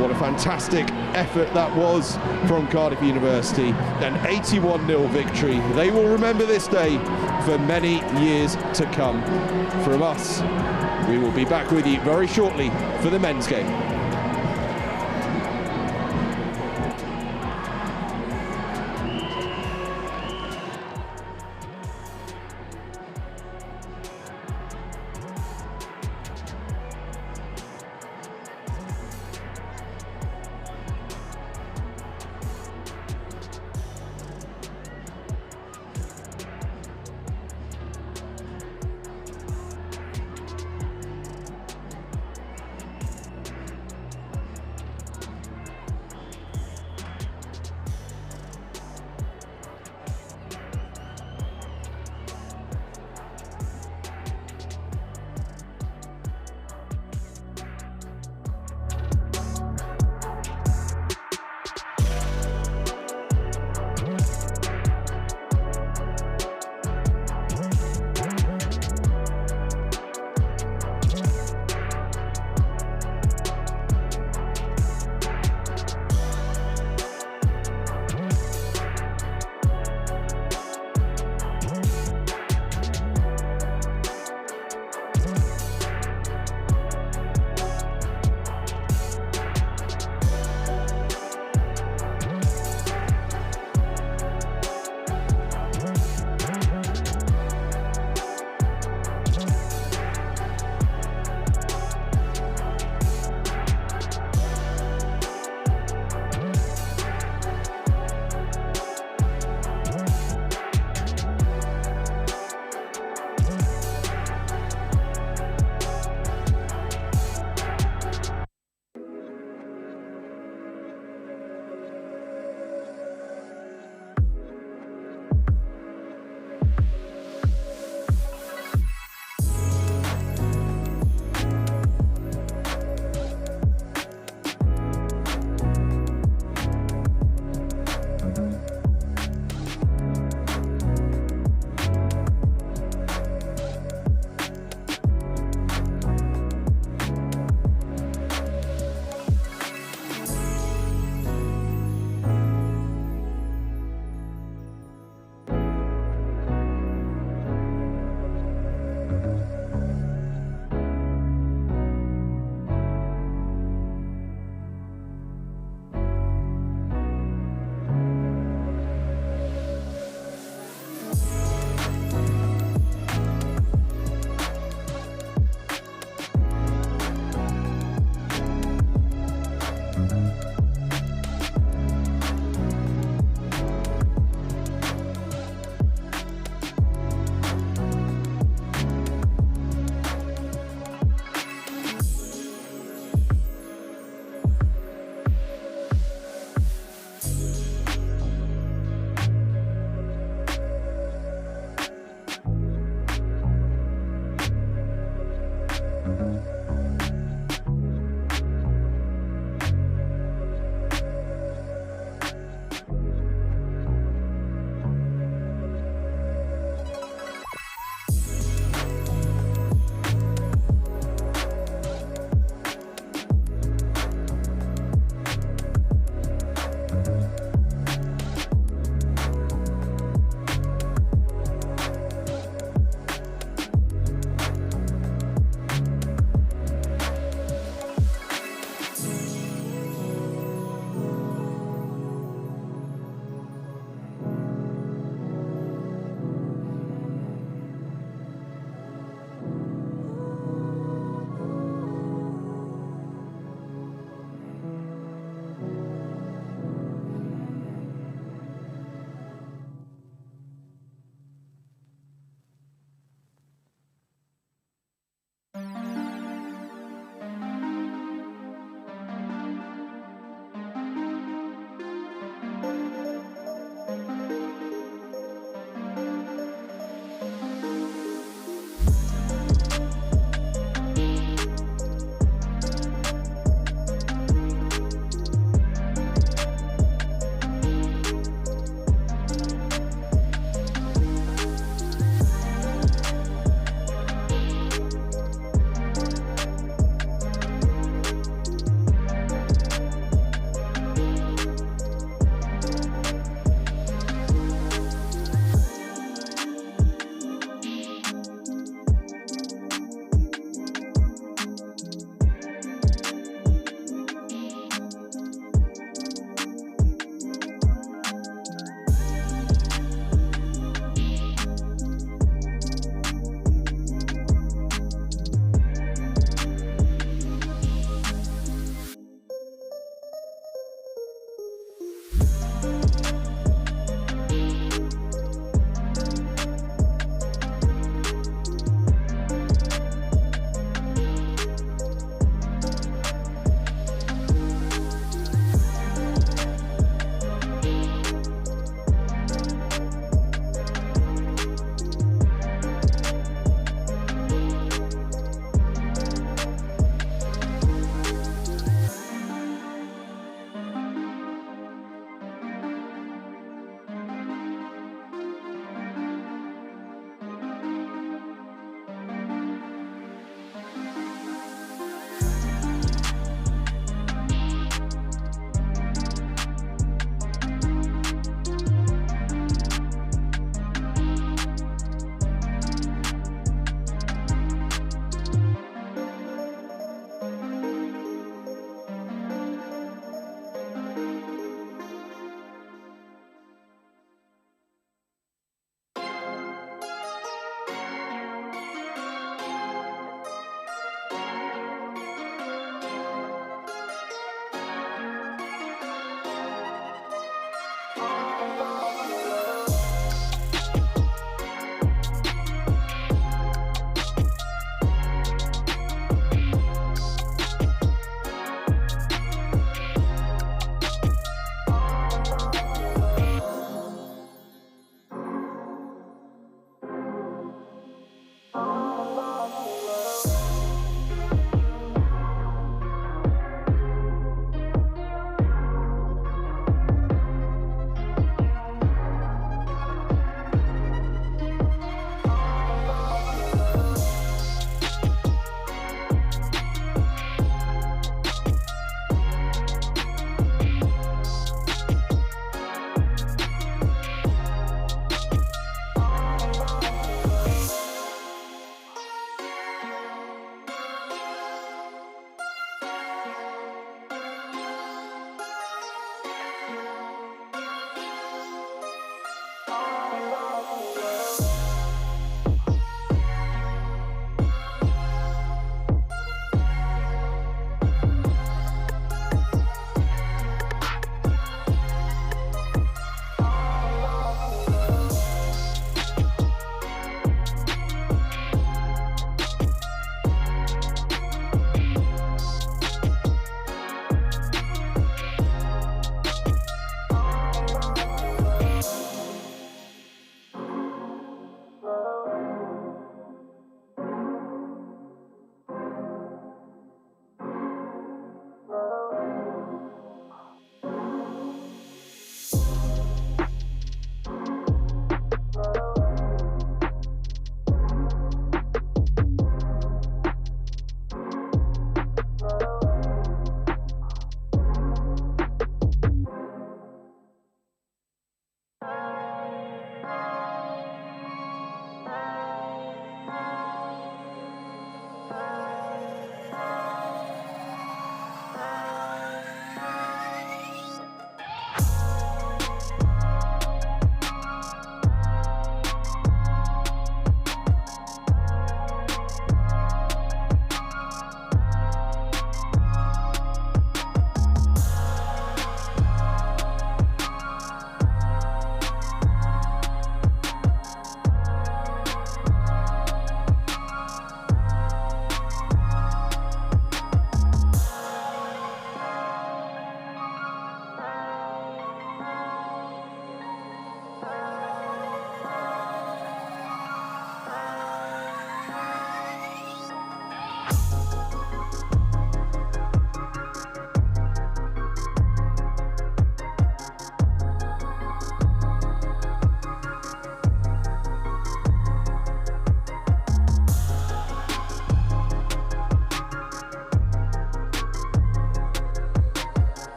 what a fantastic effort that was from Cardiff University. An 81-0 victory. They will remember this day for many years to come. From us, we will be back with you very shortly for the men's game.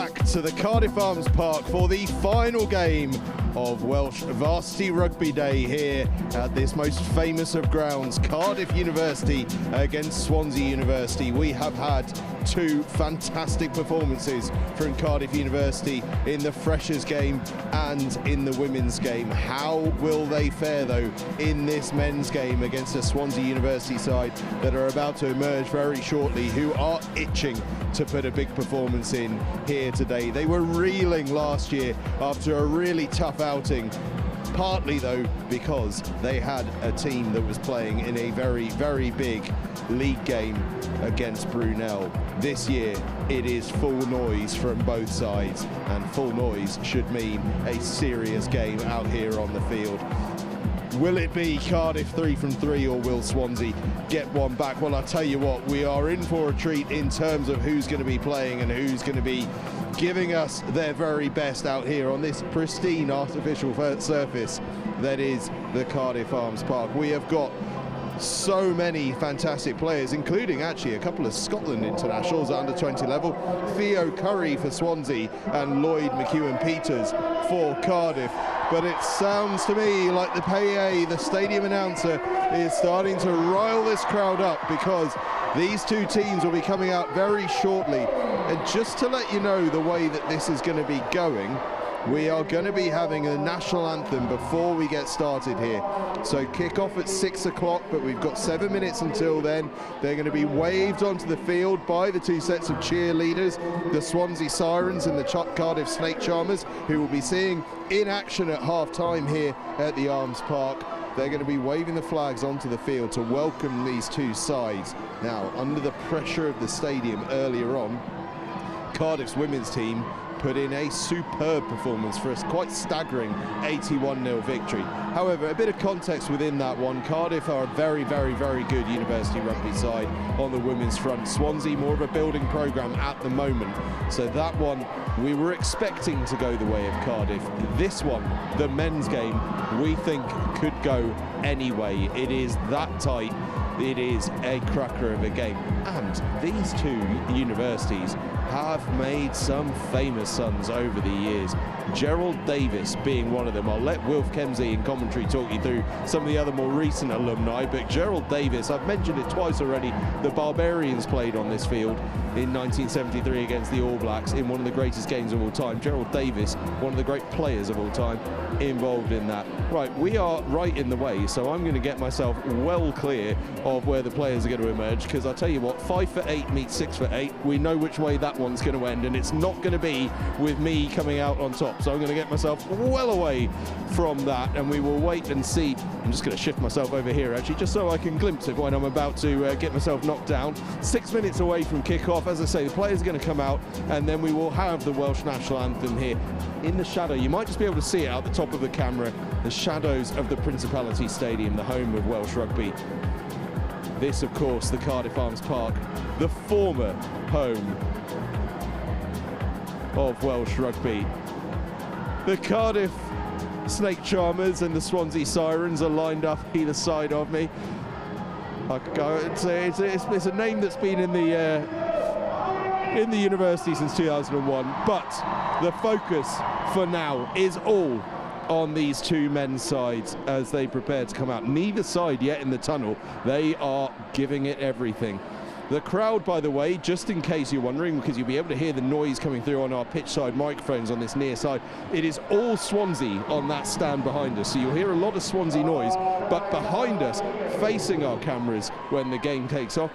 back to the Cardiff Arms Park for the final game of Welsh Varsity Rugby Day here at this most famous of grounds, Cardiff University against Swansea University. We have had two fantastic performances from Cardiff University in the Freshers game and in the women's game. How will they fare though in this men's game against a Swansea University side that are about to emerge very shortly, who are itching to put a big performance in here today? They were reeling last year after a really tough outing, partly though because they had a team that was playing in a very, very big league game against Brunel. This year it is full noise from both sides, and full noise should mean a serious game out here on the field. Will it be Cardiff 3 from 3, or will Swansea get one back? Well, I'll tell you what, we are in for a treat in terms of who's going to be playing and who's going to be giving us their very best out here on this pristine artificial surface that is the Cardiff Arms Park. We have got so many fantastic players, including actually a couple of Scotland internationals at under 20 level. Theo Curry for Swansea and Lloyd McEwen-Peters for Cardiff. But it sounds to me like the PA, the stadium announcer, is starting to rile this crowd up, because these two teams will be coming out very shortly. And just to let you know the way that this is going to be going, we are going to be having a national anthem before we get started here. So kick off at 6 o'clock, but we've got 7 minutes until then. They're going to be waved onto the field by the two sets of cheerleaders, the Swansea Sirens and the Cardiff Snake Charmers, who will be seeing in action at half-time here at the Arms Park. They're going to be waving the flags onto the field to welcome these two sides. Now, under the pressure of the stadium earlier on, Cardiff's women's team put in a superb performance for a quite staggering 81-0 victory. However, a bit of context within that one, Cardiff are a very, very, very good university rugby side on the women's front. Swansea, more of a building programme at the moment. So that one, we were expecting to go the way of Cardiff. This one, the men's game, we think could go anyway. It is that tight. It is a cracker of a game. And these two universities have made some famous sons over the years. Gerald Davis being one of them. I'll let Wilf Kemsey in commentary talk you through some of the other more recent alumni, but Gerald Davis, I've mentioned it twice already, the Barbarians played on this field in 1973 against the All Blacks in one of the greatest games of all time. Gerald Davis, one of the great players of all time, involved in that. Right, we are right in the way, so I'm going to get myself well clear of where the players are going to emerge, because I'll tell you what, 5 for 8 meets 6 for 8. We know which way that one's going to end, and it's not going to be with me coming out on top. So I'm going to get myself well away from that, and we will wait and see. I'm just going to shift myself over here actually, just so I can glimpse it when I'm about to get myself knocked down. 6 minutes away from kick-off. As I say, the players are going to come out, and then we will have the Welsh national anthem here in the shadow. You might just be able to see it out the top of the camera, the shadows of the Principality Stadium, the home of Welsh rugby. This, of course, the Cardiff Arms Park, the former home of Welsh rugby. The Cardiff Snake Charmers and the Swansea Sirens are lined up either side of me. It's a name that's been in the university since 2001, but the focus for now is all on these two men's sides as they prepare to come out. Neither side yet in the tunnel. They are giving it everything. The crowd, by the way, just in case you're wondering, because you'll be able to hear the noise coming through on our pitch side microphones on this near side, it is all Swansea on that stand behind us. So you'll hear a lot of Swansea noise, but behind us, facing our cameras when the game takes off,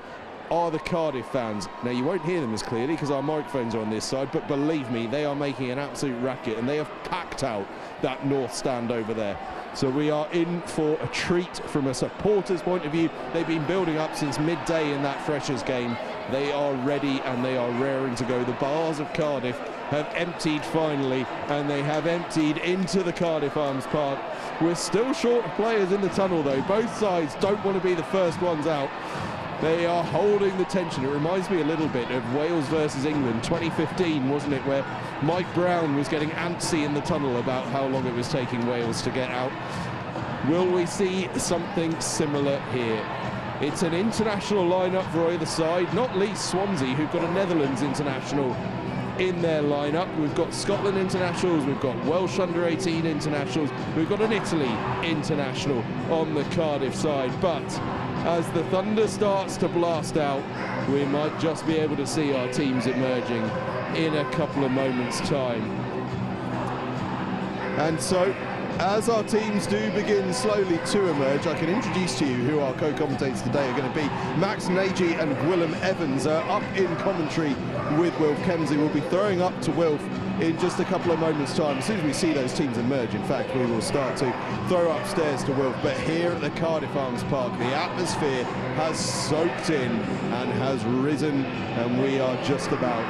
are the Cardiff fans. Now, you won't hear them as clearly because our microphones are on this side, but believe me, they are making an absolute racket, and they have packed out that north stand over there. So we are in for a treat from a supporter's point of view. They've been building up since midday in that Freshers game. They are ready and they are raring to go. The bars of Cardiff have emptied finally, and they have emptied into the Cardiff Arms Park. We're still short of players in the tunnel though. Both sides don't want to be the first ones out. They are holding the tension. It reminds me a little bit of Wales versus England 2015, wasn't it, where Mike Brown was getting antsy in the tunnel about how long it was taking Wales to get out. Will we see something similar here? It's an international lineup for either side, not least Swansea, who've got a Netherlands international in their lineup. We've got Scotland internationals, we've got Welsh under-18 internationals, we've got an Italy international on the Cardiff side. But as the thunder starts to blast out, we might just be able to see our teams emerging in a couple of moments' time. And so, as our teams do begin slowly to emerge, I can introduce to you who our co-commentators today are going to be. Max Nagy and Gwilym Evans are up in commentary with Wilf Kemsley. We'll be throwing up to Wilf in just a couple of moments' time. As soon as we see those teams emerge, in fact, we will start to throw upstairs to Wilf. But here at the Cardiff Arms Park, the atmosphere has soaked in and has risen, and we are just about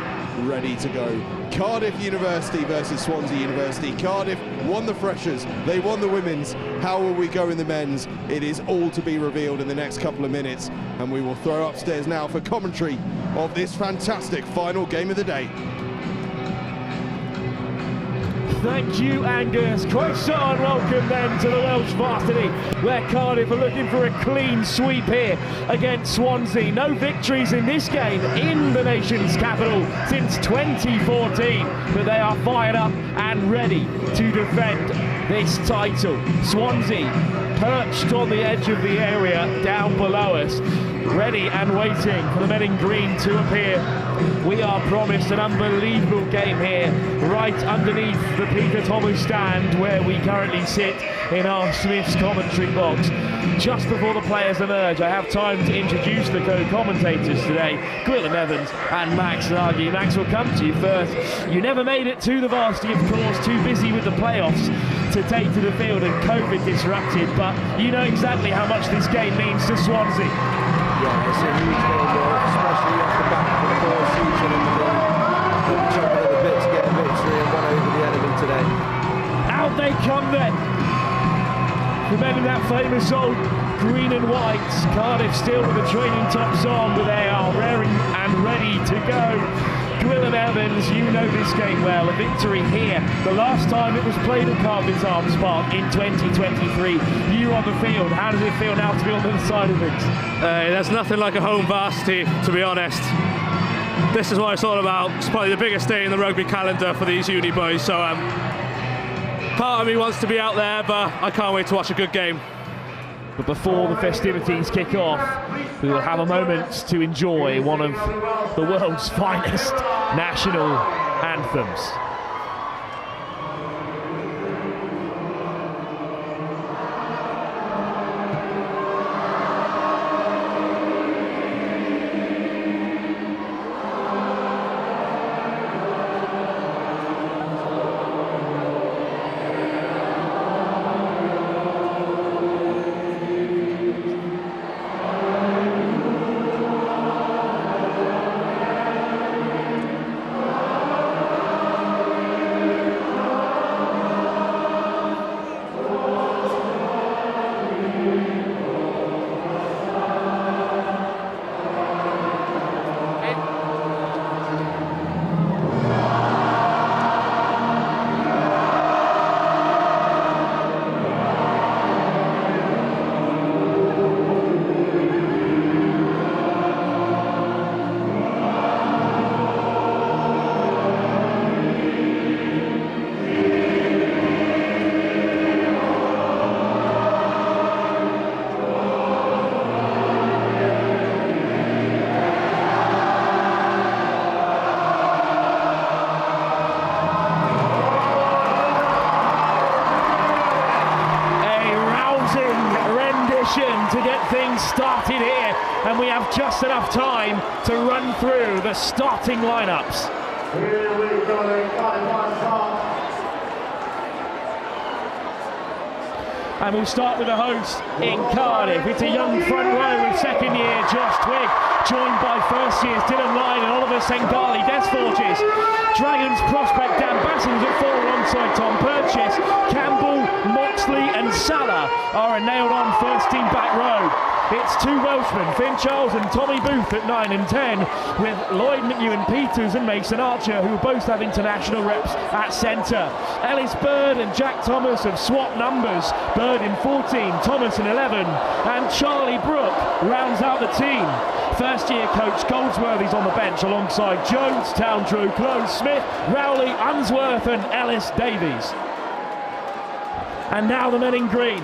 ready to go. Cardiff University versus Swansea University. Cardiff won the freshers, they won the women's. How will we go in the men's? It is all to be revealed in the next couple of minutes, and we will throw upstairs now for commentary of this fantastic final game of the day. Thank you, Angus. Quite certain welcome then to the Welsh Varsity, where Cardiff are looking for a clean sweep here against Swansea. No victories in this game in the nation's capital since 2014, but they are fired up and ready to defend this title. Swansea perched on the edge of the area down below us, ready and waiting for the men in green to appear. We are promised an unbelievable game here, right underneath the Peter Thomas stand where we currently sit in our Smith's commentary box. Just before the players emerge, I have time to introduce the co-commentators today, Gwilym Evans and Max Nagy. Max, will come to you first. You never made it to the varsity, of course, too busy with the playoffs to take to the field and COVID disrupted, but you know exactly how much this game means to Swansea. Yeah, it's a huge game, especially off the back of the poor season in the league. Chomping at the bit to get a victory and won over the enemy today. Out they come then. Remember that famous old green and white. Cardiff still with the training tops on, but they are raring and ready to go. Gwilym Evans, you know this game well. A victory here, the last time it was played at Cardiff Arms Park in 2023. You on the field, how does it feel now to be on the other side of things? There's nothing like a home varsity, to be honest. This is what it's all about. It's probably the biggest day in the rugby calendar for these uni boys, so part of me wants to be out there, but I can't wait to watch a good game. But before the festivities kick off, we will have a moment to enjoy one of the world's finest national anthems. To get things started here, and we have just enough time to run through the starting lineups. Here we go, and we'll start with the host in Cardiff. It's a young front row with second year Josh Twigg, joined by first years Dylan Lyon and Oliver Sengali. Des Forges, Dragons prospect Dan Bassins at 4 alongside Tom Purchase. Campbell, Moxley and Salah are a nailed-on first-team back row. It's two Welshmen, Finn Charles and Tommy Booth at 9 and 10, with Lloyd McEwen-Peters and Mason Archer, who both have international reps at centre. Ellis Bird and Jack Thomas have swapped numbers, Bird in 14, Thomas in 11, and Charlie Brooke rounds out the team. First-year coach Goldsworthy's on the bench alongside Jones, Towndrew, Clone, Smith, Rowley, Unsworth and Ellis Davies. And now the men in green,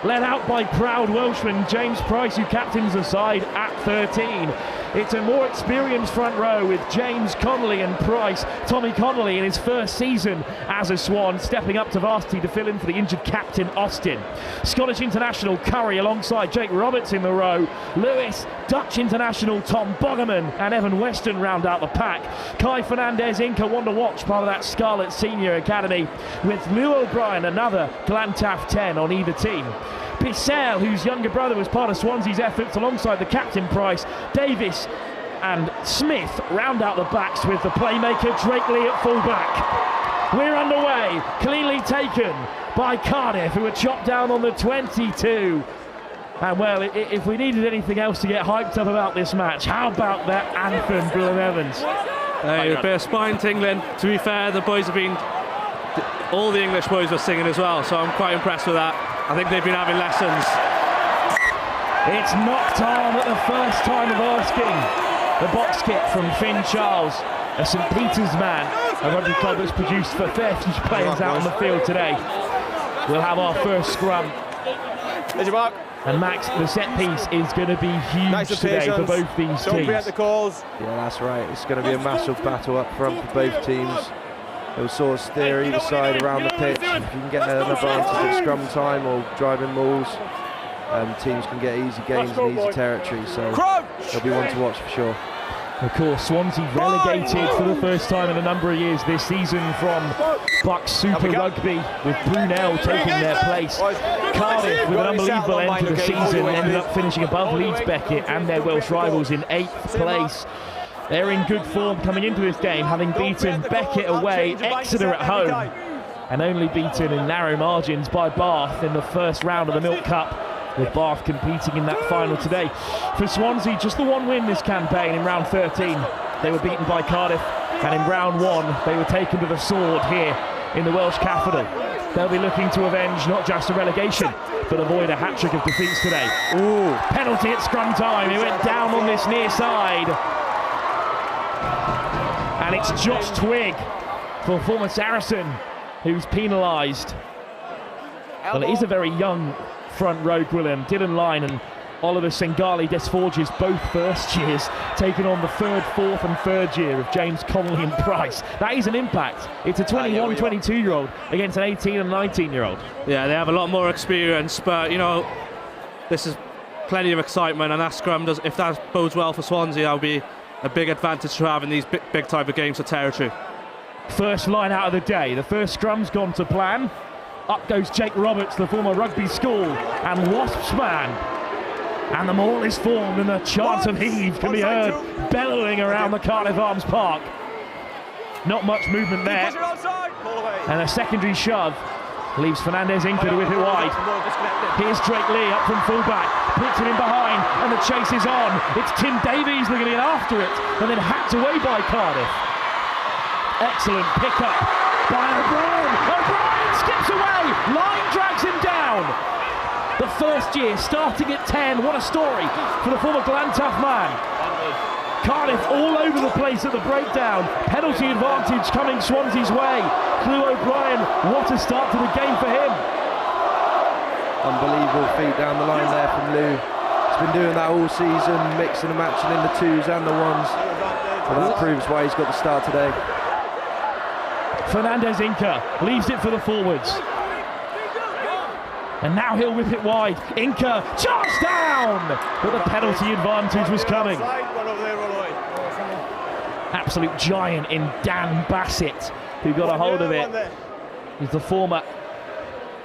led out by proud Welshman James Price, who captains the side at 13. It's a more experienced front row with James Connolly and Price. Tommy Connolly in his first season as a Swan, stepping up to varsity to fill in for the injured captain Austin. Scottish international Curry alongside Jake Roberts in the row. Lewis, Dutch international Tom Bogerman and Evan Weston round out the pack. Kai Fernandez Inca, one to watch, part of that Scarlet Senior Academy, with Lou O'Brien, another Glantaff 10 on either team. Bissell, whose younger brother was part of Swansea's efforts alongside the captain Price. Davis and Smith round out the backs with the playmaker Drake Lee at full-back. We're underway, cleanly taken by Cardiff, who were chopped down on the 22. And well, if we needed anything else to get hyped up about this match, how about that anthem, Dylan Evans? A bit of spine tingling. To be fair, the boys have been, all the English boys were singing as well, so I'm quite impressed with that. I think they've been having lessons. It's knocked on at the first time of asking. The box kick from Finn Charles, a St Peter's man, a rugby club that's produced for 30 players out on the field today. We'll have our first scrum. There's your mark. And Max, the set piece is going to be huge today for both these Don't teams. forget the calls. Yeah, that's right. It's going to be a massive battle up front for both teams. They'll sort of steer either side around the pitch. If you can get an advantage at scrum time or driving mauls, teams can get easy gains and easy territory. So there'll be one to watch for sure. Of course, Swansea relegated for the first time in a number of years this season from Bucks Super Rugby, with Brunel taking their place. Cardiff, with an unbelievable end to the season, ended up finishing above Leeds Beckett and their Welsh rivals in 8th place. They're in good form coming into this game, having beaten Beckett away, Exeter at home, and only beaten in narrow margins by Bath in the first round of the Milk Cup, with Bath competing in that final today. For Swansea, just the one win this campaign in round 13. They were beaten by Cardiff, and in round 1 they were taken to the sword here in the Welsh capital. They'll be looking to avenge not just a relegation, but avoid a hat-trick of defeats today. Ooh, penalty at scrum time. He went down on this near side. And it's Josh Twigg for former Saracen who's penalised. Well, it is a very young front row, Gwilym. Dylan Lyne and Oliver Sengali Desforges, both first years, taking on the 3rd, 4th and 3rd year of James Connolly and Price. That is an impact. It's a 21, 22-year-old against an 18 and 19-year-old. Yeah, they have a lot more experience, but, you know, this is plenty of excitement, and that scrum does, if that bodes well for Swansea, that'll be a big advantage to have in these big type of games for territory. First line out of the day. The first scrum's gone to plan. Up goes Jake Roberts, the former rugby school and Wasps man. And the maul is formed and the chant of heave can be heard bellowing around the Cardiff Arms Park. Not much movement there. And a secondary shove leaves Fernandez Inca to whip it wide. Here's Drake Lee up from fullback, puts it in behind, and the chase is on. It's Tim Davies looking in after it, and then hacked away by Cardiff. Excellent pickup by O'Brien. O'Brien skips away. Lyne drags him down. The first year starting at 10. What a story for the former Glantaff man. Cardiff all over the place at the breakdown. Penalty advantage coming Swansea's way. Lou O'Brien, what a start to the game for him. Unbelievable feet down the line there from Lou. He's been doing that all season, mixing and matching in the 2s and the 1s. And that proves why he's got the start today. Fernandez Inca leaves it for the forwards. And now he'll whip it wide. Inca, charge down! But the penalty advantage was coming. Absolute giant in Dan Bassett, who got a hold of it. He's the former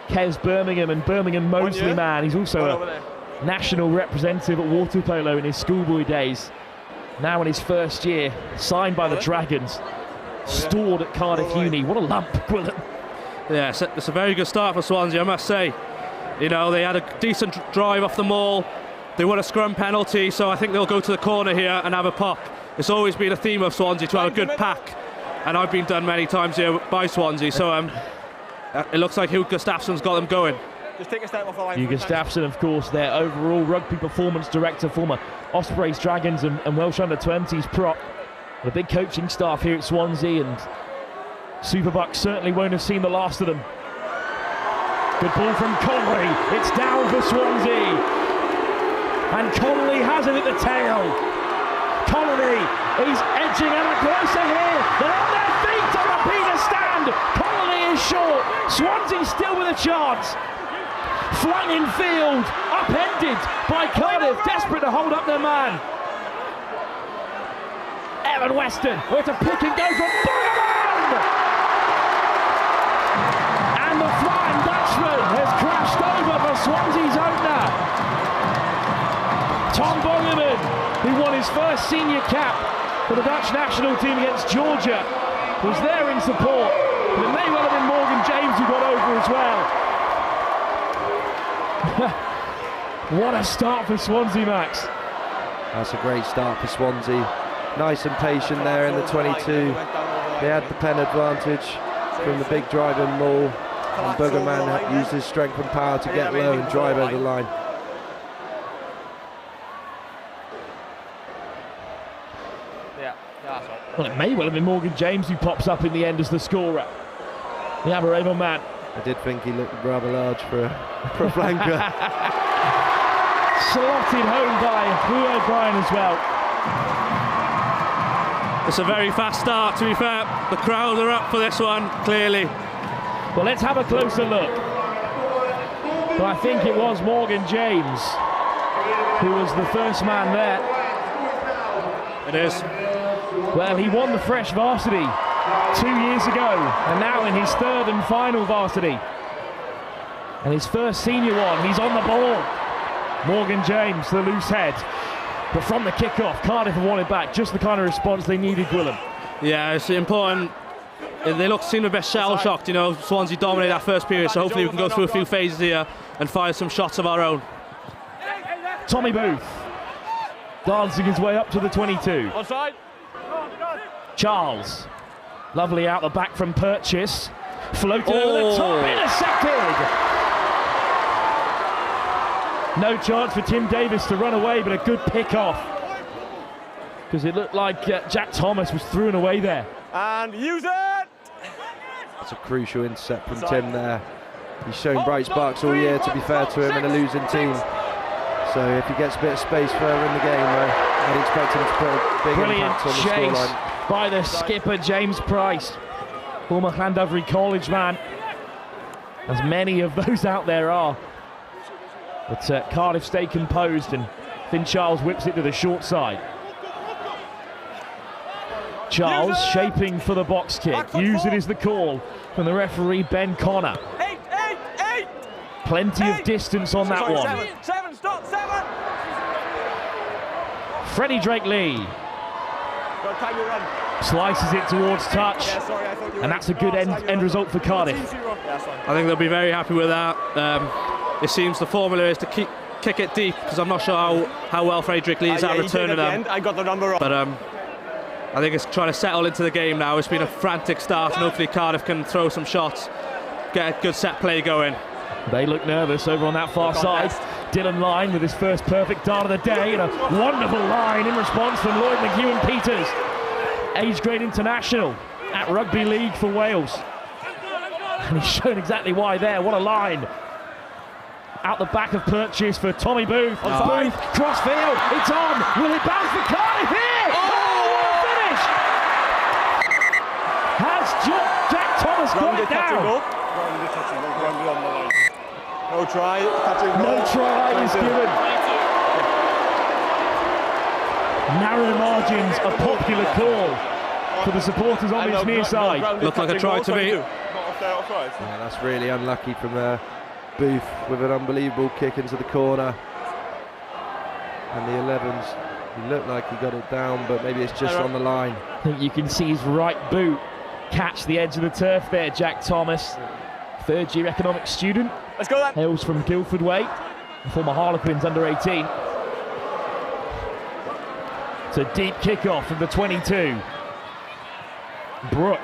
Kes Birmingham and Birmingham Moseley man. He's also a national representative at water polo in his schoolboy days. Now in his first year, signed by the Dragons, stored at Cardiff Uni. What a lump, Gwilym. Yeah, it's a very good start for Swansea, I must say. You know, they had a decent drive off the maul. They won a scrum penalty, so I think they'll go to the corner here and have a pop. It's always been a theme of Swansea to have a good pack, and I've been done many times here by Swansea, so it looks like Hugh Gustafsson's got them going. Just take a step off the line. Hugo Staffson, of course, their overall rugby performance director, former Ospreys, Dragons and Welsh under-20s prop. A big coaching staff here at Swansea, and Superbucks certainly won't have seen the last of them. Good ball from Connolly. It's down for Swansea. And Connolly has it at the tail. Connolly, he's edging ever closer here. They're on their feet on the Peter stand. Connolly is short. Swansea still with a chance. Flung in field, upended by Cardiff, desperate to hold up their man. Evan Weston, where to pick and go from Bogerman! And the Flying Dutchman has crashed over for Swansea's opener. Tom Bogerman, who won his first senior cap for the Dutch national team against Georgia, was there in support. But it may well have been Morgan James who got over as well. What a start for Swansea, Max. That's a great start for Swansea. Nice and patient there in the 22. They had the pen advantage from the big driving maul, and Bogerman used his strength and power to get low and drive over the line. Well, it may well have been Morgan James who pops up in the end as the scorer. The Aberraven man. I did think he looked rather large for a flanker. Slotted home by Hugh O'Brien as well. It's a very fast start, to be fair. The crowd are up for this one, clearly. Well, let's have a closer look. Well, I think it was Morgan James who was the first man there. It is. Well, he won the Fresh Varsity 2 years ago, and now in his third and final varsity. And his first senior one, he's on the ball. Morgan James, the loose head. But from the kick-off, Cardiff have won it back. Just the kind of response they needed, Gwilym. Yeah, it's important. They seem a bit shell-shocked, you know. Swansea dominated that first period, so hopefully we can go through a few phases here and fire some shots of our own. Tommy Booth, dancing his way up to the 22. Onside. Charles, lovely out the back from Purchase. Floated over the top, intercepted! No chance for Tim Davis to run away, but a good pick off. Because it looked like Jack Thomas was thrown away there. And use it! That's a crucial intercept from Tim there. He's shown bright sparks all year, to be fair to him, in a losing team. So if he gets a bit of space further in the game, I'd expect him to put a big impact on the scoreline. By the skipper, James Price, former Llandovery College man. As many of those out there are. But Cardiff stay composed, and Finn Charles whips it to the short side. Charles shaping for the box kick. Use it is the call from the referee, Ben Connor. Eight. Plenty of distance on that one. Seven, stop, seven. Freddie Drake-Lee slices it towards touch, and that's a good end result for Cardiff. I think they'll be very happy with that. It seems the formula is to kick it deep, because I'm not sure how well Freddie Drake-Lee is at returning them. I got the number wrong. But I think it's trying to settle into the game now. It's been a frantic start, and hopefully Cardiff can throw some shots, get a good set play going. They look nervous over on that far side. Dylan Lyne with his first perfect dart of the day, and a wonderful line in response from Lloyd McEwen-Peters. Age grade international at Rugby League for Wales. And he's shown exactly why there. What a line. Out the back of Purchase for Tommy Booth. Booth, cross field, it's on. Will it bounce for Cardiff here? Oh, what a finish! Has Jack Thomas got it down? No try. No try is given. Narrow margins, a popular call for the supporters on this near side. Looked like a try to me. Yeah, that's really unlucky from Booth with an unbelievable kick into the corner. And the 11s, he looked like he got it down, but maybe it's just on the line. I think you can see his right boot catch the edge of the turf there, Jack Thomas. Third-year economics student. Let's go then. Hails from Guildford Way, former Harlequins under 18. It's a deep kick-off from the 22. Brooke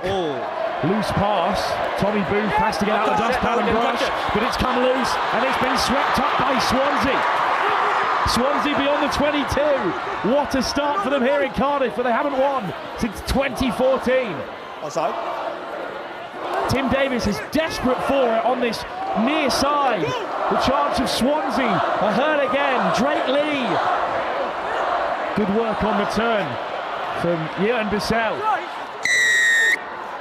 Loose pass. Tommy Booth has to get out of the dustpan and brush, but it's come loose and it's been swept up by Swansea. Swansea beyond the 22. What a start for them here in Cardiff, but they haven't won since 2014. Offside. Tim Davis is desperate for it on this near side. The chance of Swansea are heard again. Drake Lee. Good work on return from Jurgen Bissell.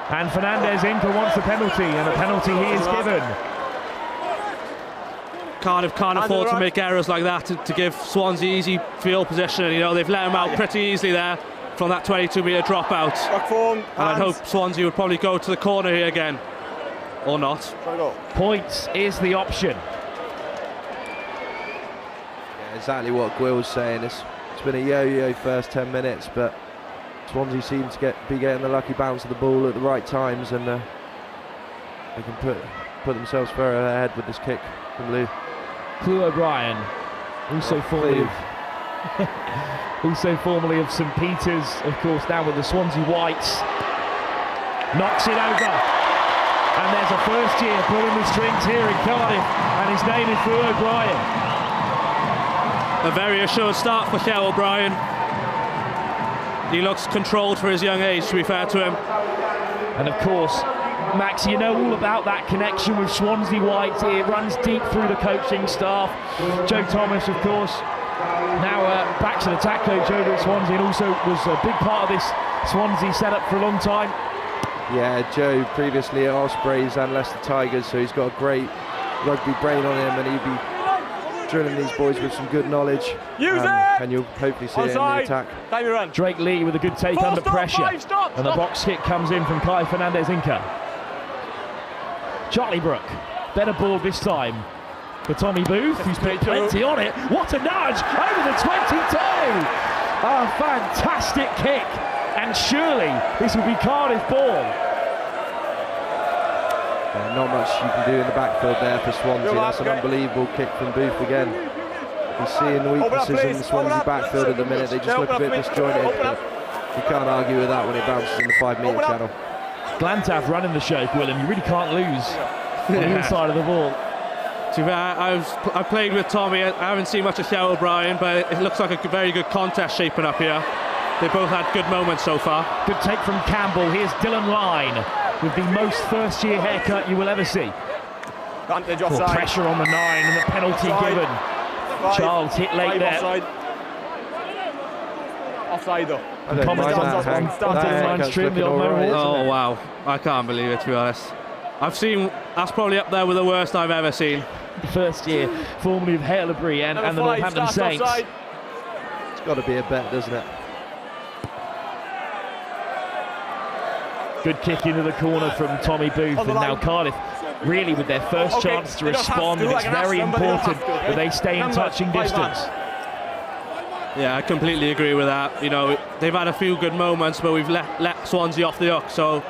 And Fernandez Inca wants the penalty, and the penalty he is given. Cardiff can't afford to make errors like that to give Swansea easy field position. You know, they've let them out pretty easily there from that 22-metre dropout. And I'd hope Swansea would probably go to the corner here again. Or not. Points is the option. Yeah, exactly what Gwill's saying. It's been a yo-yo first 10 minutes, but Swansea seem to be getting the lucky bounce of the ball at the right times, and they can put themselves further ahead with this kick from Lou. Clu O'Brien, also formerly of St Peters, of course, now with the Swansea Whites. Knocks it over. And there's a first year pulling the strings here in Cardiff, and his name is Clu O'Brien. A very assured start for Hugh O'Brien. He looks controlled for his young age, to be fair to him. And of course, Max, you know all about that connection with Swansea Whites. It runs deep through the coaching staff. Joe Thomas, of course, now back to the attack coach over at Swansea, and also was a big part of this Swansea setup for a long time. Yeah, Joe previously at Ospreys and Leicester Tigers, so he's got a great rugby brain on him, and he'd be drilling these boys with some good knowledge. And you'll hopefully see it in the attack. Drake Lee with a good take under pressure. And the box kick comes in from Kai Fernandez Inca. Charlie Brook, better ball this time for Tommy Booth, who's put plenty on it. What a nudge over the 22! A fantastic kick, and surely this will be Cardiff ball. Not much you can do in the backfield there for Swansea. That's an unbelievable kick from Booth again. You're seeing the weaknesses in the Swansea backfield at the minute. They just look a bit disjointed, but you can't argue with that when it bounces in the 5-metre channel. Glantaf running the show, Willem. You really can't lose on the inside of the ball. I played with Tommy. I haven't seen much of Hugh O'Brien, but it looks like a very good contest shaping up here. They both had good moments so far. Good take from Campbell. Here's Dylan Line with the most first-year haircut you will ever see. Pressure on the 9 and the penalty given. Charles hit late there. Offside though. Oh wow, I can't believe it, to be honest. That's probably up there with the worst I've ever seen. First year, formerly of Halebury and the Northampton Saints. It's got to be a bet, doesn't it? Good kick into the corner from Tommy Booth, and now Cardiff really with their first chance to respond, and it's very important that they stay in touching distance. Yeah, I completely agree with that. You know, they've had a few good moments, but we've let Swansea off the hook, so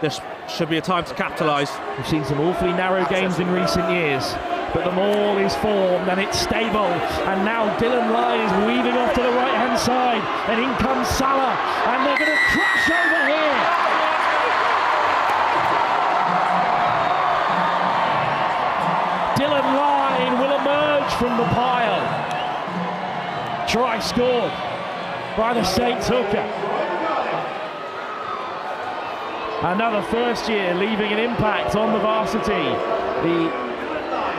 this should be a time to capitalise. We've seen some awfully narrow games in recent years, but the maul is formed and it's stable, and now Dylan Line is weaving off to the right-hand side, and in comes Salah, and they're going to crash over here. Dylan Line will emerge from the pile. Try scored by the Saints hooker. Another first year leaving an impact on the varsity. The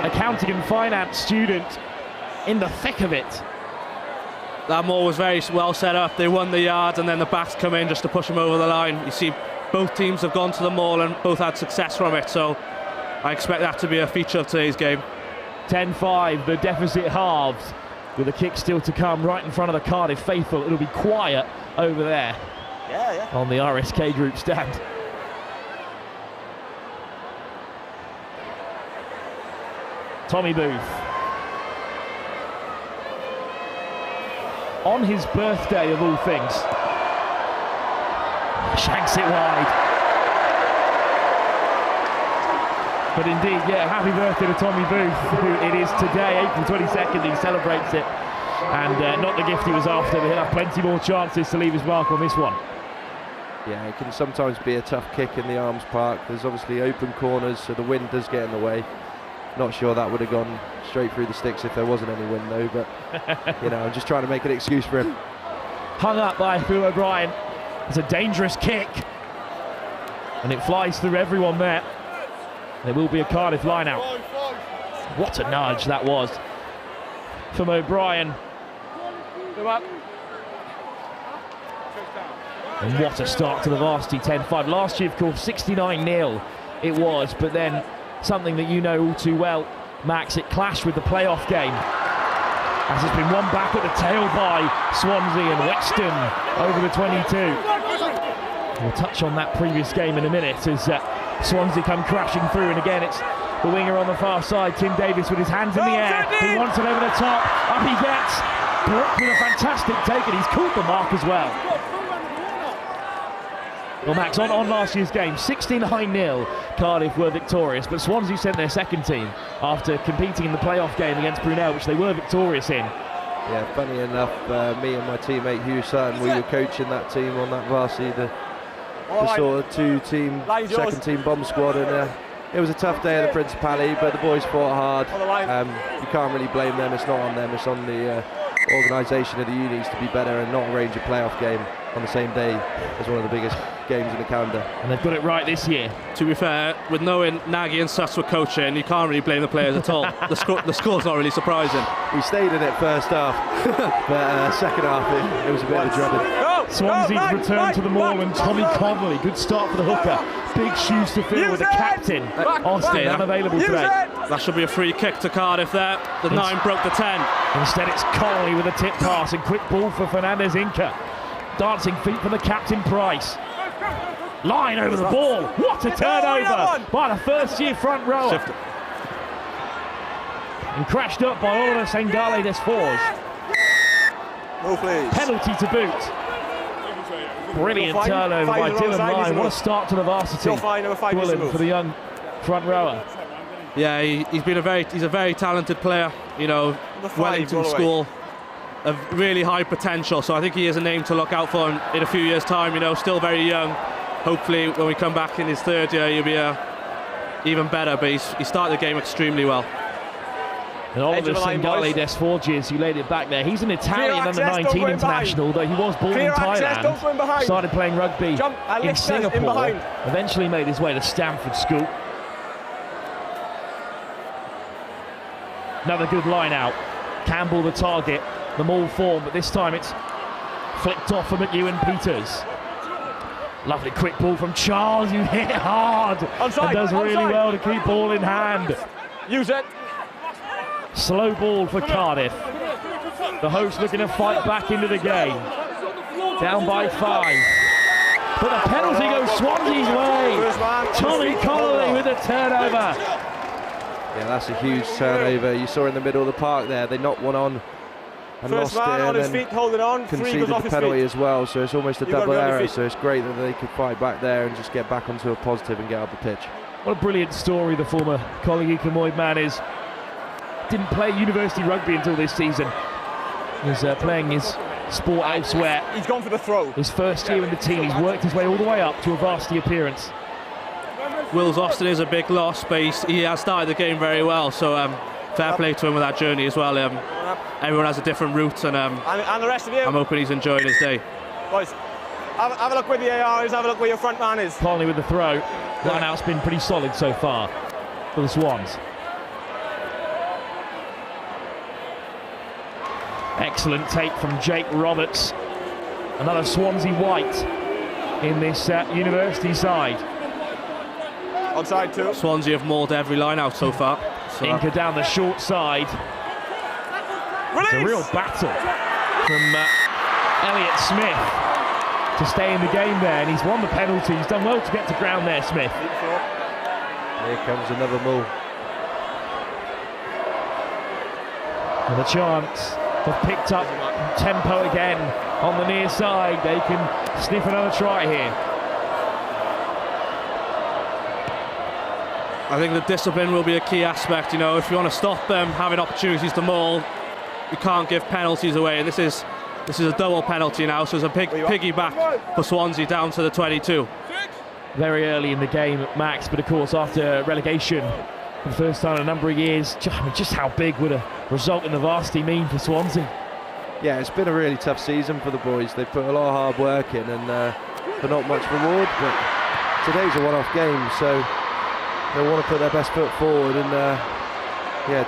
accounting and finance student in the thick of it. That maul was very well set up. They won the yard, and then the backs come in just to push them over the line. You see both teams have gone to the maul and both had success from it, so I expect that to be a feature of today's game. 10-5, the deficit halved, with a kick still to come right in front of the Cardiff faithful. It'll be quiet over there on the RSK Group stand. Tommy Booth. On his birthday, of all things. Shanks it wide. But indeed, happy birthday to Tommy Booth, who it is today, April 22nd, he celebrates it. And not the gift he was after, but he'll have plenty more chances to leave his mark on this one. Yeah, it can sometimes be a tough kick in the Arms Park. There's obviously open corners, so the wind does get in the way. Not sure that would have gone straight through the sticks if there wasn't any wind though, but you know, I'm just trying to make an excuse for him. Hung up by Phil O'Brien. It's a dangerous kick, and it flies through everyone there. There will be a Cardiff line out. What a nudge that was from O'Brien. And what a start to the varsity 10-5. Last year, of course, 69-0 it was, but then something that you know all too well, Max, it clashed with the playoff game, as it's been won back at the tail by Swansea and Wexton over the 22. We'll touch on that previous game in a minute as Swansea come crashing through, and again it's the winger on the far side, Tim Davis, with his hands in the air. He wants it over the top. Up he gets. Brook with a fantastic take, and he's caught the mark as well. Well, Max, on last year's game, 69-0, Cardiff were victorious, but Swansea sent their second team after competing in the playoff game against Brunel, which they were victorious in. Yeah, funny enough, me and my teammate Hugh Sutton, we were coaching that team on that varsity, the sort of two-team, second-team bomb squad, and it was a tough day at the Principality, but the boys fought hard. You can't really blame them, it's not on them, it's on the organisation of the unis to be better and not arrange a playoff game on the same day as one of the biggest games in the calendar. And they've got it right this year. To be fair, with knowing Nagy and Suss were coaching, you can't really blame the players at all. The score's not really surprising. We stayed in it first half, but second half it was a bit of a drubbing. Swansea's returned to the maul, and Tommy Connolly, good start for the hooker. Big shoes to fill with the captain, Austin, unavailable today. That should be a free kick to Cardiff there. The 9 broke the 10. Instead it's Connolly with a tip pass, and quick ball for Fernandez Inca. Dancing feet for the captain, Price. Line over the ball. What a turnover by the first-year front rower. And crashed up by Oliver Sengale Desforge. Penalty to boot. Brilliant turnover by Dylan Lyne. What a start to the varsity. Willen for the young front rower. Yeah, he's a very talented player. You know, Wellington school, a really high potential. So I think he is a name to look out for in a few years' time. You know, still very young. Hopefully, when we come back in his third year, he'll be even better. But he started the game extremely well. And Oliver Sengale Desforges, who laid it back there. He's an Italian under-19 international, though he was born in Thailand. Started playing rugby in Singapore. Eventually made his way to Stamford School. Another good line out. Campbell the target, the maul form, but this time it's flicked off for McEwen-Peters. Lovely quick ball from Charles, who hit hard and does really well to keep ball in hand. Use it. Slow ball for Cardiff. The hosts looking to fight back into the game. Down by 5. But the penalty goes Swansea's way. Tommy Connolly with a turnover. Yeah, that's a huge turnover. You saw in the middle of the park there, they knocked one on and First lost man it, on his and feet, hold it on. conceded the penalty as well, so it's almost a double error. So it's great that they could fight back there and just get back onto a positive and get up the pitch. What a brilliant story the former Colleague Camoid man is. Didn't play university rugby until this season. He's playing his sport elsewhere. He's gone for the throw. His first year in the team, he's worked his way all the way up to a varsity appearance. Wills Austin is a big loss, but he has started the game very well, so fair play to him with that journey as well. Everyone has a different route, and the rest of you, I'm hoping he's enjoying his day. Boys, have a look where the AR is, have a look where your front man is. Connolly with the throw. Line out's been pretty solid so far for the Swans. Excellent take from Jake Roberts. Another Swansea white in this university side. Onside too. Swansea have mauled every line out so far. So. Inca down the short side. It's a real battle from Elliot Smith to stay in the game there, and he's won the penalty. He's done well to get to ground there, Smith. Here comes another maul. And the chance have picked up tempo again on the near side. They can sniff another try here. I think the discipline will be a key aspect. You know, if you want to stop them having opportunities to maul, you can't give penalties away. And this is This is a double penalty now, so it's a big piggyback for Swansea down to the 22. Very early in the game, Max, but of course after relegation for the first time in a number of years, just how big would a result in the varsity mean for Swansea? Yeah, it's been a really tough season for the boys. They've put a lot of hard work in and for not much reward, but today's a one-off game, so they want to put their best foot forward and I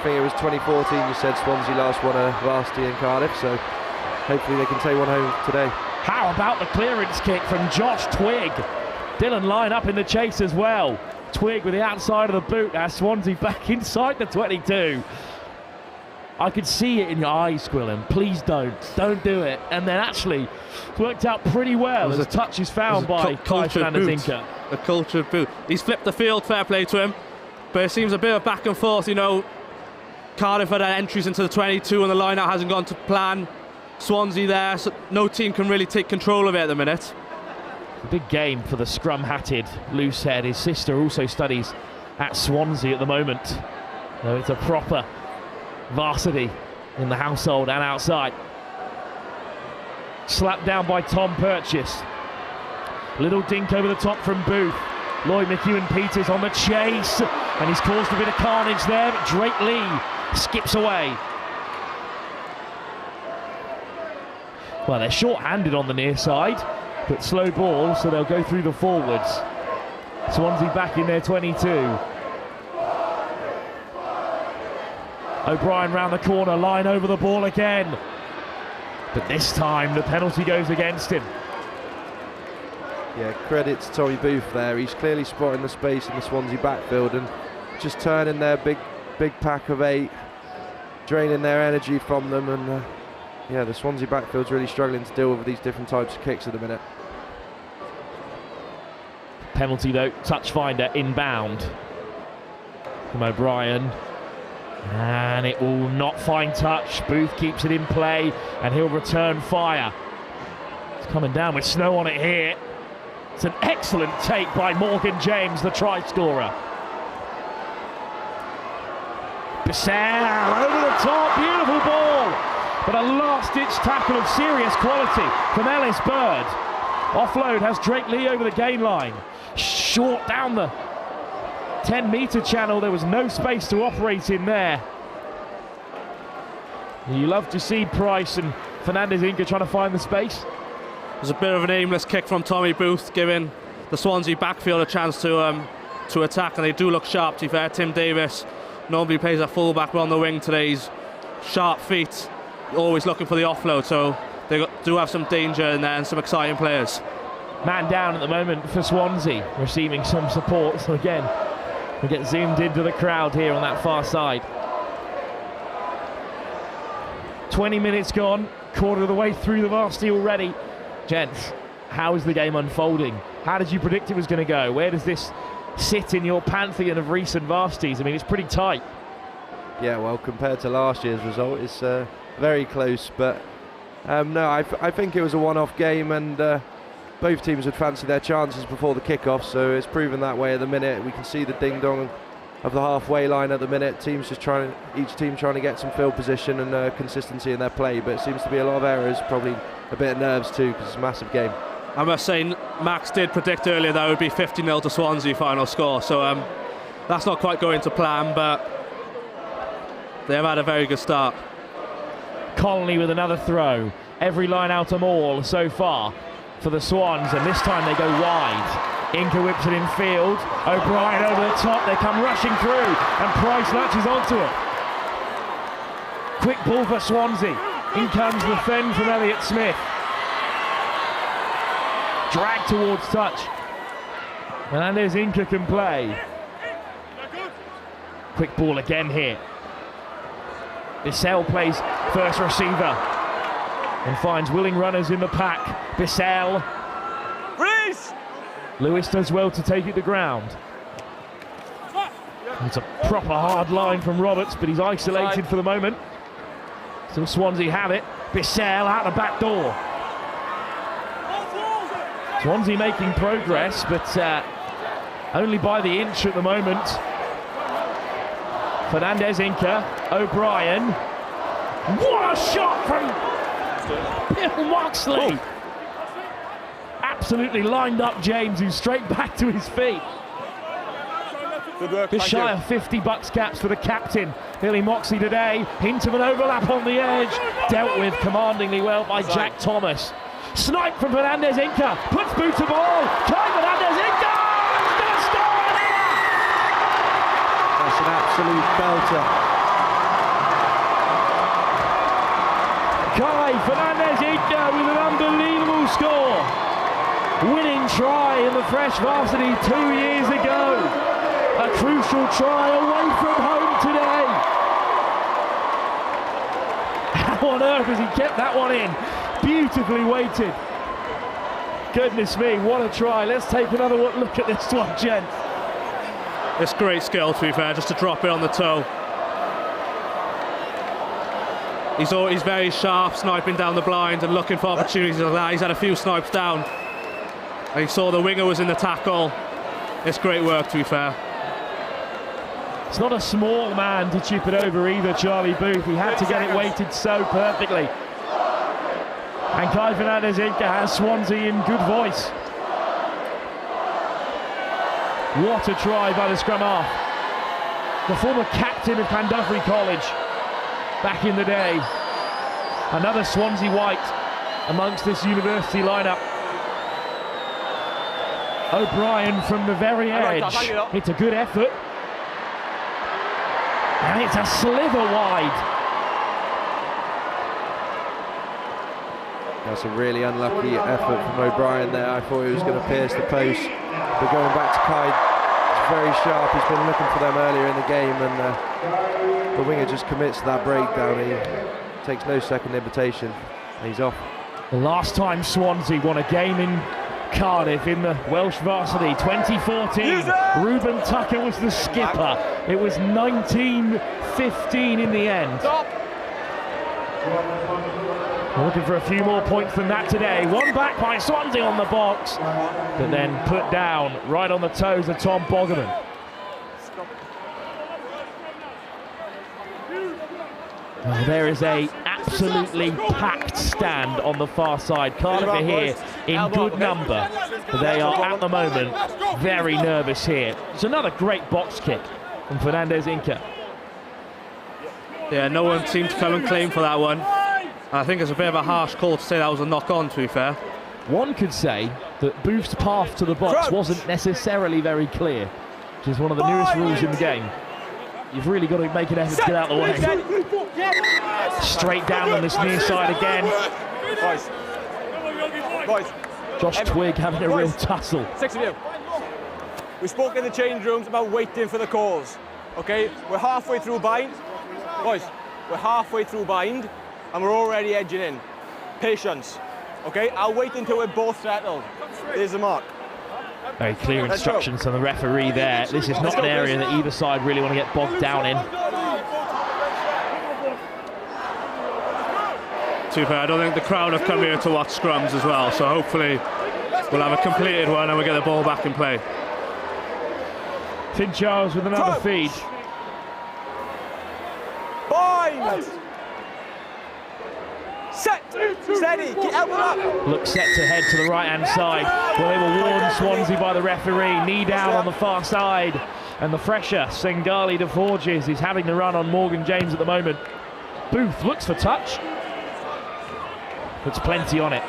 think it was 2014 you said Swansea last won a varsity in Cardiff, so hopefully they can take one home today. How about the clearance kick from Josh Twigg? Dylan line up in the chase as well. Twigg with the outside of the boot as Swansea back inside the 22. I could see it in your eyes, Gwilym. Please don't do it. And then actually worked out pretty well as a touch is found by Kai Fernandez-Inca. A cultured boot. He's flipped the field, fair play to him. But it seems a bit of back and forth, you know. Cardiff had entries into the 22 and the line-out hasn't gone to plan. Swansea there, so no team can really take control of it at the minute. A big game for the scrum-hatted loosehead. His sister also studies at Swansea at the moment. So it's a proper varsity in the household and outside. Slapped down by Tom Purchase. Little dink over the top from Booth. Lloyd McEwen-Peters on the chase, and he's caused a bit of carnage there, but Drake Lee skips away. Well, they're short-handed on the near side, but slow ball, so they'll go through the forwards. Swansea back in their 22. O'Brien round the corner, line over the ball again. But this time the penalty goes against him. Yeah, credit to Tommy Booth there. He's clearly spotting the space in the Swansea backfield and just turning their big pack of 8, draining their energy from them. And the Swansea backfield's really struggling to deal with these different types of kicks at the minute. Penalty though, touch finder inbound from O'Brien. And it will not find touch. Booth keeps it in play and he'll return fire. It's coming down with snow on it here. It's an excellent take by Morgan James, the try scorer. Bissell over the top, beautiful ball. But a last-ditch tackle of serious quality from Ellis Bird. Offload has Drake Lee over the gain line. Short down the 10-metre channel, there was no space to operate in there. You love to see Price and Fernandez-Inca trying to find the space. There's a bit of an aimless kick from Tommy Booth, giving the Swansea backfield a chance to attack, and they do look sharp. To be fair, Tim Davis normally plays a fullback, but on the wing today he's sharp feet, always looking for the offload, so they do have some danger in there and some exciting players. Man down at the moment for Swansea, receiving some support, so again we get zoomed into the crowd here on that far side. 20 minutes gone, quarter of the way through the varsity already. Gents, how is the game unfolding? How did you predict it was going to go? Where does this sit in your pantheon of recent varsities? I mean, it's pretty tight. Yeah, well, compared to last year's result, it's very close. But no, I think it was a one-off game, and both teams would fancy their chances before the kick-off, so it's proven that way at the minute. We can see the ding-dong of the halfway line at the minute. Each team trying to get some field position and consistency in their play, but it seems to be a lot of errors, probably a bit of nerves too, because it's a massive game. I must say, Max did predict earlier that it would be 50-0 to Swansea final score, so that's not quite going to plan, but they've had a very good start. Conley with another throw. Every line out them all so far for the Swans, and this time they go wide. Inca whips it in field. O'Brien over the top. They come rushing through, and Price latches onto it. Quick ball for Swansea. In comes the fend from Elliott Smith. Drag towards touch. Fernandez-Inca can play. Quick ball again here. Bissell plays first receiver and finds willing runners in the pack. Bissell. Lewis does well to take it to ground. It's a proper hard line from Roberts, but he's isolated for the moment. Still Swansea have it. Bissell out the back door. Swansea making progress, but only by the inch at the moment. Fernandez-Inca, O'Brien. What a shot from Bill Moxley! Absolutely lined up James, who's straight back to his feet. Good work, Just shy of 50 Bucks caps for the captain, Billy Moxley today. Hint of an overlap on the edge, dealt with commandingly well by Jack Thomas. Snipe from Fernandez Inca, puts boot to ball. Kai Fernandez Inca! He's going to score! That's an absolute belter. Kai Fernandez Inca with an unbelievable score. Winning try in the Fresh Varsity 2 years ago. A crucial try away from home today. How on earth has he kept that one in? Beautifully weighted. Goodness me, what a try. Let's take another look at this one, gents. It's great skill, to be fair, just to drop it on the toe. He's very sharp, sniping down the blind and looking for opportunities like that. He's had a few snipes down. And he saw the winger was in the tackle. It's great work, to be fair. It's not a small man to chip it over either, Charlie Booth. He had to get it weighted so perfectly. And Kai Fernandez Inca has Swansea in good voice. What a try by the scrum half. The former captain of Llandudno College back in the day. Another Swansea white amongst this university lineup. O'Brien from the very edge. It's a good effort. And it's a sliver wide. That's a really unlucky effort from O'Brien there. I thought he was going to pierce the post. But going back to Kai, he's very sharp. He's been looking for them earlier in the game, and the winger just commits to that breakdown. He takes no second invitation, and he's off. The last time Swansea won a game in Cardiff in the Welsh Varsity, 2014. Ruben Tucker was the skipper. It was 19-15 in the end. We're looking for a few more points than that today. One back by Swansea on the box, but then put down right on the toes of Tom Bogerman. Well, there is a absolutely packed stand on the far side. Cardiff are here in good number, but they are at the moment very nervous here. It's another great box kick from Fernandez Inca. Yeah, no one seemed to come and claim for that one. I think it's a bit of a harsh call to say that was a knock-on, to be fair. One could say that Booth's path to the box wasn't necessarily very clear, which is one of the newest rules in the game. You've really got to make an effort to get out of the way. Straight down on this near side again. Boys. Josh Twigg having a real tussle. 6 of you. We spoke in the change rooms about waiting for the calls. Okay, we're halfway through bind. Boys, we're halfway through bind and we're already edging in. Patience. Okay, I'll wait until we're both settled. There's the mark. Very clear instructions from the referee there. This is not an area that either side really want to get bogged down in. To be fair, I don't think the crowd have come here to watch scrums as well, so hopefully we'll have a completed one and we'll get the ball back in play. Finn Charles with another feed. Bind! Set! Steady! Get elbow up! Look set to head to the right-hand side. Well, they were warned, Swansea, by the referee. Knee down on the far side. And the fresher, Sengali de Forges, is having the run on Morgan James at the moment. Booth looks for touch. Puts plenty on it.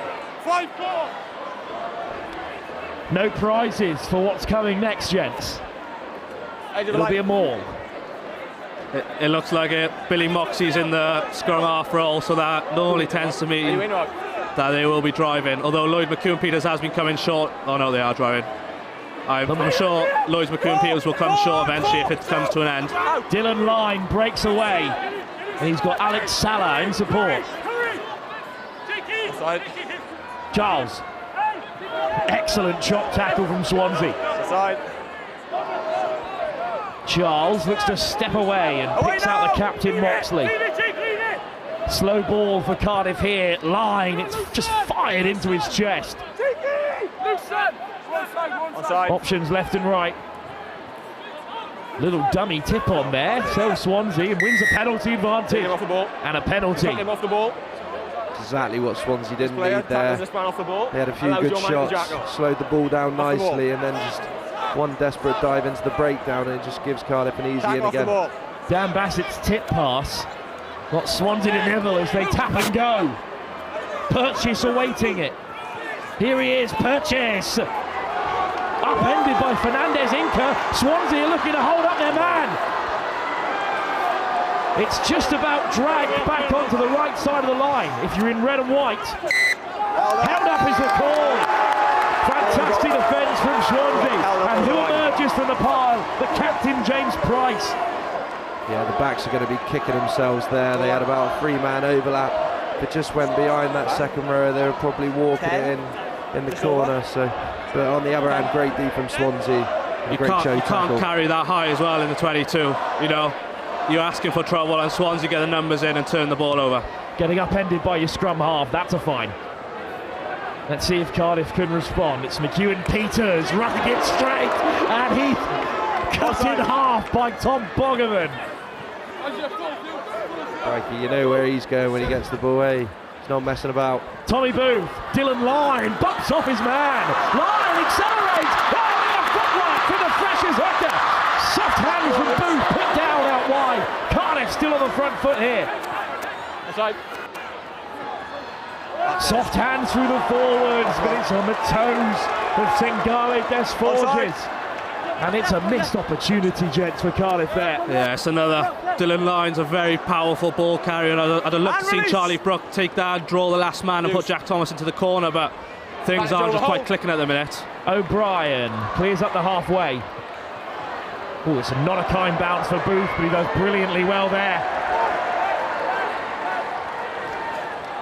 No prizes for what's coming next, gents. It'll be a maul. It looks like it. Billy Moxey's in the scrum half role, so that normally tends to mean that they will be driving. Although Lloyd McCune-Peters has been coming short. Oh no, they are driving. I'm sure Lloyd McCune-Peters will come short eventually if it comes to an end. Dylan Line breaks away, and he's got Alex Salah in support. Charles. Excellent chop tackle from Swansea. Charles looks to step away and picks out the captain Moxley. Slow ball for Cardiff here. Line, it's just fired into his chest. Options left and right. Little dummy tip on there. So Swansea wins a penalty advantage. And a penalty. exactly what Swansea didn't need there. This man off the ball. They had a few good shots, slowed the ball down nicely, and then just one desperate dive into the breakdown, and it just gives Cardiff an easy in again. Dan Bassett's tip pass got Swansea to nibble as they tap and go. Purchase awaiting it. Here he is, Purchase. Upended by Fernandez Inca. Swansea are looking to hold up their man. It's just about dragged back onto the right side of the line. If you're in red and white, held up is the call. Fantastic defence from Swansea. And who emerges from the pile? The captain, James Price. Yeah, the backs are going to be kicking themselves there. They had about a 3-man overlap. If it just went behind that second row, they were probably walking it in the corner. So, but on the other hand, great D from Swansea. You can't carry that high as well in the 22. You know, you're asking for trouble, and Swansea get the numbers in and turn the ball over. Getting upended by your scrum half, that's a fine. Let's see if Cardiff can respond. It's McEwen-Peters running it straight, and he cut in half by Tom Bogovan. Crikey, you know where he's going when he gets the ball, eh? He's not messing about. Tommy Booth, Dylan Lyne bumps off his man. Lyne accelerates. Oh, a footwork for the freshers hooker. Soft hands from Booth, put down out wide. Cardiff still on the front foot here. Soft hands through the forwards, but it's on the toes of Sengale Desforges. And it's a missed opportunity, gents, for Cardiff there. Yeah, it's another. Dylan Lyne's a very powerful ball carrier. I'd have loved to see Charlie Brook take that, draw the last man and put Jack Thomas into the corner, but things aren't just quite clicking at the minute. O'Brien clears up the halfway. Oh, it's not a kind bounce for Booth, but he does brilliantly well there.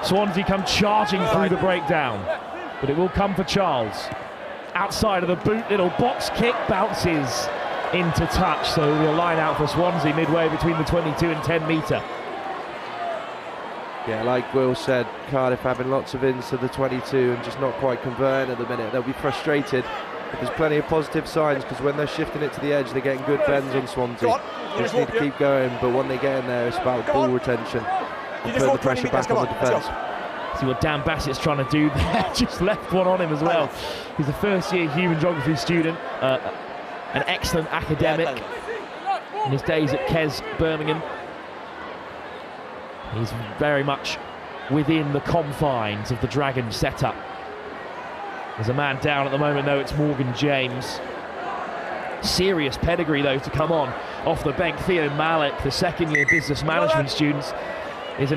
Swansea come charging through the breakdown, but it will come for Charles. Outside of the boot, little box kick bounces into touch, so it'll be a line out for Swansea midway between the 22 and 10 metre. Yeah, like Will said, Cardiff having lots of ins to the 22 and just not quite converting at the minute. They'll be frustrated, but there's plenty of positive signs, because when they're shifting it to the edge, they're getting good bends on Swansea. They just need to keep going, but when they get in there, it's about ball retention and putting the pressure back on the defence. See what Dan Bassett's trying to do there. Just left one on him as well. He's a first-year human geography student, an excellent academic in his days at Kes Birmingham. He's very much within the confines of the Dragons setup. There's a man down at the moment, though. It's Morgan James. Serious pedigree, though, to come on off the bench. Theo Malik, the second-year business management student, is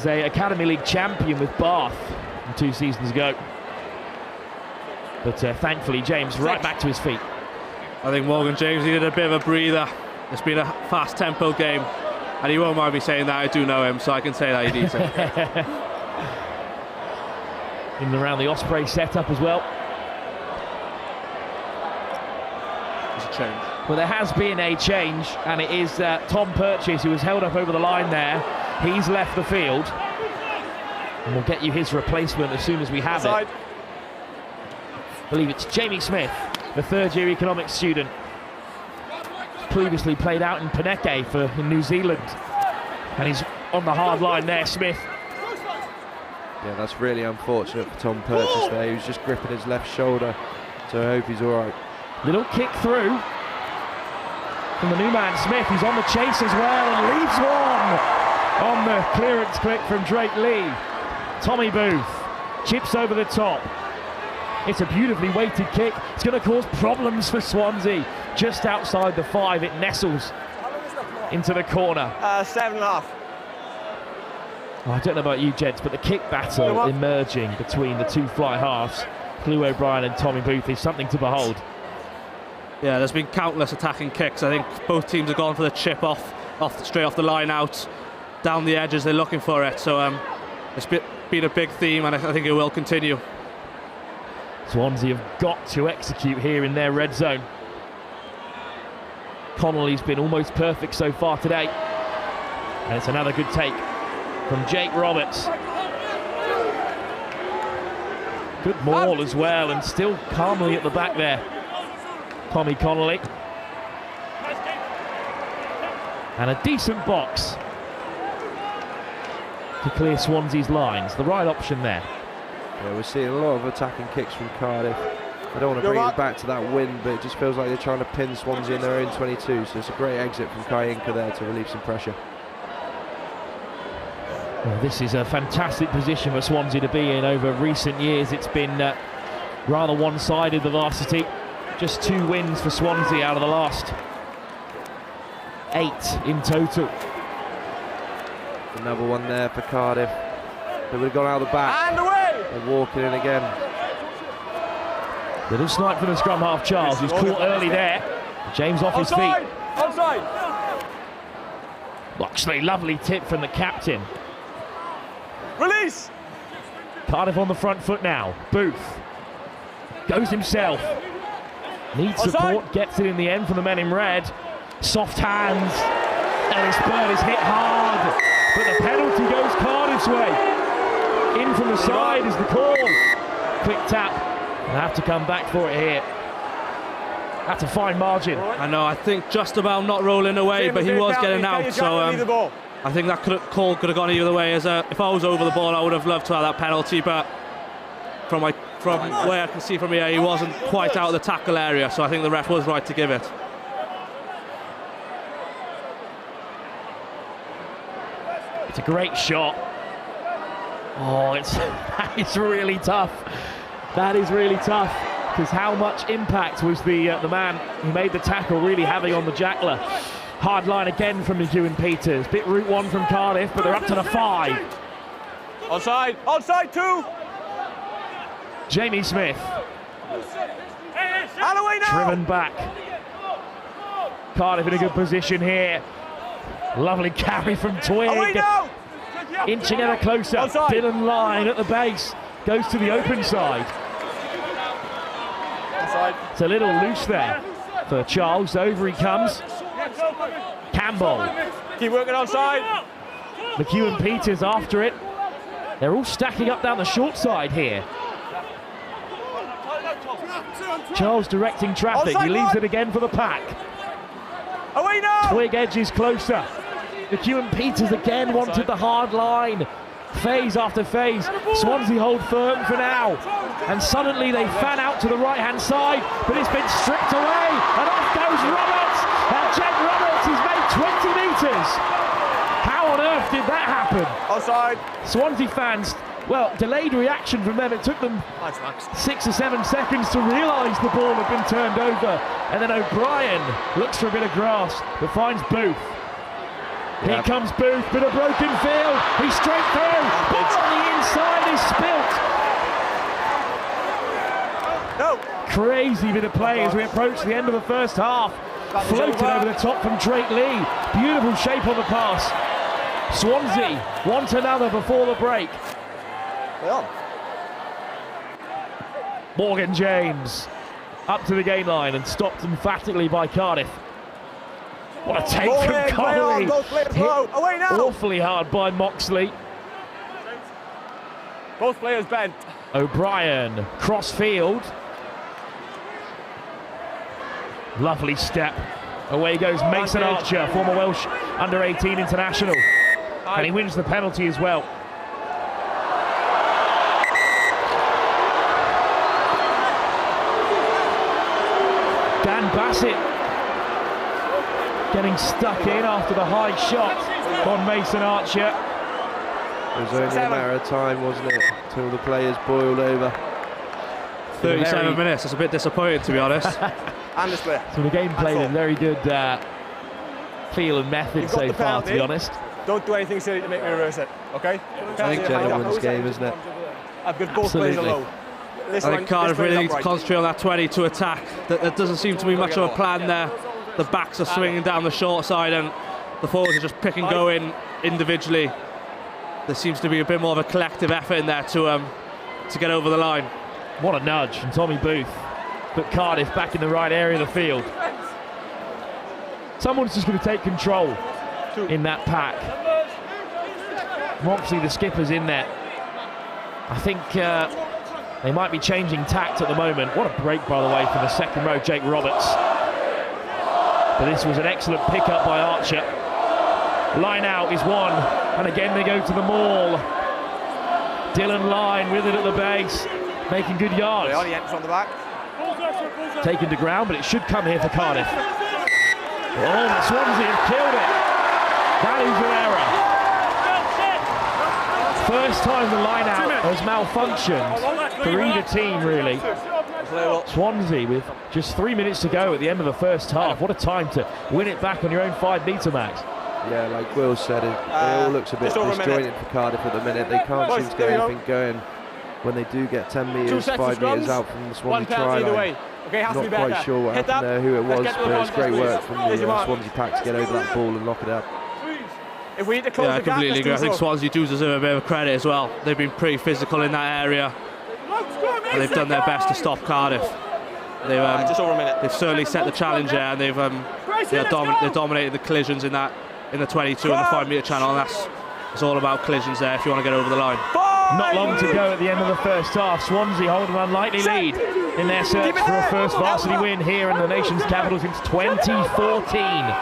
a Academy League champion with Bath from 2 seasons ago. But thankfully, James right back to his feet. I think Morgan James needed a bit of a breather. It's been a fast-tempo game, and he won't mind me saying that. I do know him, so I can say that he needs it. In and around the Osprey setup as well. There's a change. Well, there has been a change, and it is Tom Purchase, who was held up over the line there. He's left the field, and we'll get you his replacement as soon as we have it. I believe it's Jamie Smith, the third-year economics student. Previously played out in Peneke in New Zealand, and he's on the hard line there, Smith. Yeah, that's really unfortunate for Tom Purchase there. He was just gripping his left shoulder, so I hope he's all right. Little kick through from the new man Smith, who's on the chase as well, and leaves one on the clearance click from Drake Lee. Tommy Booth chips over the top. It's a beautifully weighted kick. It's going to cause problems for Swansea. Just outside the 5, it nestles into the corner. 7.5. Oh, I don't know about you, gents, but the kick battle emerging between the two fly halves, Clew O'Brien and Tommy Booth, is something to behold. Yeah, there's been countless attacking kicks. I think both teams have gone for the chip straight off the line out, down the edges. They're looking for it. So it's been a big theme, and I think it will continue. Swansea have got to execute here in their red zone. Connolly's been almost perfect so far today, and it's another good take from Jake Roberts. Good maul as well, and still calmly at the back there, Tommy Connolly. And a decent box to clear Swansea's lines. The right option there. Yeah, we're seeing a lot of attacking kicks from Cardiff. I don't want to bring it back to that win, but it just feels like they're trying to pin Swansea in their own 22, so it's a great exit from Kayinka there to relieve some pressure. Well, this is a fantastic position for Swansea to be in. Over recent years it's been rather one-sided, the varsity. Just 2 wins for Swansea out of the last 8 in total. Another one there for Cardiff. They would have gone out of the back. And away! They're walking in again. Little snipe from the scrum half, Charles, who's caught early there. James off his feet. Onside! Moxley, lovely tip from the captain. Release! Cardiff on the front foot now. Booth goes himself. Needs support, gets it in the end for the men in red. Soft hands. Ellis Bird is hit hard, but the penalty goes Cardiff's way. In from the side is the call. Quick tap. They'll have to come back for it here. That's a fine margin. I know, I think just about not rolling away, but he was getting out, so I think that call could have gone either way. If I was over the ball, I would have loved to have that penalty, but from where I can see from here, he wasn't quite out of the tackle area, so I think the ref was right to give it. It's a great shot. Oh, that is really tough. That is really tough, because how much impact was the man who made the tackle really having on the jackler? Hard line again from McEwen Peters. Bit route 1 from Cardiff, but they're up to the 5. Onside! Onside 2! Jamie Smith. And away now! Driven back. Cardiff in a good position here. Lovely carry from Twig. Inching ever closer. Onside. Dylan Line at the base. Goes to the open side. Onside. It's a little loose there for Charles. Over he comes. Campbell. Keep working onside. McEwen Peters after it. They're all stacking up down the short side here. Charles directing traffic. He leaves it again for the pack. Away now! Twig edges closer. McEwen Peters again wanted the hard line. Phase after phase. Swansea hold firm for now. And suddenly they fan out to the right-hand side, but it's been stripped away. And off goes Roberts. And Jed Roberts has made 20 metres. How on earth did that happen? Offside. Swansea fans, well, delayed reaction from them. It took them 6 or 7 seconds to realise the ball had been turned over. And then O'Brien looks for a bit of grass, but finds Booth. Here comes Booth, bit of broken field. He's straight through. Ball on the inside is spilt. No. Crazy bit of play as we approach the end of the first half. Floated over the top from Drake Lee. Beautiful shape on the pass. Swansea want another before the break. Morgan James up to the gain line and stopped emphatically by Cardiff. What a take from Connolly. Away now. Awfully hard by Moxley. Both players bent. O'Brien, cross field. Lovely step. Away goes Mason Archer, former Welsh under-18 international. And he wins the penalty as well. Dan Bassett getting stuck in after the high shot on Mason Archer. It was only a matter of time, wasn't it, till the players boiled over. 37 minutes, that's a bit disappointing, to be honest. And the split. So the game played a very good feel and method so far, to be honest. Don't do anything silly to make me reverse it, okay? I think gentleman's game, isn't it? I've got both players alone. I think Cardiff really need to concentrate on that 20 to attack. There doesn't seem to be much of a plan there. The backs are swinging down the short side and the forwards are just pick and go in individually. There seems to be a bit more of a collective effort in there to get over the line. What a nudge from Tommy Booth. But Cardiff back in the right area of the field. Someone's just going to take control in that pack. Moxley, the skipper's in there. I think they might be changing tact at the moment. What a break, by the way, for the second row, Jake Roberts. But this was an excellent pick-up by Archer. Line out is one, and again they go to the maul. Dylan Line with it at the base, making good yards. On the end from the back. Taken to ground, but it should come here for Cardiff. Oh, Swansea have killed it. That is an error. First time the line out has malfunctioned for either team, really. Swansea with just 3 minutes to go at the end of the first half. What a time to win it back on your own 5 metre, Max. Yeah, like Will said, it all looks a bit disjointed for Cardiff at the minute. They can't seem to get anything going when they do get 10 metres, 5 metres out from the Swansea try line. Not quite sure what happened there, who it was, but it was great work from the Swansea pack to get over that ball and lock it up. If we need to close I completely agree. I think Swansea do deserve a bit of credit as well. They've been pretty physical in that area, and they've done their best to stop Cardiff. Just over a minute. They've certainly set the challenge there, and they've dominated the collisions in the 22 and the 5 metre channel, and it's all about collisions there if you want to get over the line. Not long to go at the end of the first half. Swansea hold an unlikely lead in their search for a first varsity win here in the nation's capital since 2014.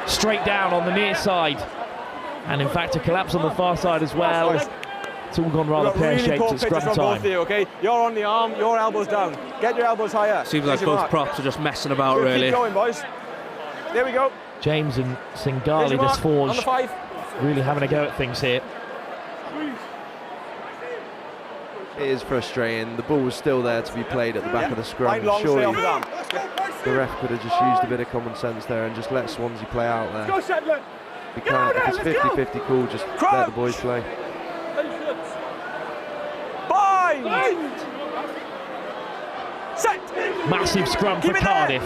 Straight down on the near side, and in fact a collapse on the far side as well. It's all gone rather pear-shaped at scrum time. Of you, okay? You're on the arm, your elbows down. Get your elbows higher. Seems like both props are just messing about, really. Keep going, boys. There we go. James and Singali, the Forge, really having a go at things here. It is frustrating. The ball was still there to be played at the back of the scrum. Surely the ref could have just used a bit of common sense there and just let Swansea play out there. We can't, if it's 50-50 cool, just let the boys play. Set. Massive scrum for Cardiff.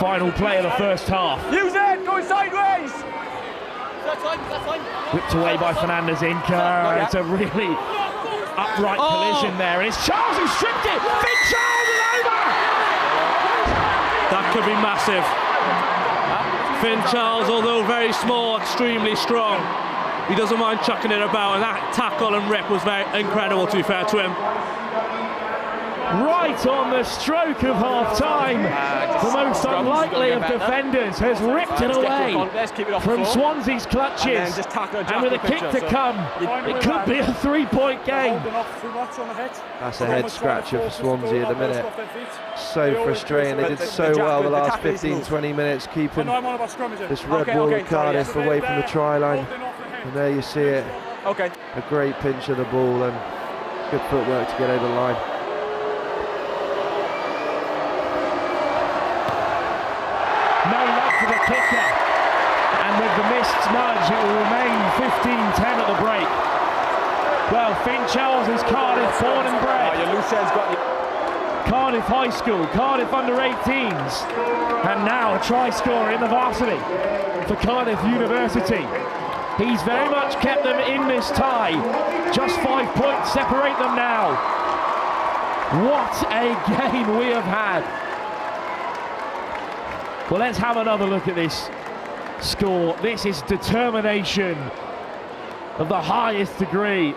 Final play of the first half. Use it, going sideways. Whipped away by Fernandez Inca. It's a really upright collision there, and it's Charles who stripped it. Finn Charles is over. That could be massive. Finn Charles, although very small, extremely strong. He doesn't mind chucking it about, and that tackle and rip was very incredible, to be fair to him. Right on the stroke of half-time, the most unlikely of defenders has ripped it away from Swansea's clutches, and with a kick to come, it could be a 3-point game. That's a head scratcher for Swansea at the minute. So frustrating. They did so well the last 15-20 minutes, keeping this red wall of Cardiff away from the try line. And there you see it. A great pinch of the ball and good footwork to get over the line. No love for the kicker, and with the missed nudge it will remain 15-10 at the break. Well, Finn Charles is Cardiff born and bred. Cardiff High School, Cardiff under-18s, and now a try scorer in the varsity for Cardiff University. He's very much kept them in this tie. Just 5 points separate them now. What a game we have had. Well, let's have another look at this score. This is determination of the highest degree.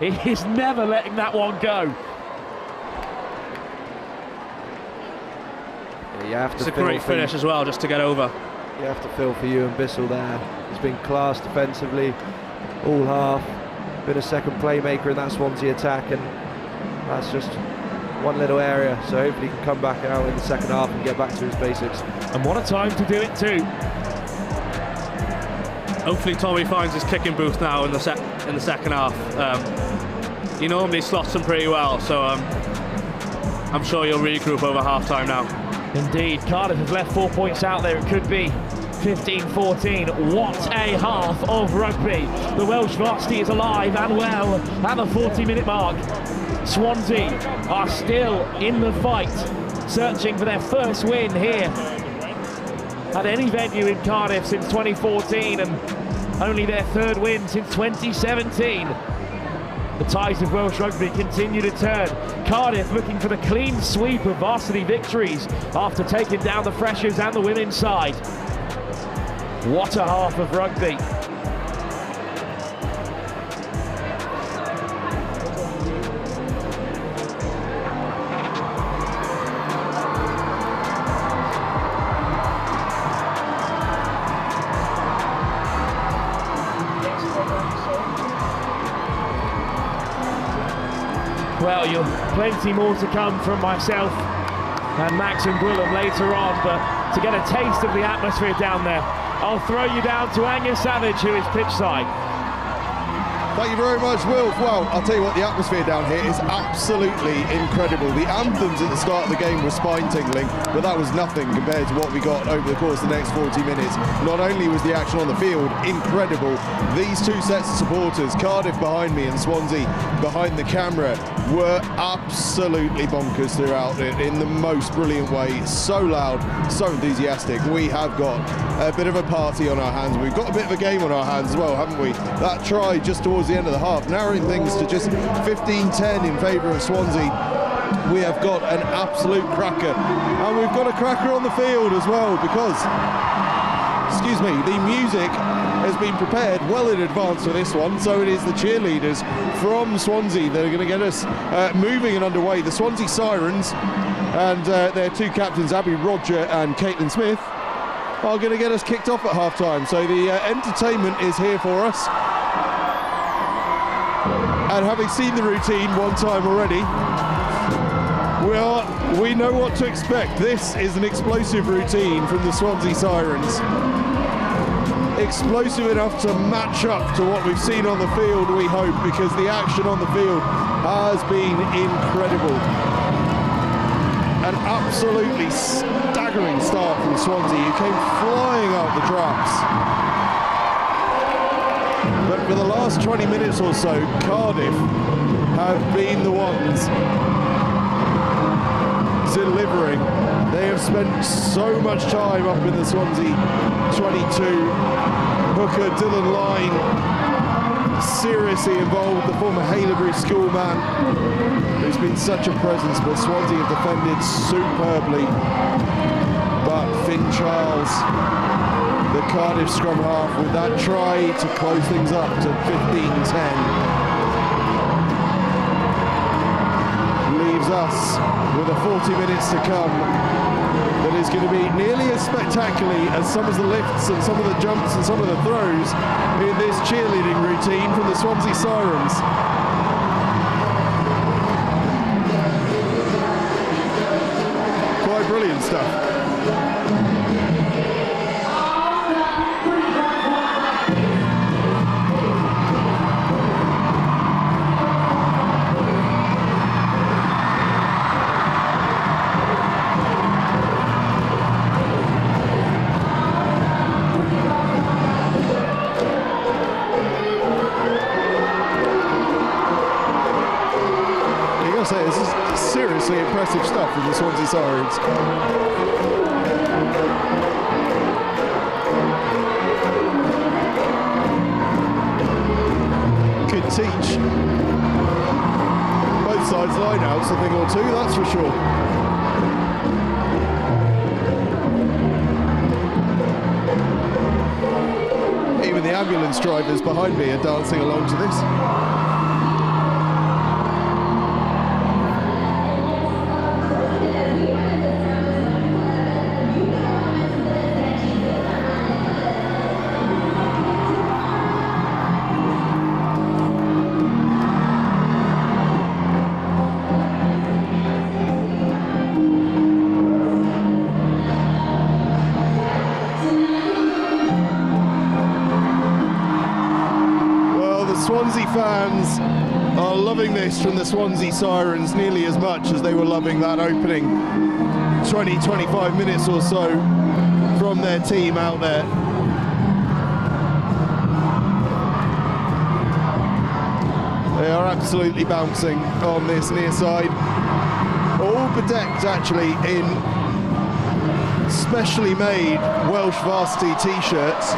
He is never letting that one go. Yeah, you have to it's a great finish as well, just to get over. You have to feel for Ewan Bissell there. He's been class defensively all half. Been a second playmaker in that Swansea attack, and that's just one little area, so hopefully he can come back out in the second half and get back to his basics. And what a time to do it too. Hopefully Tommy finds his kicking booth now in the second half. He normally slots them pretty well, so I'm sure he'll regroup over half-time now. Indeed, Cardiff have left 4 points out there. It could be 15-14. What a half of rugby. The Welsh varsity is alive and well at the 40-minute mark. Swansea are still in the fight, searching for their first win here at any venue in Cardiff since 2014, and only their third win since 2017. The tides of Welsh rugby continue to turn. Cardiff looking for the clean sweep of varsity victories after taking down the Freshers and the women's side. What a half of rugby. Well, you'll plenty more to come from myself and Max and Gwilym later on, but to get a taste of the atmosphere down there, I'll throw you down to Anya Savage, who is pitchside. Thank you very much, Wilf. Well, I'll tell you what, the atmosphere down here is absolutely incredible. The anthems at the start of the game were spine-tingling, but that was nothing compared to what we got over the course of the next 40 minutes. Not only was the action on the field incredible, these two sets of supporters, Cardiff behind me and Swansea behind the camera, were absolutely bonkers throughout it in the most brilliant way. So loud, so enthusiastic. We have got a bit of a party on our hands. We've got a bit of a game on our hands as well, haven't we? That try just towards the end of the half, narrowing things to just 15-10 in favour of Swansea. We have got an absolute cracker, and we've got a cracker on the field as well, because, excuse me, the music has been prepared well in advance for this one, so it is the cheerleaders from Swansea that are going to get us moving and underway. The Swansea Sirens and their two captains, Abby Roger and Caitlin Smith, are going to get us kicked off at half-time, so the entertainment is here for us. And having seen the routine one time already, we know what to expect. This is an explosive routine from the Swansea Sirens. Explosive enough to match up to what we've seen on the field, we hope, because the action on the field has been incredible. An absolutely staggering start from Swansea, who came flying out the traps. But for the last 20 minutes or so, Cardiff have been the ones delivering. They have spent so much time up in the Swansea 22. Hooker Dylan Line seriously involved, the former Haileybury schoolman, who's been such a presence, but Swansea have defended superbly. But Finn Charles, the Cardiff scrum half, with that try to close things up to 15-10, leaves us with a 40 minutes to come that is going to be nearly as spectacularly as some of the lifts and some of the jumps and some of the throws in this cheerleading routine from the Swansea Sirens. Quite brilliant stuff. This is seriously impressive stuff from the Swansea Sirens. Could teach both sides line-outs a thing or two, that's for sure. Even the ambulance drivers behind me are dancing along to this. Swansea fans are loving this from the Swansea Sirens nearly as much as they were loving that opening 20-25 minutes or so from their team out there. They are absolutely bouncing on this near side, all bedecked actually in specially made Welsh Varsity t-shirts.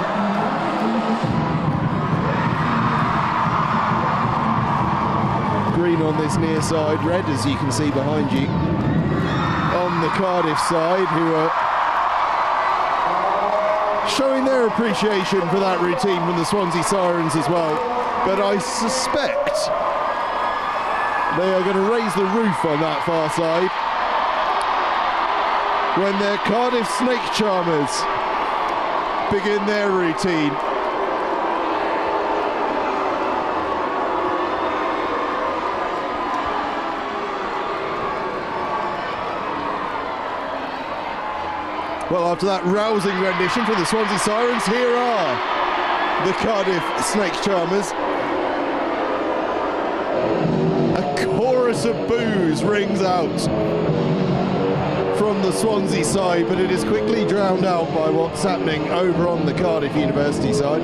Green on this near side, red as you can see behind you on the Cardiff side, who are showing their appreciation for that routine from the Swansea Sirens as well. But I suspect they are going to raise the roof on that far side when their Cardiff Snake Charmers begin their routine. Well, after that rousing rendition from the Swansea Sirens, here are the Cardiff Snake Charmers. A chorus of boos rings out from the Swansea side, but it is quickly drowned out by what's happening over on the Cardiff University side.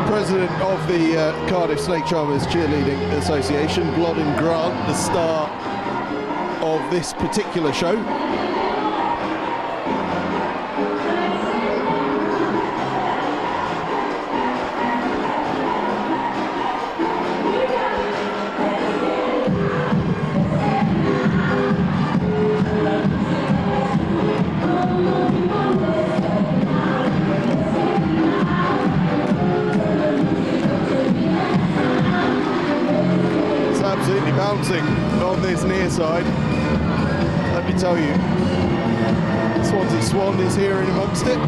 President of the Cardiff Snake Charmers Cheerleading Association, Blodden Grant, the star of this particular show. Bouncing on this near side. Let me tell you, Swansea Swan is here in amongst it.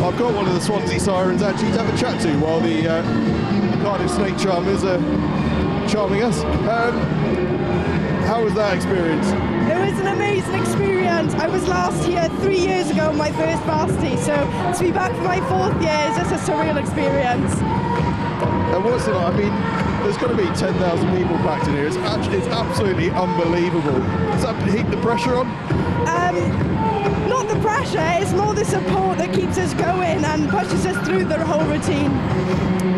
I've got one of the Swansea Sirens actually to have a chat to while the Cardiff Snake Charmers are charming us. How was that experience? It was an amazing experience. I was last here 3 years ago, my first varsity, so to be back for my 4th year is just a surreal experience. And what's it like? I mean, there's got to be 10,000 people packed in here. It's absolutely unbelievable. Does that heap the pressure on? Not the pressure, it's more the support that keeps us going and pushes us through the whole routine.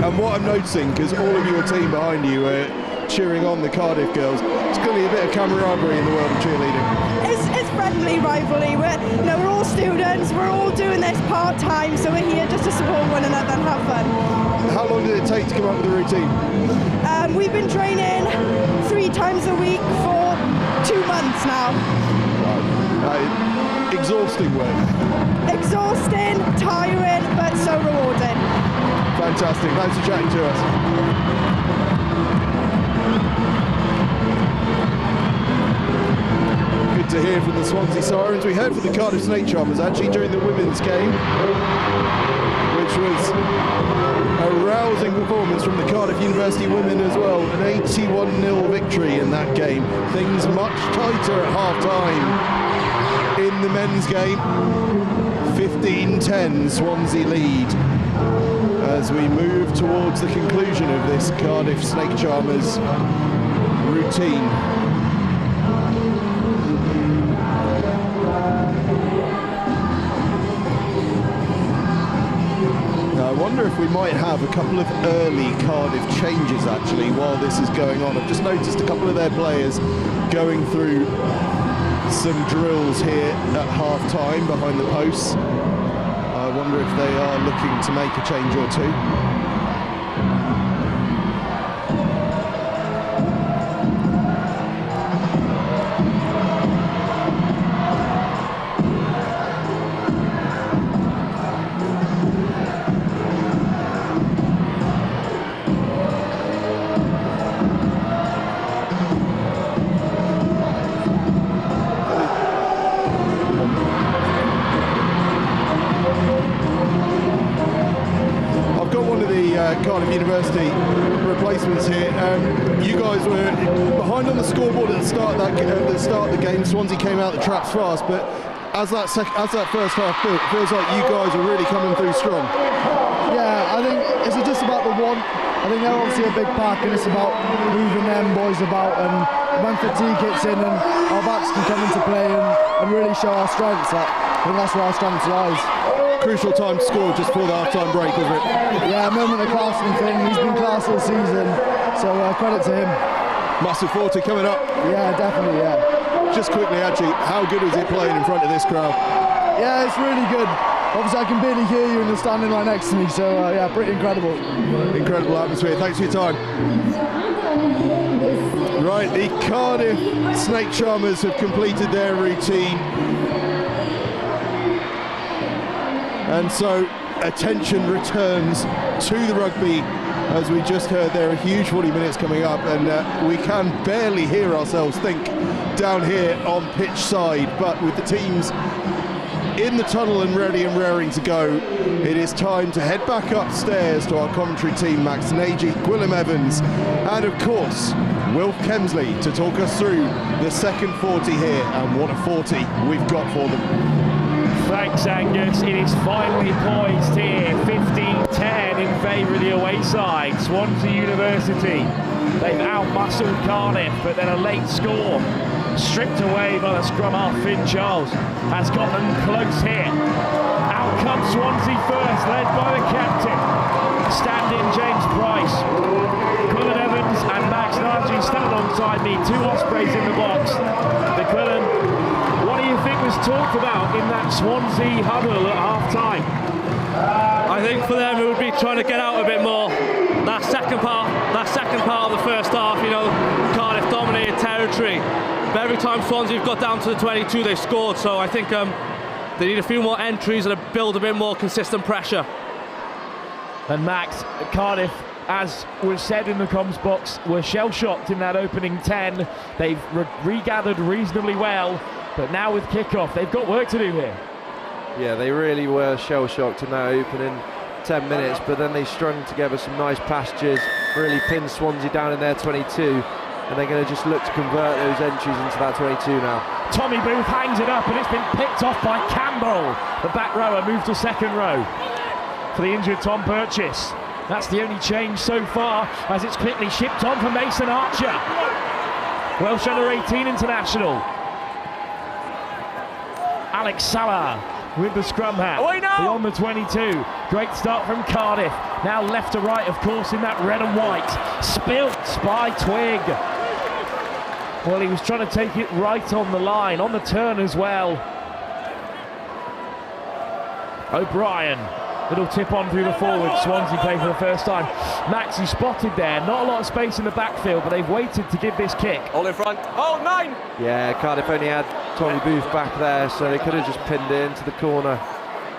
And what I'm noticing, because all of your team behind you are cheering on the Cardiff girls, it's going to be a bit of camaraderie in the world of cheerleading. It's friendly rivalry. We're all students, we're all doing this part-time, so we're here just to support one another and have fun. How long did it take to come up with the routine? We've been training 3 times a week for 2 months now. Exhausting work. Exhausting, tiring, but so rewarding. Fantastic. Thanks for chatting to us. Good to hear from the Swansea Sirens. We heard from the Cardiff Snake Charmers actually during the women's game, which was a rousing performance from the Cardiff University women as well. An 81-0 victory in that game. Things much tighter at half-time. In the men's game, 15-10 Swansea lead as we move towards the conclusion of this Cardiff Snake Charmers routine. Now, I wonder if we might have a couple of early Cardiff changes actually while this is going on. I've just noticed a couple of their players going through some drills here at half-time behind the posts. I wonder if they are looking to make a change or two. Cardiff University replacements here. You guys were behind on the scoreboard at the start of the game. Swansea came out the traps fast, but as that first half built, it feels like you guys are really coming through strong. Yeah, I think it's just about the want. I think they're obviously a big pack, and it's about moving them boys about, and when fatigue hits in and our backs can come into play and really show our strengths. I think that's where our strength lies. Crucial time to score just before the half-time break, wasn't it? Yeah, a moment of class from Finn. He's been class all season, so credit to him. Massive 40 coming up. Yeah, definitely, yeah. Just quickly, actually, how good is it playing in front of this crowd? Yeah, it's really good. Obviously, I can barely hear you and you're standing right next to me, so yeah, pretty incredible. Incredible atmosphere. Thanks for your time. Right, the Cardiff Snake Charmers have completed their routine. And so attention returns to the rugby as we just heard, there are huge 40 minutes coming up, and we can barely hear ourselves think down here on pitch side, but with the teams in the tunnel and ready and raring to go, it is time to head back upstairs to our commentary team, Max Nagy, Gwilym Evans, and of course Wilf Kemsley, to talk us through the second 40 here, and what a 40 we've got for them. Thanks, Angus. It is finally poised here, 15-10 in favour of the away side. Swansea University, they've out-muscled Cardiff, but then a late score stripped away by the scrum half. Finn Charles has got them close here. Out comes Swansea first, led by the captain, stand-in James Price. Gwilym Evans and Max Nagy stand alongside me, 2 Ospreys in the box. The Gwilym, what do you think was talked about in that Swansea huddle at half-time? I think for them it would be trying to get out a bit more. That second part of the first half, you know, Cardiff dominated territory. But every time Swansea have got down to the 22, they've scored. So I think they need a few more entries and build a bit more consistent pressure. And Max, Cardiff, as was said in the comms box, were shell-shocked in that opening 10. They've regathered reasonably well, but now with kick-off, they've got work to do here. Yeah, they really were shell-shocked in that opening 10 minutes, but then they strung together some nice passages, really pinned Swansea down in their 22, and they're going to just look to convert those entries into that 22 now. Tommy Booth hangs it up, and it's been picked off by Campbell. The back rower moved to second row for the injured Tom Purchase. That's the only change so far, as it's quickly shipped on for Mason Archer. Welsh under-18 international. Alex Salah with the scrum hat beyond the 22. Great start from Cardiff. Now left to right, of course, in that red and white. Spilt by Twig. Well, he was trying to take it right on the line, on the turn as well. O'Brien, little tip on through the forward. Swansea play for the first time. Max, you spotted there, not a lot of space in the backfield, but they've waited to give this kick. All in front. Oh, 9! Yeah, Cardiff only had Tommy Booth back there, so they could have just pinned it into the corner,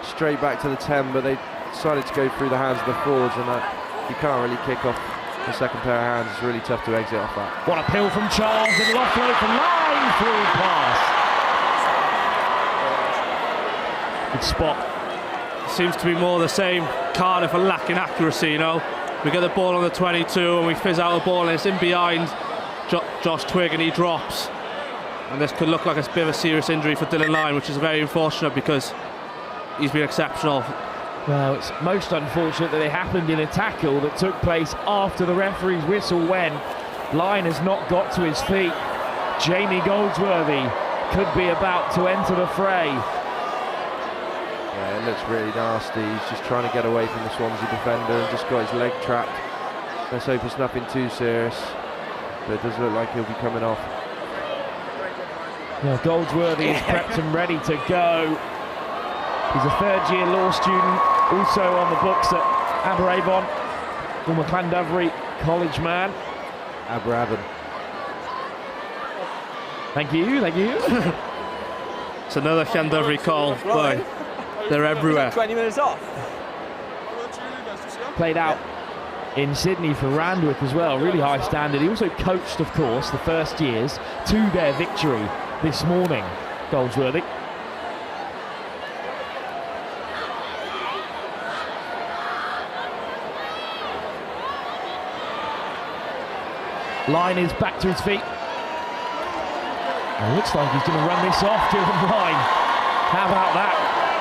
straight back to the 10, but they decided to go through the hands of the forwards, and that you can't really kick off the second pair of hands. It's really tough to exit off that. What a pill from Charles, and an offload from line through pass. Good spot. Seems to be more the same. Cardiff are lacking accuracy, you know. We get the ball on the 22 and we fizz out the ball, and it's in behind Josh Twig, and he drops. And this could look like a bit of a serious injury for Dylan Lyne, which is very unfortunate because he's been exceptional. Well, it's most unfortunate that it happened in a tackle that took place after the referee's whistle went. Lyne has not got to his feet. Jamie Goldsworthy could be about to enter the fray. Yeah, it looks really nasty. He's just trying to get away from the Swansea defender and just got his leg trapped. Let's hope it's nothing too serious, but it does look like he'll be coming off. Yeah, Goldsworthy is prepped and ready to go. He's a third-year law student, also on the books at Aberavon, former Llandafri college man. Aberavon. Thank you, thank you. It's another Llandafri call. Boy, they're everywhere. 20 minutes off. Played out in Sydney for Randwick as well, really high standard. He also coached, of course, the first years to their victory this morning, Goldsworthy. Lyne is back to his feet. And looks like he's going to run this off to the line. How about that?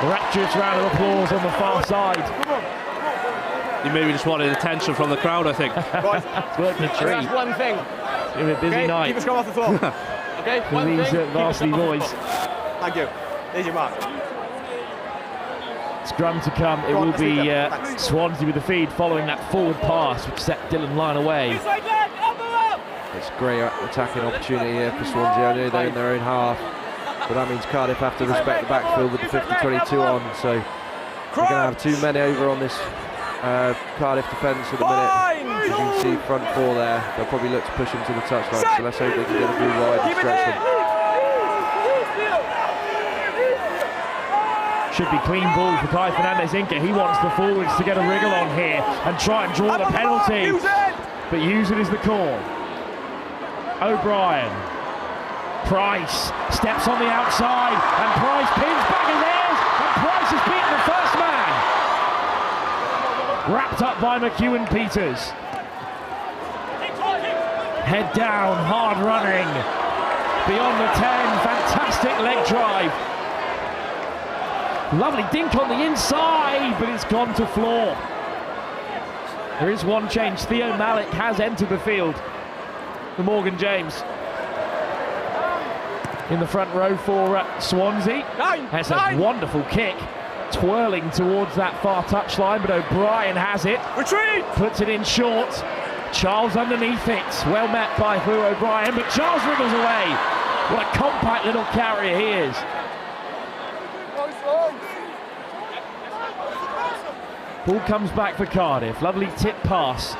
Rapturous round of applause on the far side. He maybe just wanted attention from the crowd, I think. It's working a treat. That's one thing. It's been a busy night. Keep us come off the floor. Okay, for these varsity boys. Thank you. There's your mark. Scrum to come. It will be Swansea with the feed following that forward pass, which set Dylan Lyne away. It's a great attacking opportunity here for Swansea. I know they're in their own half, but that means Cardiff have to respect the backfield with the 50-22 on, so we're going to have too many over on this Cardiff defence at the minute. As you can see, front four there, they'll probably look to push him to the touchline, so let's hope they can get a ball wide and stretch them. Should be clean ball for Kai Fernandez-Inca. He wants the forwards to get a wriggle on here and try and draw the penalty. But use it is the call. O'Brien. Price steps on the outside and Price pins back his ears and Price has beaten the first man. Wrapped up by McEwen-Peters. Head down, hard running. Beyond the 10, fantastic leg drive. Lovely dink on the inside, but it's gone to floor. There is one change. Theo Malik has entered the field for Morgan James. In the front row for Swansea. That's a wonderful kick, twirling towards that far touchline, but O'Brien has it. Retreat! Puts it in short. Charles underneath it. Well met by Hugh O'Brien, but Charles wriggles away. What a compact little carrier he is. Ball comes back for Cardiff. Lovely tip pass.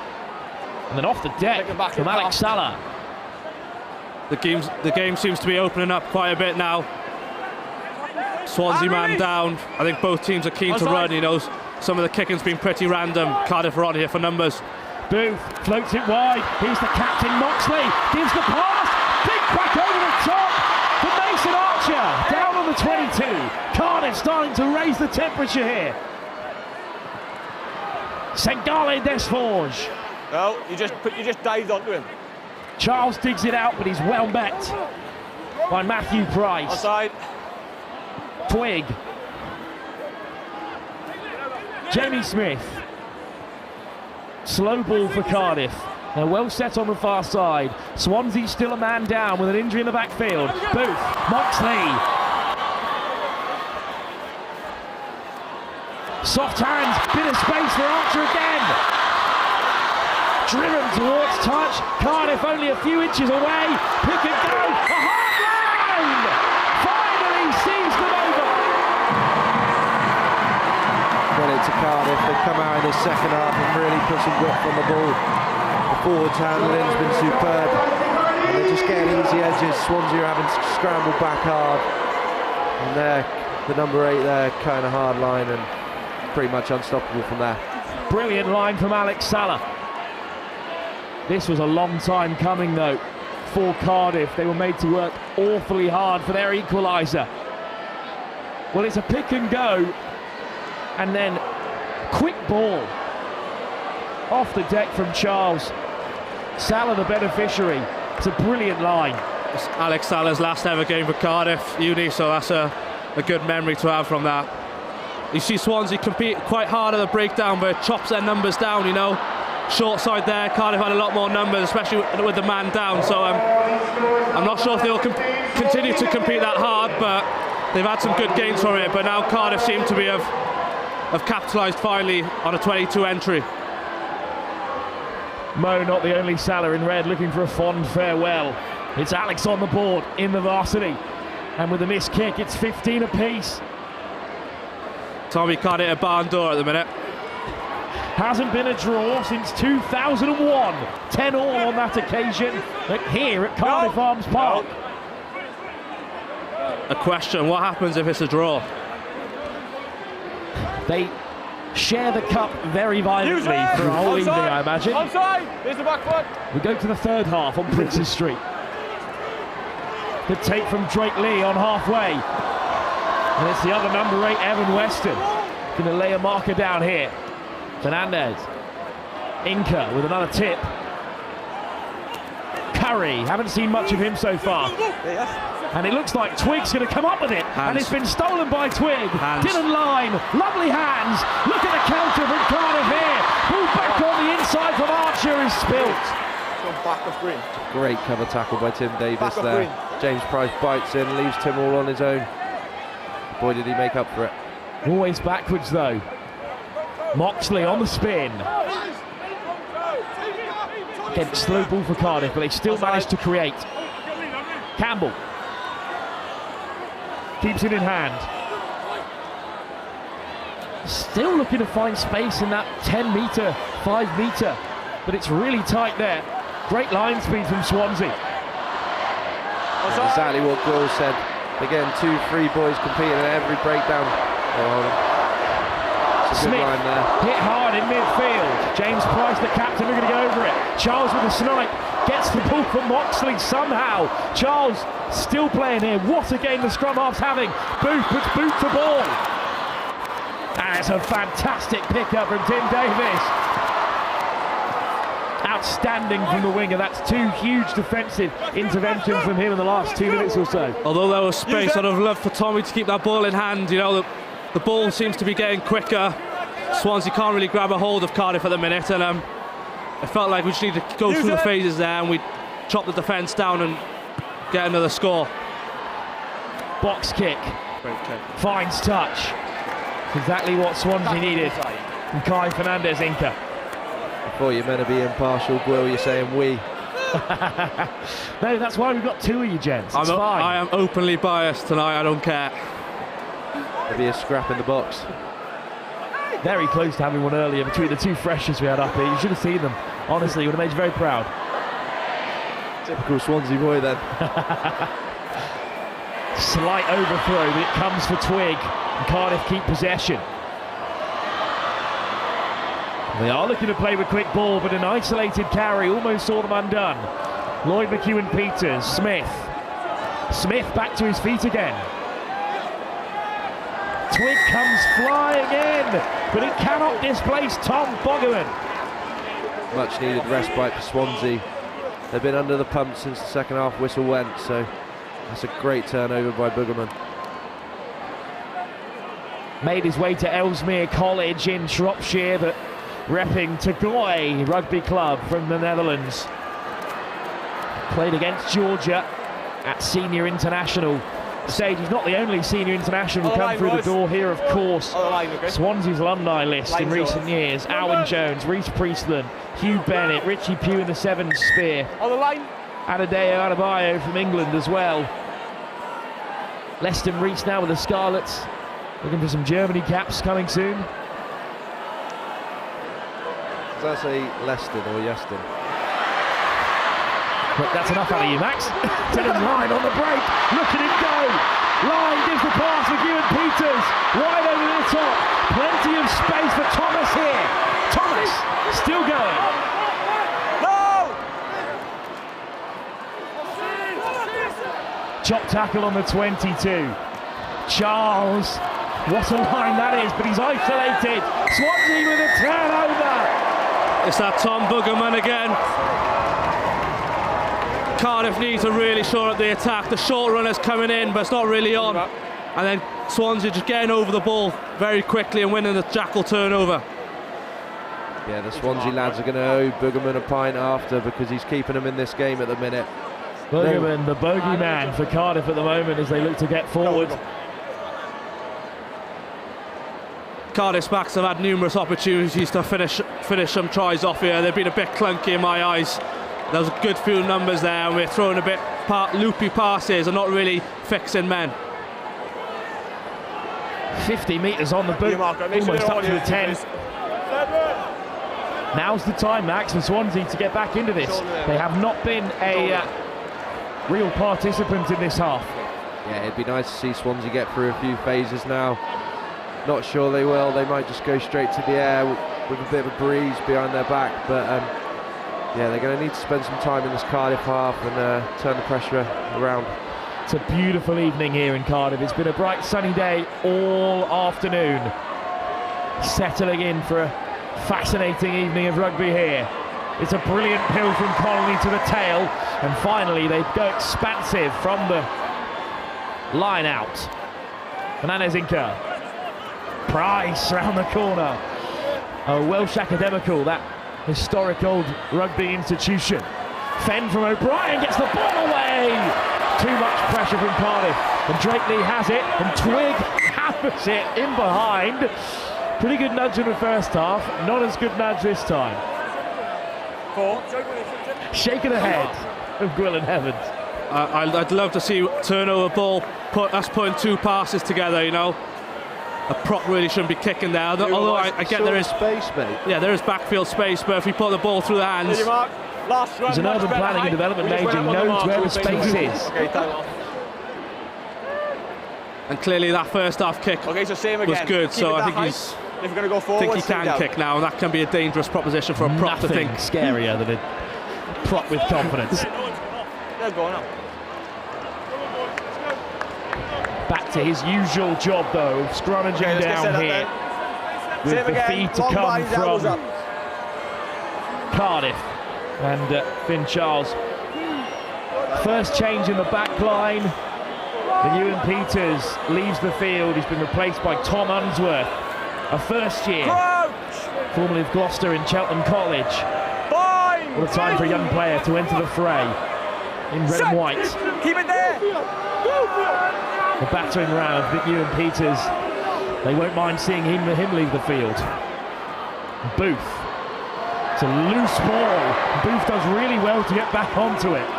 And then off the deck from Alex Salah. The game seems to be opening up quite a bit now. Swansea man down. I think both teams are keen to run. You know, some of the kicking's been pretty random. Cardiff are on here for numbers. Booth floats it wide. Here's the captain, Moxley. Gives the pass. Big back over the top for Mason Archer. Down on the 22. Cardiff starting to raise the temperature here. Sengale Desforge. No, you just dived onto him. Charles digs it out, but he's well met by Matthew Price. Offside. Twig. Jamie Smith. Slow ball for Cardiff. They're well set on the far side. Swansea still a man down with an injury in the backfield. Booth. Moxley. Soft hands. Bit of space for Archer again. Driven towards touch. Cardiff only a few inches away. Pick and go. A hard line! Finally sees them over. Credit to Cardiff. They've come out in the second half and really put some grip on the ball. The forwards handling's been superb. And they're just getting easy edges. Swansea are having to scramble back hard. And there, the number 8 there, kind of hard line and pretty much unstoppable from there. Brilliant line from Alex Salah. This was a long time coming though for Cardiff. They were made to work awfully hard for their equaliser. Well, it's a pick and go and then quick ball off the deck from Charles. Salah the beneficiary. It's a brilliant line. It's Alex Salah's last ever game for Cardiff uni, so that's a good memory to have from that. You see Swansea compete quite hard at the breakdown, but it chops their numbers down, you know. Short side there, Cardiff had a lot more numbers, especially with the man down, so I'm not sure if they'll continue to compete that hard, but they've had some good gains from it. But now Cardiff seem to be have capitalised finally on a 22 entry. Mo not the only Salah in red looking for a fond farewell. It's Alex on the board in the varsity, and with a missed kick it's 15 apiece. Tommy can't hit a barn door at the minute. Hasn't been a draw since 2001. 10 all on that occasion, but here at Cardiff Arms Park. A question, what happens if it's a draw? They share the cup very violently for a whole evening, I imagine. Onside! Here's the back foot. We go to the third half on Princes Street. Good take from Drake Lee on halfway. And it's the other number 8, Evan Weston. Going to lay a marker down here. Fernandez. Inca with another tip. Curry, haven't seen much of him so far. And it looks like Twig's going to come up with it. Hands. And it's been stolen by Twig. Hands. Dylan Line, lovely hands. Look at the counter from Cardiff here. Ball back on the inside from Archer is spilt. Back of green. Great cover tackle by Tim Davis there. Green. James Price bites in, leaves Tim all on his own. Boy, did he make up for it. Always backwards though. Moxley on the spin. Again, slow ball for Cardiff, but they still managed to create. Campbell keeps it in hand. Still looking to find space in that 10 metre, 5 metre, but it's really tight there. Great line speed from Swansea. Exactly what Will said. They're getting 2 free boys competing in every breakdown. Smith hit hard in midfield. James Price, the captain, are going to go over it. Charles with a snipe, gets the ball from Moxley somehow. Charles still playing here. What a game the scrum half's having. Booth puts boot to ball. And it's a fantastic pickup from Tim Davis. Outstanding from the winger. That's two huge defensive interventions from him in the last 2 minutes or so. Although there was space, I'd have loved for Tommy to keep that ball in hand. You know, the ball seems to be getting quicker. Swansea can't really grab a hold of Cardiff at the minute, and it felt like we just need to go through the phases there, and we chop the defence down and get another score. Box kick. Finds touch. Exactly what Swansea needed from Kai Fernandez Inca. I thought you meant to be impartial, Will. You're saying we. No, that's why we've got two of you gents. It's fine. I am openly biased tonight. I don't care. There'll be a scrap in the box. Very close to having one earlier between the two freshers we had up here. You should have seen them. Honestly, it would have made you very proud. Typical Swansea boy then. Slight overthrow, but it comes for Twig. And Cardiff keep possession. They are looking to play with quick ball, but an isolated carry almost saw them undone. Lloyd McEwen-Peters, Smith. Smith back to his feet again. Twig comes flying in, but it cannot displace Tom Bogerman. Much needed respite for Swansea. They've been under the pump since the second half whistle went, so that's a great turnover by Bogerman. Made his way to Ellesmere College in Shropshire, but repping Tagoy Rugby Club from the Netherlands. Played against Georgia at senior international stage. He's not the only senior international to come through the door here, of course. Swansea's alumni list in recent years: Alwyn Jones, Reece Priestland, Hugh Bennett, Richie Pugh in the Sevens Spear, Adedeo Adebayo from England as well. Leston Reese now with the Scarlets, looking for some Germany caps coming soon. Does that say Leston or Yeston? Look, that's enough out of you, Max. Dylan Line on the break. Look at him go. Line gives the pass for McEwen-Peters. Wide over the top. Plenty of space for Thomas here. Thomas still going. No! Chop tackle on the 22. Charles. What a line that is, but he's isolated. Swansea with a turnover. It's that Tom Bogerman again. Cardiff need to really shore up the attack. The short runner's coming in, but it's not really on. And then Swansea just getting over the ball very quickly and winning the jackal turnover. Yeah, the Swansea lads are going to owe Bogerman a pint after, because he's keeping them in this game at the minute. Bogerman, the bogeyman for Cardiff at the moment as they look to get forward. Cardiff's backs have had numerous opportunities to finish some tries off here. They've been a bit clunky in my eyes. There was a good few numbers there, and we're throwing a bit loopy passes and not really fixing men. 50 metres on the boot, almost up to the 10. Now's the time, Max, for Swansea to get back into this. They have not been a real participant in this half. Yeah, it'd be nice to see Swansea get through a few phases now. Not sure they will. They might just go straight to the air with a bit of a breeze behind their back, but yeah, they're going to need to spend some time in this Cardiff half and turn the pressure around. It's a beautiful evening here in Cardiff. It's been a bright sunny day all afternoon. Settling in for a fascinating evening of rugby here. It's a brilliant pill from Colony to the tail, and finally they go expansive from the line out. Fernandez Inca. Price round the corner. A Welsh Academical, that historic old rugby institution. Fend from O'Brien, gets the ball away. Too much pressure from Cardiff, and Drake Lee has it, and Twig hammers it in behind. Pretty good nudge in the first half, not as good nudge this time. Shake of the head of Gwilyn Evans. I'd love to see turnover ball, us putting two passes together, you know. A prop really shouldn't be kicking there, although I get there is space, mate. Yeah, there is backfield space, but if we put the ball through the hands. He's an urban planning and development major, he knows where the space is. And clearly that first half kick so same again. was good, Keep so it I think that he's... If we're going to go forward, I think he can kick now, and that can be a dangerous proposition for a prop to think. Scarier than a prop with confidence. They're going up. Back to his usual job though, scrummaging down here. With the feed to come from Cardiff and Finn Charles. First change in the back line. Ewan Peters leaves the field. He's been replaced by Tom Unsworth, a first year, formerly of Gloucester and Cheltenham College. What a time for a young player to enter the fray in red and white. Keep it there. The battering ram of Ewan Peters. They won't mind seeing him leave the field. Booth. It's a loose ball. Booth does really well to get back onto it.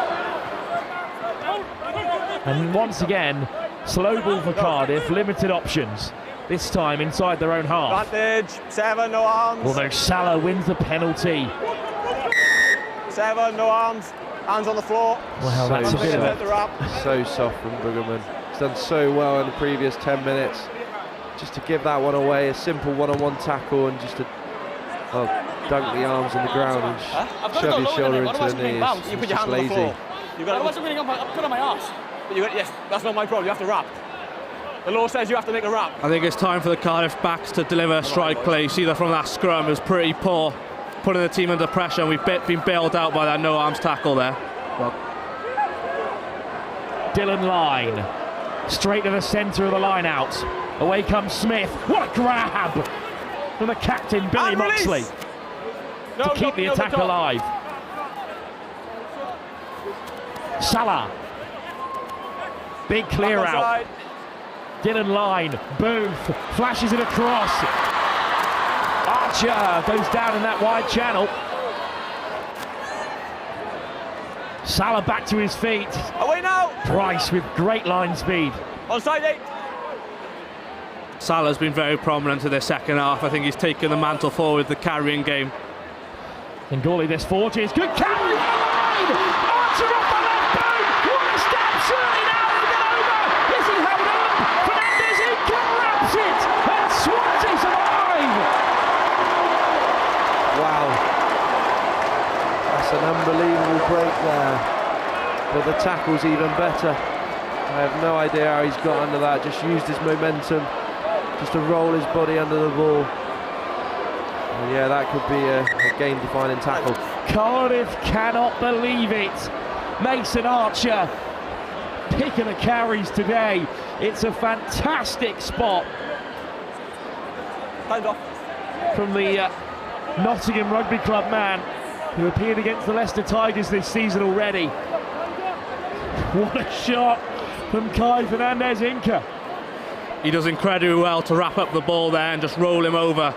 And once again, slow ball for Cardiff, limited options. This time inside their own half. Advantage, 7, no arms. Although Salah wins the penalty. 7, no arms. Hands on the floor. Well, that's a bit of so soft from Bruggeman. He's done so well in the previous 10 minutes. Just to give that one away, a simple one-on-one tackle and just to dunk the arms on the ground and shove his shoulder into the knee. It's just lazy. I wasn't really put on my arse. But yes, that's not my problem. You have to wrap. The law says you have to make a wrap. I think it's time for the Cardiff backs to deliver a strike play. You see that from that scrum, it was pretty poor, putting the team under pressure, and we've been bailed out by that no-arms tackle there. Dylan Line, straight to the centre of the line out. Away comes Smith. What a grab from the captain, Billy Moxley, to keep the attack alive. Salah. Big clear out. Dylan Line, Booth, flashes it across. Archer goes down in that wide channel. Salah back to his feet. Away now. Price with great line speed. Onside 8. Salah's been very prominent in the second half. I think he's taken the mantle forward, the carrying game. And Gawley, this forges. Good carry. Archer off the left boot. What a step. Surely now he'll get over. Is he held on? Fernandez in grabs it. And Swansea survive. Wow. That's an unbelievable break there. But the tackle's even better. I have no idea how he's got under that. Just used his momentum just to roll his body under the ball. And yeah, that could be a game-defining tackle. Cardiff cannot believe it. Mason Archer picking the carries today. It's a fantastic spot from the Nottingham Rugby Club man who appeared against the Leicester Tigers this season already. What a shot from Kai Fernandez-Inca. He does incredibly well to wrap up the ball there and just roll him over.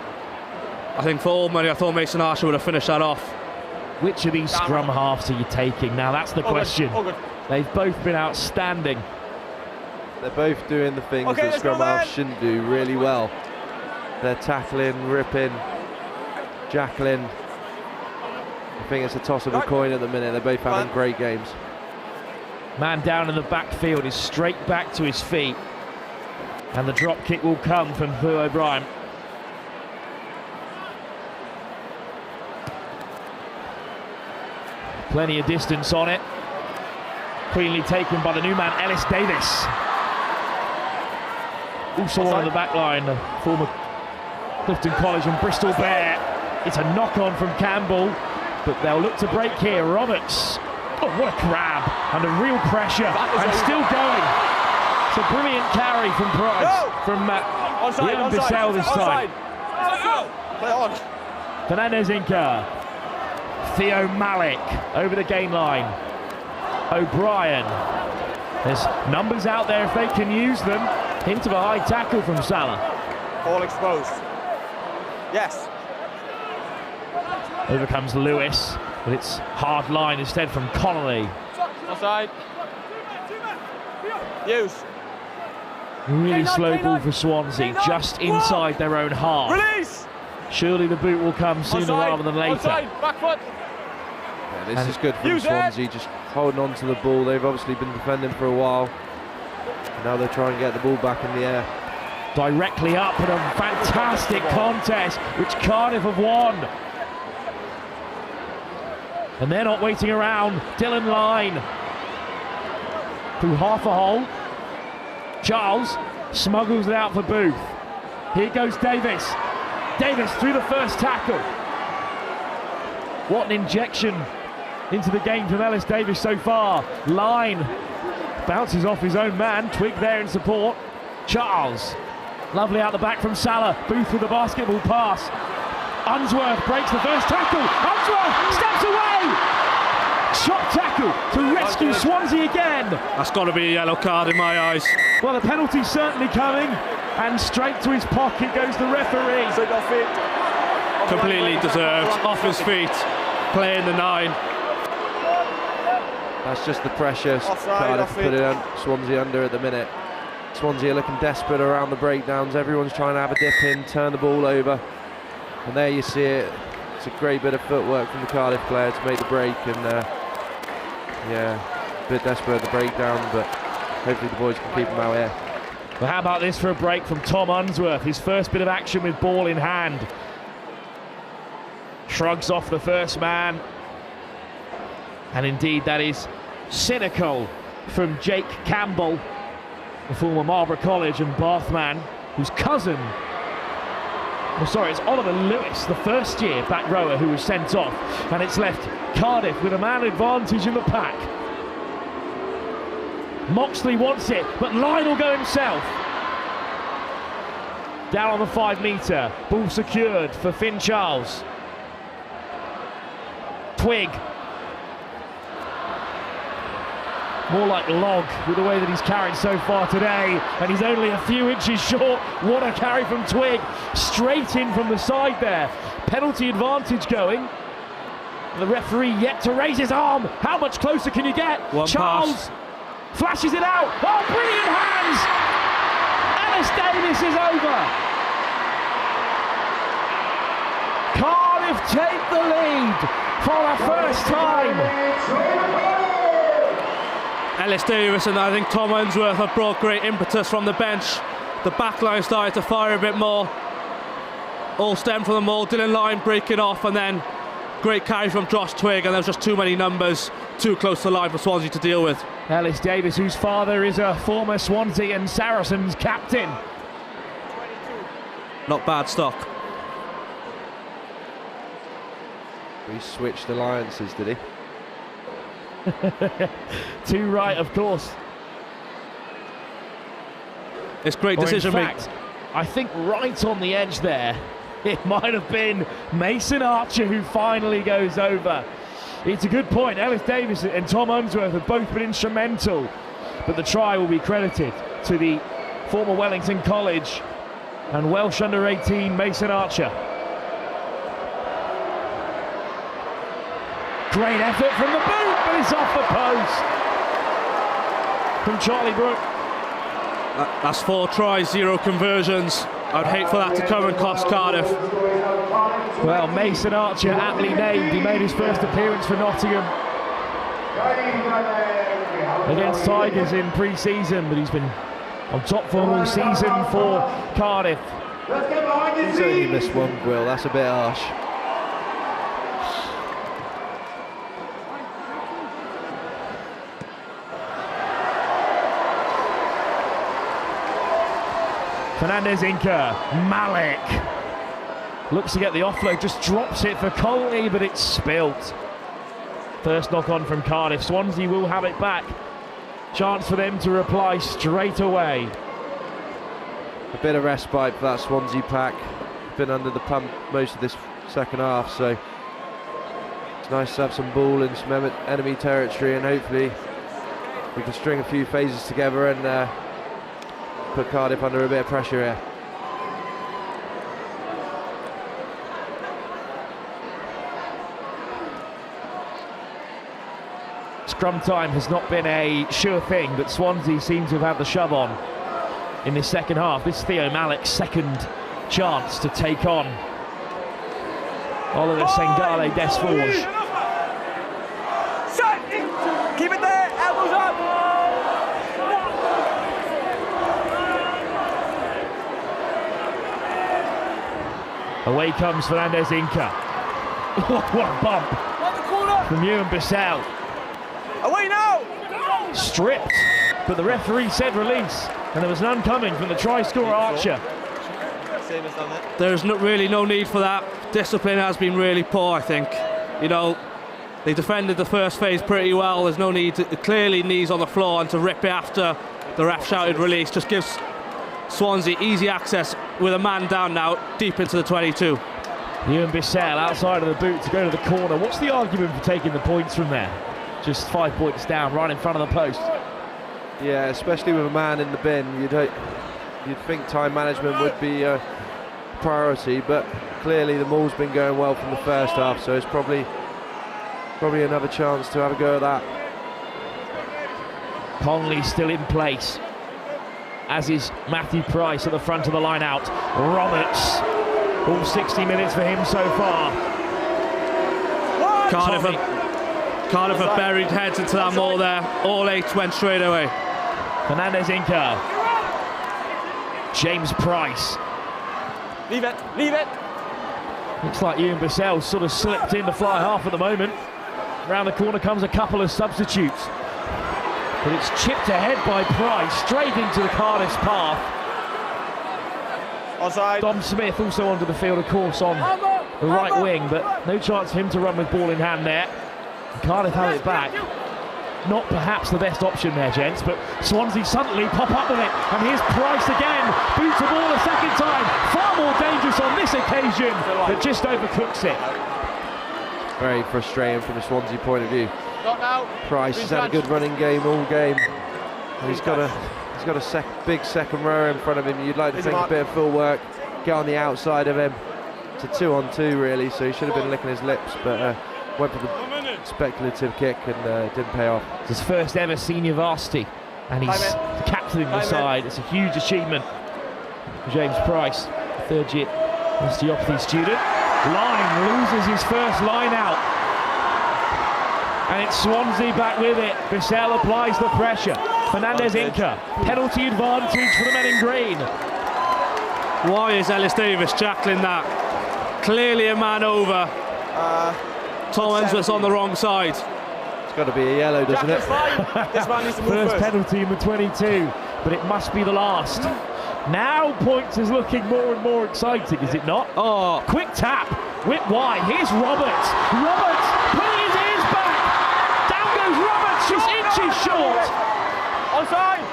I think for all money, I thought Mason Archer would have finished that off. Which of these scrum halves are you taking? Now that's the question. They've both been outstanding. They're both doing the things that scrum halves shouldn't do really well. They're tackling, ripping, jackling. I think it's a toss of a coin at the minute. They're both having great games. Man down in the backfield is straight back to his feet. And the drop kick will come from Fu O'Brien. Plenty of distance on it. Cleanly taken by the new man, Ellis Davis. Also on the back line, the former Clifton College and Bristol Bear. It's a knock-on from Campbell, but they'll look to break here. Roberts. Oh, what a grab. Under real pressure, and still going. It's a brilliant carry from Price, from Liam Bissell this time. Fernandez-Inca. Theo Malik over the gain line. O'Brien. There's numbers out there if they can use them. Hint of a high tackle from Salah. All exposed. Yes. Over comes Lewis, but it's hard line instead from Connolly. Offside. Use. Really slow ball for Swansea, just inside their own half. Release. Surely the boot will come sooner rather than later. Back foot. Yeah, this is good from Swansea, just holding on to the ball. They've obviously been defending for a while. Now they try and get the ball back in the air. Directly up and a fantastic contest, which Cardiff have won. And they're not waiting around. Dylan Line through half a hole. Charles smuggles it out for Booth. Here goes Davis. Davis through the first tackle. What an injection into the game from Ellis Davis so far. Line bounces off his own man. Twig there in support. Charles, lovely out the back from Salah. Booth with the basketball pass. Unsworth breaks the first tackle. Unsworth steps away. Shot tackle to rescue Swansea again. That's got to be a yellow card in my eyes. Well, the penalty's certainly coming, and straight to his pocket goes the referee. Completely deserved. Off his feet, playing the 9. That's just the pressure Cardiff put it on Swansea under at the minute. Swansea are looking desperate around the breakdowns. Everyone's trying to have a dip in, turn the ball over. And there you see it. It's a great bit of footwork from the Cardiff player to make the break. And yeah, a bit desperate at the breakdown, but hopefully the boys can keep them out here. Well, how about this for a break from Tom Unsworth? His first bit of action with ball in hand. Shrugs off the first man. And indeed, that is cynical from Jake Campbell, the former Marlborough College and Bath man, whose cousin, oh sorry, it's Oliver Lewis, the first year back rower who was sent off, and it's left Cardiff with a man advantage in the pack. Moxley wants it, but Line will go himself. Down on the 5 metre, ball secured for Finn Charles. Twig. More like Log with the way that he's carried so far today, and he's only a few inches short. What a carry from Twig, straight in from the side there. Penalty advantage going. The referee yet to raise his arm. How much closer can you get? Charles flashes it out. Oh, brilliant hands! Ellis Davis is over. Cardiff take the lead for the first time. Ellis Davis and I think Tom Unsworth have brought great impetus from the bench. The back line started to fire a bit more. All stemmed from the maul. Dylan Line breaking off, and then great carry from Josh Twig, and there was just too many numbers too close to the line for Swansea to deal with. Ellis Davis, whose father is a former Swansea and Saracens captain. Not bad stock. He switched alliances, did he? Too right, of course. It's great decision making. I think right on the edge there, it might have been Mason Archer who finally goes over. It's a good point. Ellis Davis and Tom Unsworth have both been instrumental, but the try will be credited to the former Wellington College and Welsh under-18 Mason Archer. Great effort from the boot, but it's off the post from Charlie Brook. That's 4 tries, 0 conversions. I'd hate for that to come and cost Cardiff. Well, Mason Archer, aptly named. He made his first appearance for Nottingham against Tigers in pre-season, but he's been on top form all season for Cardiff. He's only missed 1, Will. That's a bit harsh. Fernandez Inca, Malik looks to get the offload, just drops it for Colney, but it's spilt. First knock on from Cardiff. Swansea will have it back. Chance for them to reply straight away. A bit of respite for that Swansea pack. Been under the pump most of this second half, so it's nice to have some ball in some enemy territory, and hopefully we can string a few phases together and put Cardiff under a bit of pressure here. Scrum time has not been a sure thing, but Swansea seem to have had the shove on in this second half. This is Theo Malik's second chance to take on Oliver Sengale Desforge. Keep it there, elbows up. Away comes Fernandez Inca. What a bump from Ewan Bissell. Away now! Stripped, but the referee said release, and there was none coming from the try-scorer Archer. There's really no need for that. Discipline has been really poor, I think. You know, they defended the first phase pretty well. There's no need to, clearly knees on the floor, and to rip it after the ref shouted release just gives Swansea easy access with a man down now, deep into the 22. Ewan Bissell outside of the boot to go to the corner. What's the argument for taking the points from there? Just 5 points down, right in front of the post. Yeah, especially with a man in the bin, you'd think time management would be a priority, but clearly the maul's been going well from the first half, so it's probably another chance to have a go at that. Conley still in place, as is Matthew Price at the front of the line out. Roberts, all 60 minutes for him so far. Cardiff have buried heads into that maul there. All 8 went straight away. Fernandez Inca. James Price. Leave it, leave it. Looks like Ewan Bissell sort of slipped in the fly half at the moment. Around the corner comes a couple of substitutes. But it's chipped ahead by Price, straight into the Cardiff's path. Offside. Dom Smith also onto the field, of course, on the right wing, but no chance for him to run with ball in hand there. Cardiff have it back. Not perhaps the best option there, gents, but Swansea suddenly pop up with it, and here's Price again. Boots the ball a second time. Far more dangerous on this occasion, but just overcooks it. Very frustrating from a Swansea point of view. Not now. Price has had a good running game all game. And he's got a big second row in front of him. You'd like to think a bit of full work, get on the outside of him. It's a 2-on-2 really, so he should have been licking his lips, but went for the speculative kick and didn't pay off. It's his first ever senior varsity, and he's captaining the side. It's a huge achievement for James Price, third year osteopathy student. Line loses his first line out, and it's Swansea back with it. Bissell applies the pressure. Fernandez Inca, penalty advantage for the men in green. Why is Ellis Davis jackling that? Clearly a man over. Tom Hensworth's on the wrong side. It's got to be a yellow, doesn't it? This man needs to move First penalty in the 22, but it must be the last. Now points is looking more and more exciting, is it not? Oh, quick tap, whip wide. Here's Roberts. Roberts pulling his ears back. Down goes Roberts, just inches short. Onside.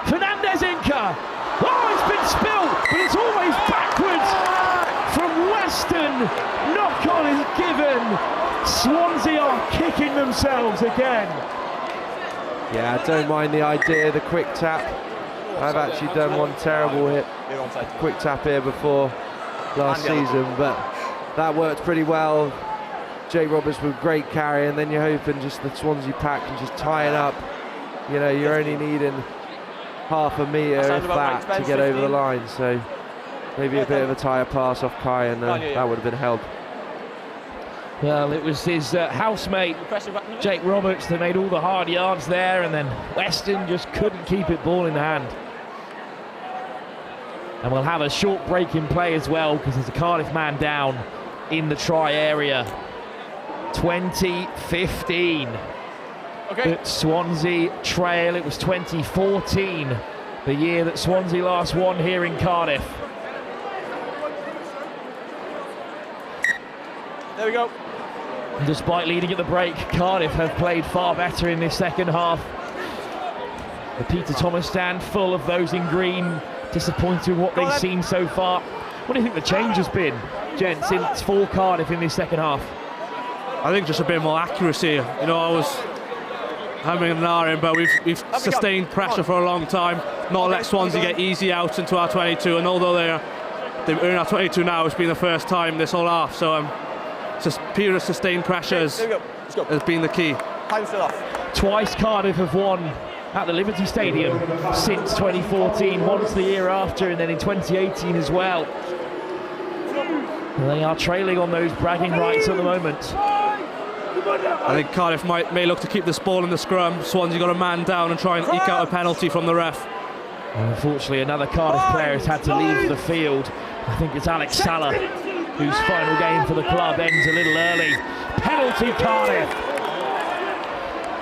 Fernandez Inca. Oh, it's been spilled, but it's always backwards from Weston. Knock on is given. Swansea are kicking themselves again. Yeah, I don't mind the idea, the quick tap. I've actually done one terrible quick tap here before last season, but that worked pretty well. Jake Roberts with great carry, and then you're hoping just the Swansea pack can just tie it up. You know, you're only needing half a metre, if that, to get over the line. So maybe a bit of a tire pass off Kai, and that would have been held. Well, it was his housemate, Jake Roberts, that made all the hard yards there, and then Weston just couldn't keep it ball in hand. And we'll have a short break in play as well, because there's a Cardiff man down in the try area. 2015. That Swansea trail. It was 2014, the year that Swansea last won here in Cardiff. There we go. Despite leading at the break, Cardiff have played far better in this second half. The Peter Thomas stand full of those in green, disappointed with what they've seen so far. What do you think the change has been, gents, since for Cardiff in this second half? I think just a bit more accuracy. You know, I was having an hour, but we've sustained pressure for a long time, not let Swansea get easy out into our 22, and although they're in our 22 now, it's been the first time this whole half, so just pure sustained pressures has been the key. Time's still off. Twice Cardiff have won at the Liberty Stadium since 2014, once the year after, and then in 2018 as well. And they are trailing on those bragging rights at the moment. I think Cardiff may look to keep this ball in the scrum. Swansea got a man down and try and eke out a penalty from the ref. And unfortunately, another Cardiff player has had to leave the field. I think it's Alex Salah, whose final game for the club ends a little early. Penalty, Cardiff.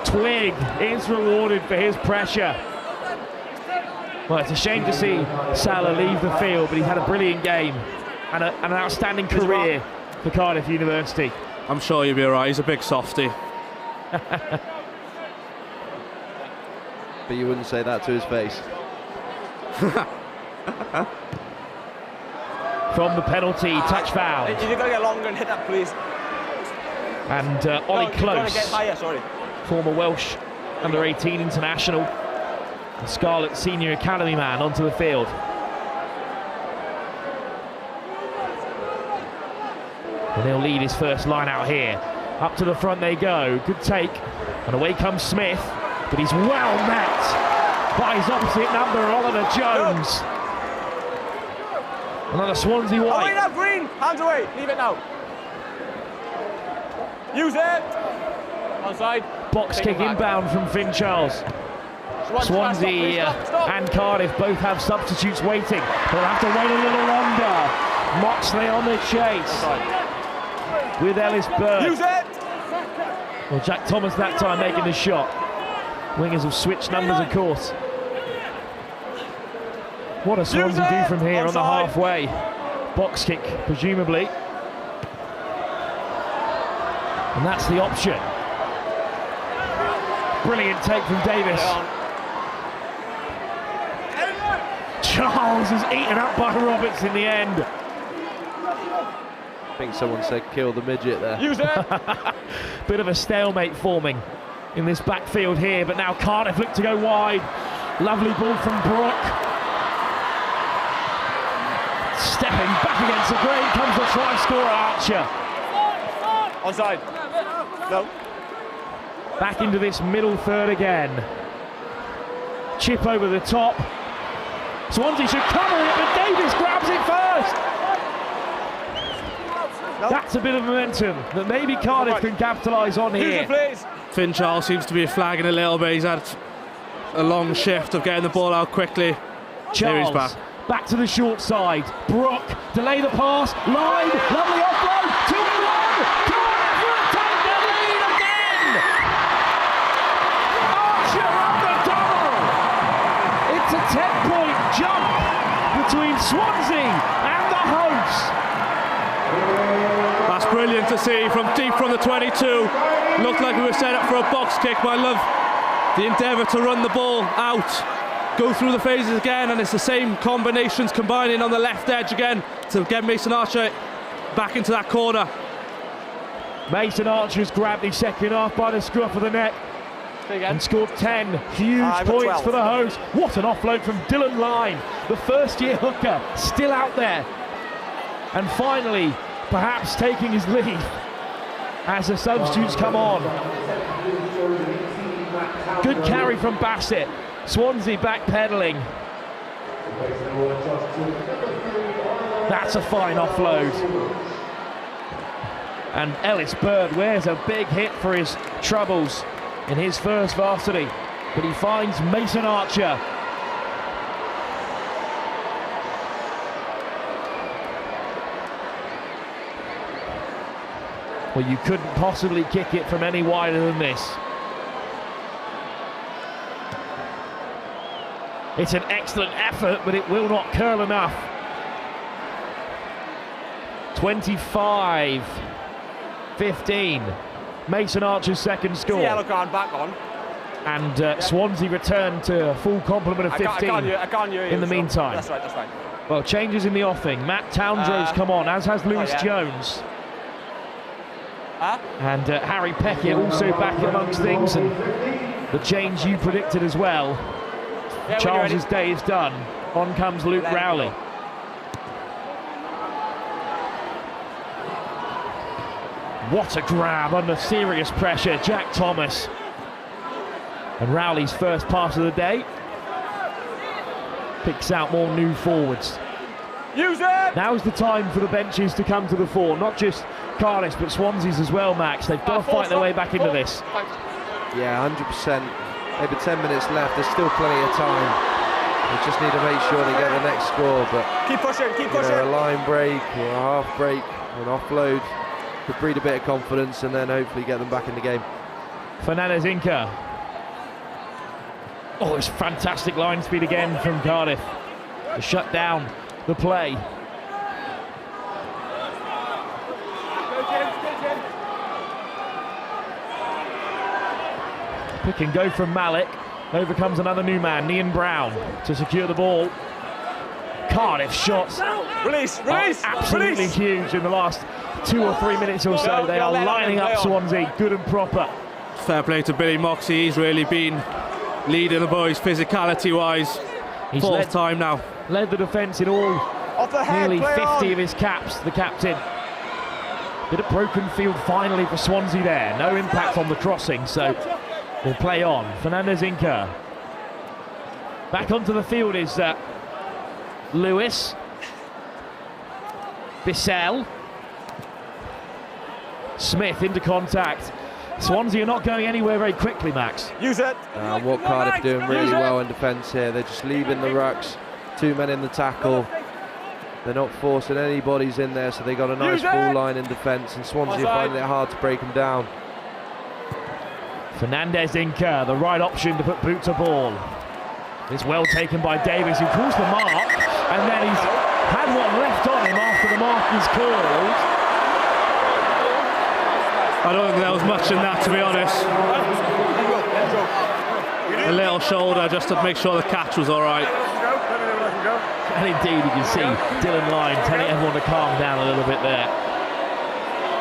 Twig is rewarded for his pressure. Well, it's a shame to see Salah leave the field, but he had a brilliant game and an outstanding career for Cardiff University. I'm sure you'll be all right. He's a big softie. But you wouldn't say that to his face. From the penalty, touch foul. You've got to get longer and hit that, please. And Ollie Close, get higher, sorry. former Welsh under-18 international, and Scarlet Senior Academy man, onto the field. And he'll lead his first line out here. Up to the front they go. Good take. And away comes Smith. But he's well met by his opposite number, Oliver Jones. Another Swansea white. Away now, Green. Hands away. Leave it now. Use it. Onside. Box kick inbound from Finn Charles. Swansea and Cardiff both have substitutes waiting. They'll have to wait a little longer. Moxley on the chase. With Ellis Bird. Use it. Well, Jack Thomas that time making the shot. Wingers have switched numbers, of course. What does Swansea do from here on the halfway? Box kick, presumably. And that's the option. Brilliant take from Davis. Charles is eaten up by Roberts in the end. I think someone said kill the midget there. Use it. Bit of a stalemate forming in this backfield here, but now Cardiff look to go wide. Lovely ball from Brook. Stepping back against the grain comes the try scorer, Archer. Onside. No. Back into this middle third again. Chip over the top. Swansea should cover it, but Davis grabs it first. Nope. That's a bit of momentum that maybe Cardiff can capitalise on here. Finn Charles seems to be flagging a little bit. He's had a long shift of getting the ball out quickly. Charles, back to the short side. Brook, delay the pass. Line, lovely offload. 2-1. Cardiff will take the lead again. Archer on the double. It's a 10-point jump between Swansea and the hosts. That's brilliant to see from deep from the 22. Looked like we were set up for a box kick, but I love the endeavour to run the ball out, go through the phases again, and it's the same combinations combining on the left edge again to get Mason Archer back into that corner. Mason Archer's grabbed his second half by the scruff of the neck and scored 10 huge points 12. for the host. What an offload from Dylan Line, the first-year hooker, still out there. And finally, perhaps taking his lead as the substitutes come on. Good carry from Bassett. Swansea backpedaling. That's a fine offload. And Ellis Bird wears a big hit for his troubles in his first varsity, but he finds Mason Archer. Well, you couldn't possibly kick it from any wider than this. It's an excellent effort, but it will not curl enough. 25-15. Mason Archer's second score. Yellow card back on. And Swansea return to a full complement of 15 I can't hear you, in the meantime. That's right. Well, changes in the offing. Matt Towndrow's come on, as has Lewis Jones. And Harry Peckett also back amongst things, and the change you predicted as well. Yeah, Charles's day is done. On comes Luke Rowley. What a grab under serious pressure, Jack Thomas. And Rowley's first pass of the day picks out more new forwards. Use it! Now's the time for the benches to come to the fore, not just Cardiff but Swansea's as well, Max. They've got to fight their way back into this. Yeah, 100%. Maybe 10 minutes left. There's still plenty of time. They just need to make sure they get the next score, but keep pushing, keep pushing. A line break or a half break, an offload could breed a bit of confidence and then hopefully get them back in the game. Fernandez Inca. Oh, it's fantastic line speed again from Cardiff to shut down the play. Pick and go from Malik. Over comes another new man, Nian Brown, to secure the ball. Cardiff shots release, absolutely release. Huge in the last 2 or 3 minutes or so. They are lining up Swansea good and proper. Fair play to Billy Moxey. He's really been leading the boys physicality-wise. He's fourth time now. Led the defence in all nearly 50 of his caps, the captain. Bit of broken field finally for Swansea there. No impact on the crossing, so we'll play on. Fernandez Inca. Back onto the field is Lewis. Bissell. Smith into contact. Swansea are not going anywhere very quickly, Max. Use it. What Cardiff doing really well in defence here. They're just leaving the rucks. 2 men in the tackle. They're not forcing anybody's in there, so they got a nice full line in defence, and Swansea are finding it hard to break them down. Fernandez Inca, the right option to put boot to ball. It's well taken by Davis, who calls the mark, and then he's had one left on him after the mark is called. I don't think there was much in that, to be honest. A little shoulder just to make sure the catch was all right. And indeed, you can see Dylan Lyne telling everyone to calm down a little bit there.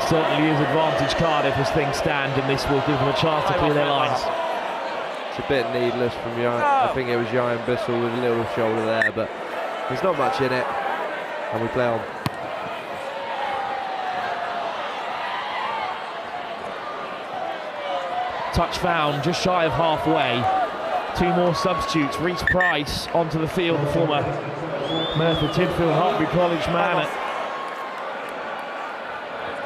Certainly is advantage Cardiff as things stand, and this will give them a chance to clear their lines. It's a bit needless from Ryan. I think it was Ryan Bissell with a little shoulder there, but there's not much in it, and we play on. Touch found just shy of halfway. 2 more substitutes. Reece Price onto the field, the former Merthyr Tydfil Hartbury College man.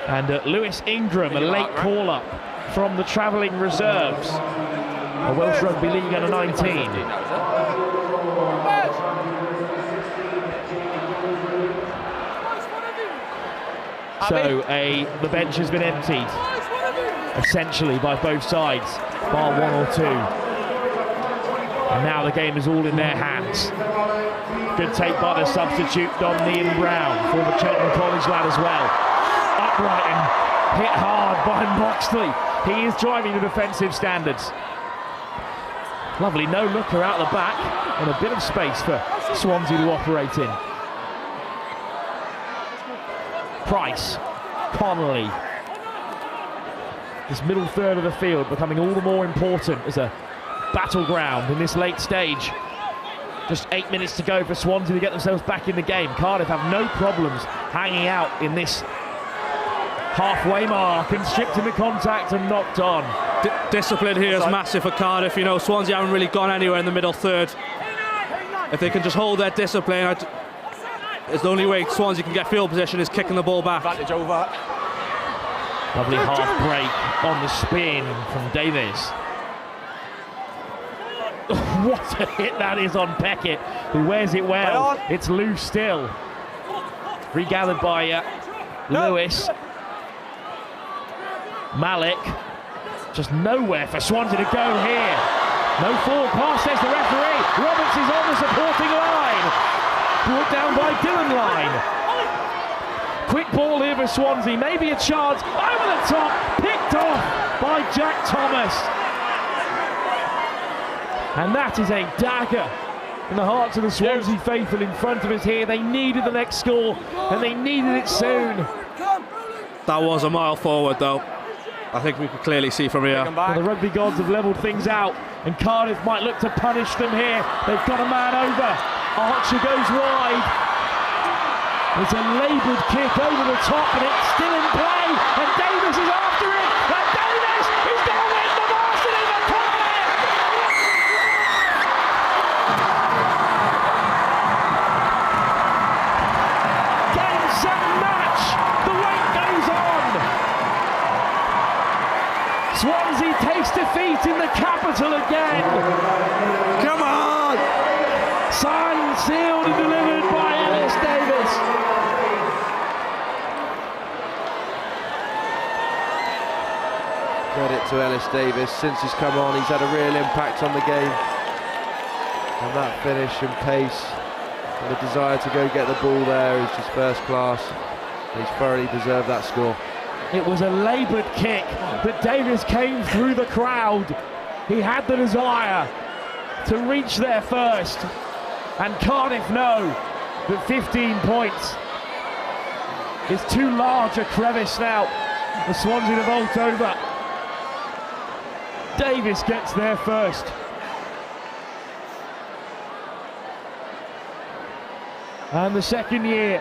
And Lewis Ingram, a late call-up from the travelling reserves. A Welsh Rugby League under 19. So the bench has been emptied, essentially, by both sides, bar 1 or 2. And now the game is all in their hands. Good take by the substitute, Don Nian Brown, former Cheltenham College lad as well. Upright and hit hard by Moxley. He is driving the defensive standards. Lovely no-looker out the back, and a bit of space for Swansea to operate in. Price, Connolly. This middle third of the field becoming all the more important as a battleground in this late stage. Just 8 minutes to go for Swansea to get themselves back in the game. Cardiff have no problems hanging out in this halfway mark, and stripped into contact and knocked on. Discipline here is massive for Cardiff. You know, Swansea haven't really gone anywhere in the middle third. If they can just hold their discipline, it's the only way Swansea can get field position is kicking the ball back. Advantage over. Lovely half break on the spin from Davis. What a hit that is on Peckett, who wears it well. It's loose still. Regathered by Lewis. Malik. Just nowhere for Swansea to go here. No forward pass, says the referee. Roberts is on the supporting line. Brought down by Dylan Lyne. Quick ball here for Swansea. Maybe a chance. Over the top. Picked off by Jack Thomas. And that is a dagger in the hearts of the Swansea faithful in front of us here. They needed the next score, and they needed it soon. That was a mile forward, though. I think we could clearly see from here. Well, the rugby gods have levelled things out, and Cardiff might look to punish them here. They've got a man over. Archer goes wide. It's a laboured kick over the top, and it's still in play, and Davis is after it, and Davis is going to win the varsity for Cardiff! Game, set, match! The wait goes on! Swansea takes defeat in the capital again! Come on! Signed, sealed and delivered by Ellis Davis. Credit to Ellis Davis. Since he's come on, he's had a real impact on the game. And that finish and pace and the desire to go get the ball there is just first class. He's thoroughly deserved that score. It was a laboured kick, but Davis came through the crowd. He had the desire to reach there first. And Cardiff know that 15 points is too large a crevice now for Swansea to vault over. Davis gets there first. And the second year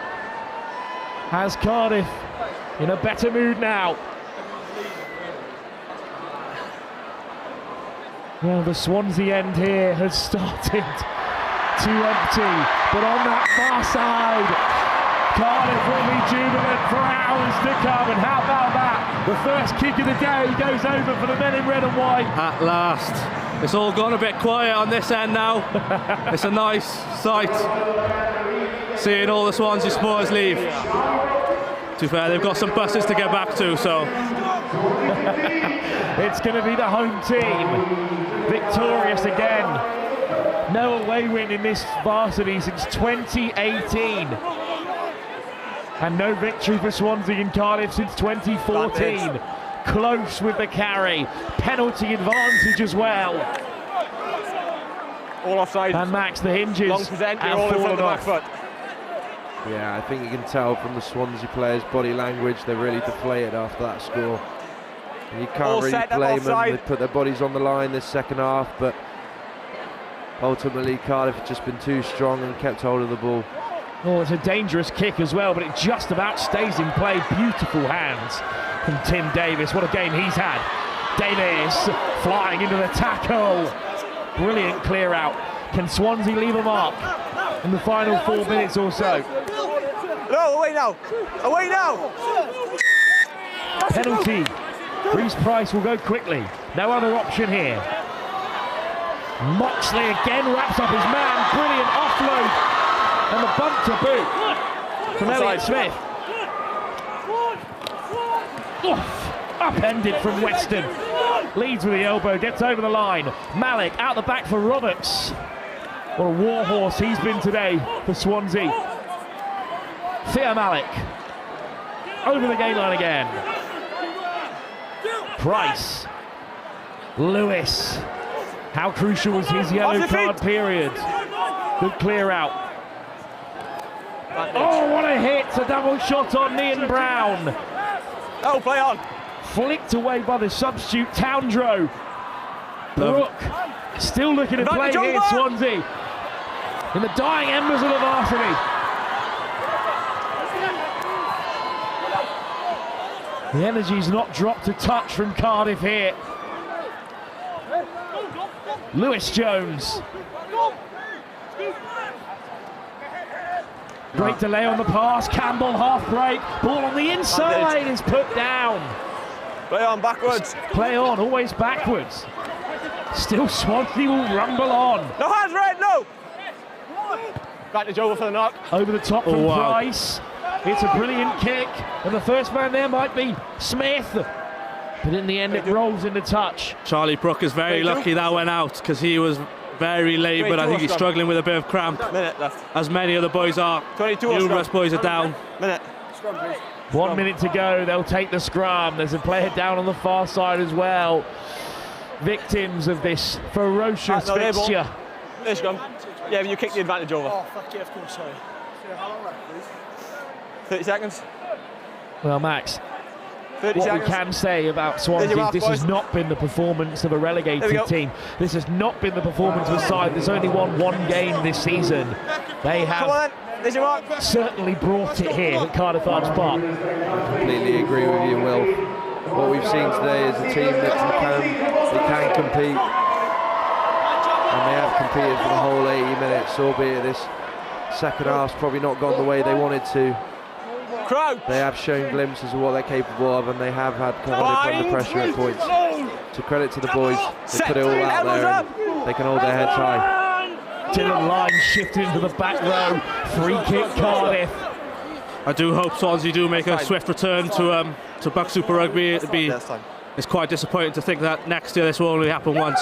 has Cardiff in a better mood now. Well, the Swansea end here has started to empty, but on that far side, Cardiff will be jubilant for hours to come. And how about that? The first kick of the day goes over for the men in red and white. At last. It's all gone a bit quiet on this end now. It's a nice sight seeing all the Swansea supporters leave. To be fair, they've got some buses to get back to, so. It's going to be the home team victorious again. No away win in this varsity since 2018. And no victory for Swansea in Cardiff since 2014. Close with the carry. Penalty advantage as well. All offside. And Max, the hinges Long present, have all in front of the back fallen foot. Yeah, I think you can tell from the Swansea players' body language, they're really deflated after that score. And you can't All really set, blame them. offside. They put their bodies on the line this second half, but ultimately Cardiff have just been too strong and kept hold of the ball. Oh, it's a dangerous kick as well, but it just about stays in play. Beautiful hands from Tim Davis. What a game he's had. Davis flying into the tackle. Brilliant clear out. Can Swansea leave a mark in the final 4 minutes or so? No, away now. Away now. Penalty. Reece Price will go quickly. No other option here. Moxley again wraps up his man. Brilliant offload. And the bump to boot from Elliott Smith. Oof, upended from Weston. Leads with the elbow, gets over the line. Malik out the back for Roberts. What a war horse he's been today for Swansea. Thea Malik over the game line again. Price. Lewis. How crucial was his yellow card period? Good clear out. Oh, what a hit! A double shot on Ian Brown. Oh, play on. Flicked away by the substitute Towndrow. Brook still looking to play here, Swansea. In the dying embers of the varsity. The energy's not dropped a touch from Cardiff here. Lewis Jones. Great delay on the pass. Campbell half break. Ball on the inside is put down. Play on backwards. Play on, always backwards. Still Swansea will rumble on. No hands, Red, no! Back to Joe for the knock. Over the top from Price. It's a brilliant kick. And the first man there might be Smith. But in the end, it rolls into touch. Charlie Brook is very lucky that went out because he was very laboured. I think he's struggling with a bit of cramp. Minute left. As many of the boys are. 22 the Ulrus boys are down. Minute. 1 minute to go. They'll take the scrum. There's a player down on the far side as well. Victims of this ferocious fixture. There's scrum. Yeah, but you kicked the advantage over. Oh, fuck yeah, of course, sorry. How long left, please? 30 seconds. Well, Max, 30 what seconds. we can say about Swansea is this has not been the performance of a relegated team. This has not been the performance of a side that's only won one game this season. They have certainly brought it here at Cardiff Arms Park. I completely agree with you, Will. What we've seen today is a team that can compete. And they have competed for the whole 80 minutes, albeit this second half's probably not gone the way they wanted to. They have shown glimpses of what they're capable of, and they have had Cardiff under pressure at points. To credit to the boys, they put it all out there and they can hold their heads high. Dylan line shifted into the back row. Free kick Cardiff. I do hope Swansea do make a swift return to Buck Super Rugby. It's quite disappointing to think that next year this will only happen once,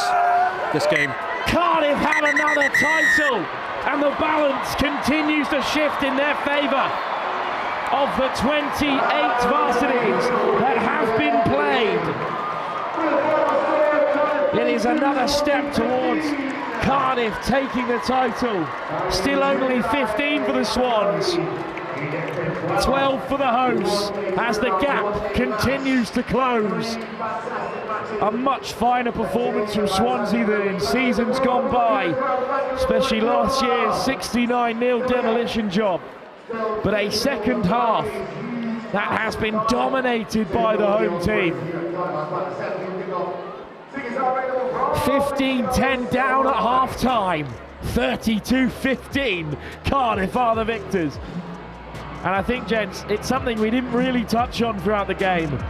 this game. Cardiff have another title, and the balance continues to shift in their favour. Of the 28 varsities that have been played, it is another step towards Cardiff taking the title. Still only 15 for the Swans, 12 for the hosts, as the gap continues to close. A much finer performance from Swansea than in seasons gone by, especially last year's 69-0 demolition job. But a second half that has been dominated by the home team. 15-10 down at half-time, 32-15, Cardiff are the victors. And I think, gents, it's something we didn't really touch on throughout the game.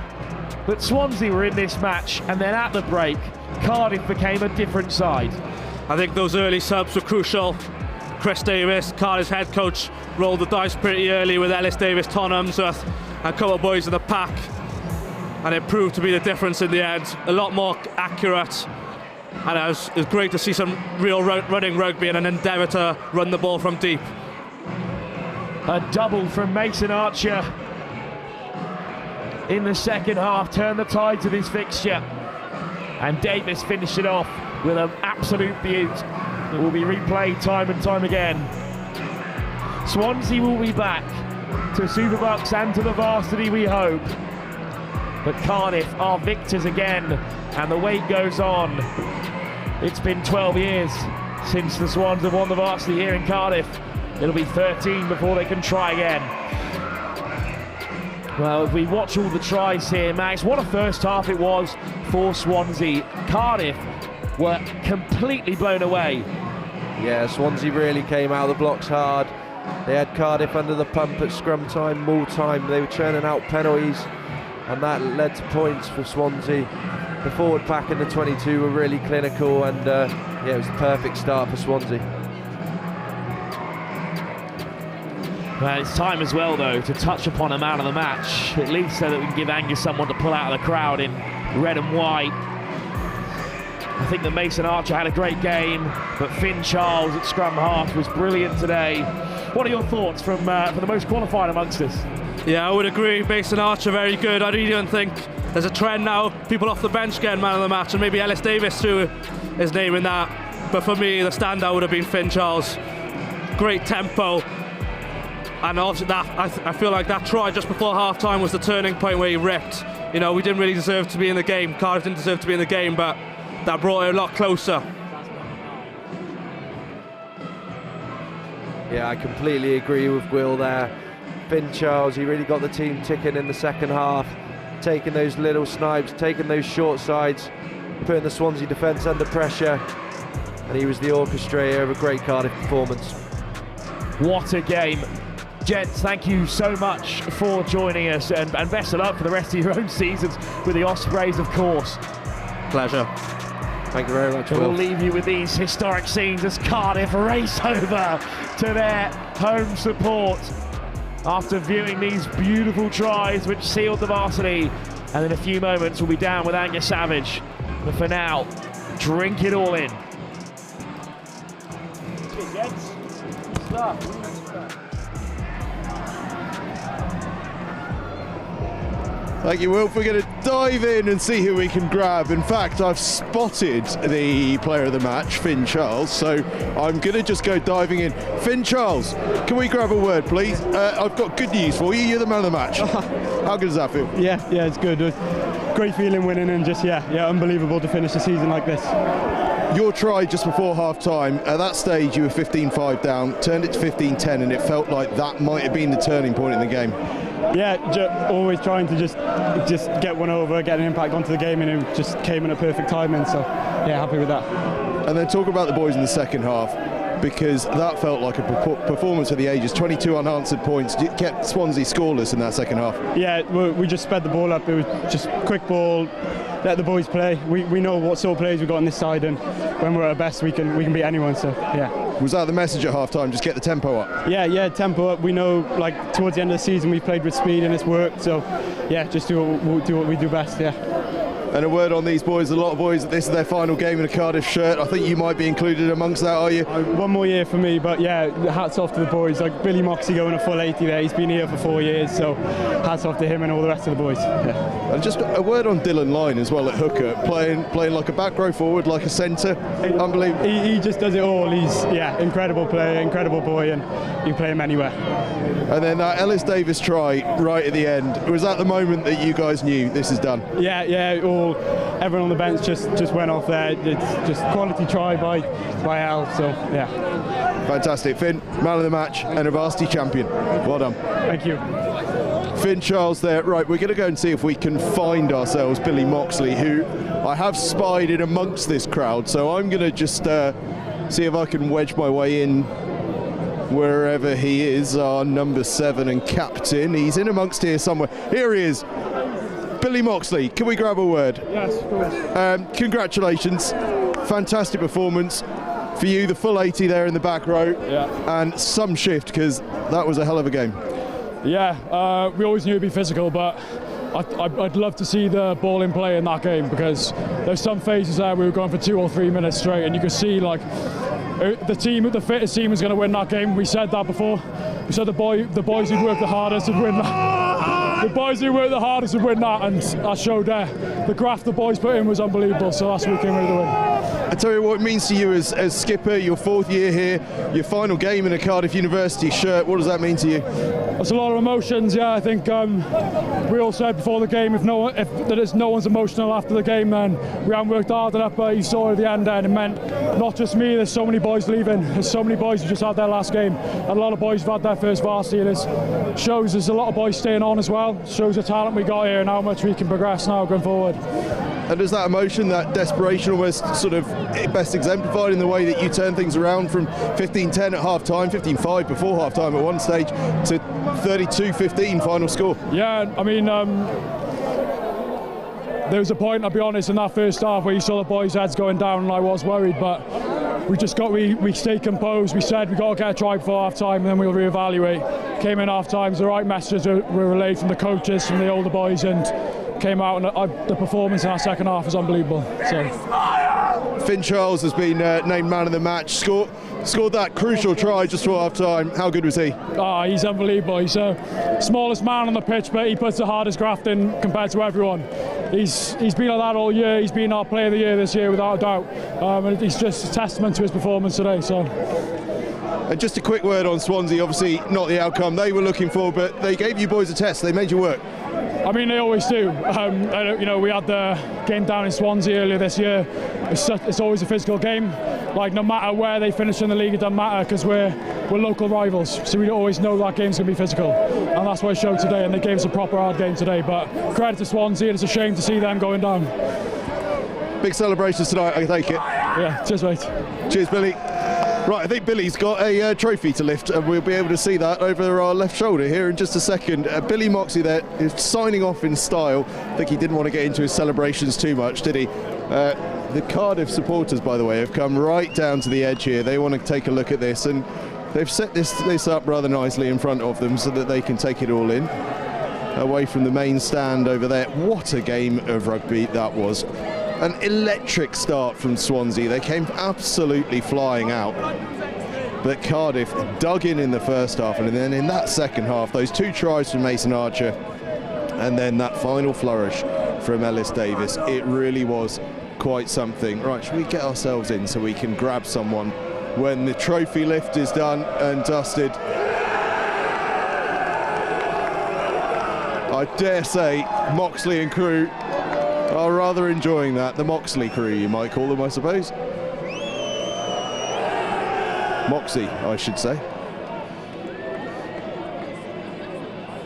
But Swansea were in this match, and then at the break, Cardiff became a different side. I think those early subs were crucial. Chris Davis, Cardiff's head coach, rolled the dice pretty early with Ellis Davis, Ton Umsworth, and a couple of boys in the pack. And it proved to be the difference in the end. A lot more accurate. And it was great to see some real running rugby and an endeavour to run the ball from deep. A double from Mason Archer in the second half turned the tides of this fixture. And Davis finished it off with an absolute beaut. It will be replayed time and time again. Swansea will be back to Superbucks and to the varsity, we hope. But Cardiff are victors again, and the wait goes on. It's been 12 years since the Swans have won the varsity here in Cardiff. It'll be 13 before they can try again. Well, if we watch all the tries here, Max, what a first half it was for Swansea. Cardiff were completely blown away. Yeah, Swansea really came out of the blocks hard. They had Cardiff under the pump at scrum time, maul time. They were churning out penalties, and that led to points for Swansea. The forward pack in the 22 were really clinical, and yeah, it was the perfect start for Swansea. Well, it's time as well, though, to touch upon a man of the match, at least so that we can give Angus someone to pull out of the crowd in red and white. I think that Mason Archer had a great game, but Finn Charles at scrum half was brilliant today. What are your thoughts from the most qualified amongst us? Yeah, I would agree. Mason Archer, very good. I really don't think there's a trend now, people off the bench getting man of the match, and maybe Ellis Davis threw his name in that. But for me, the standout would have been Finn Charles. Great tempo. And obviously that, I feel like that try just before half-time was the turning point where he ripped. You know, we didn't really deserve to be in the game. Cardiff didn't deserve to be in the game, but that brought it a lot closer. Yeah, I completely agree with Will there. Finn Charles, he really got the team ticking in the second half, taking those little snipes, taking those short sides, putting the Swansea defence under pressure, and he was the orchestrator of a great Cardiff performance. What a game. Gents, thank you so much for joining us, and best of luck for the rest of your own seasons with the Ospreys, of course. Pleasure. Thank you very much, We'll Will. leave you with these historic scenes as Cardiff race over to their home support after viewing these beautiful tries which sealed the varsity. And in a few moments we'll be down with Angus Savage. But for now, drink it all in. Cheers, gents. Good stuff. Thank you, Will. We're going to dive in and see who we can grab. In fact, I've spotted the player of the match, Finn Charles, so I'm going to just go diving in. Finn Charles, can we grab a word, please? I've got good news for you. You're the man of the match. How good does that feel? Yeah, it's good. Great feeling winning, and just, yeah, unbelievable to finish the season like this. Your try just before half-time, at that stage you were 15-5 down, turned it to 15-10, and it felt like that might have been the turning point in the game. Yeah, always trying to just get one over, get an impact onto the game, and it just came in a perfect timing, so yeah, happy with that. And then talk about the boys in the second half, because that felt like a performance of the ages. 22 unanswered points, kept Swansea scoreless in that second half. Yeah, we just sped the ball up. It was just quick ball, let the boys play. We know what sort of players we've got on this side, and when we're at our best, we can beat anyone. So yeah. Was that the message at half-time? Just get the tempo up. Yeah, tempo up. We know, like, towards the end of the season, we played with speed and it's worked. So yeah, just do what we do best. Yeah. And a word on these boys, a lot of boys, this is their final game in a Cardiff shirt. I think you might be included amongst that, are you? One more year for me, but yeah, hats off to the boys. Like Billy Moxley going a full 80 there. He's been here for 4 years, so hats off to him and all the rest of the boys. Yeah. And just a word on Dylan Lyne as well at hooker, playing like a back row forward, like a centre. Unbelievable. He just does it all. He's, incredible player, incredible boy, and you can play him anywhere. And then that Ellis Davis try right at the end, was that the moment that you guys knew this is done? Yeah, everyone on the bench just went off there. It's just quality try by Al, so yeah. Fantastic. Finn, man of the match and a varsity champion. Well done. Thank you. Finn Charles there. Right, we're going to go and see if we can find ourselves Billy Moxley, who I have spied in amongst this crowd, so I'm going to just see if I can wedge my way in wherever he is, our number 7 and captain. He's in amongst here somewhere. Here he is. Billy Moxley, can we grab a word? Yes, of course. Congratulations, fantastic performance for you, the full 80 there in the back row, and some shift, because that was a hell of a game. Yeah, we always knew it'd be physical, but I'd love to see the ball in play in that game, because there's some phases there we were going for 2 or 3 minutes straight, and you could see like the fittest team was going to win that game. We said that before. We said the boys who'd worked the hardest would win that. The boys who worked the hardest would win that, and that showed there. The graft the boys put in was unbelievable, so that's what we came ready to win. I tell you what it means to you as skipper, your 4th year here, your final game in a Cardiff University shirt. What does that mean to you? It's a lot of emotions, yeah. I think we all said before the game, if no one's emotional after the game, then we haven't worked hard enough. But you saw at the end there, and it meant not just me, there's so many boys leaving. There's so many boys who just had their last game, and a lot of boys who've had their first varsity, and it shows there's a lot of boys staying on as well. Shows the talent we got here and how much we can progress now going forward. And does that emotion, that desperation almost sort of best exemplified in the way that you turn things around from 15-10 at half-time, 15-5 before half-time at one stage, to 32-15 final score? Yeah, I mean, there was a point, I'll be honest, in that first half where you saw the boys' heads going down, and I was worried, but we stayed composed. We said we got to get a try before half-time, and then we'll reevaluate. Came in half-time, the right messages were relayed from the coaches, from the older boys, and came out, and the performance in our second half was unbelievable. So Finn Charles has been named man of the match. Scored that crucial try just before half-time. How good was he? He's unbelievable. He's the smallest man on the pitch, but he puts the hardest graft in compared to everyone. He's been like that all year. He's been our player of the year this year without a doubt. And it's just a testament to his performance today. So. And just a quick word on Swansea. Obviously not the outcome they were looking for, but they gave you boys a test. They made you work. I mean, they always do. We had the game down in Swansea earlier this year. It's always a physical game. Like, no matter where they finish in the league, it doesn't matter, because we're local rivals, so we always know that game's going to be physical, and that's what it showed today, and they gave us a proper hard game today. But credit to Swansea, and it's a shame to see them going down. Big celebrations tonight, I take it. Yeah, cheers mate. Cheers Billy. Right, I think Billy's got a trophy to lift, and we'll be able to see that over our left shoulder here in just a second. Billy Moxley there is signing off in style. I think he didn't want to get into his celebrations too much, did he? The Cardiff supporters, by the way, have come right down to the edge here. They want to take a look at this, and they've set this up rather nicely in front of them so that they can take it all in. Away from the main stand over there. What a game of rugby that was. An electric start from Swansea. They came absolutely flying out. But Cardiff dug in the first half, and then in that second half, those 2 tries from Mason Archer, and then that final flourish from Ellis Davis. It really was quite something. Right, should we get ourselves in so we can grab someone when the trophy lift is done and dusted? I dare say Moxley and crew are rather enjoying that. The Moxley crew, you might call them, I suppose. Moxie, I should say.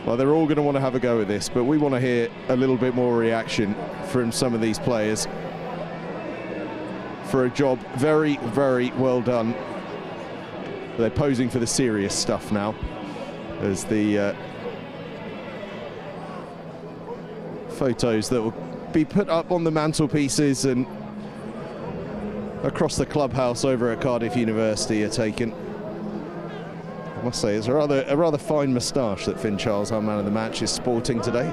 Well, they're all going to want to have a go at this, but we want to hear a little bit more reaction from some of these players for a job very, very well done. They're posing for the serious stuff now as the photos that will be put up on the mantelpieces and across the clubhouse over at Cardiff University are taken. I must say, it's a rather fine moustache that Finn Charles, our man of the match, is sporting today.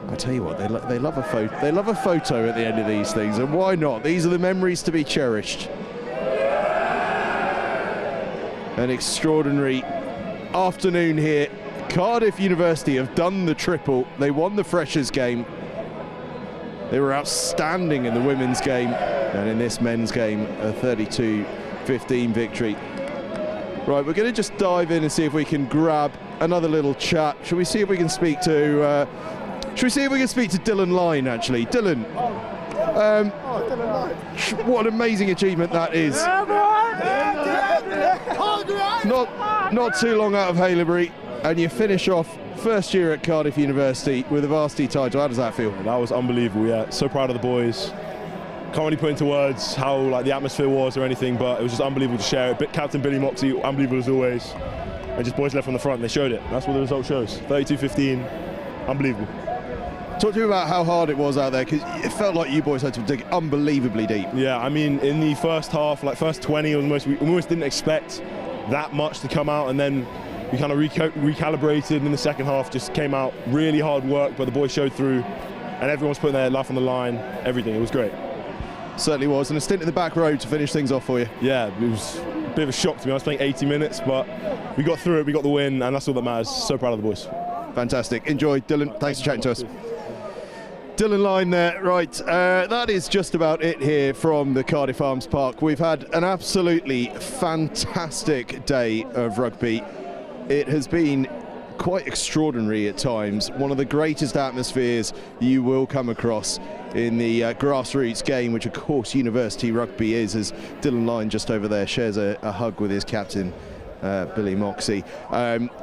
I tell you what, they love a photo. They love a photo at the end of these things, and why not? These are the memories to be cherished. An extraordinary afternoon here. Cardiff University have done the triple. They won the Freshers game. They were outstanding in the women's game, and in this men's game, a 32-15 victory. Right, we're going to just dive in and see if we can grab another little chat. Shall we see if we can speak to? Dylan Line, actually. Dylan, what an amazing achievement that is. Not too long out of Haileybury, and you finish off first year at Cardiff University with a varsity title. How does that feel? That was unbelievable, yeah. So proud of the boys. Can't really put into words how like the atmosphere was or anything, but it was just unbelievable to share it. Captain Billy Moxie, unbelievable as always. And just boys left from the front, they showed it. That's what the result shows. 32-15, unbelievable. Talk to me about how hard it was out there, because it felt like you boys had to dig unbelievably deep. Yeah, I mean, in the first half, like first 20, we almost didn't expect that much to come out, and then we kind of recalibrated, and in the second half just came out really hard work, but the boys showed through, and everyone was putting their life on the line, everything. It was great. Certainly was, and a stint in the back row to finish things off for you. Yeah, it was a bit of a shock to me. I was playing 80 minutes, but we got through it, we got the win, and that's all that matters. So proud of the boys. Fantastic. Enjoy, Dylan. Thanks for chatting to us. Dylan Line there, right, that is just about it here from the Cardiff Arms Park. We've had an absolutely fantastic day of rugby. It has been quite extraordinary at times, one of the greatest atmospheres you will come across in the grassroots game, which of course University Rugby is, as Dylan Line just over there shares a hug with his captain, Billy Moxie.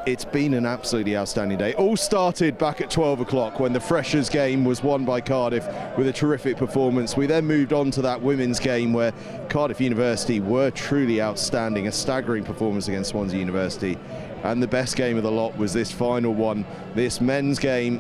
It's been an absolutely outstanding day. All started back at 12 o'clock when the Freshers game was won by Cardiff with a terrific performance. We then moved on to that women's game where Cardiff University were truly outstanding, a staggering performance against Swansea University. And the best game of the lot was this final one, this men's game,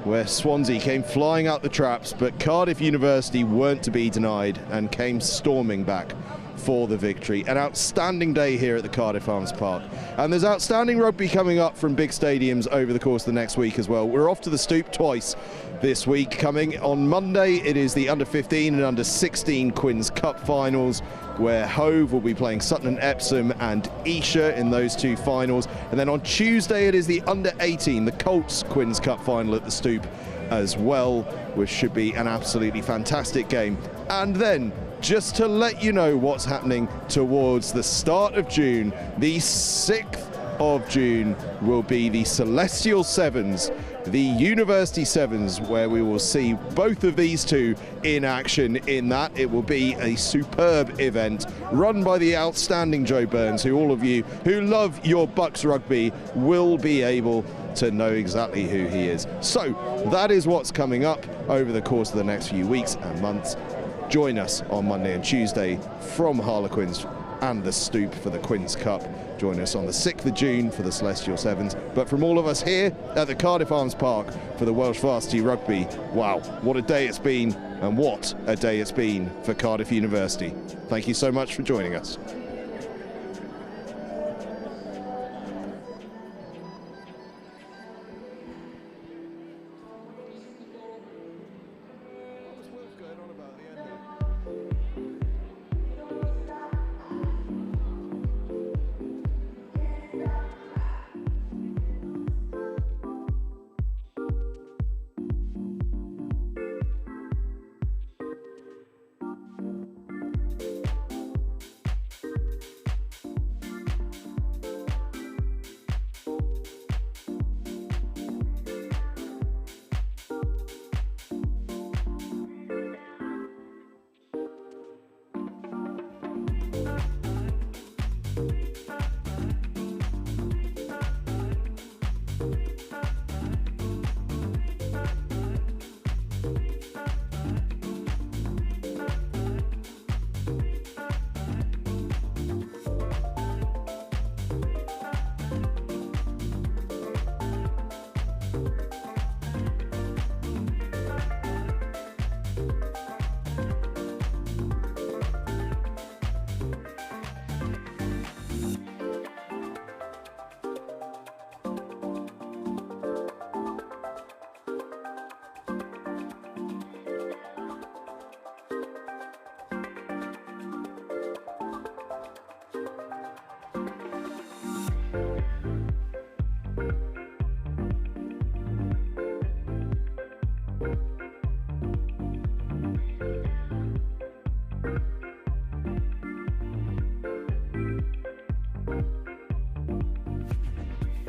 where Swansea came flying out the traps, but Cardiff University weren't to be denied and came storming back for the victory. An outstanding day here at the Cardiff Arms Park, and there's outstanding rugby coming up from big stadiums over the course of the next week as well. We're off to the Stoop twice this week. Coming on Monday, it is the under-15 and under-16 Quins Cup finals, where Hove will be playing Sutton and Epsom and Esher in those two finals, and then on Tuesday it is the under-18, the Colts Quins Cup final at the Stoop as well, which should be an absolutely fantastic game. And then, just to let you know what's happening towards the start of June, the 6th of June will be the Celestial Sevens, the University Sevens, where we will see both of these two in action in that. It will be a superb event run by the outstanding Joe Burns, who all of you who love your Bucks rugby will be able to know exactly who he is. So that is what's coming up over the course of the next few weeks and months. Join us on Monday and Tuesday from Harlequins and the Stoop for the Quins Cup. Join us on the 6th of June for the Celestial Sevens. But from all of us here at the Cardiff Arms Park for the Welsh Varsity Rugby, wow, what a day it's been, and what a day it's been for Cardiff University. Thank you so much for joining us.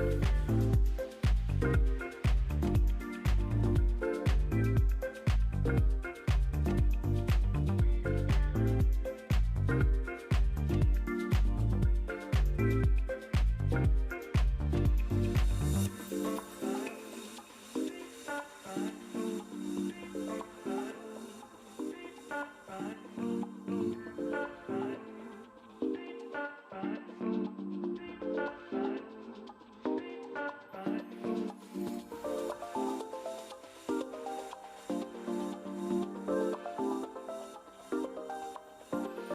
you.